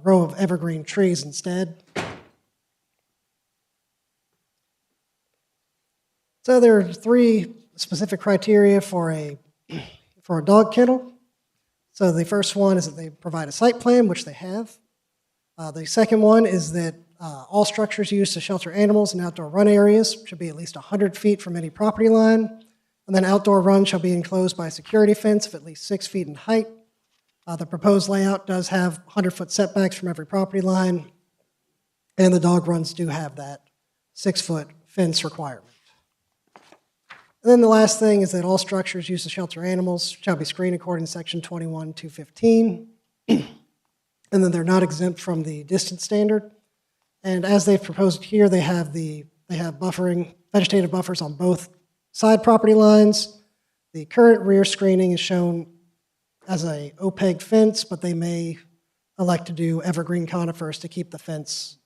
row of evergreen trees instead. So there are 3 specific criteria for a dog kennel. So the first one is that they provide a site plan, which they have. The second one is that all structures used to shelter animals in outdoor run areas should be at least 100 feet from any property line. And then outdoor runs shall be enclosed by a security fence of at least 6 feet in height. The proposed layout does have 100-foot setbacks from every property line, and the dog runs do have that 6-foot fence requirement. And then the last thing is that all structures used to shelter animals shall be screened according to section 21-215. And then they're not exempt from the distance standard. And as they've proposed here, they have buffering, vegetative buffers on both side property lines. The current rear screening is shown as a opaque fence, but they may elect to do evergreen conifers to keep the fence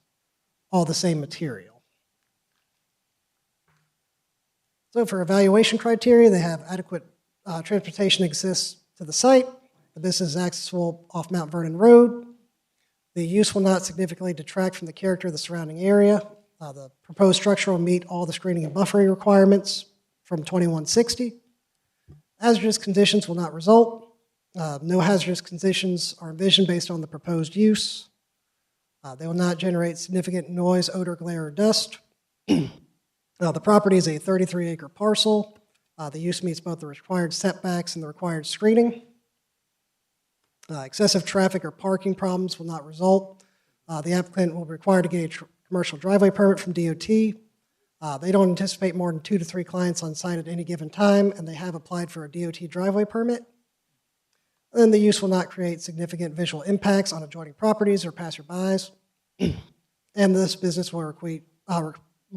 all the same material. So for evaluation criteria, they have adequate transportation exists to the site. The business is accessible off Mount Vernon Road. The use will not significantly detract from the character of the surrounding area. The proposed structure will meet all the screening and buffering requirements from 2160. Hazardous conditions will not result. No hazardous conditions are envisioned based on the proposed use. They will not generate significant noise, odor, glare, or dust. The property is a 33-acre parcel. The use meets both the required setbacks and the required screening. Excessive traffic or parking problems will not result. The applicant will be required to get a commercial driveway permit from DOT. They don't anticipate more than 2 to 3 clients on site at any given time, and they have applied for a DOT driveway permit. And the use will not create significant visual impacts on adjoining properties or passerbys. And this business will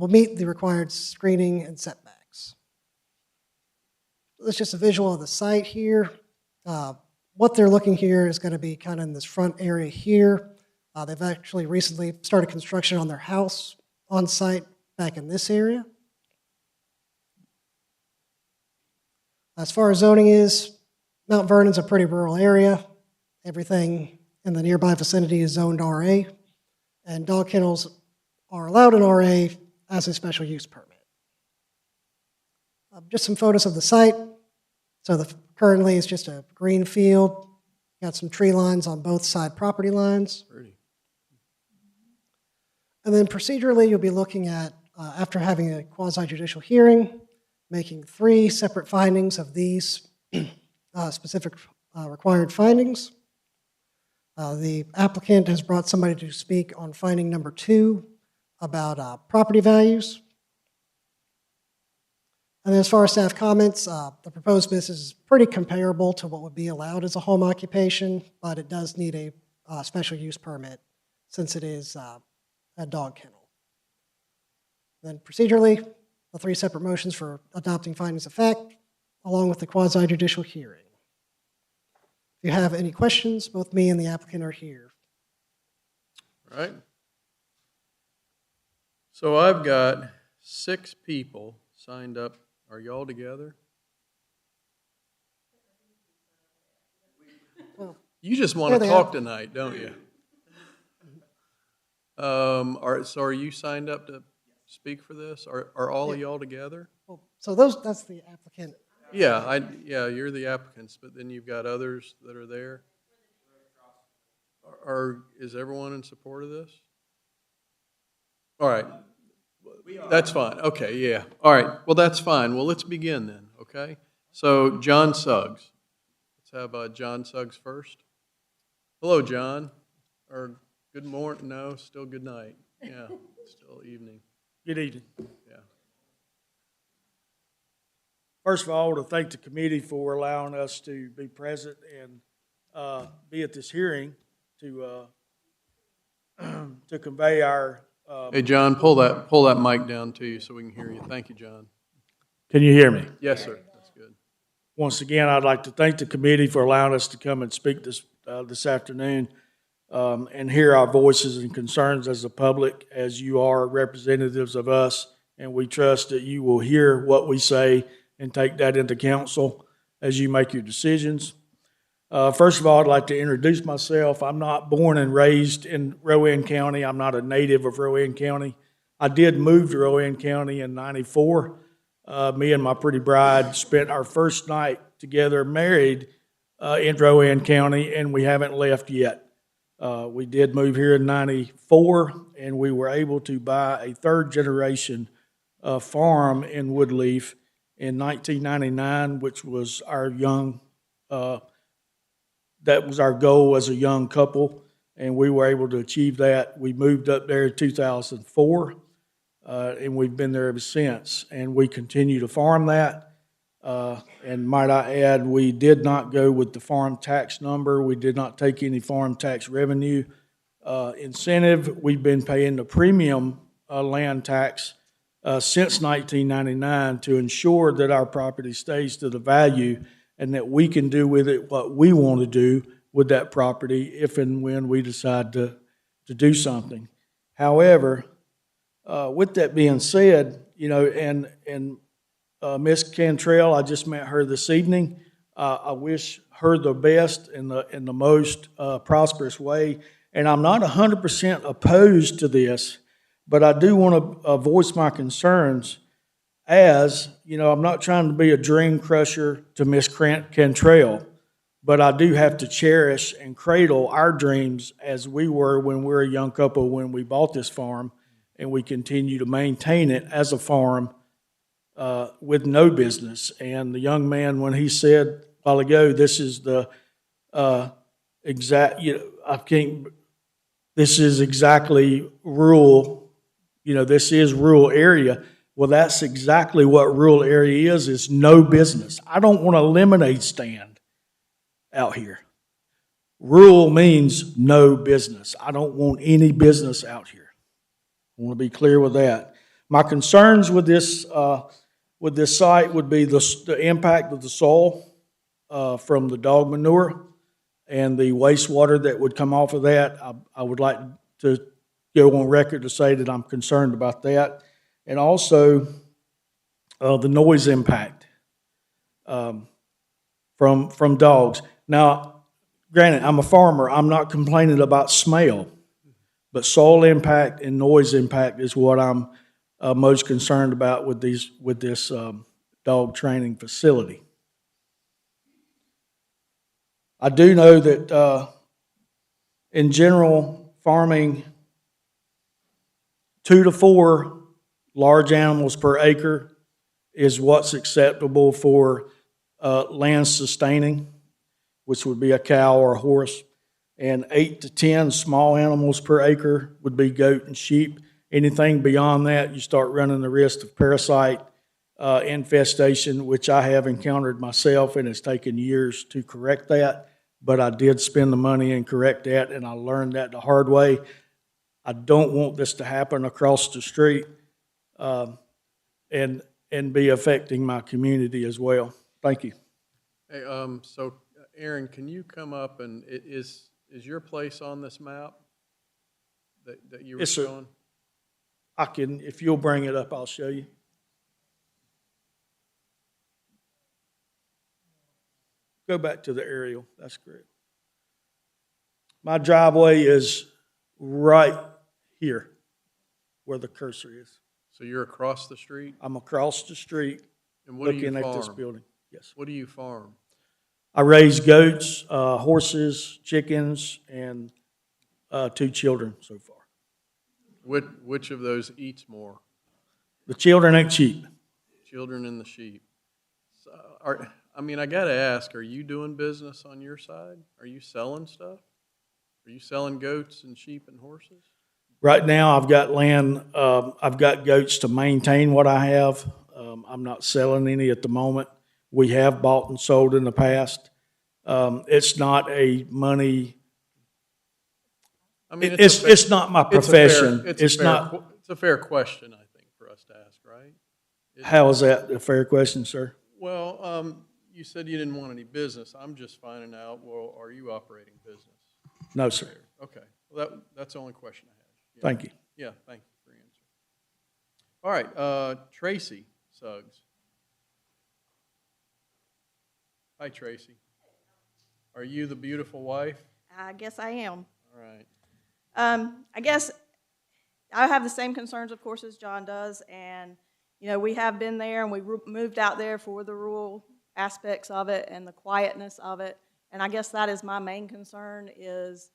meet the required screening and setbacks. That's just a visual of the site here. What they're looking here is going to be kind of in this front area here. They've actually recently started construction on their house on site back in this area. As far as zoning is, Mount Vernon's a pretty rural area. Everything in the nearby vicinity is zoned RA, and dog kennels are allowed in RA as a special use permit. Just some photos of the site. So currently it's just a green field. Got some tree lines on both side property lines. Pretty. And then procedurally, you'll be looking at, after having a quasi-judicial hearing, making 3 separate findings of these specific required findings. The applicant has brought somebody to speak on finding number 2 about property values. And as far as staff comments, the proposed business is pretty comparable to what would be allowed as a home occupation, but it does need a special use permit since it is a dog kennel. Then procedurally, the 3 separate motions for adopting findings of fact, along with the quasi-judicial hearing. If you have any questions, both me and the applicant are here. All right. So I've got 6 people signed up. Are y'all together? Well, you just want to talk tonight, don't you? So are you signed up to speak for this? Are all of y'all together? Well, so that's the applicant. Yeah, you're the applicants, but then you've got others that are there. Is everyone in support of this? All right. That's fine. Okay, yeah. All right. Well, that's fine. Well, let's begin then, okay? So, John Suggs. Let's have John Suggs first. Hello, John. Or good morning. No, still good night. Yeah, still evening. Good evening. Yeah. First of all, I want to thank the committee for allowing us to be present and be at this hearing to convey our. Hey, John, pull that mic down to you so we can hear you. Thank you, John. Can you hear me? Yes, sir. That's good. Once again, I'd like to thank the committee for allowing us to come and speak this afternoon and hear our voices and concerns as the public, as you are representatives of us and we trust that you will hear what we say and take that into council as you make your decisions. First of all, I'd like to introduce myself. I'm not born and raised in Rowan County. I'm not a native of Rowan County. I did move to Rowan County in '94. Me and my pretty bride spent our first night together married in Rowan County, and we haven't left yet. We did move here in '94, and we were able to buy a third-generation farm in Woodleaf in 1999, which was our that was our goal as a young couple, and we were able to achieve that. We moved up there in 2004, and we've been there ever since, and we continue to farm that. And might I add, we did not go with the farm tax number. We did not take any farm tax revenue incentive. We've been paying the premium land tax since 1999 to ensure that our property stays to the value and that we can do with it what we want to do with that property if and when we decide to do something. However, with that being said, and Miss Cantrell, I just met her this evening. I wish her the best in the most prosperous way. And I'm not 100% opposed to this, but I do want to voice my concerns as, I'm not trying to be a dream crusher to Miss Cantrell, but I do have to cherish and cradle our dreams as we were when we were a young couple when we bought this farm, and we continue to maintain it as a farm with no business. And the young man, when he said a while ago, this is the this is exactly rural, this is rural area. Well, that's exactly what rural area is no business. I don't want a lemonade stand out here. Rural means no business. I don't want any business out here. I want to be clear with that. My concerns with this site would be the impact of the soil from the dog manure and the wastewater that would come off of that. I would like to go on record to say that I'm concerned about that. And also the noise impact from dogs. Now, granted, I'm a farmer. I'm not complaining about smell, but soil impact and noise impact is what I'm most concerned about with this dog training facility. I do know that in general, farming 2 to 4 large animals per acre is what's acceptable for land sustaining, which would be a cow or a horse, and 8 to 10 small animals per acre would be goat and sheep. Anything beyond that, you start running the risk of parasite infestation, which I have encountered myself, and it's taken years to correct that, but I did spend the money and correct that, and I learned that the hard way. I don't want this to happen across the street and be affecting my community as well. Thank you. Hey, so Aaron, can you come up and is your place on this map that you were Yes, sir. showing? I can, if you'll bring it up, I'll show you. Go back to the aerial. That's correct. My driveway is right here where the cursor is. So you're across the street? I'm across the street And what do you looking at this farm? building. Yes. What do you farm? I raise goats, horses, chickens, and 2 children so far. Which of those eats more? The children ain't cheap. Children and the sheep. So I got to ask, are you doing business on your side? Are you selling stuff? Are you selling goats and sheep and horses? Right now, I've got land, I've got goats to maintain what I have. I'm not selling any at the moment. We have bought and sold in the past. It's not a money, it's not my profession. It's a fair question, I think, for us to ask, right? How is that a fair question, sir? Well, you said you didn't want any business. I'm just finding out, well, are you operating business? No, sir. Okay. Well, that's the only question I had. Yeah. Thank you. Yeah, thank you for your answer. All right, Tracy Suggs. Hi, Tracy. Are you the beautiful wife? I guess I am. All right. I guess I have the same concerns, of course, as John does, and we have been there, and we moved out there for the rural aspects of it and the quietness of it, and I guess that is my main concern is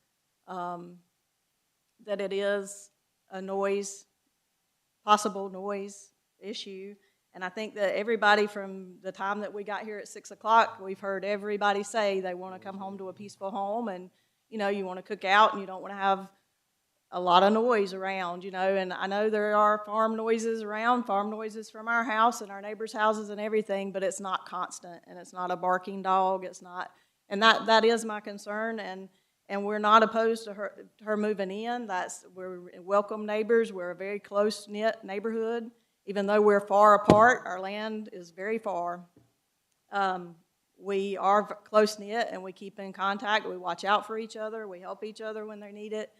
that it is a possible noise issue, and I think that everybody from the time that we got here at 6 o'clock, we've heard everybody say they want to come home to a peaceful home, and you want to cook out, and you don't want to have a lot of noise around, and I know there are farm noises around, farm noises from our house and our neighbors' houses and everything, but it's not constant, and it's not a barking dog, it's not, and that is my concern, and we're not opposed to her moving in. We're welcome neighbors, we're a very close-knit neighborhood, even though we're far apart, our land is very far. We are close-knit, and we keep in contact, we watch out for each other, we help each other when they need it.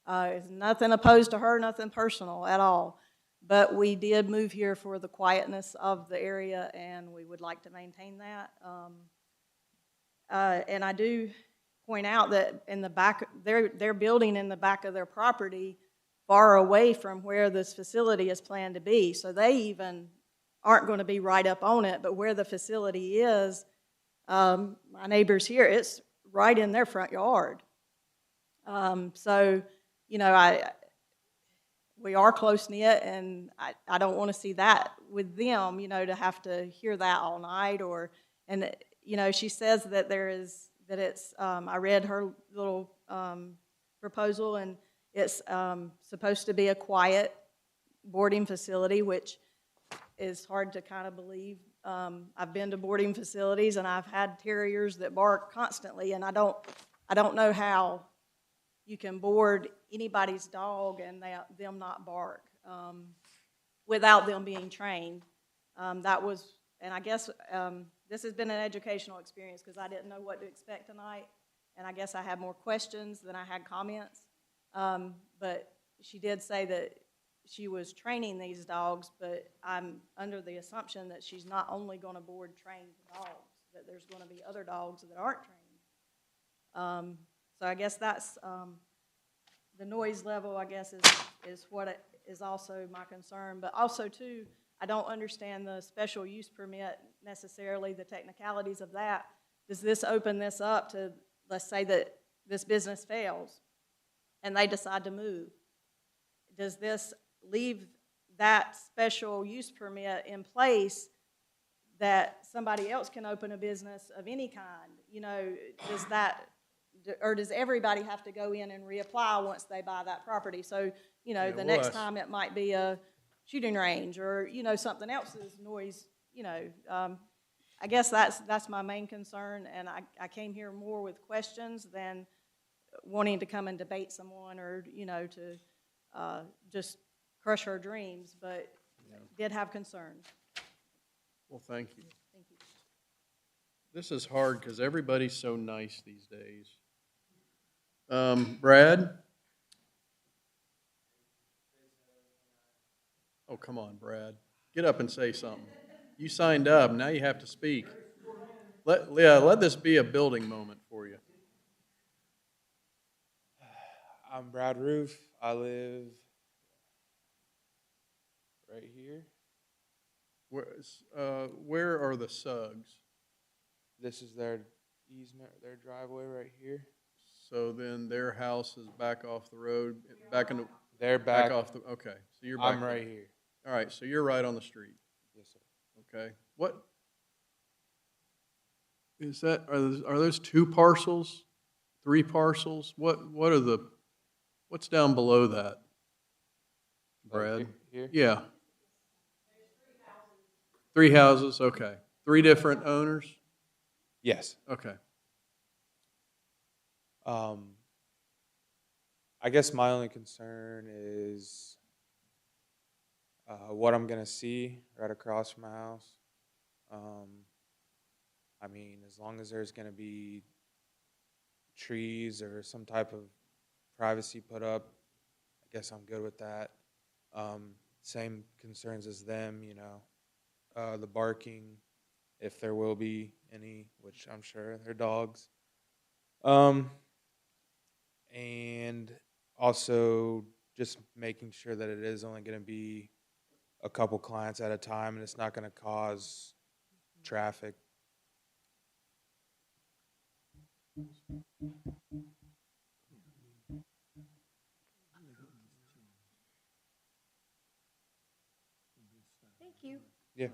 It's nothing opposed to her, nothing personal at all. But we did move here for the quietness of the area, and we would like to maintain that. And I do point out that in the back, they're building in the back of their property far away from where this facility is planned to be. So they even aren't going to be right up on it, but where the facility is, my neighbors here, it's right in their front yard. So, we are close-knit, and I don't want to see that with them, to have to hear that all night, she says that I read her little proposal, and it's supposed to be a quiet boarding facility, which is hard to kind of believe. I've been to boarding facilities, and I've had terriers that bark constantly, and I don't know how you can board anybody's dog and them not bark without them being trained. And I guess this has been an educational experience because I didn't know what to expect tonight, and I guess I had more questions than I had comments. But she did say that she was training these dogs, but I'm under the assumption that she's not only going to board trained dogs, that there's going to be other dogs that aren't trained. So I guess that's the noise level, I guess, is what is also my concern. But also, too, I don't understand the special use permit necessarily, the technicalities of that. Does this open this up to, let's say that this business fails and they decide to move? Does this leave that special use permit in place that somebody else can open a business of any kind? Does everybody have to go in and reapply once they buy that property? So, the next time it might be a shooting range or, something else's noise, I guess that's my main concern, and I came here more with questions than wanting to come and debate someone or, to just crush her dreams, but did have concerns. Well, thank you. Thank you. This is hard because everybody's so nice these days. Brad? Oh, come on, Brad. Get up and say something. You signed up. Now you have to speak. Let this be a building moment for you. I'm Brad Roof. I live right here. Where are the Suggs? This is their easement, their driveway right here. So then their house is back off the road, back into. They're back off the. Okay, so you're back. I'm right here. All right, so you're right on the street. Yes, sir. Okay, what is that? Are those 2 parcels, 3 parcels? What are what's down below that, Brad? Here? Yeah. 3 houses. Okay, 3 different owners. Yes. Okay. I guess my only concern is what I'm gonna see right across from my house. I mean, as long as there's gonna be trees or some type of privacy put up, I guess I'm good with that. same concerns as them, you know, the barking, if there will be any, which I'm sure they're dogs. And also just making sure that it is only going to be a couple clients at a time and it's not going to cause traffic. Thank you. Yeah.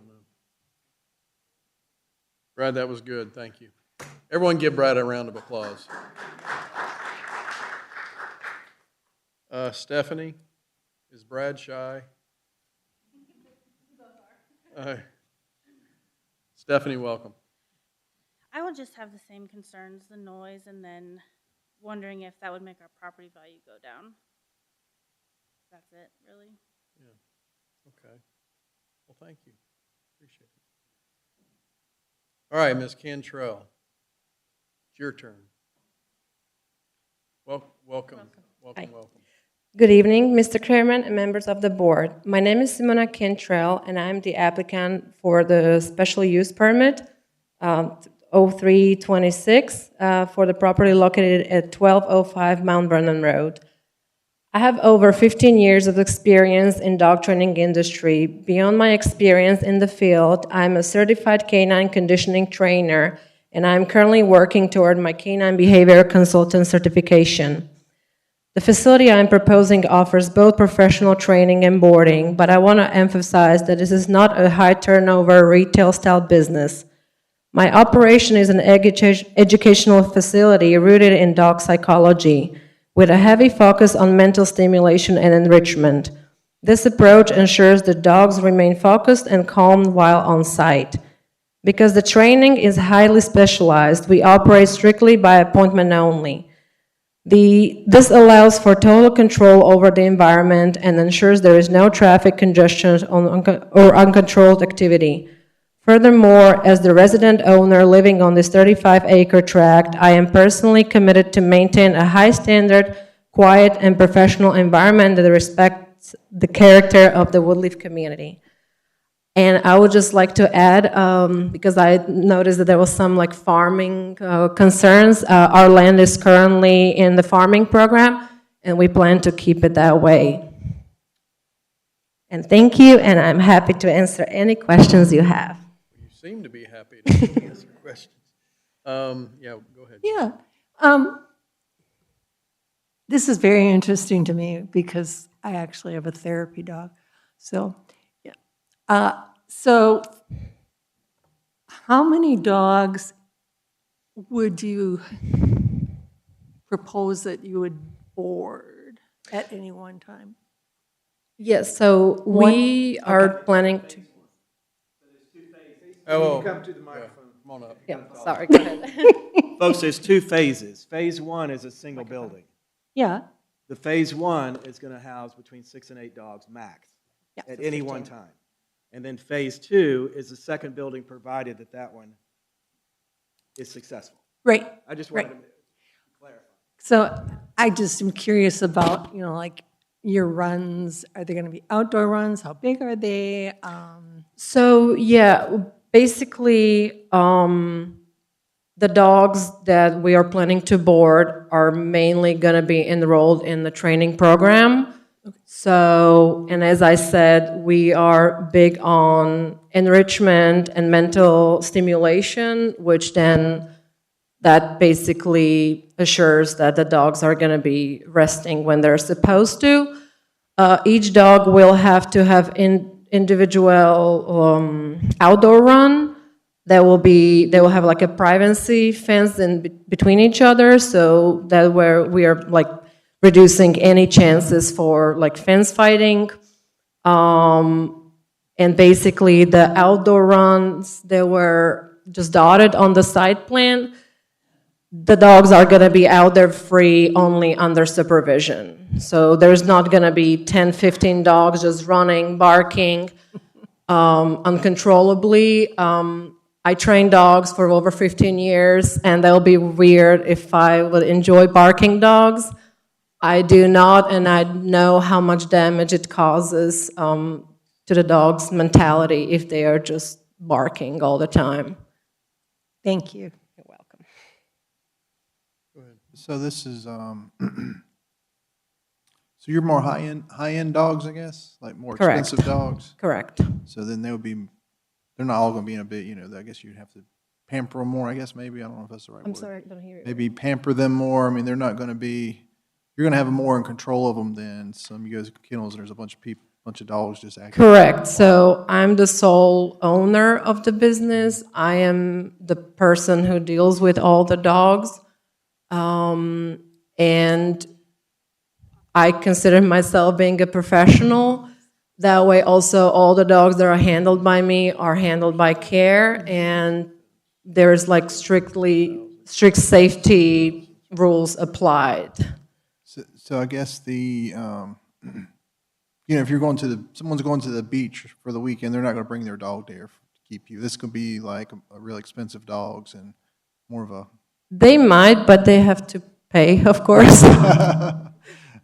Brad, that was good. Thank you. Everyone give Brad a round of applause. Stephanie, is Brad shy? Stephanie, welcome. I would just have the same concerns, the noise, and then wondering if that would make our property value go down. That's it, really. Yeah. Okay. Well, thank you. Appreciate it. All right, Ms. Cantrell, it's your turn. Welcome. Hi. Welcome. Good evening, Mr. Chairman and members of the board. My name is Simona Cantrell, and I'm the applicant for the special use permit 0326 for the property located at 1205 Mount Vernon Road. I have over 15 years of experience in dog training industry. Beyond my experience in the field, I'm a certified canine conditioning trainer, and I'm currently working toward my canine behavior consultant certification. The facility I'm proposing offers both professional training and boarding, but I want to emphasize that this is not a high turnover retail style business. My operation is an educational facility rooted in dog psychology, with a heavy focus on mental stimulation and enrichment. This approach ensures the dogs remain focused and calm while on site. Because the training is highly specialized, we operate strictly by appointment only. This allows for total control over the environment and ensures there is no traffic congestion or uncontrolled activity. Furthermore, as the resident owner living on this 35-acre tract, I am personally committed to maintain a high standard, quiet, and professional environment that respects the character of the Woodleaf community. And I would just like to add, because I noticed that there was some like farming concerns, our land is currently in the farming program, and we plan to keep it that way. And thank you, and I'm happy to answer any questions you have. You seem to be happy to answer questions. Yeah, go ahead. Yeah. This is very interesting to me because I actually have a therapy dog. So, yeah. So how many dogs would you propose that you would board at any one time? Yes, so we are planning to. Oh, come to the microphone. Come on up. Yeah, sorry, go ahead. Folks, there's two phases. Phase one is a single building. Yeah. The phase one is going to house between 6 and 8 dogs max at any 15. one time. And then phase two is the second building, provided that that one is successful. Right. I just wanted right. to clarify. So I just am curious about, like your runs. Are they going to be outdoor runs? How big are they? So, yeah, basically, the dogs that we are planning to board are mainly going to be enrolled in the training program. So, and as I said, we are big on enrichment and mental stimulation, which then that basically assures that the dogs are going to be resting when they're supposed to. Each dog will have to have individual outdoor run. They will have like a privacy fence in between each other, so that where we are like reducing any chances for like fence fighting. And basically the outdoor runs, they were just dotted on the site plan. The dogs are going to be out there free only under supervision. So there's not going to be 10, 15 dogs just running, barking uncontrollably. I train dogs for over 15 years, and that would be weird if I would enjoy barking dogs. I do not, and I know how much damage it causes to the dog's mentality if they are just barking all the time. Thank you. You're welcome. So this is, so you're more high-end dogs, I guess? Like more Correct. expensive dogs? Correct. So then they would be, they're not all gonna be in a bit, you know, I guess you'd have to pamper them more, I guess, maybe, I don't know if that's the right word. I'm sorry, I don't hear you. Maybe pamper them more, I mean, they're not gonna be, you're gonna have more in control of them than some, you guys kennels, there's a bunch of people, bunch of dogs just acting. Correct. So I'm the sole owner of the business. I am the person who deals with all the dogs. And I consider myself being a professional. That way also all the dogs that are handled by me are handled by care, and there's like strict safety rules applied. So I guess the, you know, if you're going to someone's going to the beach for the weekend, they're not gonna bring their dog there to keep you. This could be like a real expensive dogs and more of a. They might, but they have to pay, of course.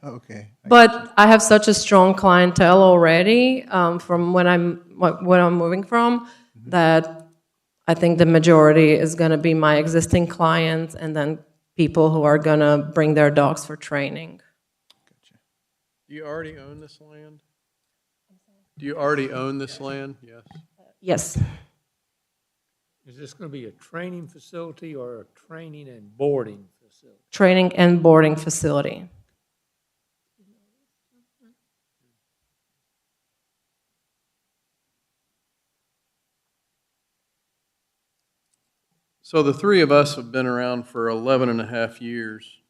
Okay. But I have such a strong clientele already from when I'm moving from that I think the majority is going to be my existing clients and then people who are going to bring their dogs for training. Do you already own this land? Do you already own this land? Yes. Yes. Is this going to be a training facility or a training and boarding facility? Training and boarding facility. So the three of us have been around for 11 and a half years.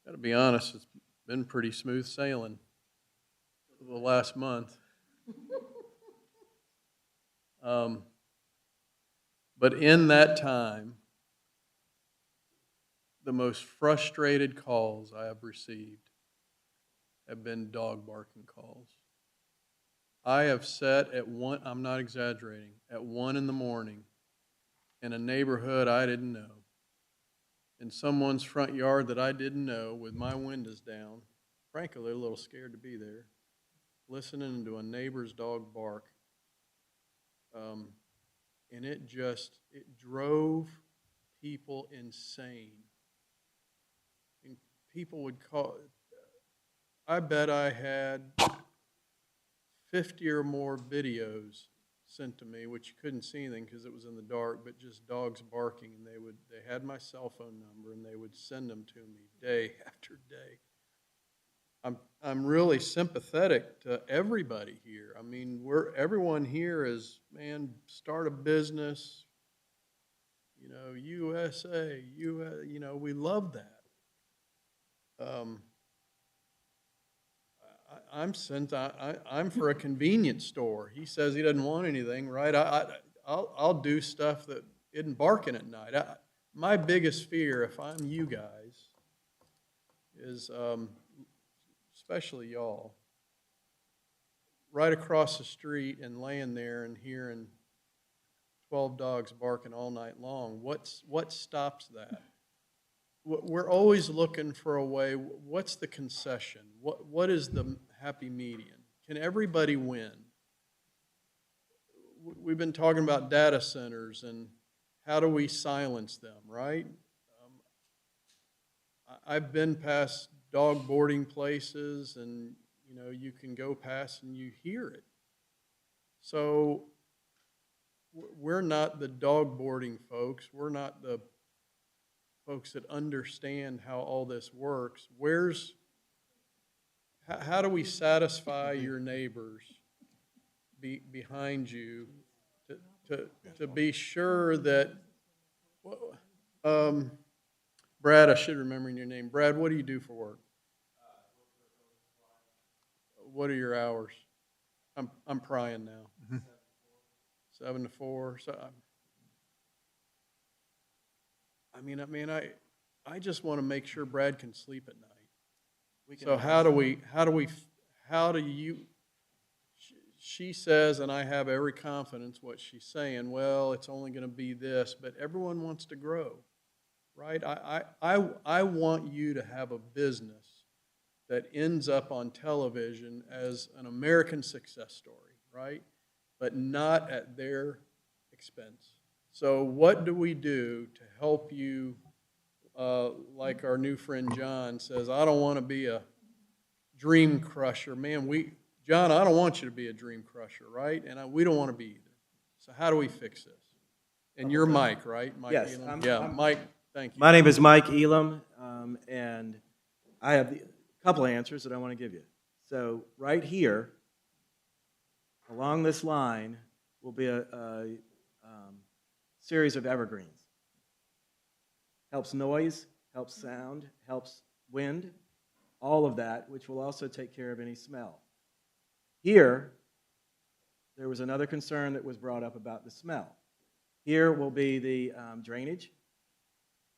Got to be honest, it's been pretty smooth sailing for the last month. But in that time, the most frustrated calls I have received have been dog barking calls. I have sat at 1, I'm not exaggerating, at 1 in the morning in a neighborhood I didn't know, in someone's front yard that I didn't know with my windows down. Frankly, they're a little scared to be there, listening to a neighbor's dog bark. And it drove people insane. And people would call, I bet I had 50 or more videos sent to me, which you couldn't see anything because it was in the dark, but just dogs barking, and they had my cell phone number, and they would send them to me day after day. I'm really sympathetic to everybody here. I mean, everyone here is, man, start a business, you know, USA, you know, we love that. I'm for a convenience store. He says he doesn't want anything, right? I'll do stuff that isn't barking at night. My biggest fear, if I'm you guys, is, especially y'all, right across the street and laying there and hearing 12 dogs barking all night long. What stops that? We're always looking for a way. What's the concession? What is the happy median? Can everybody win? We've been talking about data centers and how do we silence them, right? I've been past dog boarding places, and you know, you can go past and you hear it. So we're not the dog boarding folks. We're not the folks that understand how all this works. How do we satisfy your neighbors behind you to be sure that, Brad, I should remember your name. Brad, what do you do for work? What are your hours? I'm prying now. 7 to 4. So I just want to make sure Brad can sleep at night. So how do you, she says, and I have every confidence what she's saying, well, it's only going to be this, but everyone wants to grow, right? I want you to have a business that ends up on television as an American success story, right? But not at their expense. So what do we do to help you, like our new friend John says, I don't want to be a dream crusher. Man, John, I don't want you to be a dream crusher, right? And we don't want to be either. So how do we fix this? And you're Mike, right? Mike Yes. Elam? Mike, thank you. My name is Mike Elam, and I have a couple of answers that I want to give you. So right here, along this line, will be a series of evergreens. Helps noise, helps sound, helps wind, all of that, which will also take care of any smell. Here, there was another concern that was brought up about the smell. Here will be the drainage,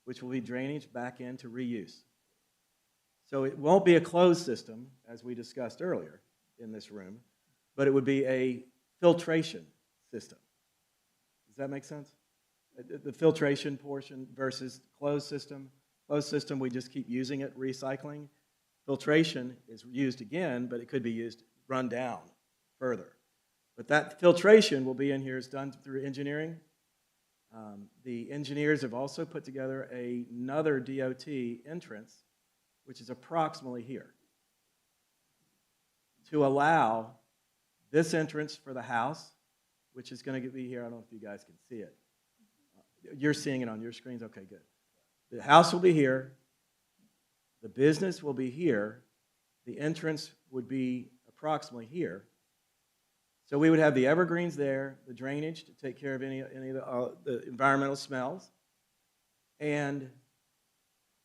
which will be drainage back into reuse. So it won't be a closed system, as we discussed earlier in this room, but it would be a filtration system. Does that make sense? The filtration portion versus closed system. Closed system, we just keep using it, recycling. Filtration is used again, but it could be used, run down further. But that filtration will be in here. It's done through engineering. The engineers have also put together another DOT entrance, which is approximately here, to allow this entrance for the house, which is going to be here. I don't know if you guys can see it. You're seeing it on your screens? Okay, good. The house will be here. The business will be here. The entrance would be approximately here. So we would have the evergreens there, the drainage to take care of any of the environmental smells, and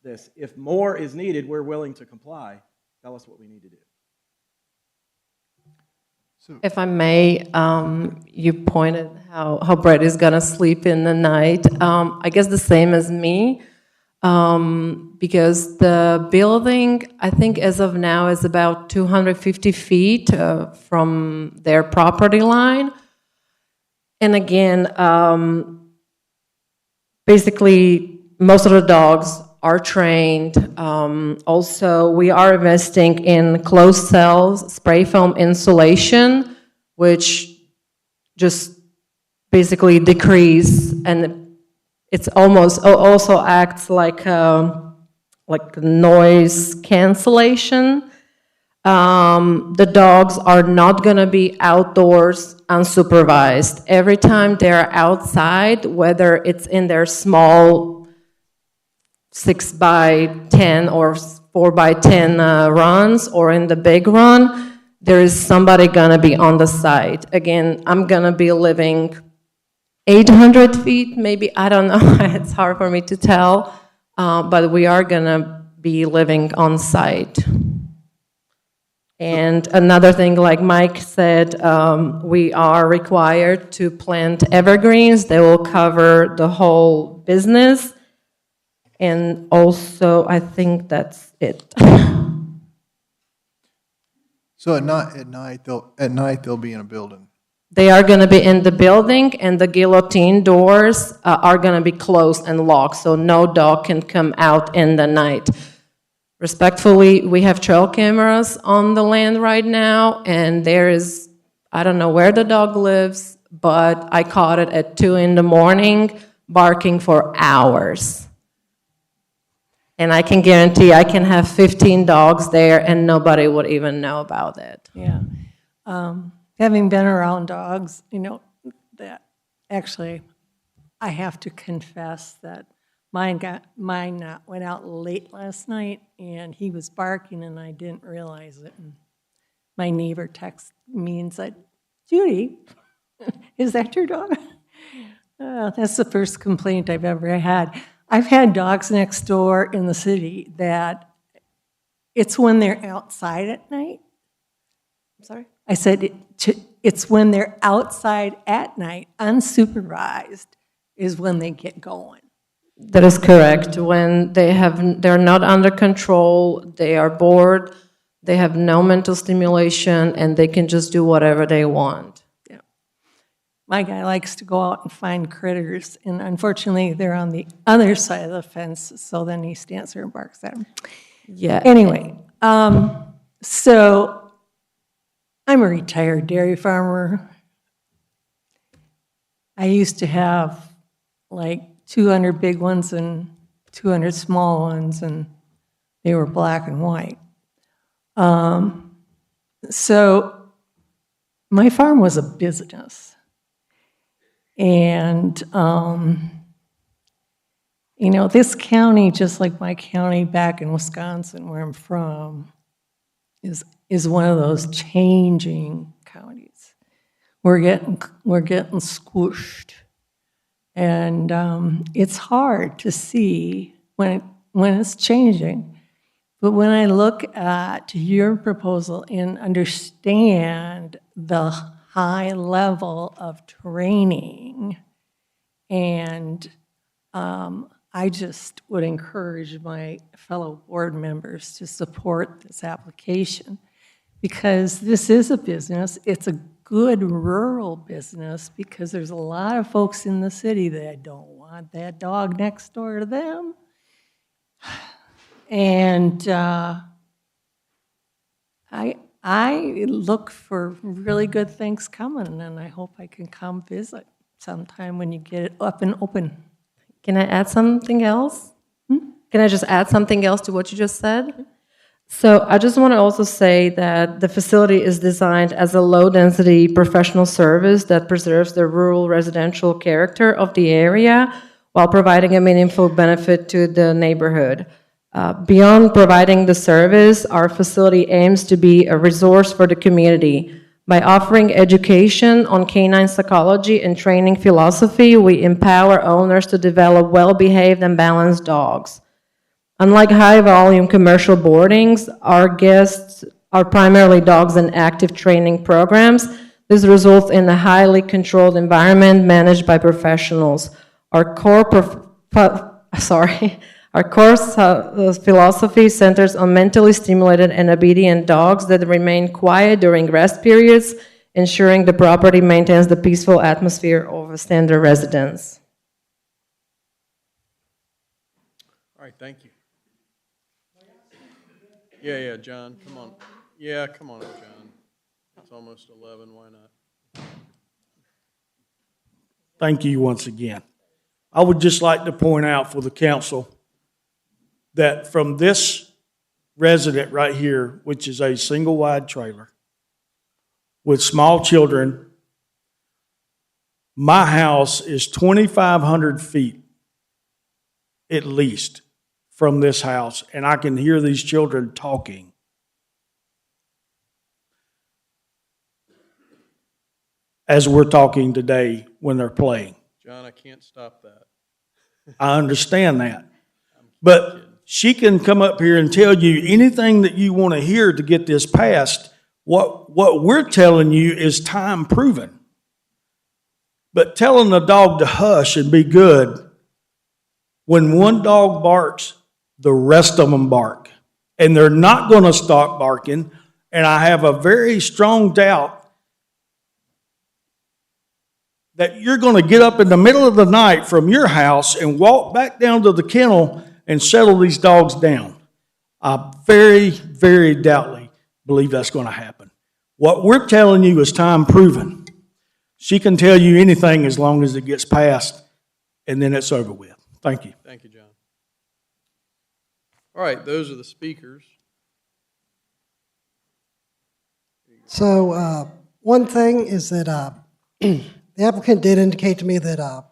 this. If more is needed, we're willing to comply. Tell us what we need to do. If I may, you pointed how Brett is going to sleep in the night. I guess the same as me, because the building, I think as of now, is about 250 feet from their property line. And again, basically, most of the dogs are trained. Also, we are investing in closed cells, spray foam insulation, which just basically decrease, and it's almost also acts like noise cancellation. The dogs are not going to be outdoors unsupervised. Every time they're outside, whether it's in their small 6x10 or 4x10 runs or in the big run, there is somebody gonna be on the site. Again, I'm gonna be living 800 feet, maybe, I don't know, it's hard for me to tell, but we are gonna be living on site. And another thing, like Mike said, we are required to plant evergreens. They will cover the whole business. And also, I think that's it. So at night they'll be in a building. They are going to be in the building, and the guillotine doors are going to be closed and locked, so no dog can come out in the night. Respectfully, we have trail cameras on the land right now, and there is, I don't know where the dog lives, but I caught it at 2 a.m. barking for hours. And I can guarantee I can have 15 dogs there and nobody would even know about it. Yeah. Having been around dogs, you know, that actually, I have to confess that mine went out late last night and he was barking and I didn't realize it. And my neighbor texted me and said, "Judy, is that your dog?" That's the first complaint I've ever had. I've had dogs next door in the city that it's when they're outside at night. I'm sorry? I said it's when they're outside at night, unsupervised, is when they get going. That is correct. When they're not under control, they are bored, they have no mental stimulation, and they can just do whatever they want. My guy likes to go out and find critters, and unfortunately, they're on the other side of the fence, so then he stands there and barks at them. Yeah. Anyway, so I'm a retired dairy farmer. I used to have like 200 big ones and 200 small ones, and they were black and white. So my farm was a business. And, you know, this county, just like my county back in Wisconsin, where I'm from, is one of those changing counties. We're getting squished. And it's hard to see when it's changing. But when I look at your proposal and understand the high level of training, and I just would encourage my fellow board members to support this application, because this is a business. It's a good rural business, because there's a lot of folks in the city that don't want that dog next door to them. And I look for really good things coming, and I hope I can come visit sometime when you get it up and open. Can I add something else? Can I just add something else to what you just said? So I just want to also say that the facility is designed as a low-density professional service that preserves the rural residential character of the area while providing a meaningful benefit to the neighborhood. Beyond providing the service, our facility aims to be a resource for the community. By offering education on canine psychology and training philosophy, we empower owners to develop well-behaved and balanced dogs. Unlike high-volume commercial boardings, our guests are primarily dogs in active training programs. This results in a highly controlled environment managed by professionals. Our core philosophy centers on mentally stimulated and obedient dogs that remain quiet during rest periods, ensuring the property maintains the peaceful atmosphere of a standard residence. All right, thank you. Yeah, John, come on. Yeah, come on up, John. It's almost 11, why not? Thank you once again. I would just like to point out for the council that from this resident right here, which is a single wide trailer with small children, my house is 2,500 feet at least from this house, and I can hear these children talking. As we're talking today when they're playing. John, I can't stop that. I understand that. But she can come up here and tell you anything that you want to hear to get this passed. What we're telling you is time proven. But telling a dog to hush and be good, when one dog barks, the rest of them bark. And they're not going to stop barking. And I have a very strong doubt that you're going to get up in the middle of the night from your house and walk back down to the kennel and settle these dogs down. I very, very doubtly believe that's going to happen. What we're telling you is time proven. She can tell you anything as long as it gets passed, and then it's over with. Thank you. Thank you, John. All right, those are the speakers. So one thing is that the applicant did indicate to me that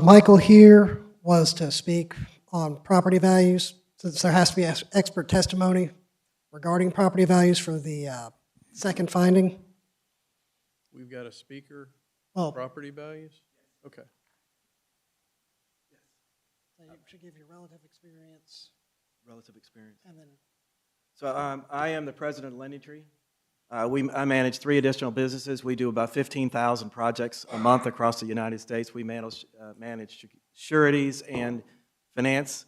Michael here was to speak on property values, since there has to be expert testimony regarding property values for the second finding. We've got a speaker, Oh. property values? Okay. So you should give your relative experience. Relative experience. And then So I am the president of Lending Tree. I manage 3 additional businesses. We do about 15,000 projects a month across the United States. We manage sureties and finance,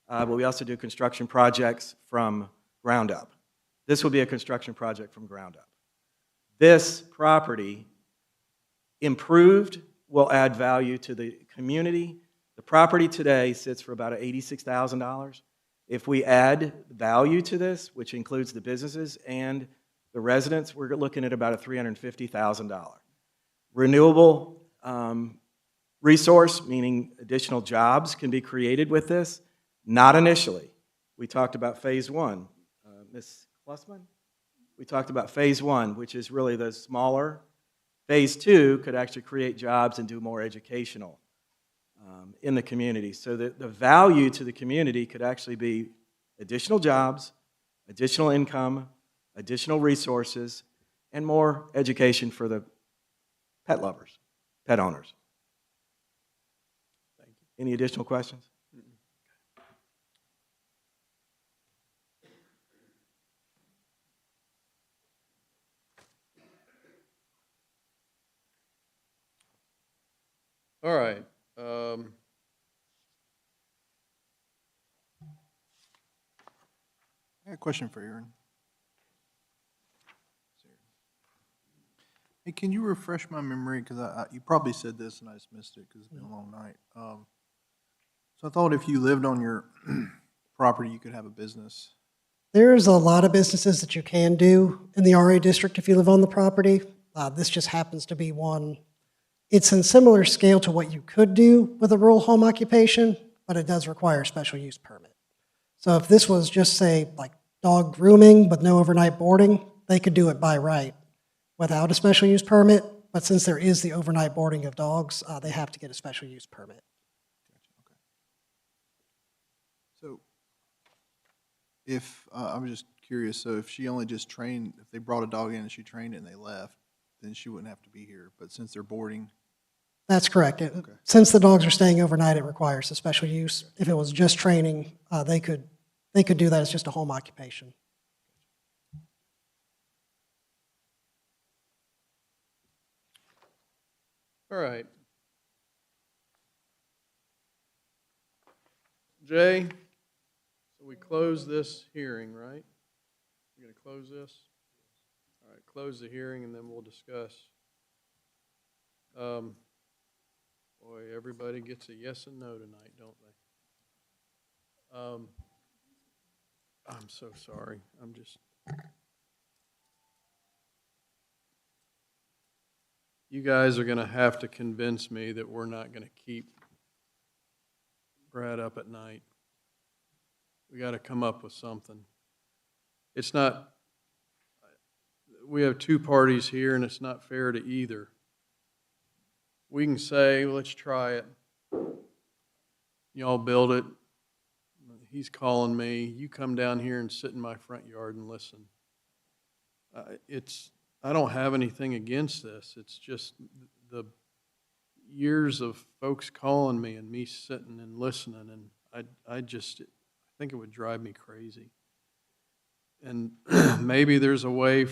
but we also do construction projects from ground up. This will be a construction project from ground up. This property, improved, will add value to the community. The property today sits for about $86,000. If we add value to this, which includes the businesses and the residents, we're looking at about a $350,000. Renewable resource, meaning additional jobs, can be created with this. Not initially. We talked about phase one. Ms. Klussman? We talked about phase one, which is really the smaller. Phase two could actually create jobs and do more educational in the community. So that the value to the community could actually be additional jobs, additional income, additional resources, and more education for the pet lovers, pet owners. Thank you. Any additional questions? All right. I got a question for Aaron. Hey, can you refresh my memory? Because you probably said this and I just missed it because it's been a long night. So I thought if you lived on your property, you could have a business. There's a lot of businesses that you can do in the RA district if you live on the property. This just happens to be one. It's in similar scale to what you could do with a rural home occupation, but it does require a special use permit. So if this was just, say, like dog grooming with no overnight boarding, they could do it by right without a special use permit. But since there is the overnight boarding of dogs, they have to get a special use permit. So if, I was just curious, so if she only just trained, if they brought a dog in and she trained it and they left, then she wouldn't have to be here. But since they're boarding. That's correct. Since the dogs are staying overnight, it requires a special use. If it was just training, they could do that as just a home occupation. All right. Jay, so we close this hearing, right? You're going to close this? All right, close the hearing and then we'll discuss. Boy, everybody gets a yes and no tonight, don't they? I'm so sorry. You guys are going to have to convince me that we're not going to keep Brad up at night. We got to come up with something. It's not, we have two parties here and it's not fair to either. We can say, well, let's try it. Y'all build it. He's calling me. You come down here and sit in my front yard and listen. I don't have anything against this. It's just the years of folks calling me and me sitting and listening, and I think it would drive me crazy. And maybe there's a way.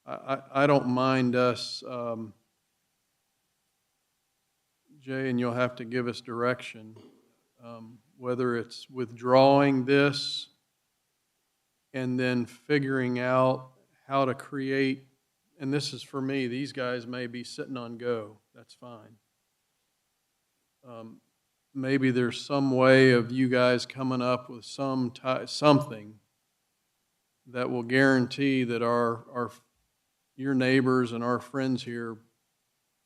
I don't mind us. Jay, and you'll have to give us direction, whether it's withdrawing this and then figuring out how to create, and this is for me, these guys may be sitting on go, that's fine. Maybe there's some way of you guys coming up with something that will guarantee that your neighbors and our friends here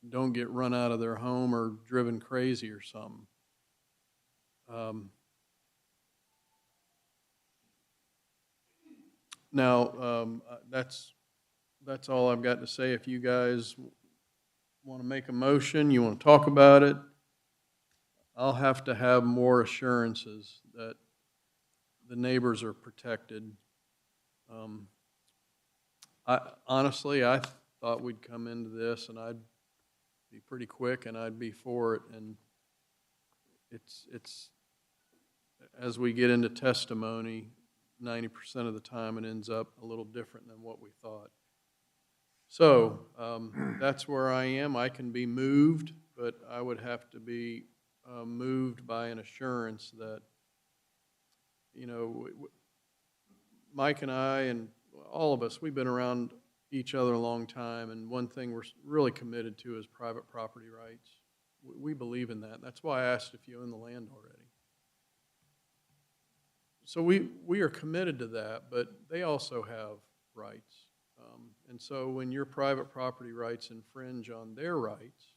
don't get run out of their home or driven crazy or something. That's all I've got to say. If you guys want to make a motion, you want to talk about it, I'll have to have more assurances that the neighbors are protected. Honestly, I thought we'd come into this and I'd be pretty quick and I'd be for it, and it's as we get into testimony, 90% of the time it ends up a little different than what we thought. So that's where I am. I can be moved, but I would have to be moved by an assurance that, Mike and I and all of us, we've been around each other a long time, and one thing we're really committed to is private property rights. We believe in that. That's why I asked if you own the land already. So we are committed to that, but they also have rights. And so when your private property rights infringe on their rights,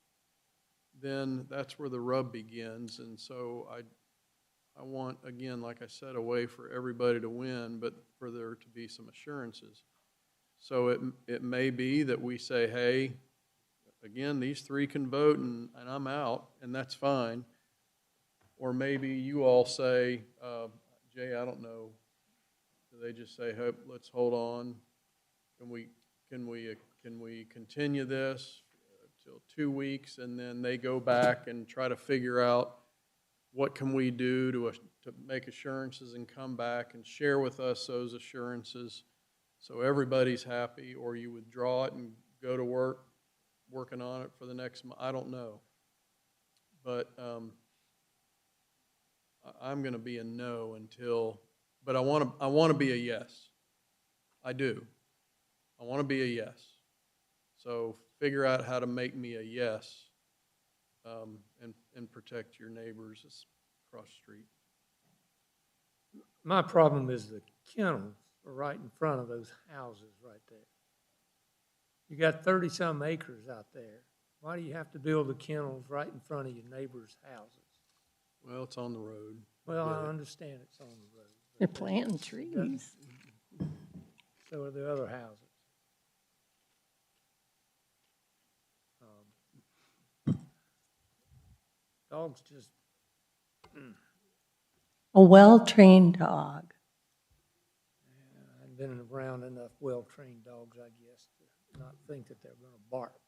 then that's where the rub begins. And so I want, again, like I said, a way for everybody to win, but for there to be some assurances. So it may be that we say, hey, again, these three can vote and I'm out, and that's fine. Or maybe you all say, Jay, I don't know, do they just say, hey, let's hold on? Can we continue this till 2 weeks, and then they go back and try to figure out what can we do to make assurances and come back and share with us those assurances so everybody's happy, or you withdraw it and go to work working on it for the next month. I don't know. But I'm going to be a no until, but I want to be a yes. I do. I want to be a yes. So figure out how to make me a yes, and protect your neighbors across the street. My problem is the kennels are right in front of those houses right there. You got 30-some acres out there. Why do you have to build the kennels right in front of your neighbors' houses? Well, it's on the road. Well, I understand it's on the road. They're planting trees. So are the other houses. Dogs just, A well-trained dog. I've been around enough well-trained dogs, I guess, to not think that they're going to bark.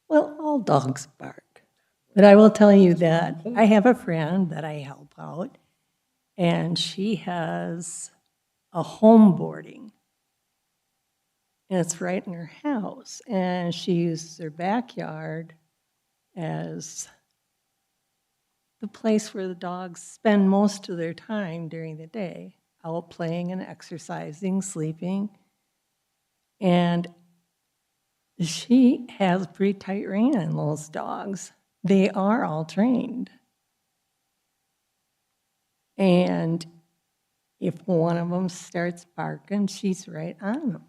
Well, all dogs bark. But I will tell you that I have a friend that I help out, and she has a home boarding. And it's right in her house. And she uses her backyard as the place where the dogs spend most of their time during the day, out playing and exercising, sleeping. And she has pretty tight rein on those dogs. They are all trained. And if one of them starts barking, she's right on them.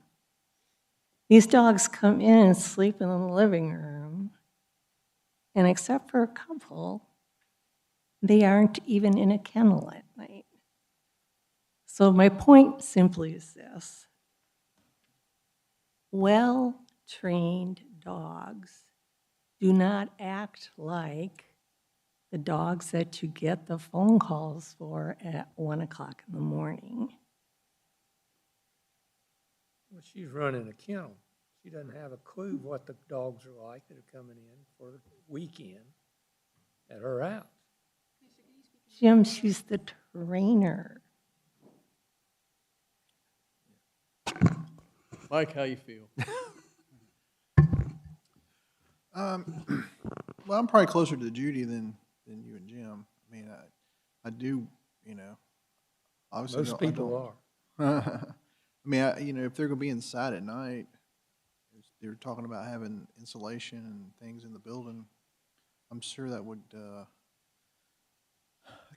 These dogs come in and sleep in the living room, and except for a couple, they aren't even in a kennel at night. So my point simply is this. Well-trained dogs do not act like the dogs that you get the phone calls for at 1 o'clock in the morning. Well, she's running a kennel. She doesn't have a clue what the dogs are like that are coming in for the weekend at her house. Jim, she's the trainer. Mike, how you feel? Well, I'm probably closer to Judy than you and Jim. I mean, I do, obviously. Most people are. I mean, if they're going to be inside at night, they're talking about having insulation and things in the building. I'm sure that would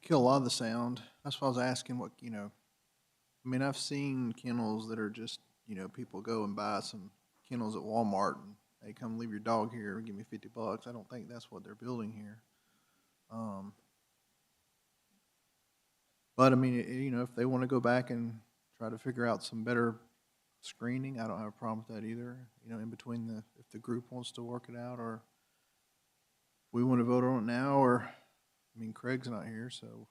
kill a lot of the sound. That's why I was asking what, I mean, I've seen kennels that are just, people go and buy some kennels at Walmart and hey, come leave your dog here and give me $50. I don't think that's what they're building here. But I mean, if they want to go back and try to figure out some better screening, I don't have a problem with that either. In between if the group wants to work it out, or we want to vote on it now, or I mean, Craig's not here, so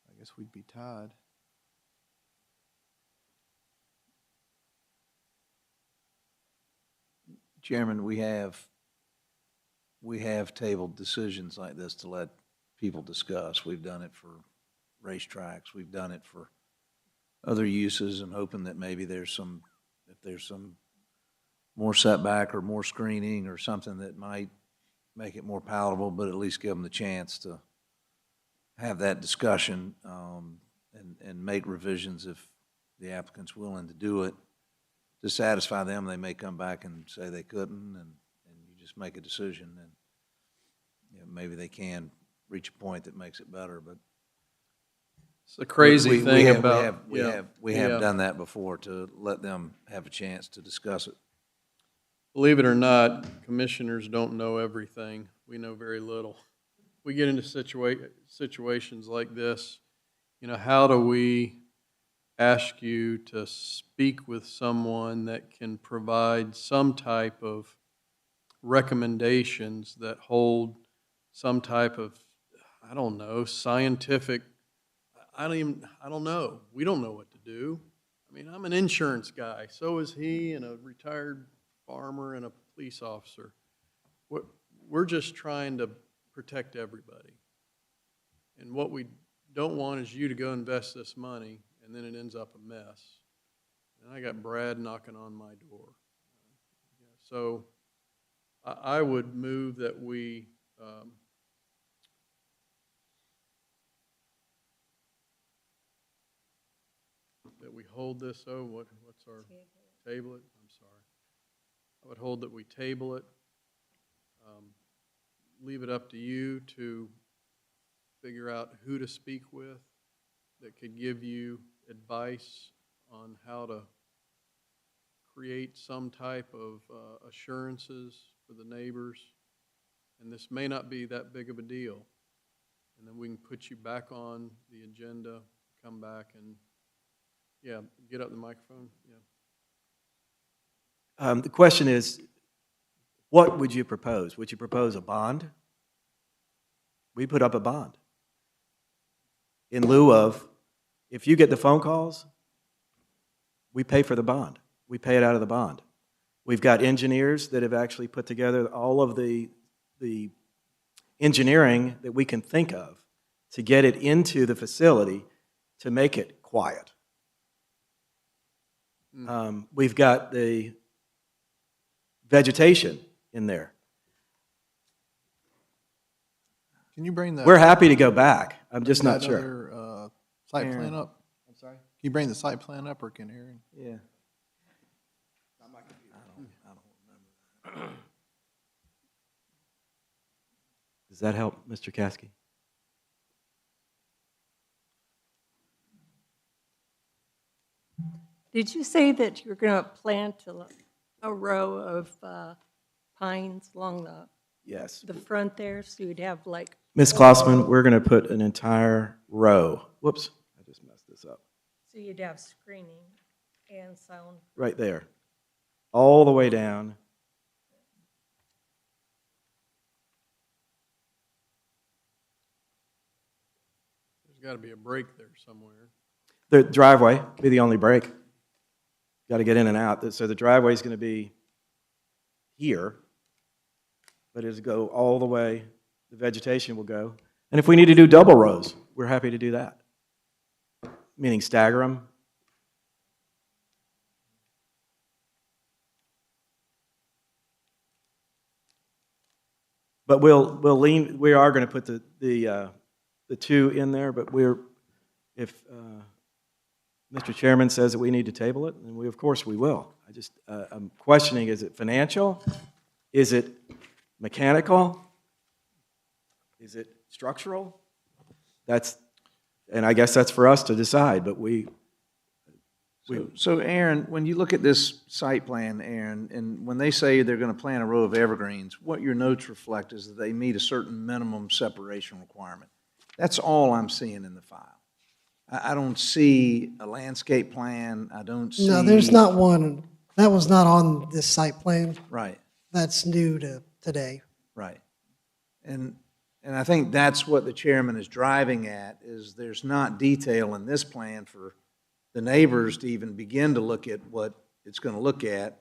I guess we'd be tied. Chairman, we have tabled decisions like this to let people discuss. We've done it for racetracks. We've done it for other uses, and hoping that maybe if there's some more setback or more screening or something that might make it more palatable, but at least give them the chance to have that discussion and make revisions if the applicant's willing to do it. To satisfy them, they may come back and say they couldn't, and you just make a decision, and maybe they can reach a point that makes it better. But It's the crazy We thing have- about. We have done that before to let them have a chance to discuss it. Believe it or not, commissioners don't know everything. We know very little. We get into situations like this, how do we ask you to speak with someone that can provide some type of recommendations that hold some type of, I don't know, scientific, I don't know. We don't know what to do. I mean, I'm an insurance guy. So is he, and a retired farmer and a police officer. We're just trying to protect everybody. And what we don't want is you to go invest this money and then it ends up a mess. And I got Brad knocking on my door. So I would move that we hold this. What's our table it? I'm sorry. I would hold that we table it. Leave it up to you to figure out who to speak with that could give you advice on how to create some type of assurances for the neighbors. And this may not be that big of a deal. And then we can put you back on the agenda, come back and, get up the microphone. The question is, what would you propose? Would you propose a bond? We put up a bond. In lieu of, if you get the phone calls, we pay for the bond. We pay it out of the bond. We've got engineers that have actually put together all of the engineering that we can think of to get it into the facility to make it quiet. We've got the vegetation in there. Can you bring that? We're happy to go back. I'm just not sure. Other, site plan up? I'm sorry? Can you bring the site plan up, or can Aaron? Yeah. I don't remember. Does that help, Mr. Caskey? Did you say that you're going to plant a row of pines along the front there, so you'd have like... Ms. Klossman, we're going to put an entire row. Whoops, I just messed this up. So you'd have screening and sound. Right there. All the way down. There's got to be a break there somewhere. The driveway will be the only break. Got to get in and out. So the driveway is going to be here, but it'll go all the way. The vegetation will go. And if we need to do double rows, we're happy to do that. Meaning stagger them. But we are going to put the two in there, but if Mr. Chairman says that we need to table it, then of course we will. I'm questioning, is it financial? Is it mechanical? Is it structural? And I guess that's for us to decide, but So Aaron, when you look at this site plan, Aaron, and when they say they're going to plant a row of evergreens, what your notes reflect is that they meet a certain minimum separation requirement. That's all I'm seeing in the file. I don't see a landscape plan. I don't see... No, there's not one. That was not on this site plan. Right. That's new to today. Right. And I think that's what the chairman is driving at, is there's not detail in this plan for the neighbors to even begin to look at what it's going to look at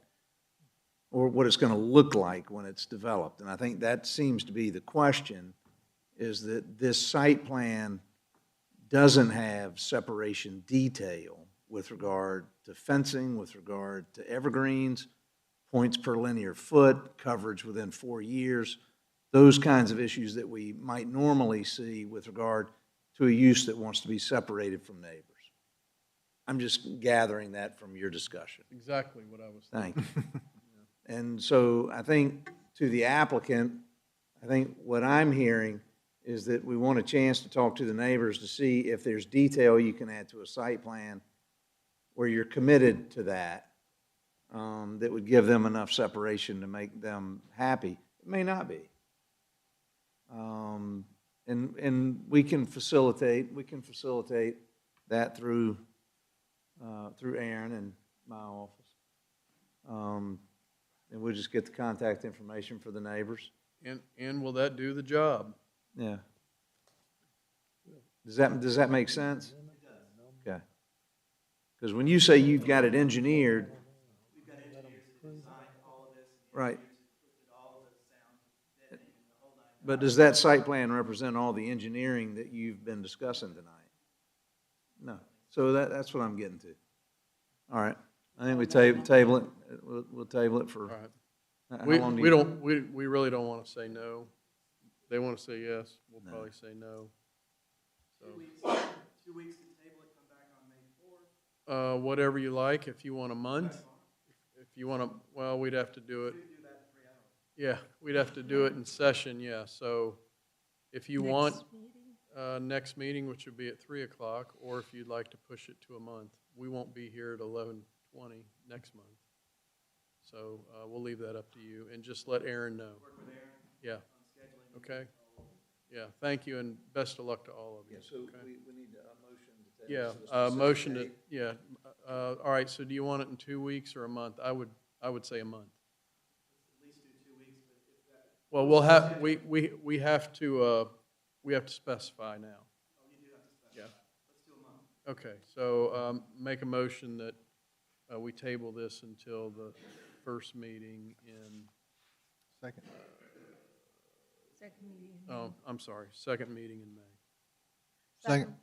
or what it's going to look like when it's developed. And I think that seems to be the question, is that this site plan doesn't have separation detail with regard to fencing, with regard to evergreens, points per linear foot, coverage within 4 years, those kinds of issues that we might normally see with regard to a use that wants to be separated from neighbors. I'm just gathering that from your discussion. Exactly what I was thinking. Thank you. And so I think to the applicant, I think what I'm hearing is that we want a chance to talk to the neighbors to see if there's detail you can add to a site plan where you're committed to that, that would give them enough separation to make them happy. It may not be. And we can facilitate that through Aaron and my office. And we'll just get the contact information for the neighbors. And will that do the job? Yeah. Does that make sense? Okay. Because when you say you've got it engineered. We've got engineers that designed all of this. Right. Included all of the sound, deadening, and the whole nine. But does that site plan represent all the engineering that you've been discussing tonight? No. So that's what I'm getting to. All right. I think we table it. We'll table it for. All right. How We long do you- really don't want to say no. They want to say yes, we'll probably say no. So, 2 weeks to table it, come back on May 4th. whatever you like, if you want a month, if you want to, well, we'd have to do it. Do that in 3 hours. Yeah, we'd have to do it in session, yeah, so if you want, next meeting, which would be at 3 o'clock, or if you'd like to push it to a month, we won't be here at 11:20 next month. So, we'll leave that up to you, and just let Aaron know. Work with Aaron. Yeah. On scheduling. Okay. Yeah, thank you, and best of luck to all of you. Yeah, so okay? we need a motion to table. Yeah, this to a specific motion to, date. yeah, all right, so do you want it in 2 weeks or a month? I would say a month. At least do 2 weeks, but if that. Well, we'll have, we have to specify now. Oh, you do have to specify. Yeah. Let's do a month. Okay, so, make a motion that, we table this until the first meeting in, Second. oh, I'm sorry, second meeting in May. Second.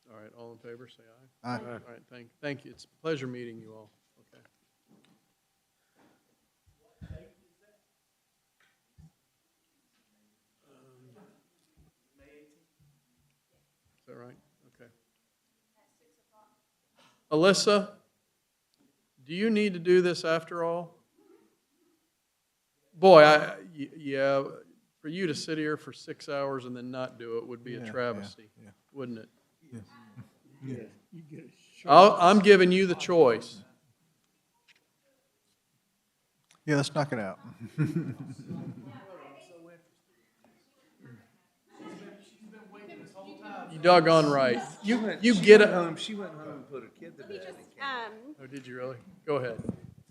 All right, all in favor, say aye. Aye. All right, thank you. It's a pleasure meeting you all. Okay. Is that right? Okay. Alyssa, do you need to do this after all? Boy, yeah, for you to sit here for 6 hours and then not do it would be a travesty, wouldn't it? I'm giving you the choice. Yeah, let's knock it out. You doggone right. You get it. She went home and put her kid to bed. Oh, did you really? Go ahead.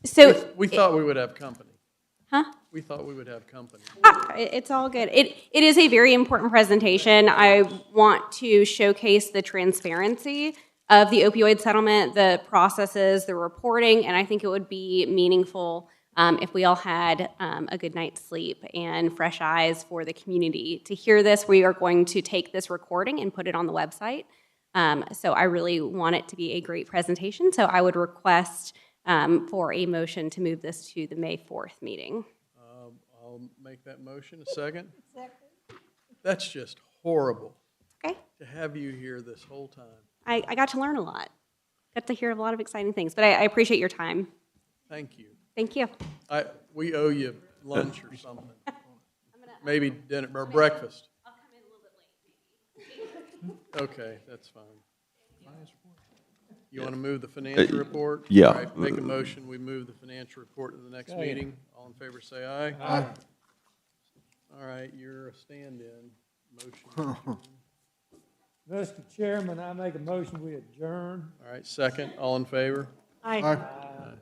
So we thought we would have company. Huh? We thought we would have company. It's all good. It is a very important presentation. I want to showcase the transparency of the opioid settlement, the processes, the reporting, and I think it would be meaningful if we all had a good night's sleep and fresh eyes for the community. To hear this, we are going to take this recording and put it on the website. So I really want it to be a great presentation. So I would request for a motion to move this to the May 4th meeting. I'll make that motion. A second? That's just horrible. Okay. To have you here this whole time. I got to learn a lot. Got to hear a lot of exciting things, but I appreciate your time. Thank you. Thank you. We owe you lunch or something. Maybe dinner or breakfast. I'll come in a little bit late, maybe. Okay, that's fine. You want to move the financial report? Yeah. All right, make a motion, we move the financial report to the next meeting. All in favor, say aye. Aye. All right, you're a stand-in. Motion. Mr. Chairman, I make a motion we adjourn. All right, second, all in favor? Aye. Aye. Aye.